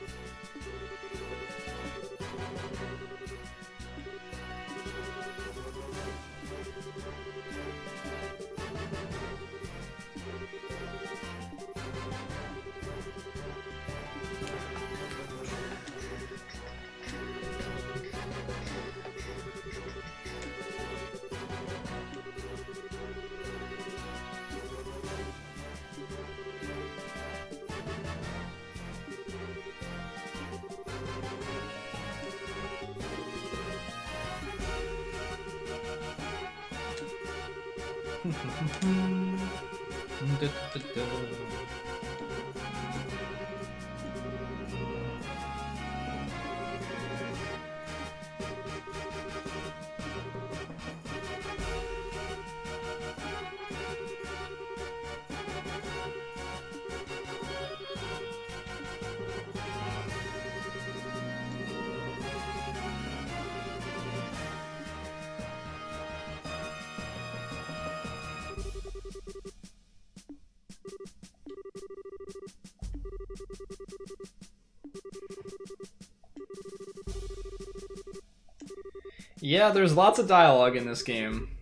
Yeah, there's lots of dialogue in this game.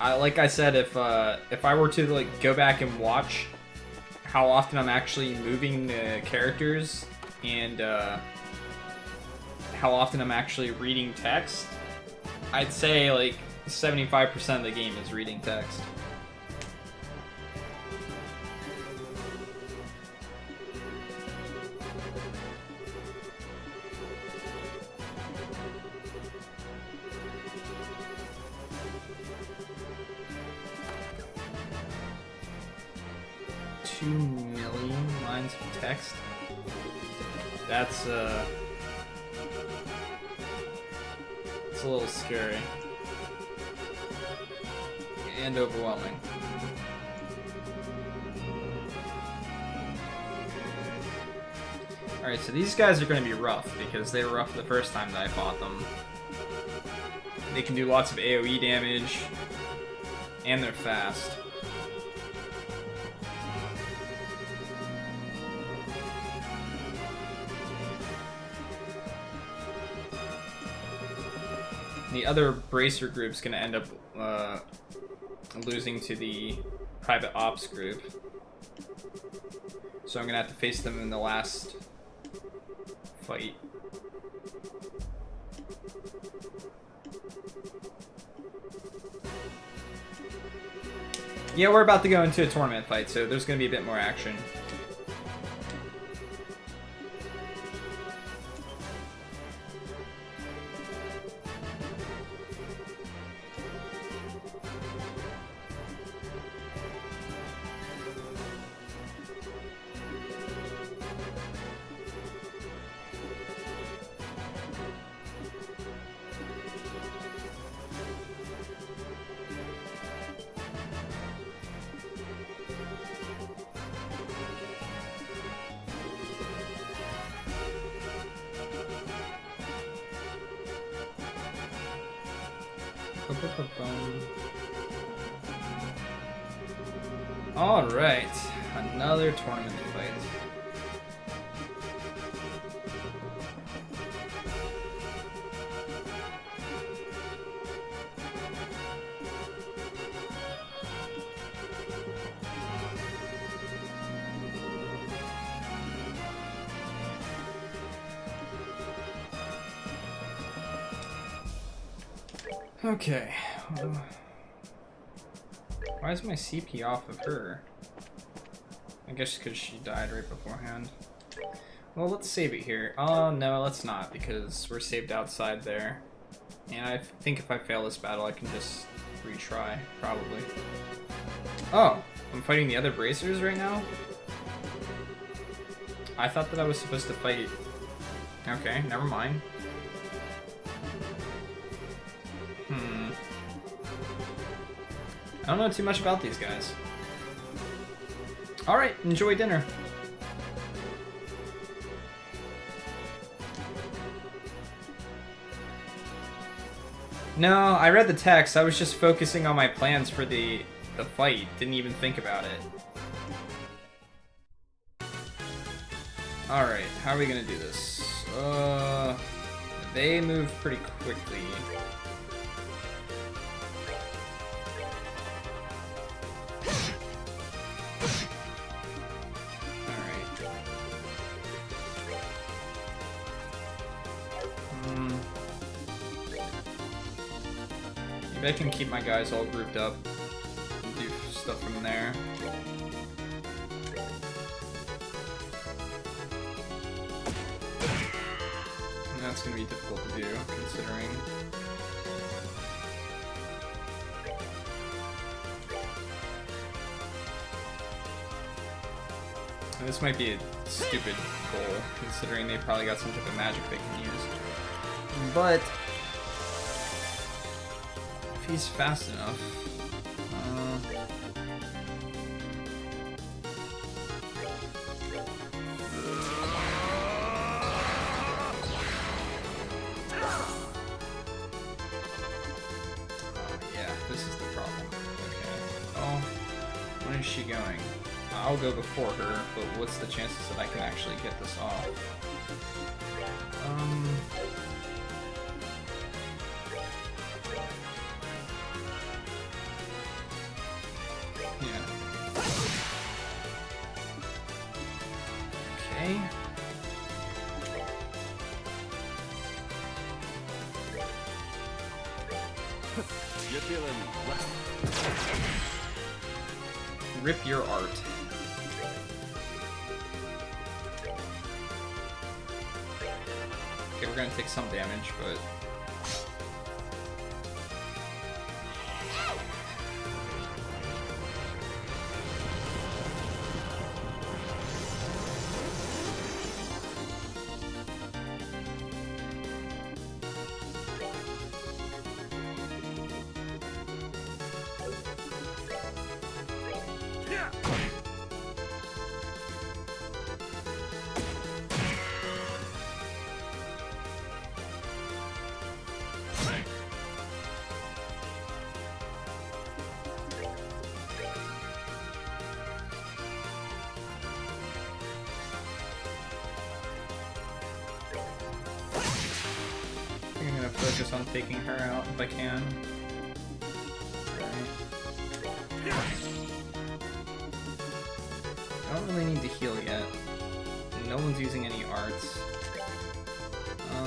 Like I said, if I were to like go back and watch how often I'm actually moving the characters and how often I'm actually reading text, I'd say like 75% of the game is reading text. Text. That's it's a little scary and overwhelming. Alright, so these guys are going to be rough because they were rough the first time that I fought them. They can do lots of AoE damage and they're fast. The other bracer group's gonna end up losing to the private ops group. So I'm gonna have to face them in the last fight. Yeah, we're about to go into a tournament fight, so there's gonna be a bit more action. Alright, another tournament fight. Okay. Why is my CP off of her? I guess because she died right beforehand. Well, let's save it here. Oh, no, let's not, because we're saved outside there. And I think if I fail this battle, I can just retry, probably. Oh, I'm fighting the other bracers right now? I thought that I was supposed to fight... Okay, never mind. I don't know too much about these guys. Alright, enjoy dinner. No, I read the text. I was just focusing on my plans for the fight. Didn't even think about it. Alright, how are we gonna do this? They move pretty quickly. Maybe I can keep my guys all grouped up and do stuff from there. And that's gonna be difficult to do, considering. And this might be a stupid goal, considering they probably got some type of magic they can use. But if he's fast enough. Yeah, this is the problem. Okay. Oh, when is she going? I'll go before her, but what's the chances that I can actually get this off? Okay. You feeling Rip your art. Okay, we're gonna take some damage, but I'm gonna focus on taking her out if I can. I don't really need to heal yet. No one's using any arts. I'll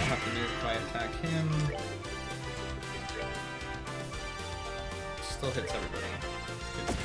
have to do it if I attack him. Still hits everybody. Good.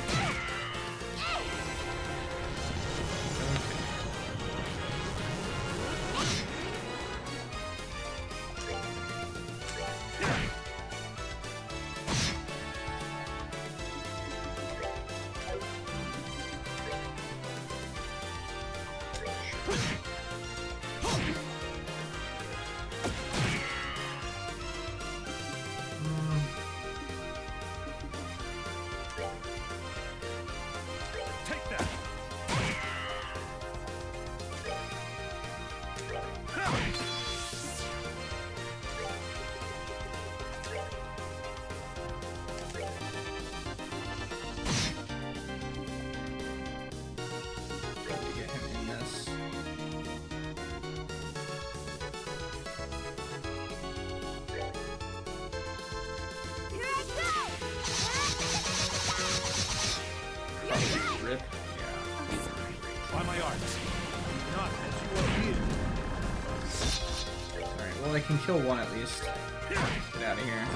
well, I can kill one at least. Get out of here.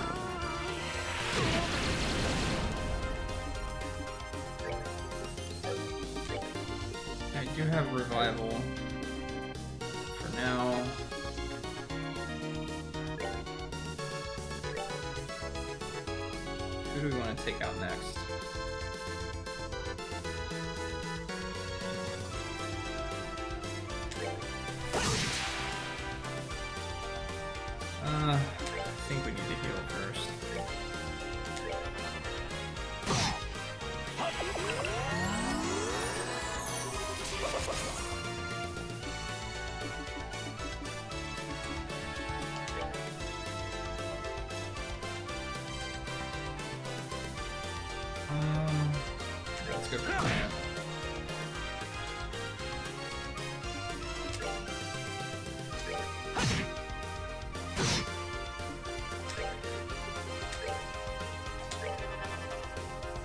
I do have revival for now. Who do we want to take out next? I think we need to heal first. Let's go for that.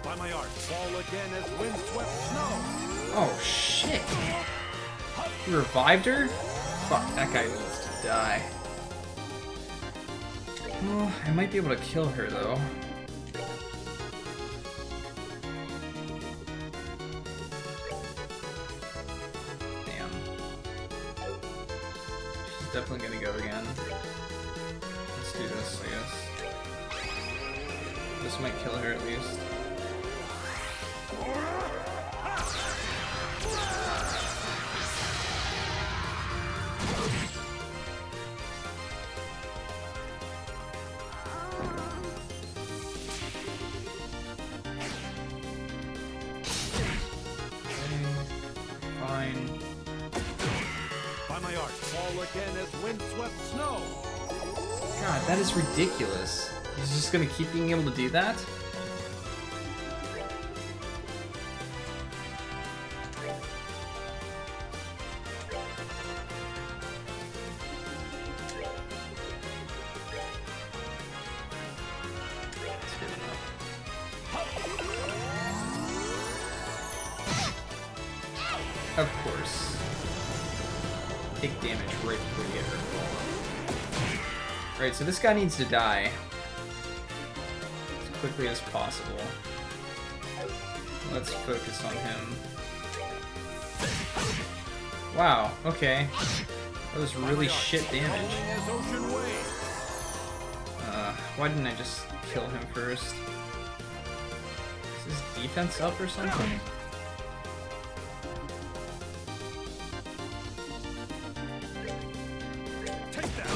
By my art, fall again as windswept snow. Oh shit! You revived her? Fuck, that guy needs to die. Well, I might be able to kill her though. Damn. She's definitely gonna go again. Let's do this, I guess. This might kill her at least. Fine. By my art, fall again as windswept snow. God, that is ridiculous. He's just gonna keep being able to do that? That's good enough. Of course. Take damage right before you get hurt. Right, so this guy needs to die as quickly as possible. Let's focus on him. Wow, okay. That was really shit damage. As ocean waves. Why didn't I just kill him first? Is his defense up or something? Take that.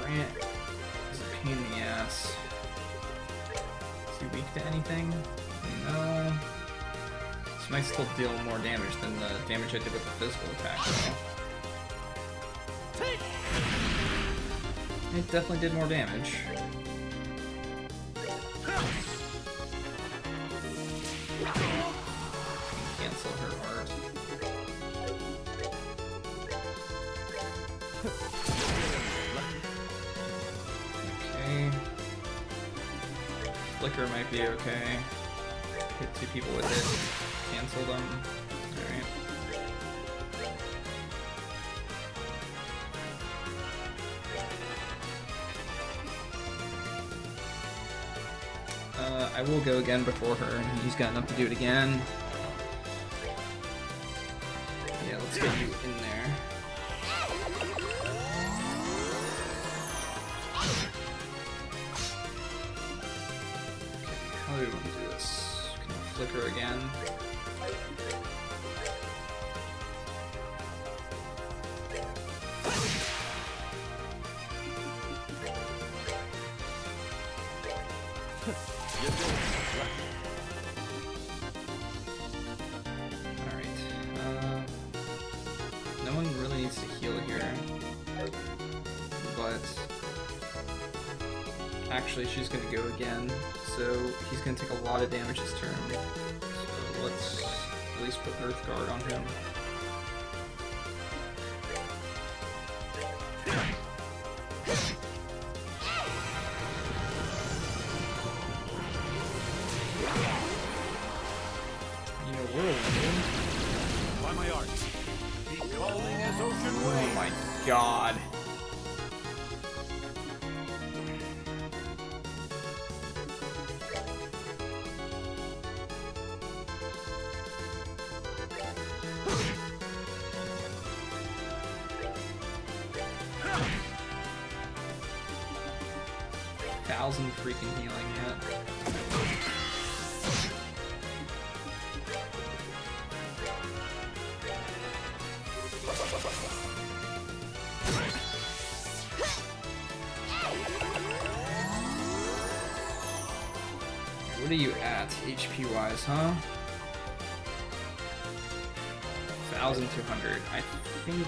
Grant is a pain in the ass. Is he weak to anything? No. This might still deal more damage than the damage I did with the physical attack, though. It definitely did more damage. Cancel her art. Okay. Flicker might be okay. Hit two people with it. Cancel them. Alright. I will go again before her. He's got enough to do it again. Yeah, let's get you in there. Okay, how do we want to do this? Can I flicker again? Alright, no one really needs to heal here, but actually she's gonna go again, so he's gonna take a lot of damage this turn, so let's at least put Earth Guard on him. 1,000 freaking healing yet. What are you at, HP wise, huh? 1,200. I think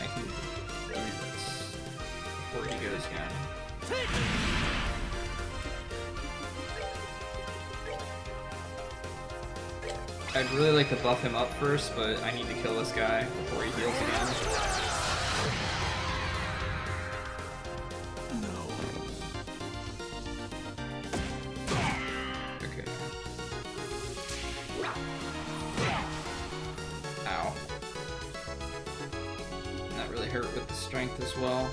I can do this before he goes again. I'd really like to buff him up first, but I need to kill this guy before he heals again. Strength as well,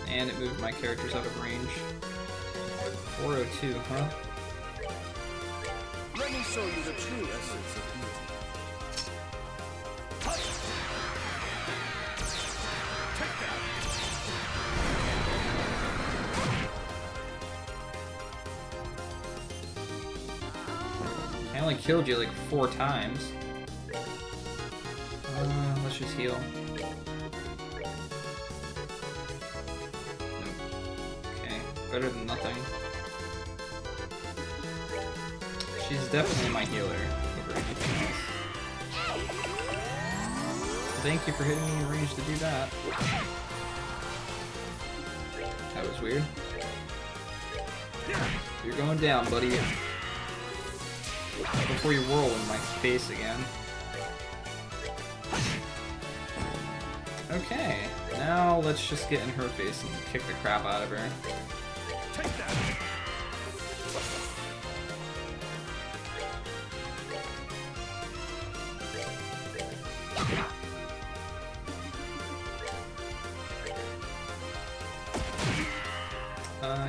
and it moved my characters out of range. 402, huh? Let me show you the true essence of beauty. Take that. I only killed you like 4 times. Let's just heal. Better than nothing. She's definitely my healer over anything else. Thank you for hitting me in range to do that. That was weird. You're going down, buddy. Before you whirl in my face again. Okay, now let's just get in her face and kick the crap out of her. Take that.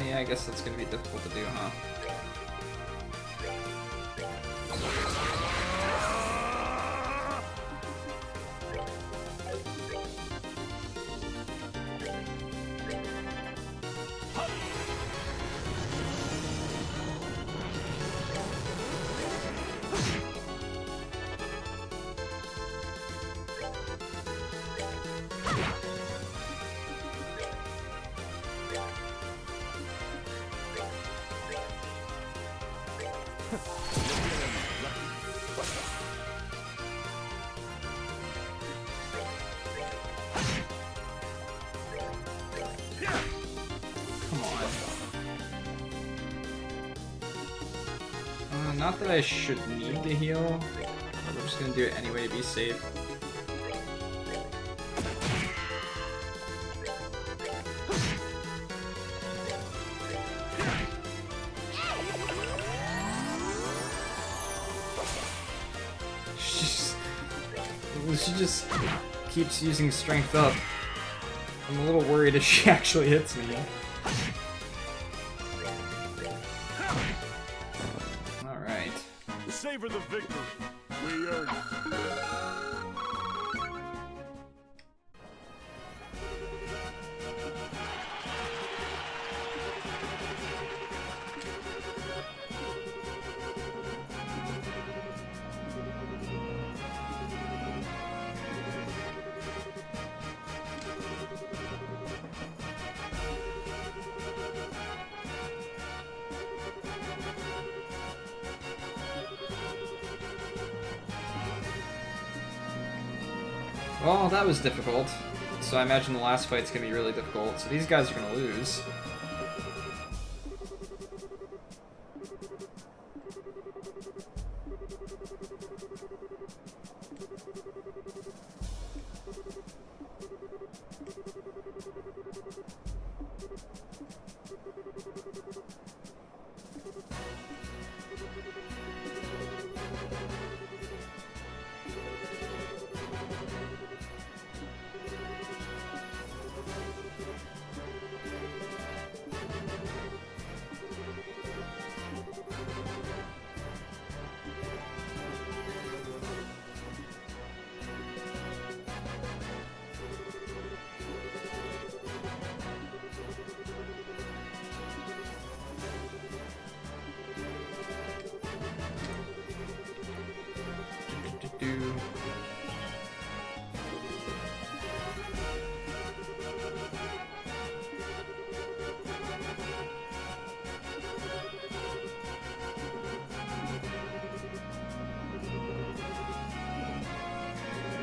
Yeah, I guess that's gonna be difficult to do, huh? Not that I should need to heal, but we're just gonna do it anyway to be safe. She just keeps using strength up. I'm a little worried if she actually hits me. Savor the victory. We earned it. Well, that was difficult. So I imagine the last fight's gonna be really difficult. So these guys are gonna lose.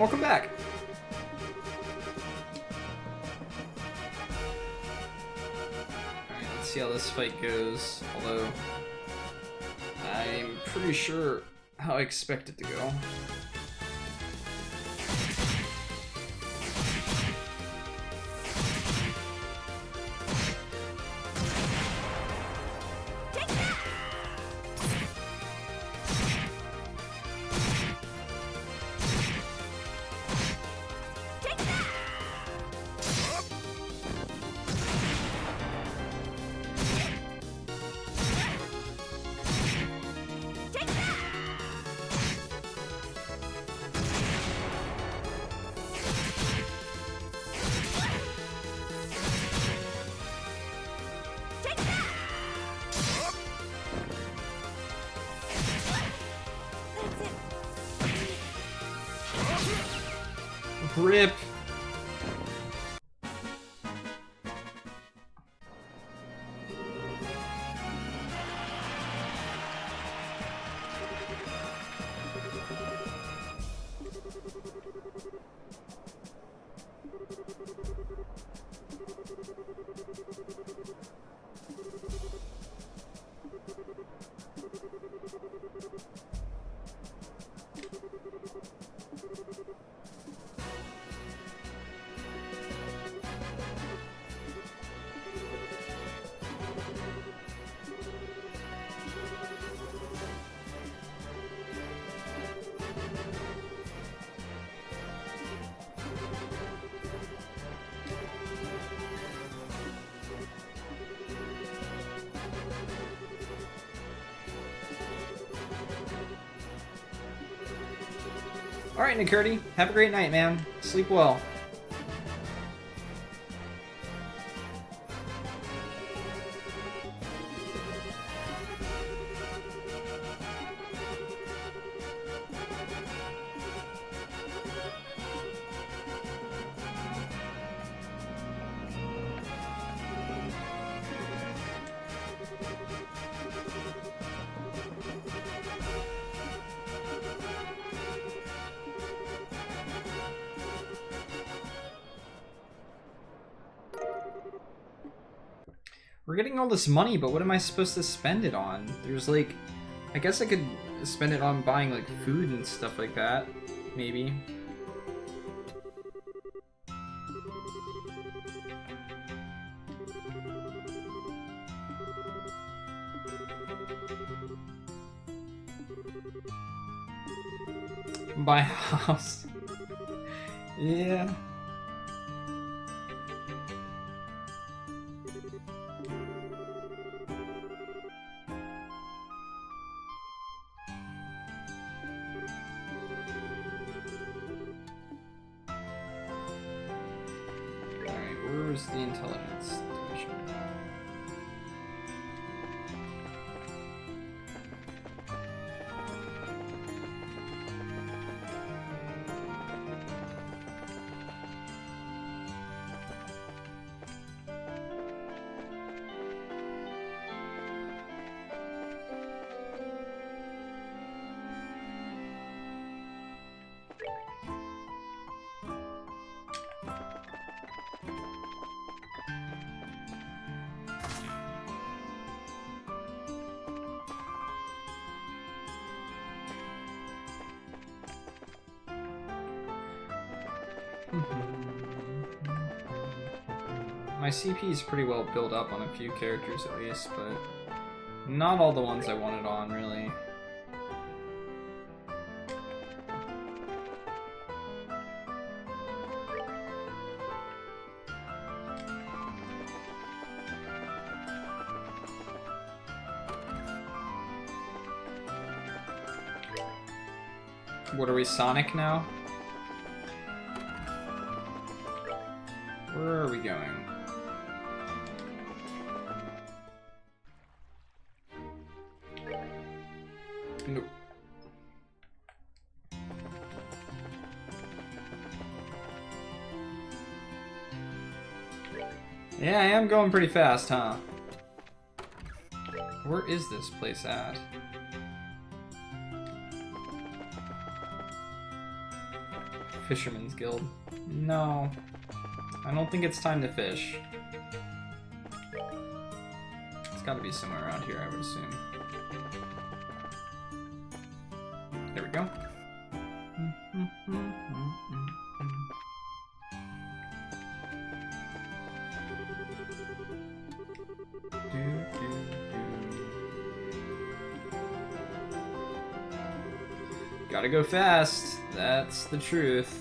welcome back. Alright, let's see how this fight goes. Although, I'm pretty sure how I expect it to go. Rip. Alright, Nicurdy. Have a great night, man. Sleep well. We're getting all this money, but what am I supposed to spend it on? There's like... I guess I could spend it on buying like food and stuff like that. Maybe. Buy a house. Yeah. Where's the intelligence division? My CP is pretty well built up on a few characters at least, but not all the ones I wanted on, really. What are we, Sonic now? Where are we going? Nope. Yeah, I am going pretty fast, huh? Where is this place at? Fisherman's Guild. No. I don't think it's time to fish. It's gotta be somewhere around here, I would assume. There we go. Gotta go fast. That's the truth.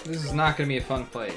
This is not gonna be a fun fight.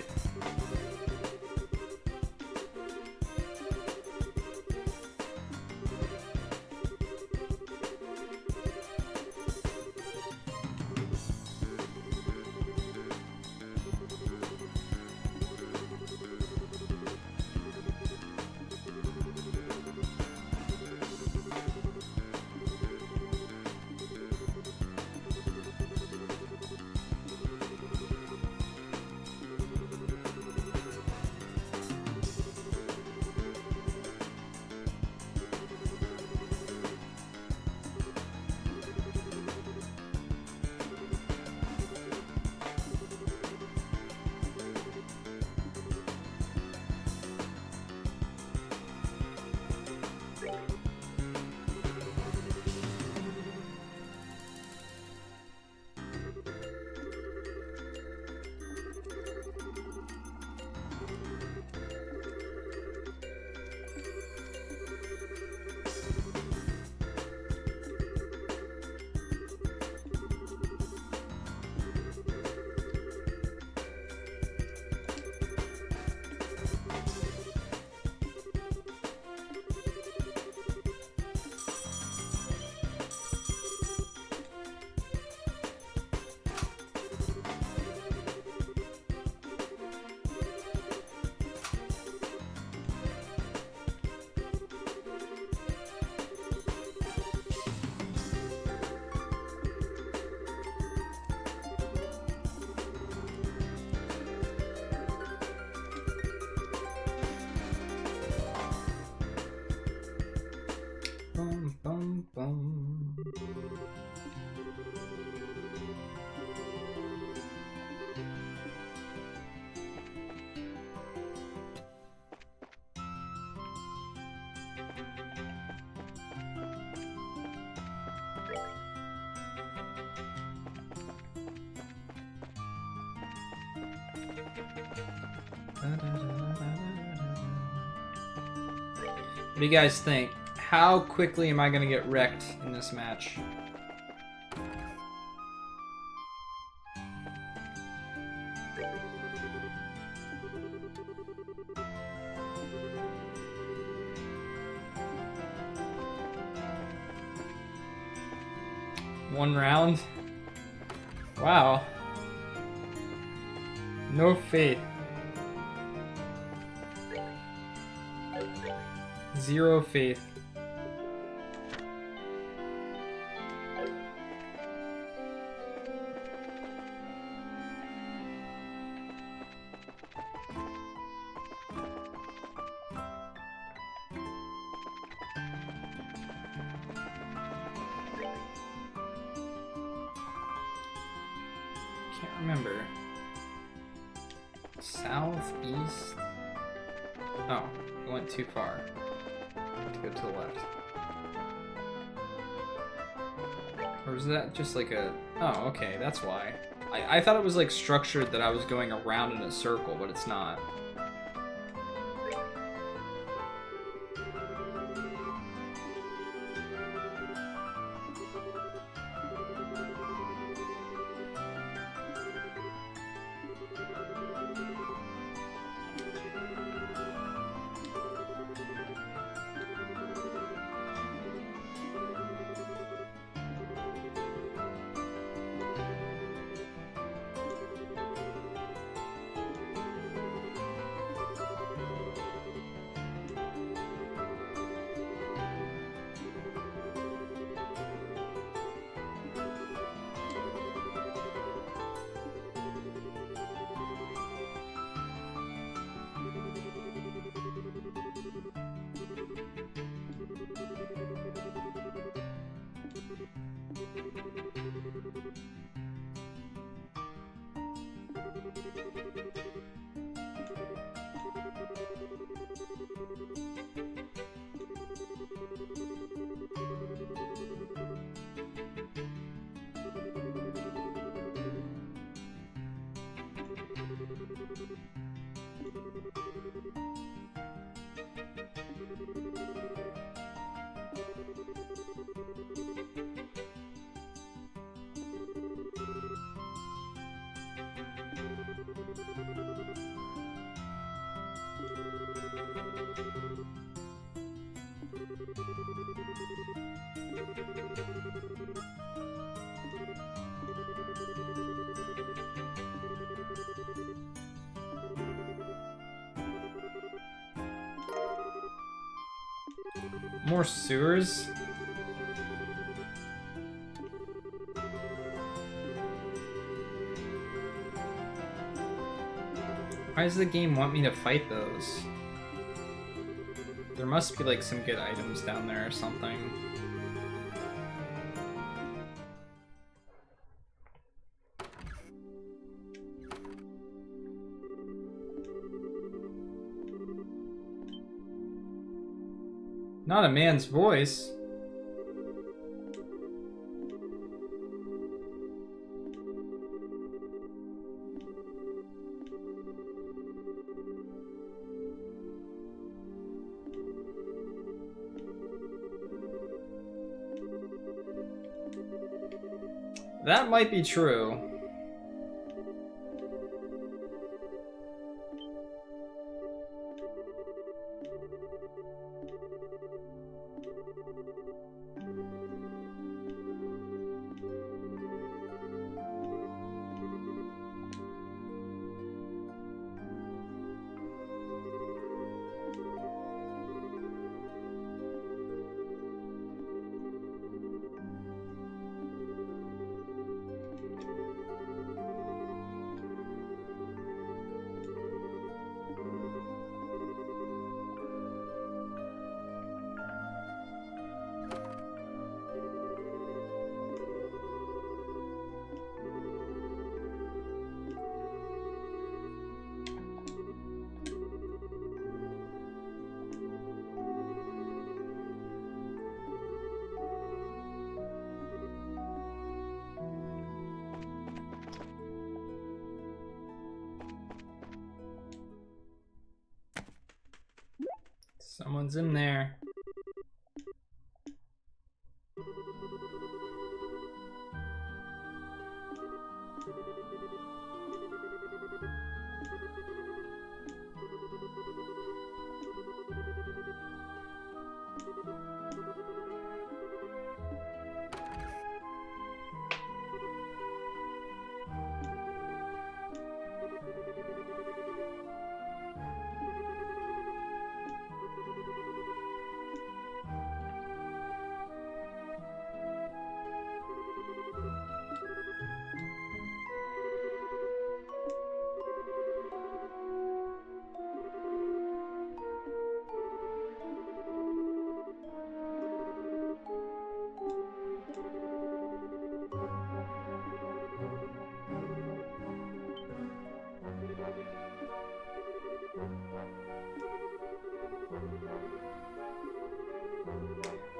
Bum, bum, bum. What do you guys think? How quickly am I gonna get wrecked in this match? One round? Wow. No faith. zero faith. Can't remember. South, east? Oh, I went too far. I have to go to the left. Or was that just like a... Oh, okay, that's why. I thought it was like structured that I was going around in a circle, but it's not. More sewers? Why does the game want me to fight those? There must be like some good items down there or something. Not a man's voice. That might be true. Someone's in there.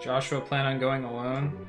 Joshua plan on going alone?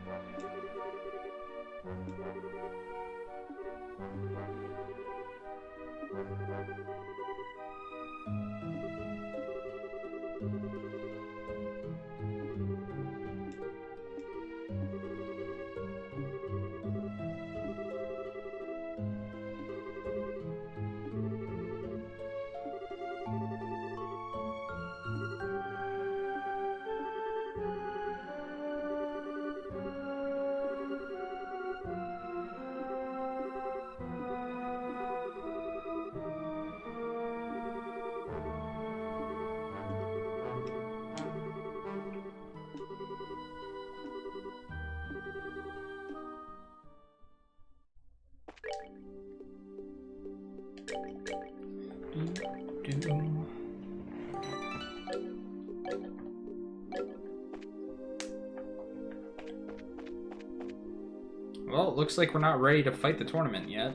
Well, it looks like we're not ready to fight the tournament yet.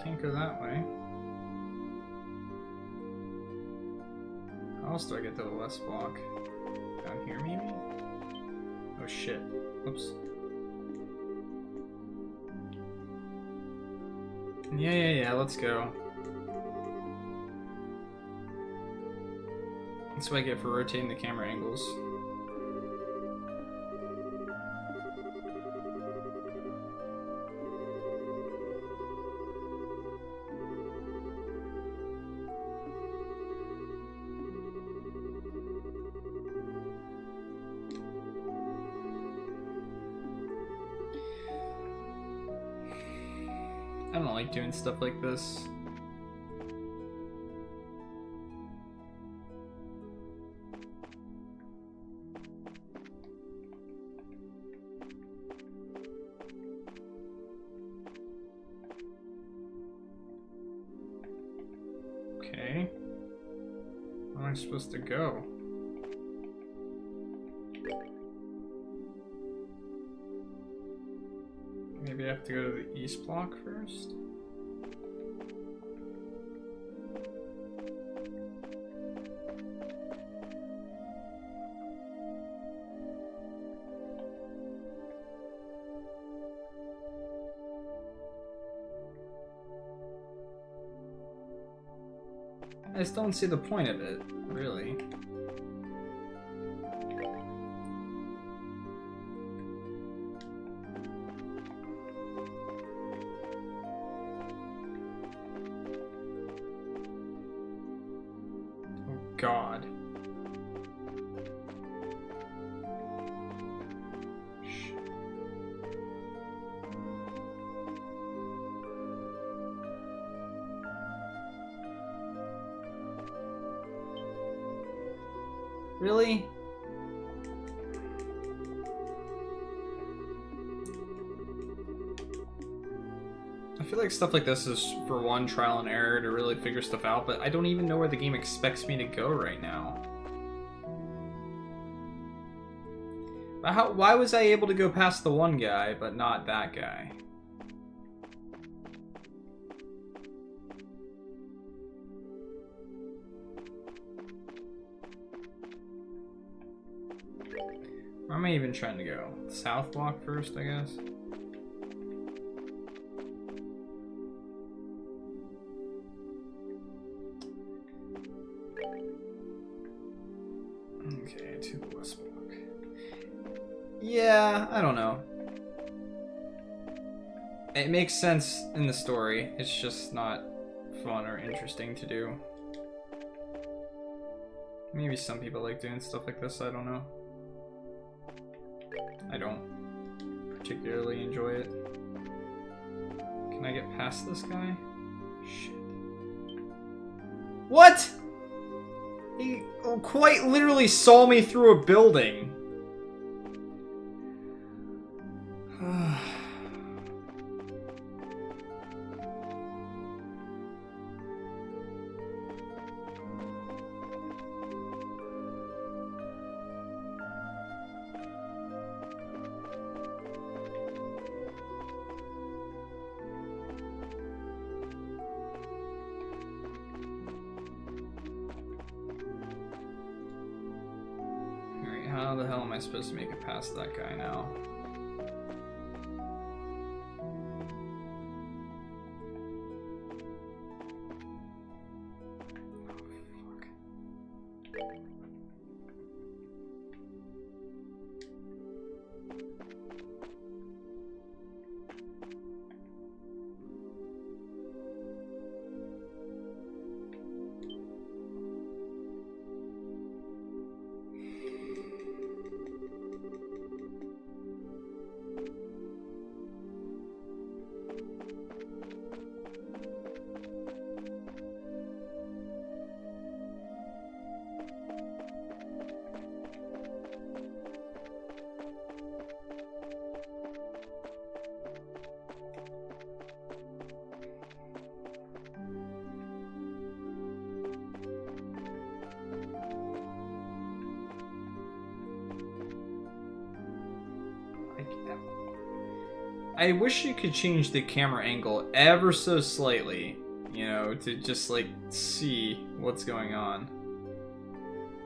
Can't go that way. How else do I get to the west block? Down here, maybe? Oh shit. Oops. Yeah, let's go. That's what I get for rotating the camera angles. I don't like doing stuff like this. Okay. Where am I supposed to go? Maybe I have to go to the east block first? I just don't see the point of it, really. God. Really? I feel like stuff like this is, for one, trial and error to really figure stuff out, but I don't even know where the game expects me to go right now. But why was I able to go past the one guy, but not that guy? Where am I even trying to go? South block first, I guess? Okay, to the west block. Yeah, I don't know. It makes sense in the story. It's just not fun or interesting to do. Maybe some people like doing stuff like this, I don't know. I don't particularly enjoy it. Can I get past this guy? Shit. What?! He quite literally saw me through a building. I supposed to make it past that guy now? I wish you could change the camera angle ever so slightly, you know, to just like see what's going on.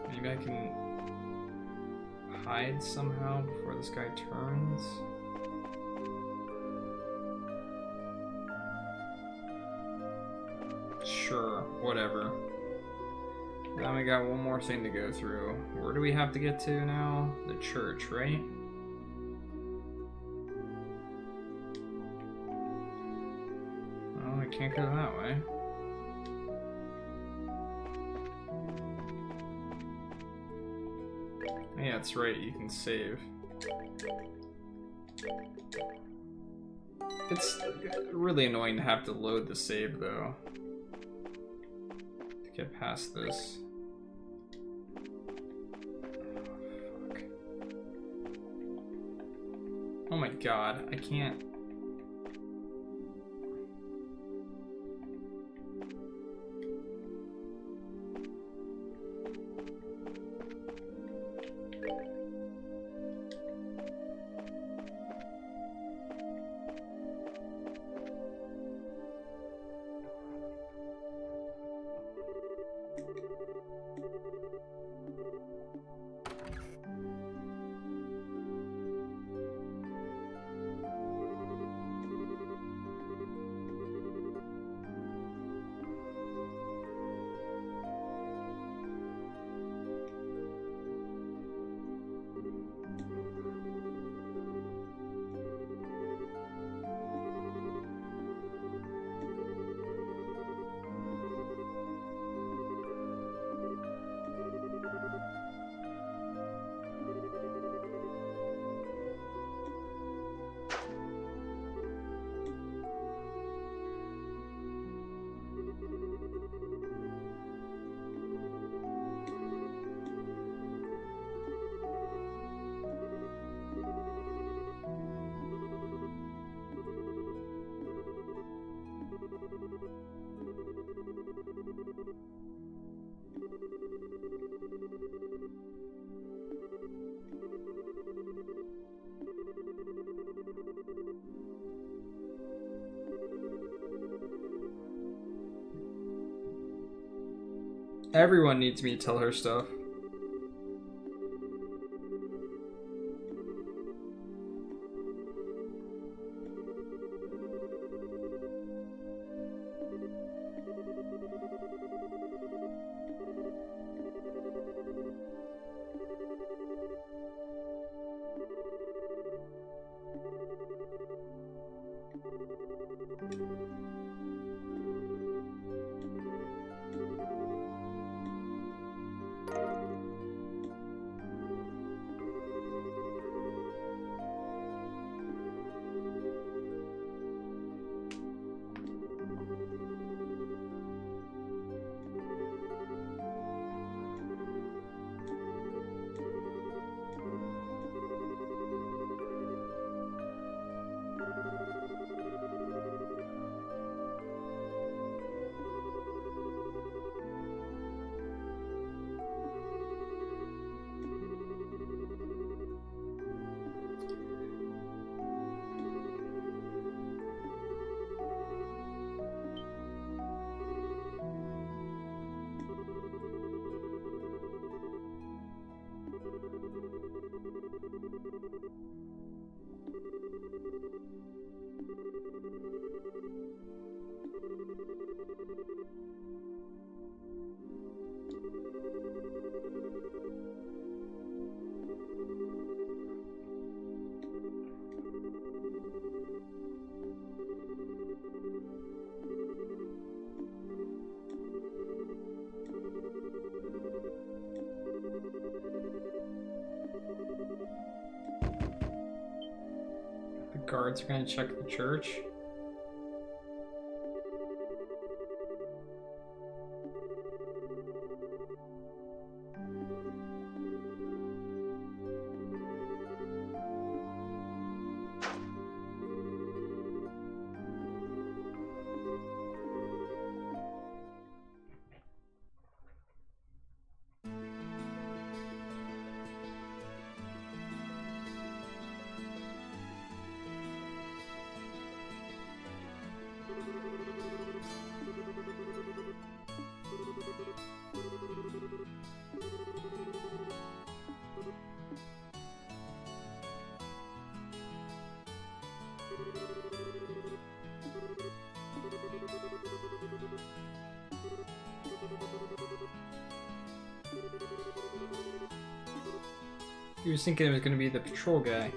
Maybe I can hide somehow before this guy turns. Sure, whatever. Then we got one more thing to go through. Where do we have to get to now? The church, right? Can't go that way. Yeah, that's right, you can save. It's really annoying to have to load the save, though, to get past this. Oh, fuck. Oh my god, I can't. Everyone needs me to tell her stuff. guards are gonna check the church. He was thinking it was gonna be the patrol guy.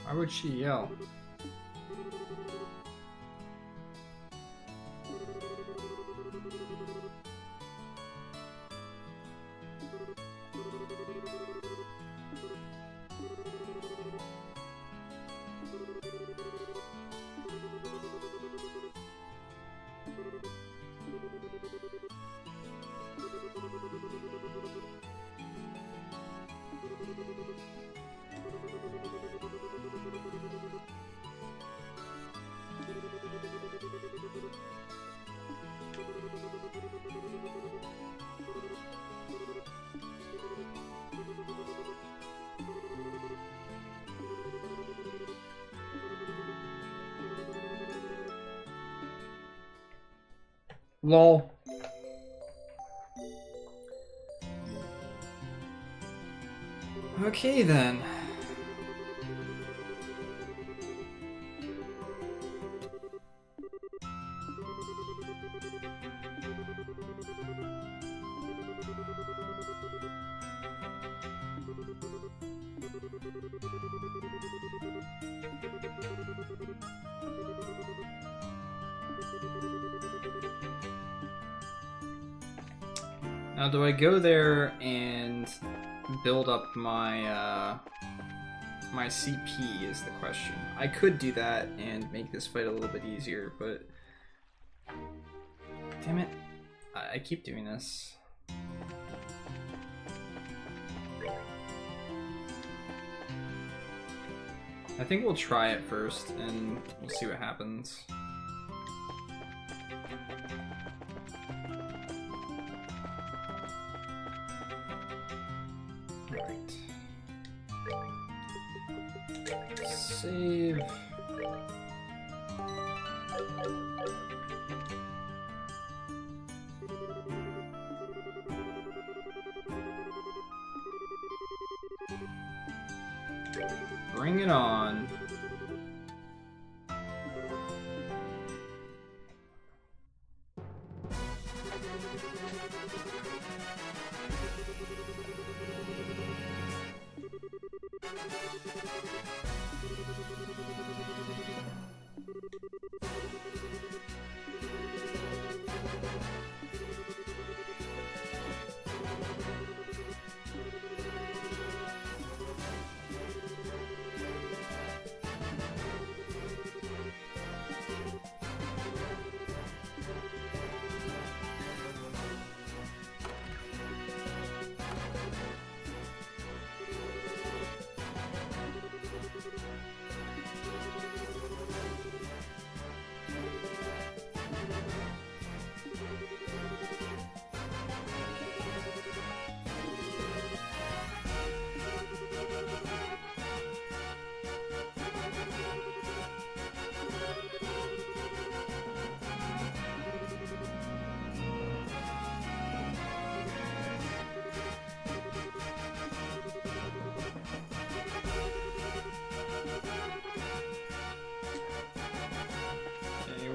Why would she yell? Lol. Okay then. Now, do I go there and build up my my CP is the question. I could do that and make this fight a little bit easier, but damn it, I keep doing this. I think we'll try it first and we'll see what happens. Save. Bring it on.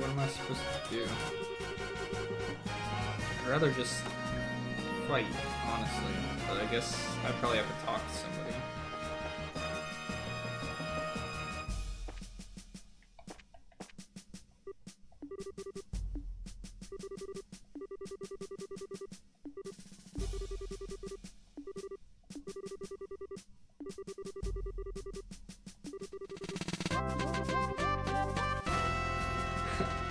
what am I supposed to do? I'd rather just fight, honestly. But I guess I probably have to talk to somebody.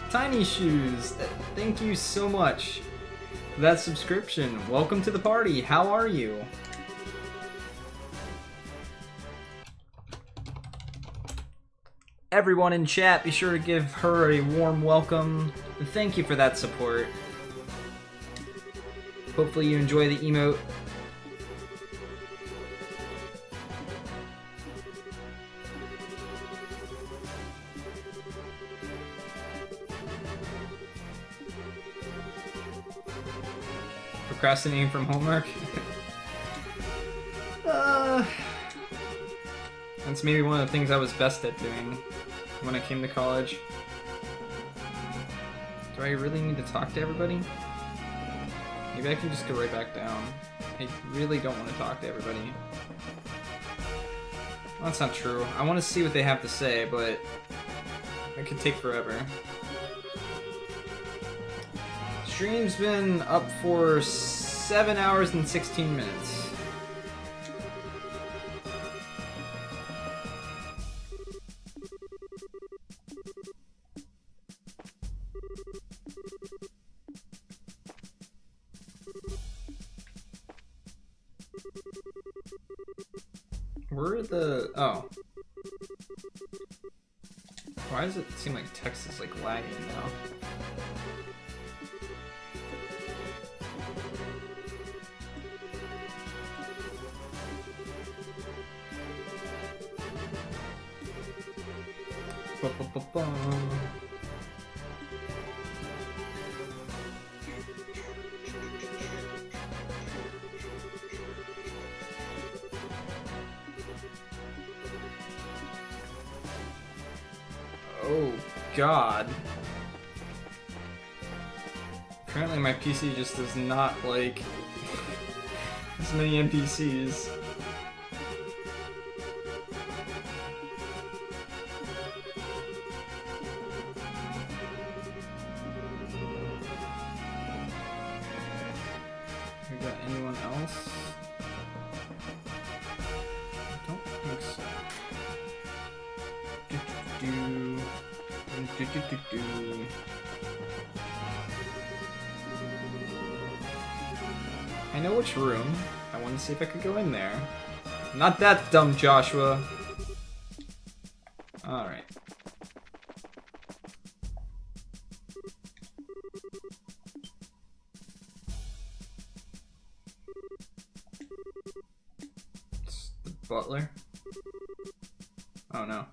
Tiny Shoes, thank you so much for that subscription. Welcome to the party. How are you? Everyone in chat, be sure to give her a warm welcome. And thank you for that support. Hopefully you enjoy the emote. Procrastinating from homework? That's maybe one of the things I was best at doing when I came to college. Do I really need to talk to everybody? Maybe I can just go right back down. I really don't want to talk to everybody. Well, that's not true. I want to see what they have to say, but it could take forever. Stream's been up for 7 hours and 16 minutes. Where are the... oh. Why does it seem like text is like lagging now? Oh god. Apparently my PC just does not like as many NPCs. We got anyone else? I don't think so. I know which room. I want to see if I could go in there. Not that dumb, Joshua. Alright. It's the butler. Oh no.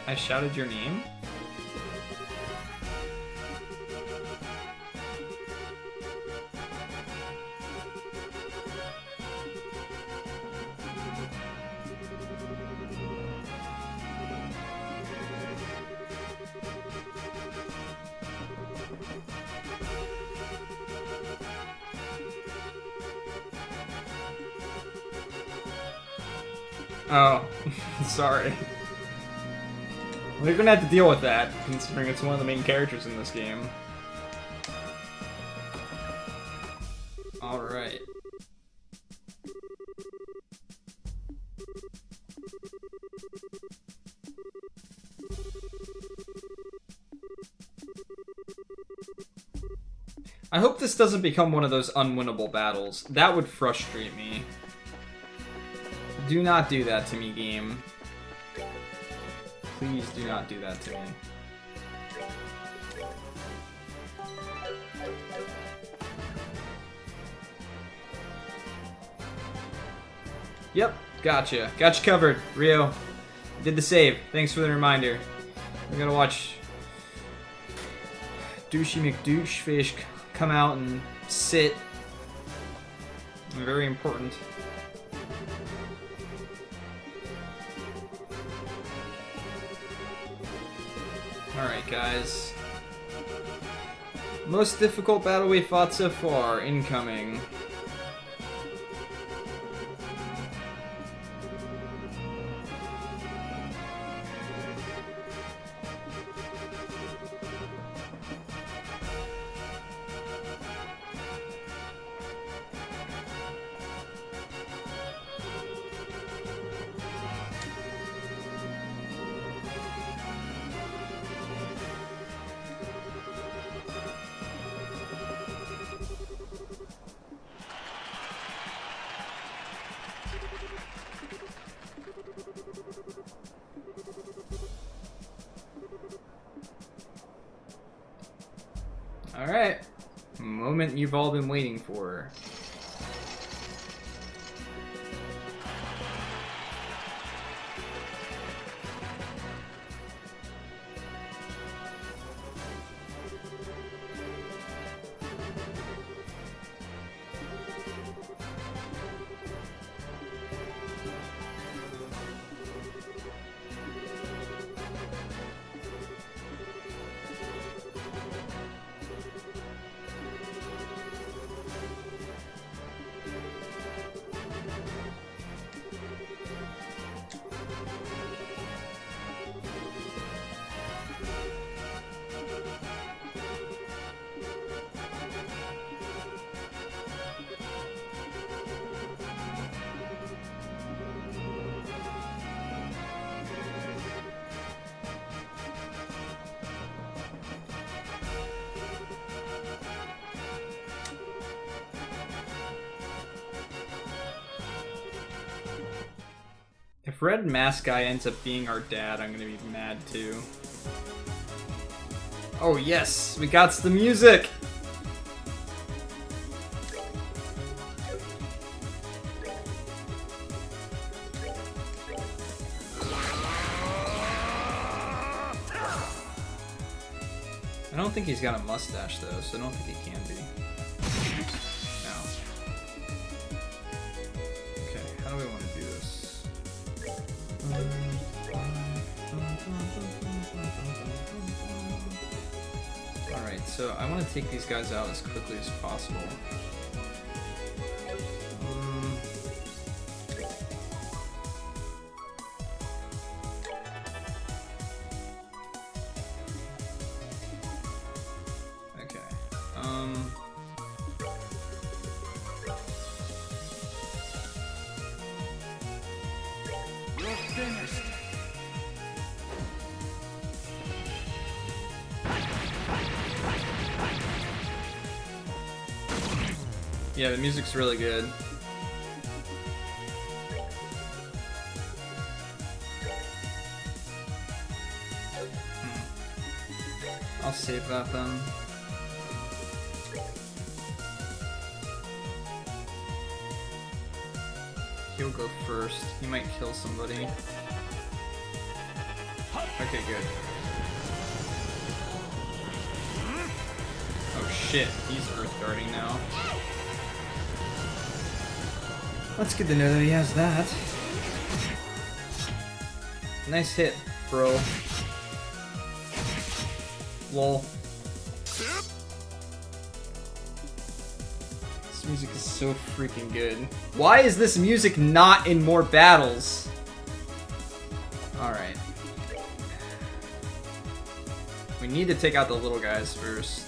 I shouted your name? Oh, sorry. We're gonna have to deal with that, considering it's one of the main characters in this game. Alright. I hope this doesn't become one of those unwinnable battles. That would frustrate me. Do not do that to me, game. Please do not do that to me. Yep, gotcha. Got you covered, Rio. Did the save. Thanks for the reminder. We gotta watch Douchey McDouchefish come out and sit. Very important. Alright, guys. Most difficult battle we fought so far, incoming. Alright. Moment you've all been waiting for. If Red Mask Guy ends up being our dad, I'm gonna be mad too. Oh yes, we got the music! I don't think he's got a mustache though, so I don't think he can be. No. Okay, how do we want to do this? Alright, so I want to take these guys out as quickly as possible. Okay. You're finished. Yeah, the music's really good. I'll save that then. He'll go first. He might kill somebody. Okay, good. Oh shit, he's Earth Guarding now. That's good to know that he has that. Nice hit, bro. Lol. This music is so freaking good. Why is this music not in more battles? Alright. We need to take out the little guys first.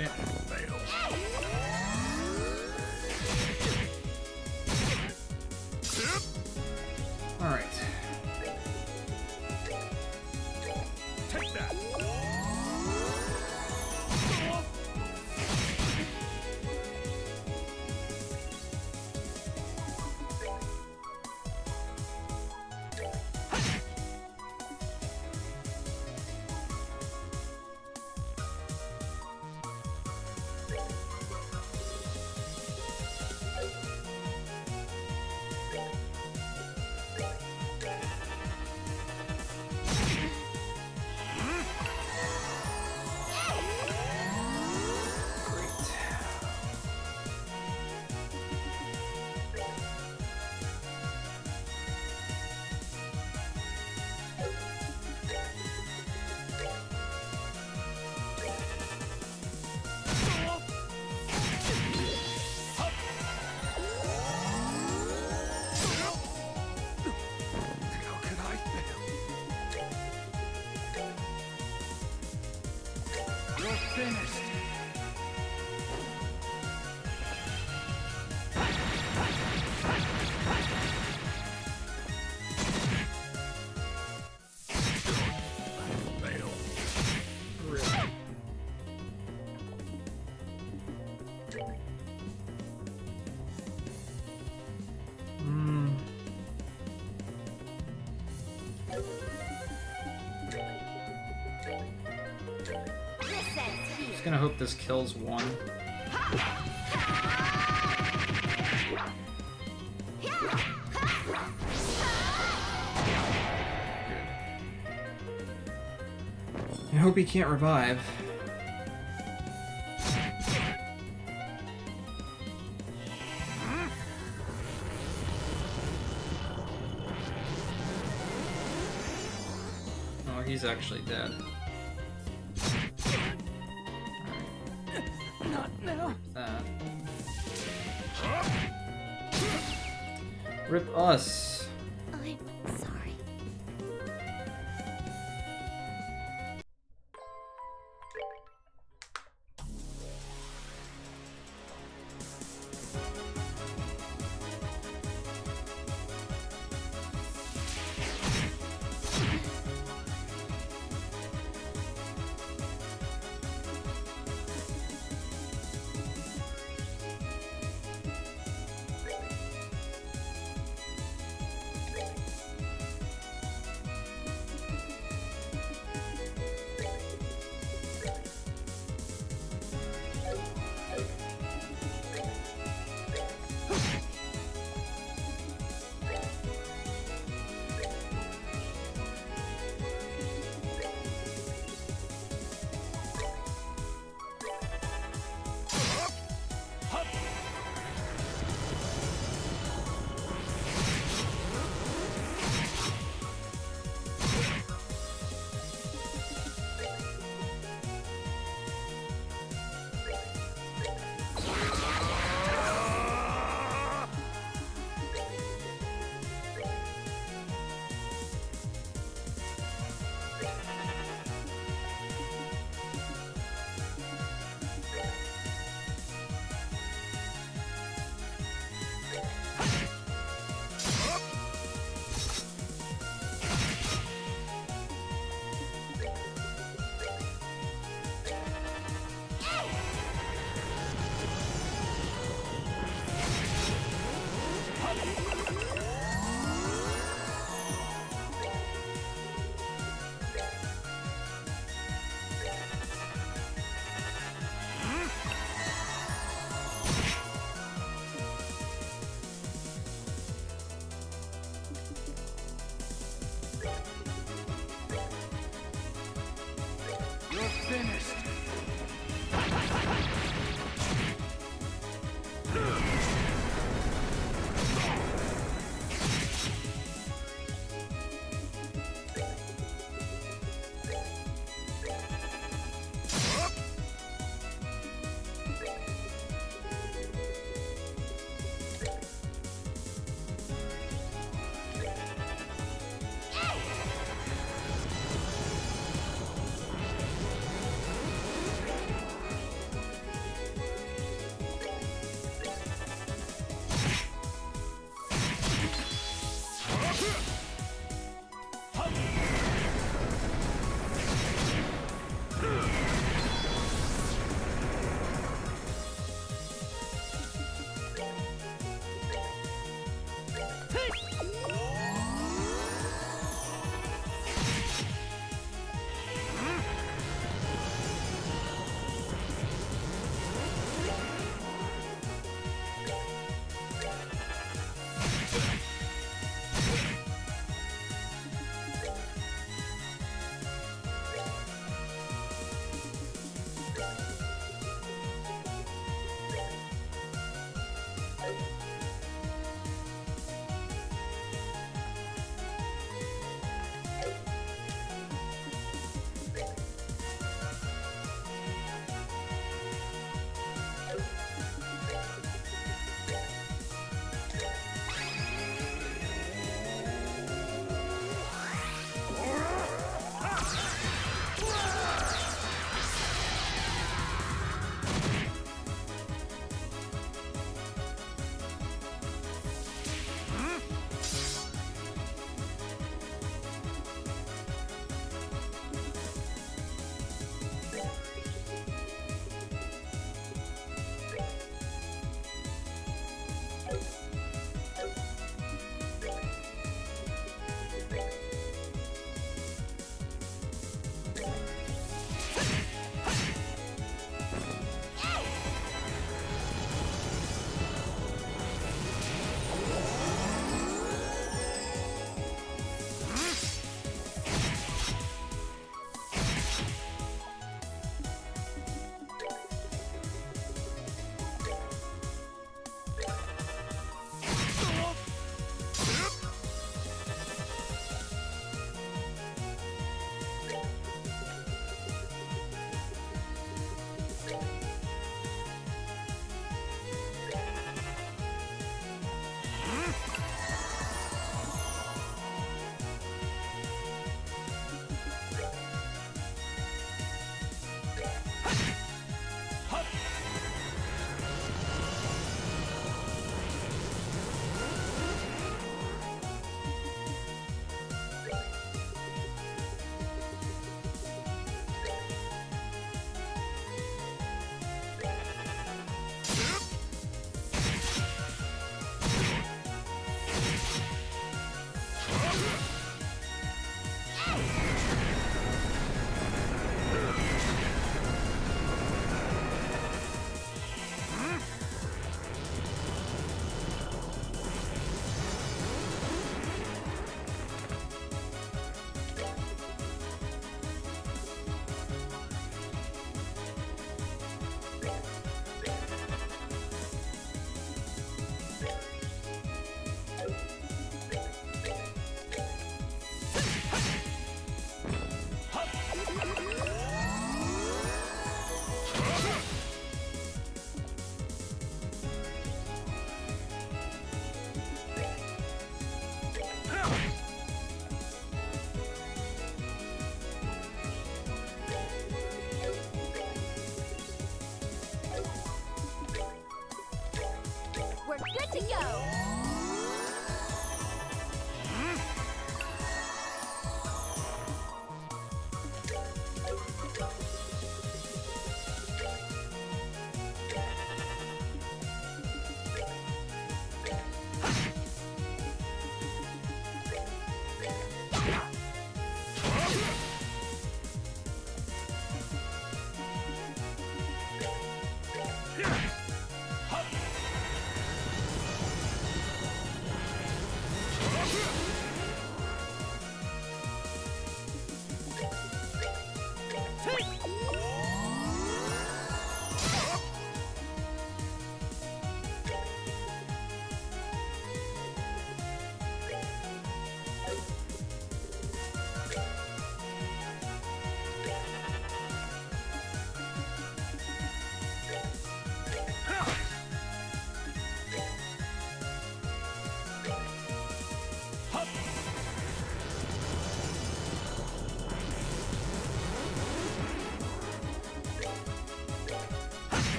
Shit. Alright. Take that. How could I fail? You're finished. Just gonna hope this kills one. I hope he can't revive. Oh, he's actually dead. Rip us. I'm sorry. You're finished.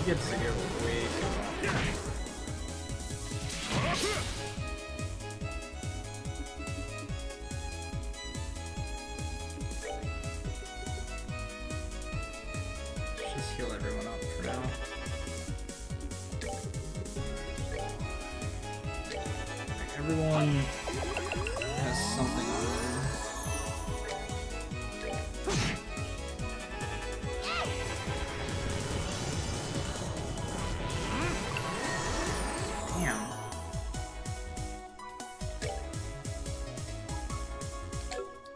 gets to go way too long. Let's just heal everyone up for now. Everyone has something on them. Damn.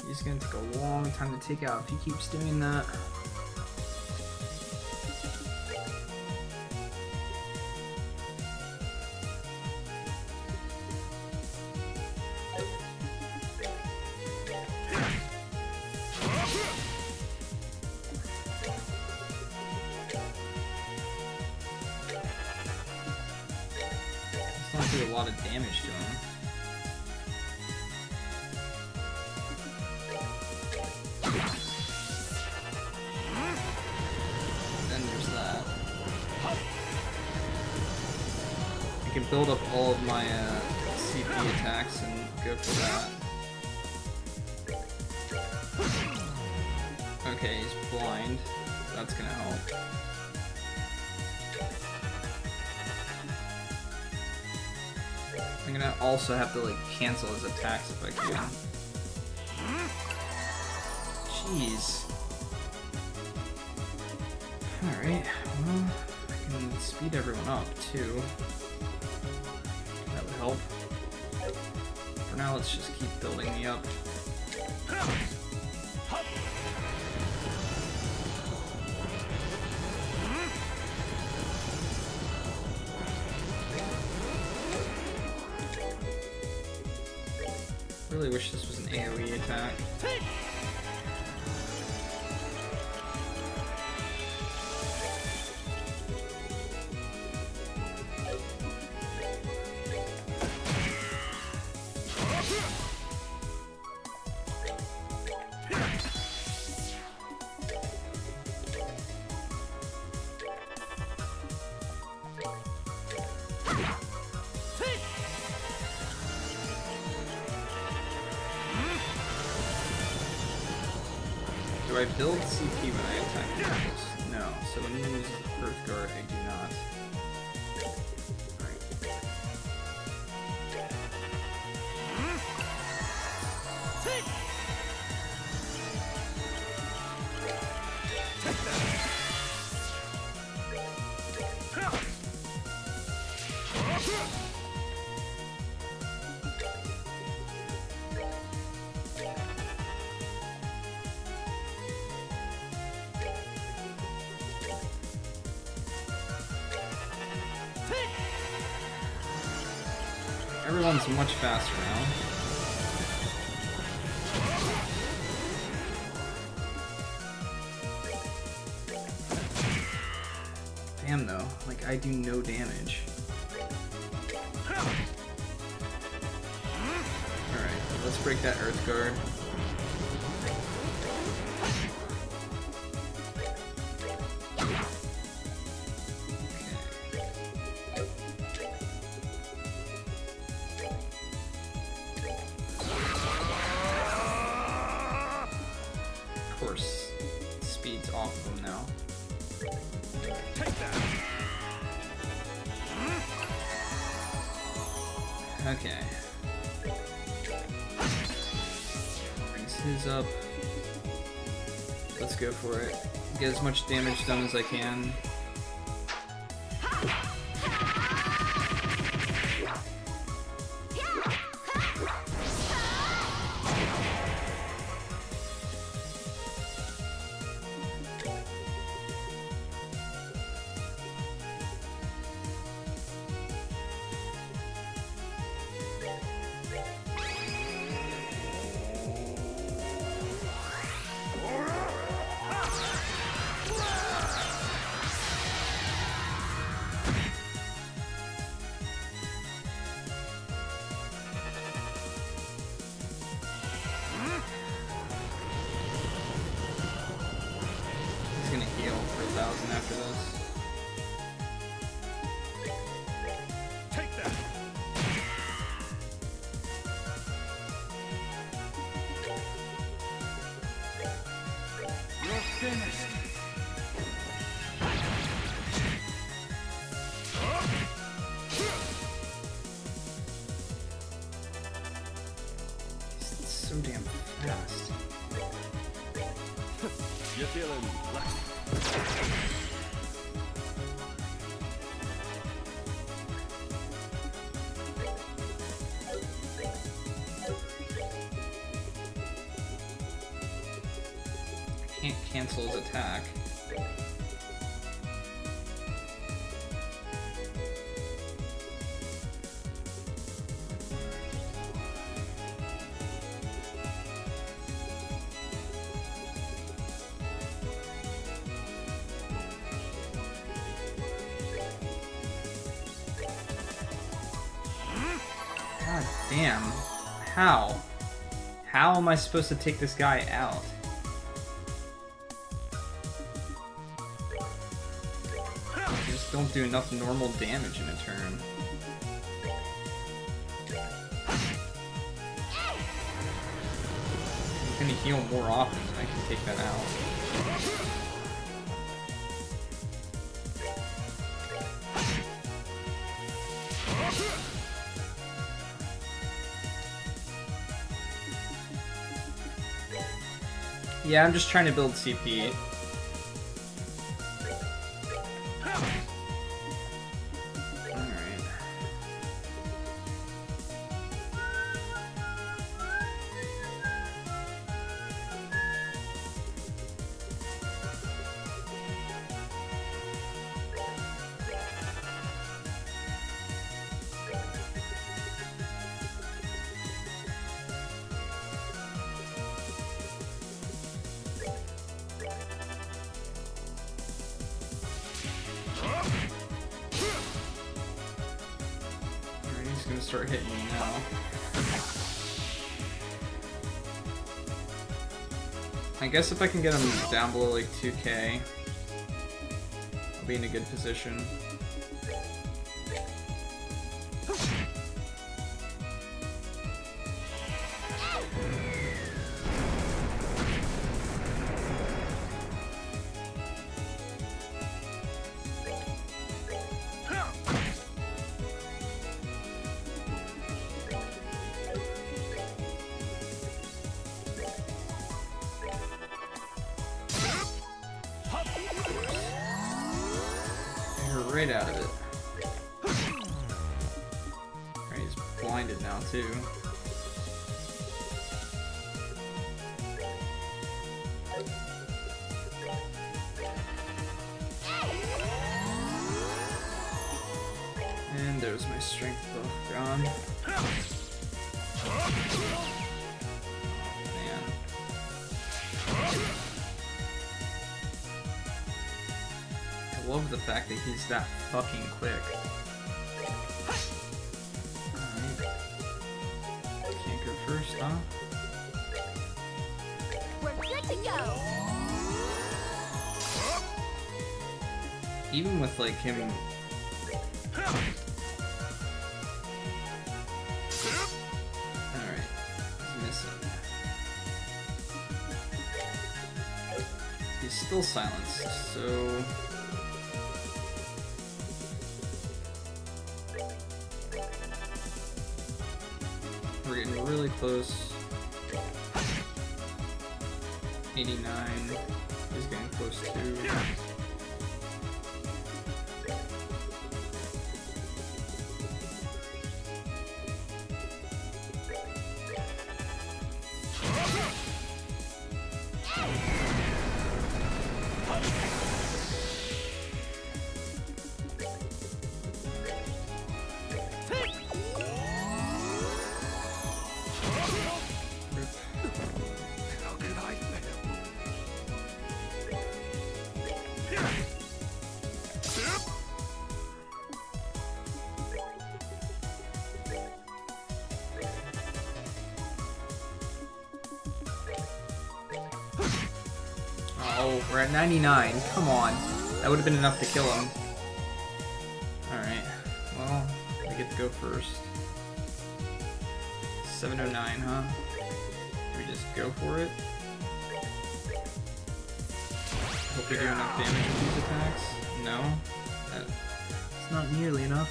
He's gonna take a long time to take out if he keeps doing that. It's not do a lot of damage to him. Then there's that. I can build up all of my CP attacks and go for that. Okay, he's blind. That's gonna help. I'm gonna also have to like cancel his attacks if I can. Jeez. Alright, well, I can speed everyone up too. That would help. For now, let's just keep building me up. Really wish this was an AoE attack. Do I build CP when I attack targets? No. So when you use Earth Guard, I do not. Everyone's much faster now. Damn though, like I do no damage. Alright, let's break that Earth Guard. Of course, speed's off of them now. Okay. Brings his up. Let's go for it. Get as much damage done as I can. He's gonna heal for 1,000 after this. so damn fast. You feeling lucky? Can't cancel his attack. God damn. How? How am I supposed to take this guy out? I just don't do enough normal damage in a turn. I'm gonna heal more often than I can take that out. Yeah, I'm just trying to build CP. Alright. He's gonna start hitting me now. I guess if I can get him down below like 2k, I'll be in a good position. Right out of it. Right, he's blinded now too. And there's my strength buff gone. Man. I love the fact that he's that fucking quick. Alright. Can't go first, huh? We're good to go. Even with like him. Alright. He's missing. He's still silenced, so. We're getting really close. 89. He's getting close too. How could I fail? Oh, we're at 99. Come on. That would have been enough to kill him. Alright. Well, I get to go first. 709, huh? Do we just go for it? Hope we do enough damage with these attacks. No? That's not nearly enough.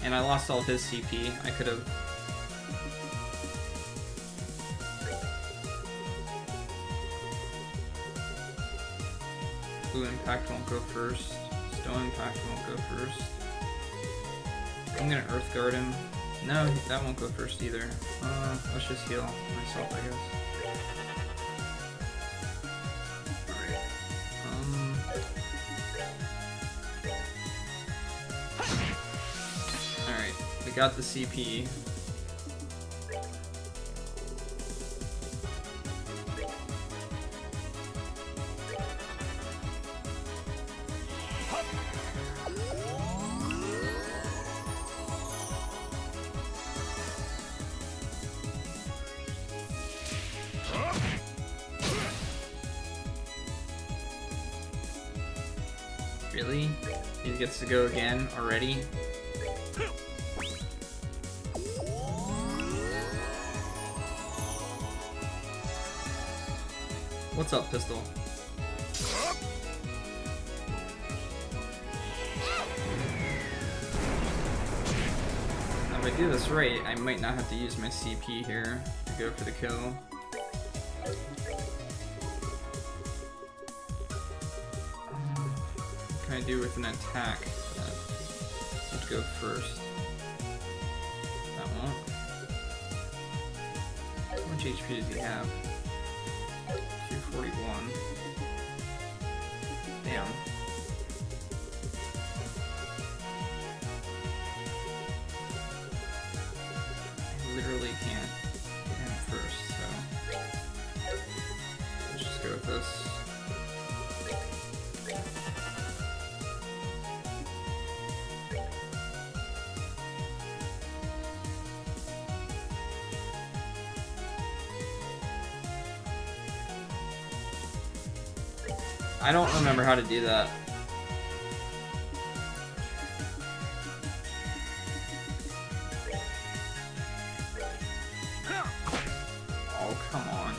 And I lost all of his CP. I could have Blue Impact won't go first. Stone Impact won't go first. I'm gonna Earth Guard him. No, that won't go first either. Let's just heal myself, I guess. Alright, we got the CP. Really? He gets to go again already? What's up, Pistol? Now, if I do this right, I might not have to use my CP here to go for the kill. What can I do with an attack that would go first? That won't. How much HP does he have? 241. Damn. I literally can't get him first, so let's just go with this. I don't remember how to do that. Oh, come on.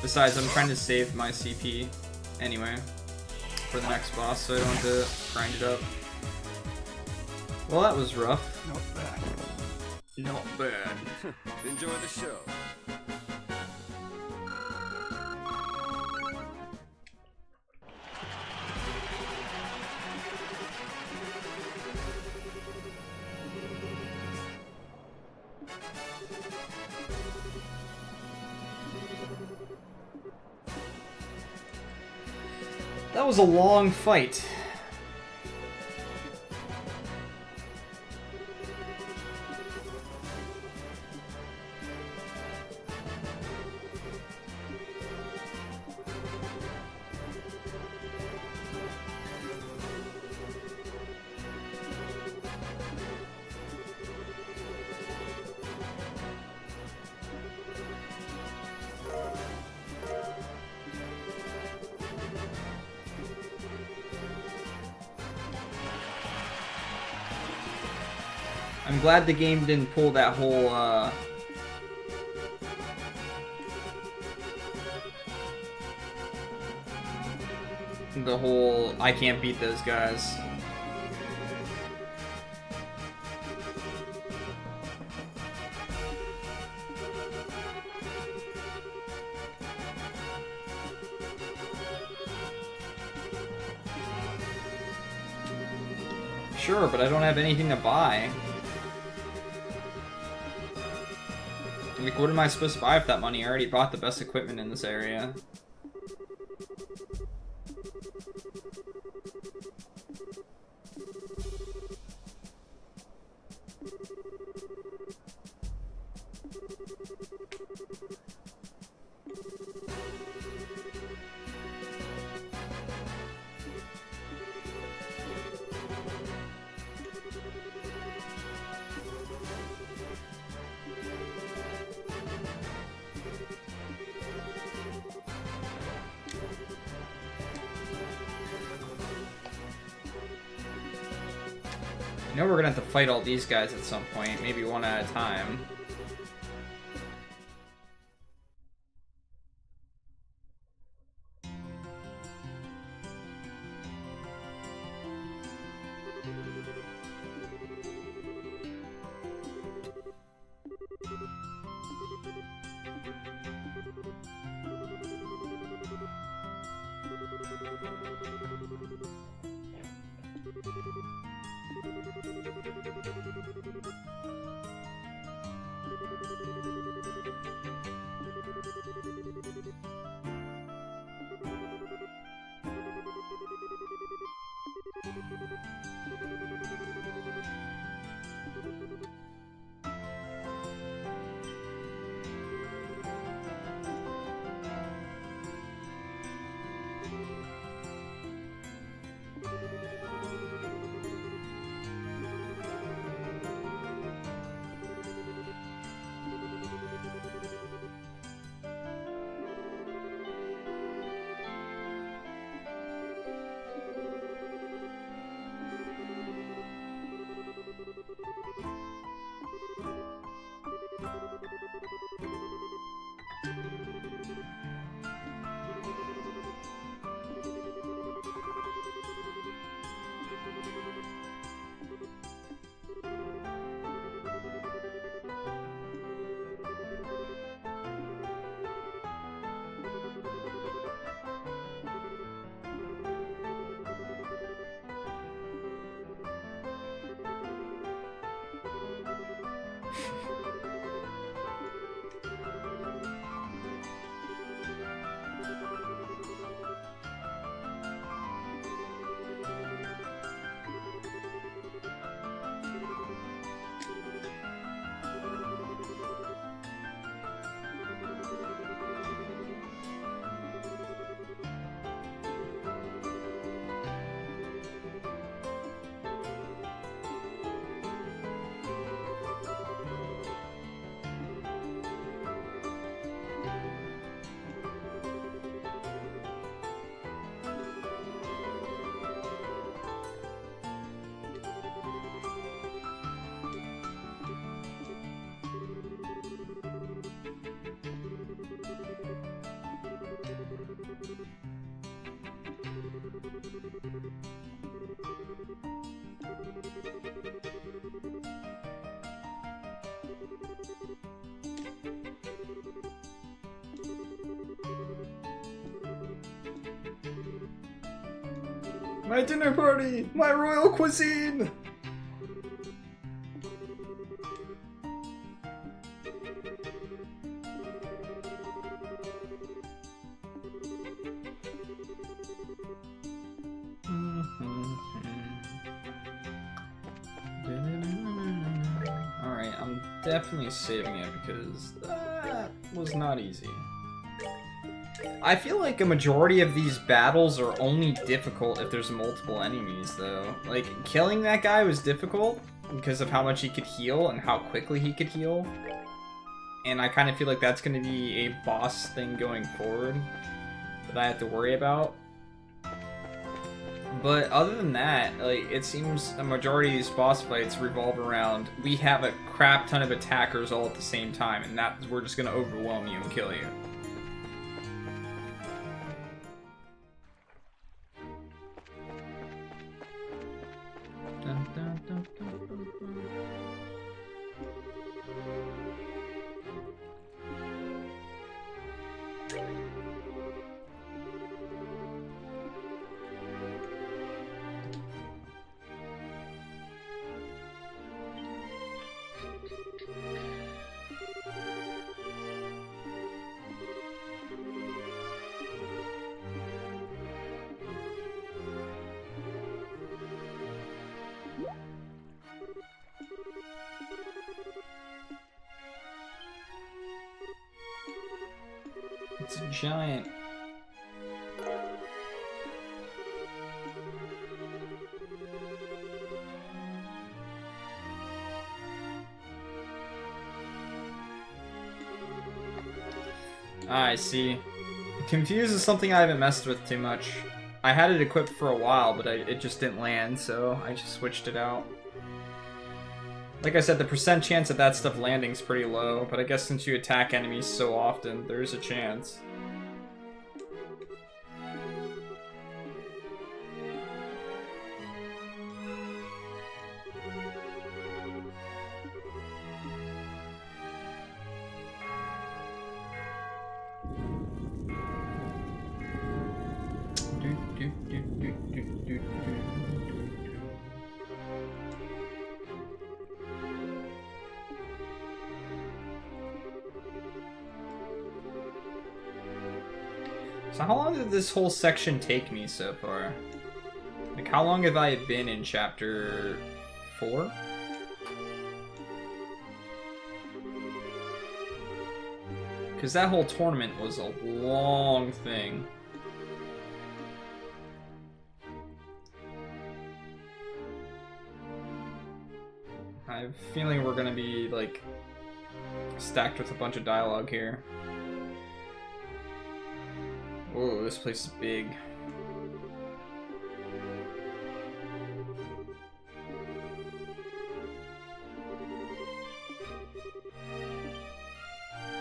Besides, I'm trying to save my CP anyway for the next boss, so I don't have to grind it up. Well, that was rough. Not bad. Not bad. Enjoy the show. That was a long fight. I'm glad the game didn't pull that whole, the whole, I can't beat those guys. Sure, but I don't have anything to buy. Like, what am I supposed to buy with that money? I already bought the best equipment in this area. I know we're gonna have to fight all these guys at some point, maybe one at a time. My dinner party! My royal cuisine! Alright, I'm definitely saving it because that was not easy. I feel like a majority of these battles are only difficult if there's multiple enemies, though. Like, killing that guy was difficult because of how much he could heal and how quickly he could heal. And I kind of feel like that's going to be a boss thing going forward that I have to worry about. But other than that, like, it seems a majority of these boss fights revolve around we have a crap ton of attackers all at the same time, and we're just going to overwhelm you and kill you. Dun, dun, dun, dun, dun, dun. It's a giant. I see. Confuse is something I haven't messed with too much. I had it equipped for a while, but it just didn't land, so I just switched it out. Like I said, the percent chance of that stuff landing is pretty low, but I guess since you attack enemies so often, there's a chance. So how long did this whole section take me so far? Like, how long have I been in chapter 4? Because that whole tournament was a long thing. I have a feeling we're gonna be, like, stacked with a bunch of dialogue here. Whoa, this place is big.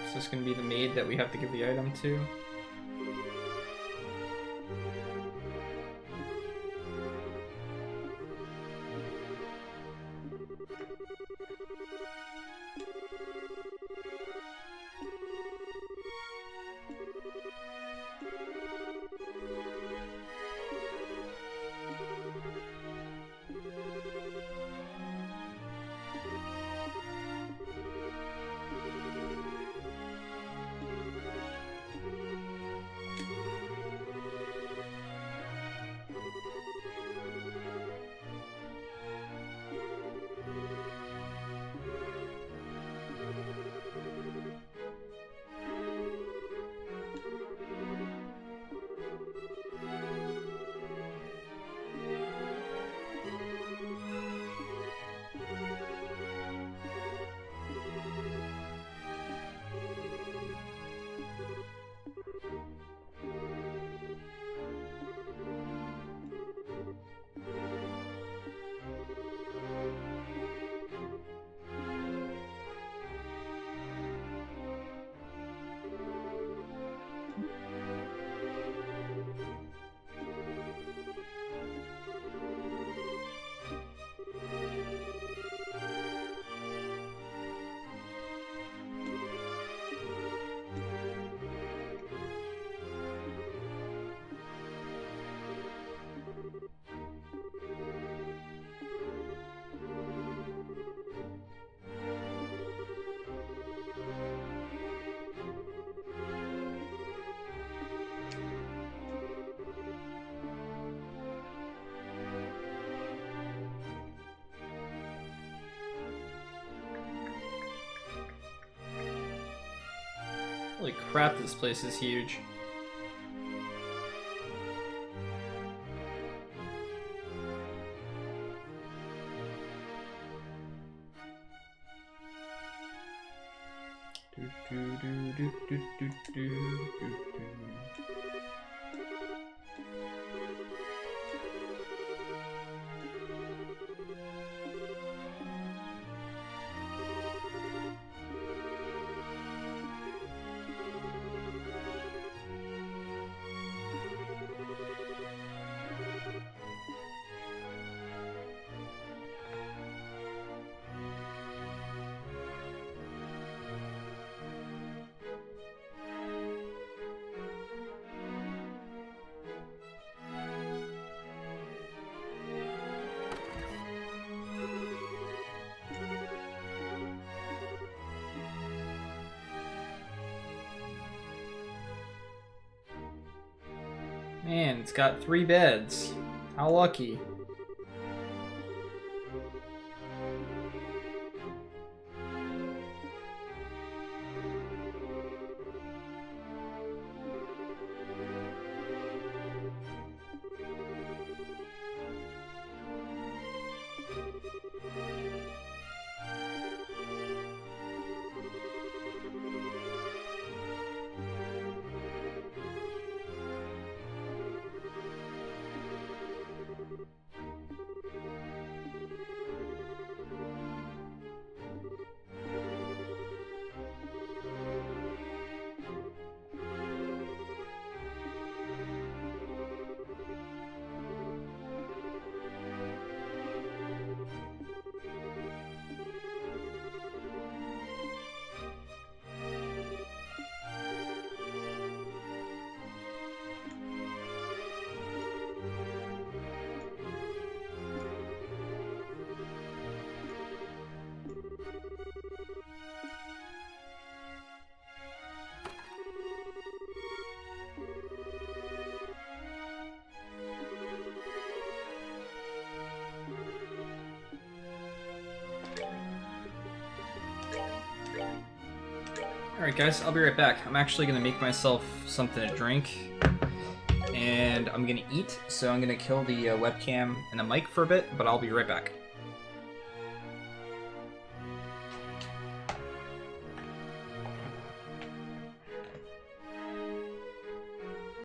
Is this gonna be the maid that we have to give the item to? Holy crap, this place is huge. Man, it's got 3 beds. How lucky. Alright guys, I'll be right back. I'm actually gonna make myself something to drink. And I'm gonna eat, so I'm gonna kill the webcam and the mic for a bit, but I'll be right back.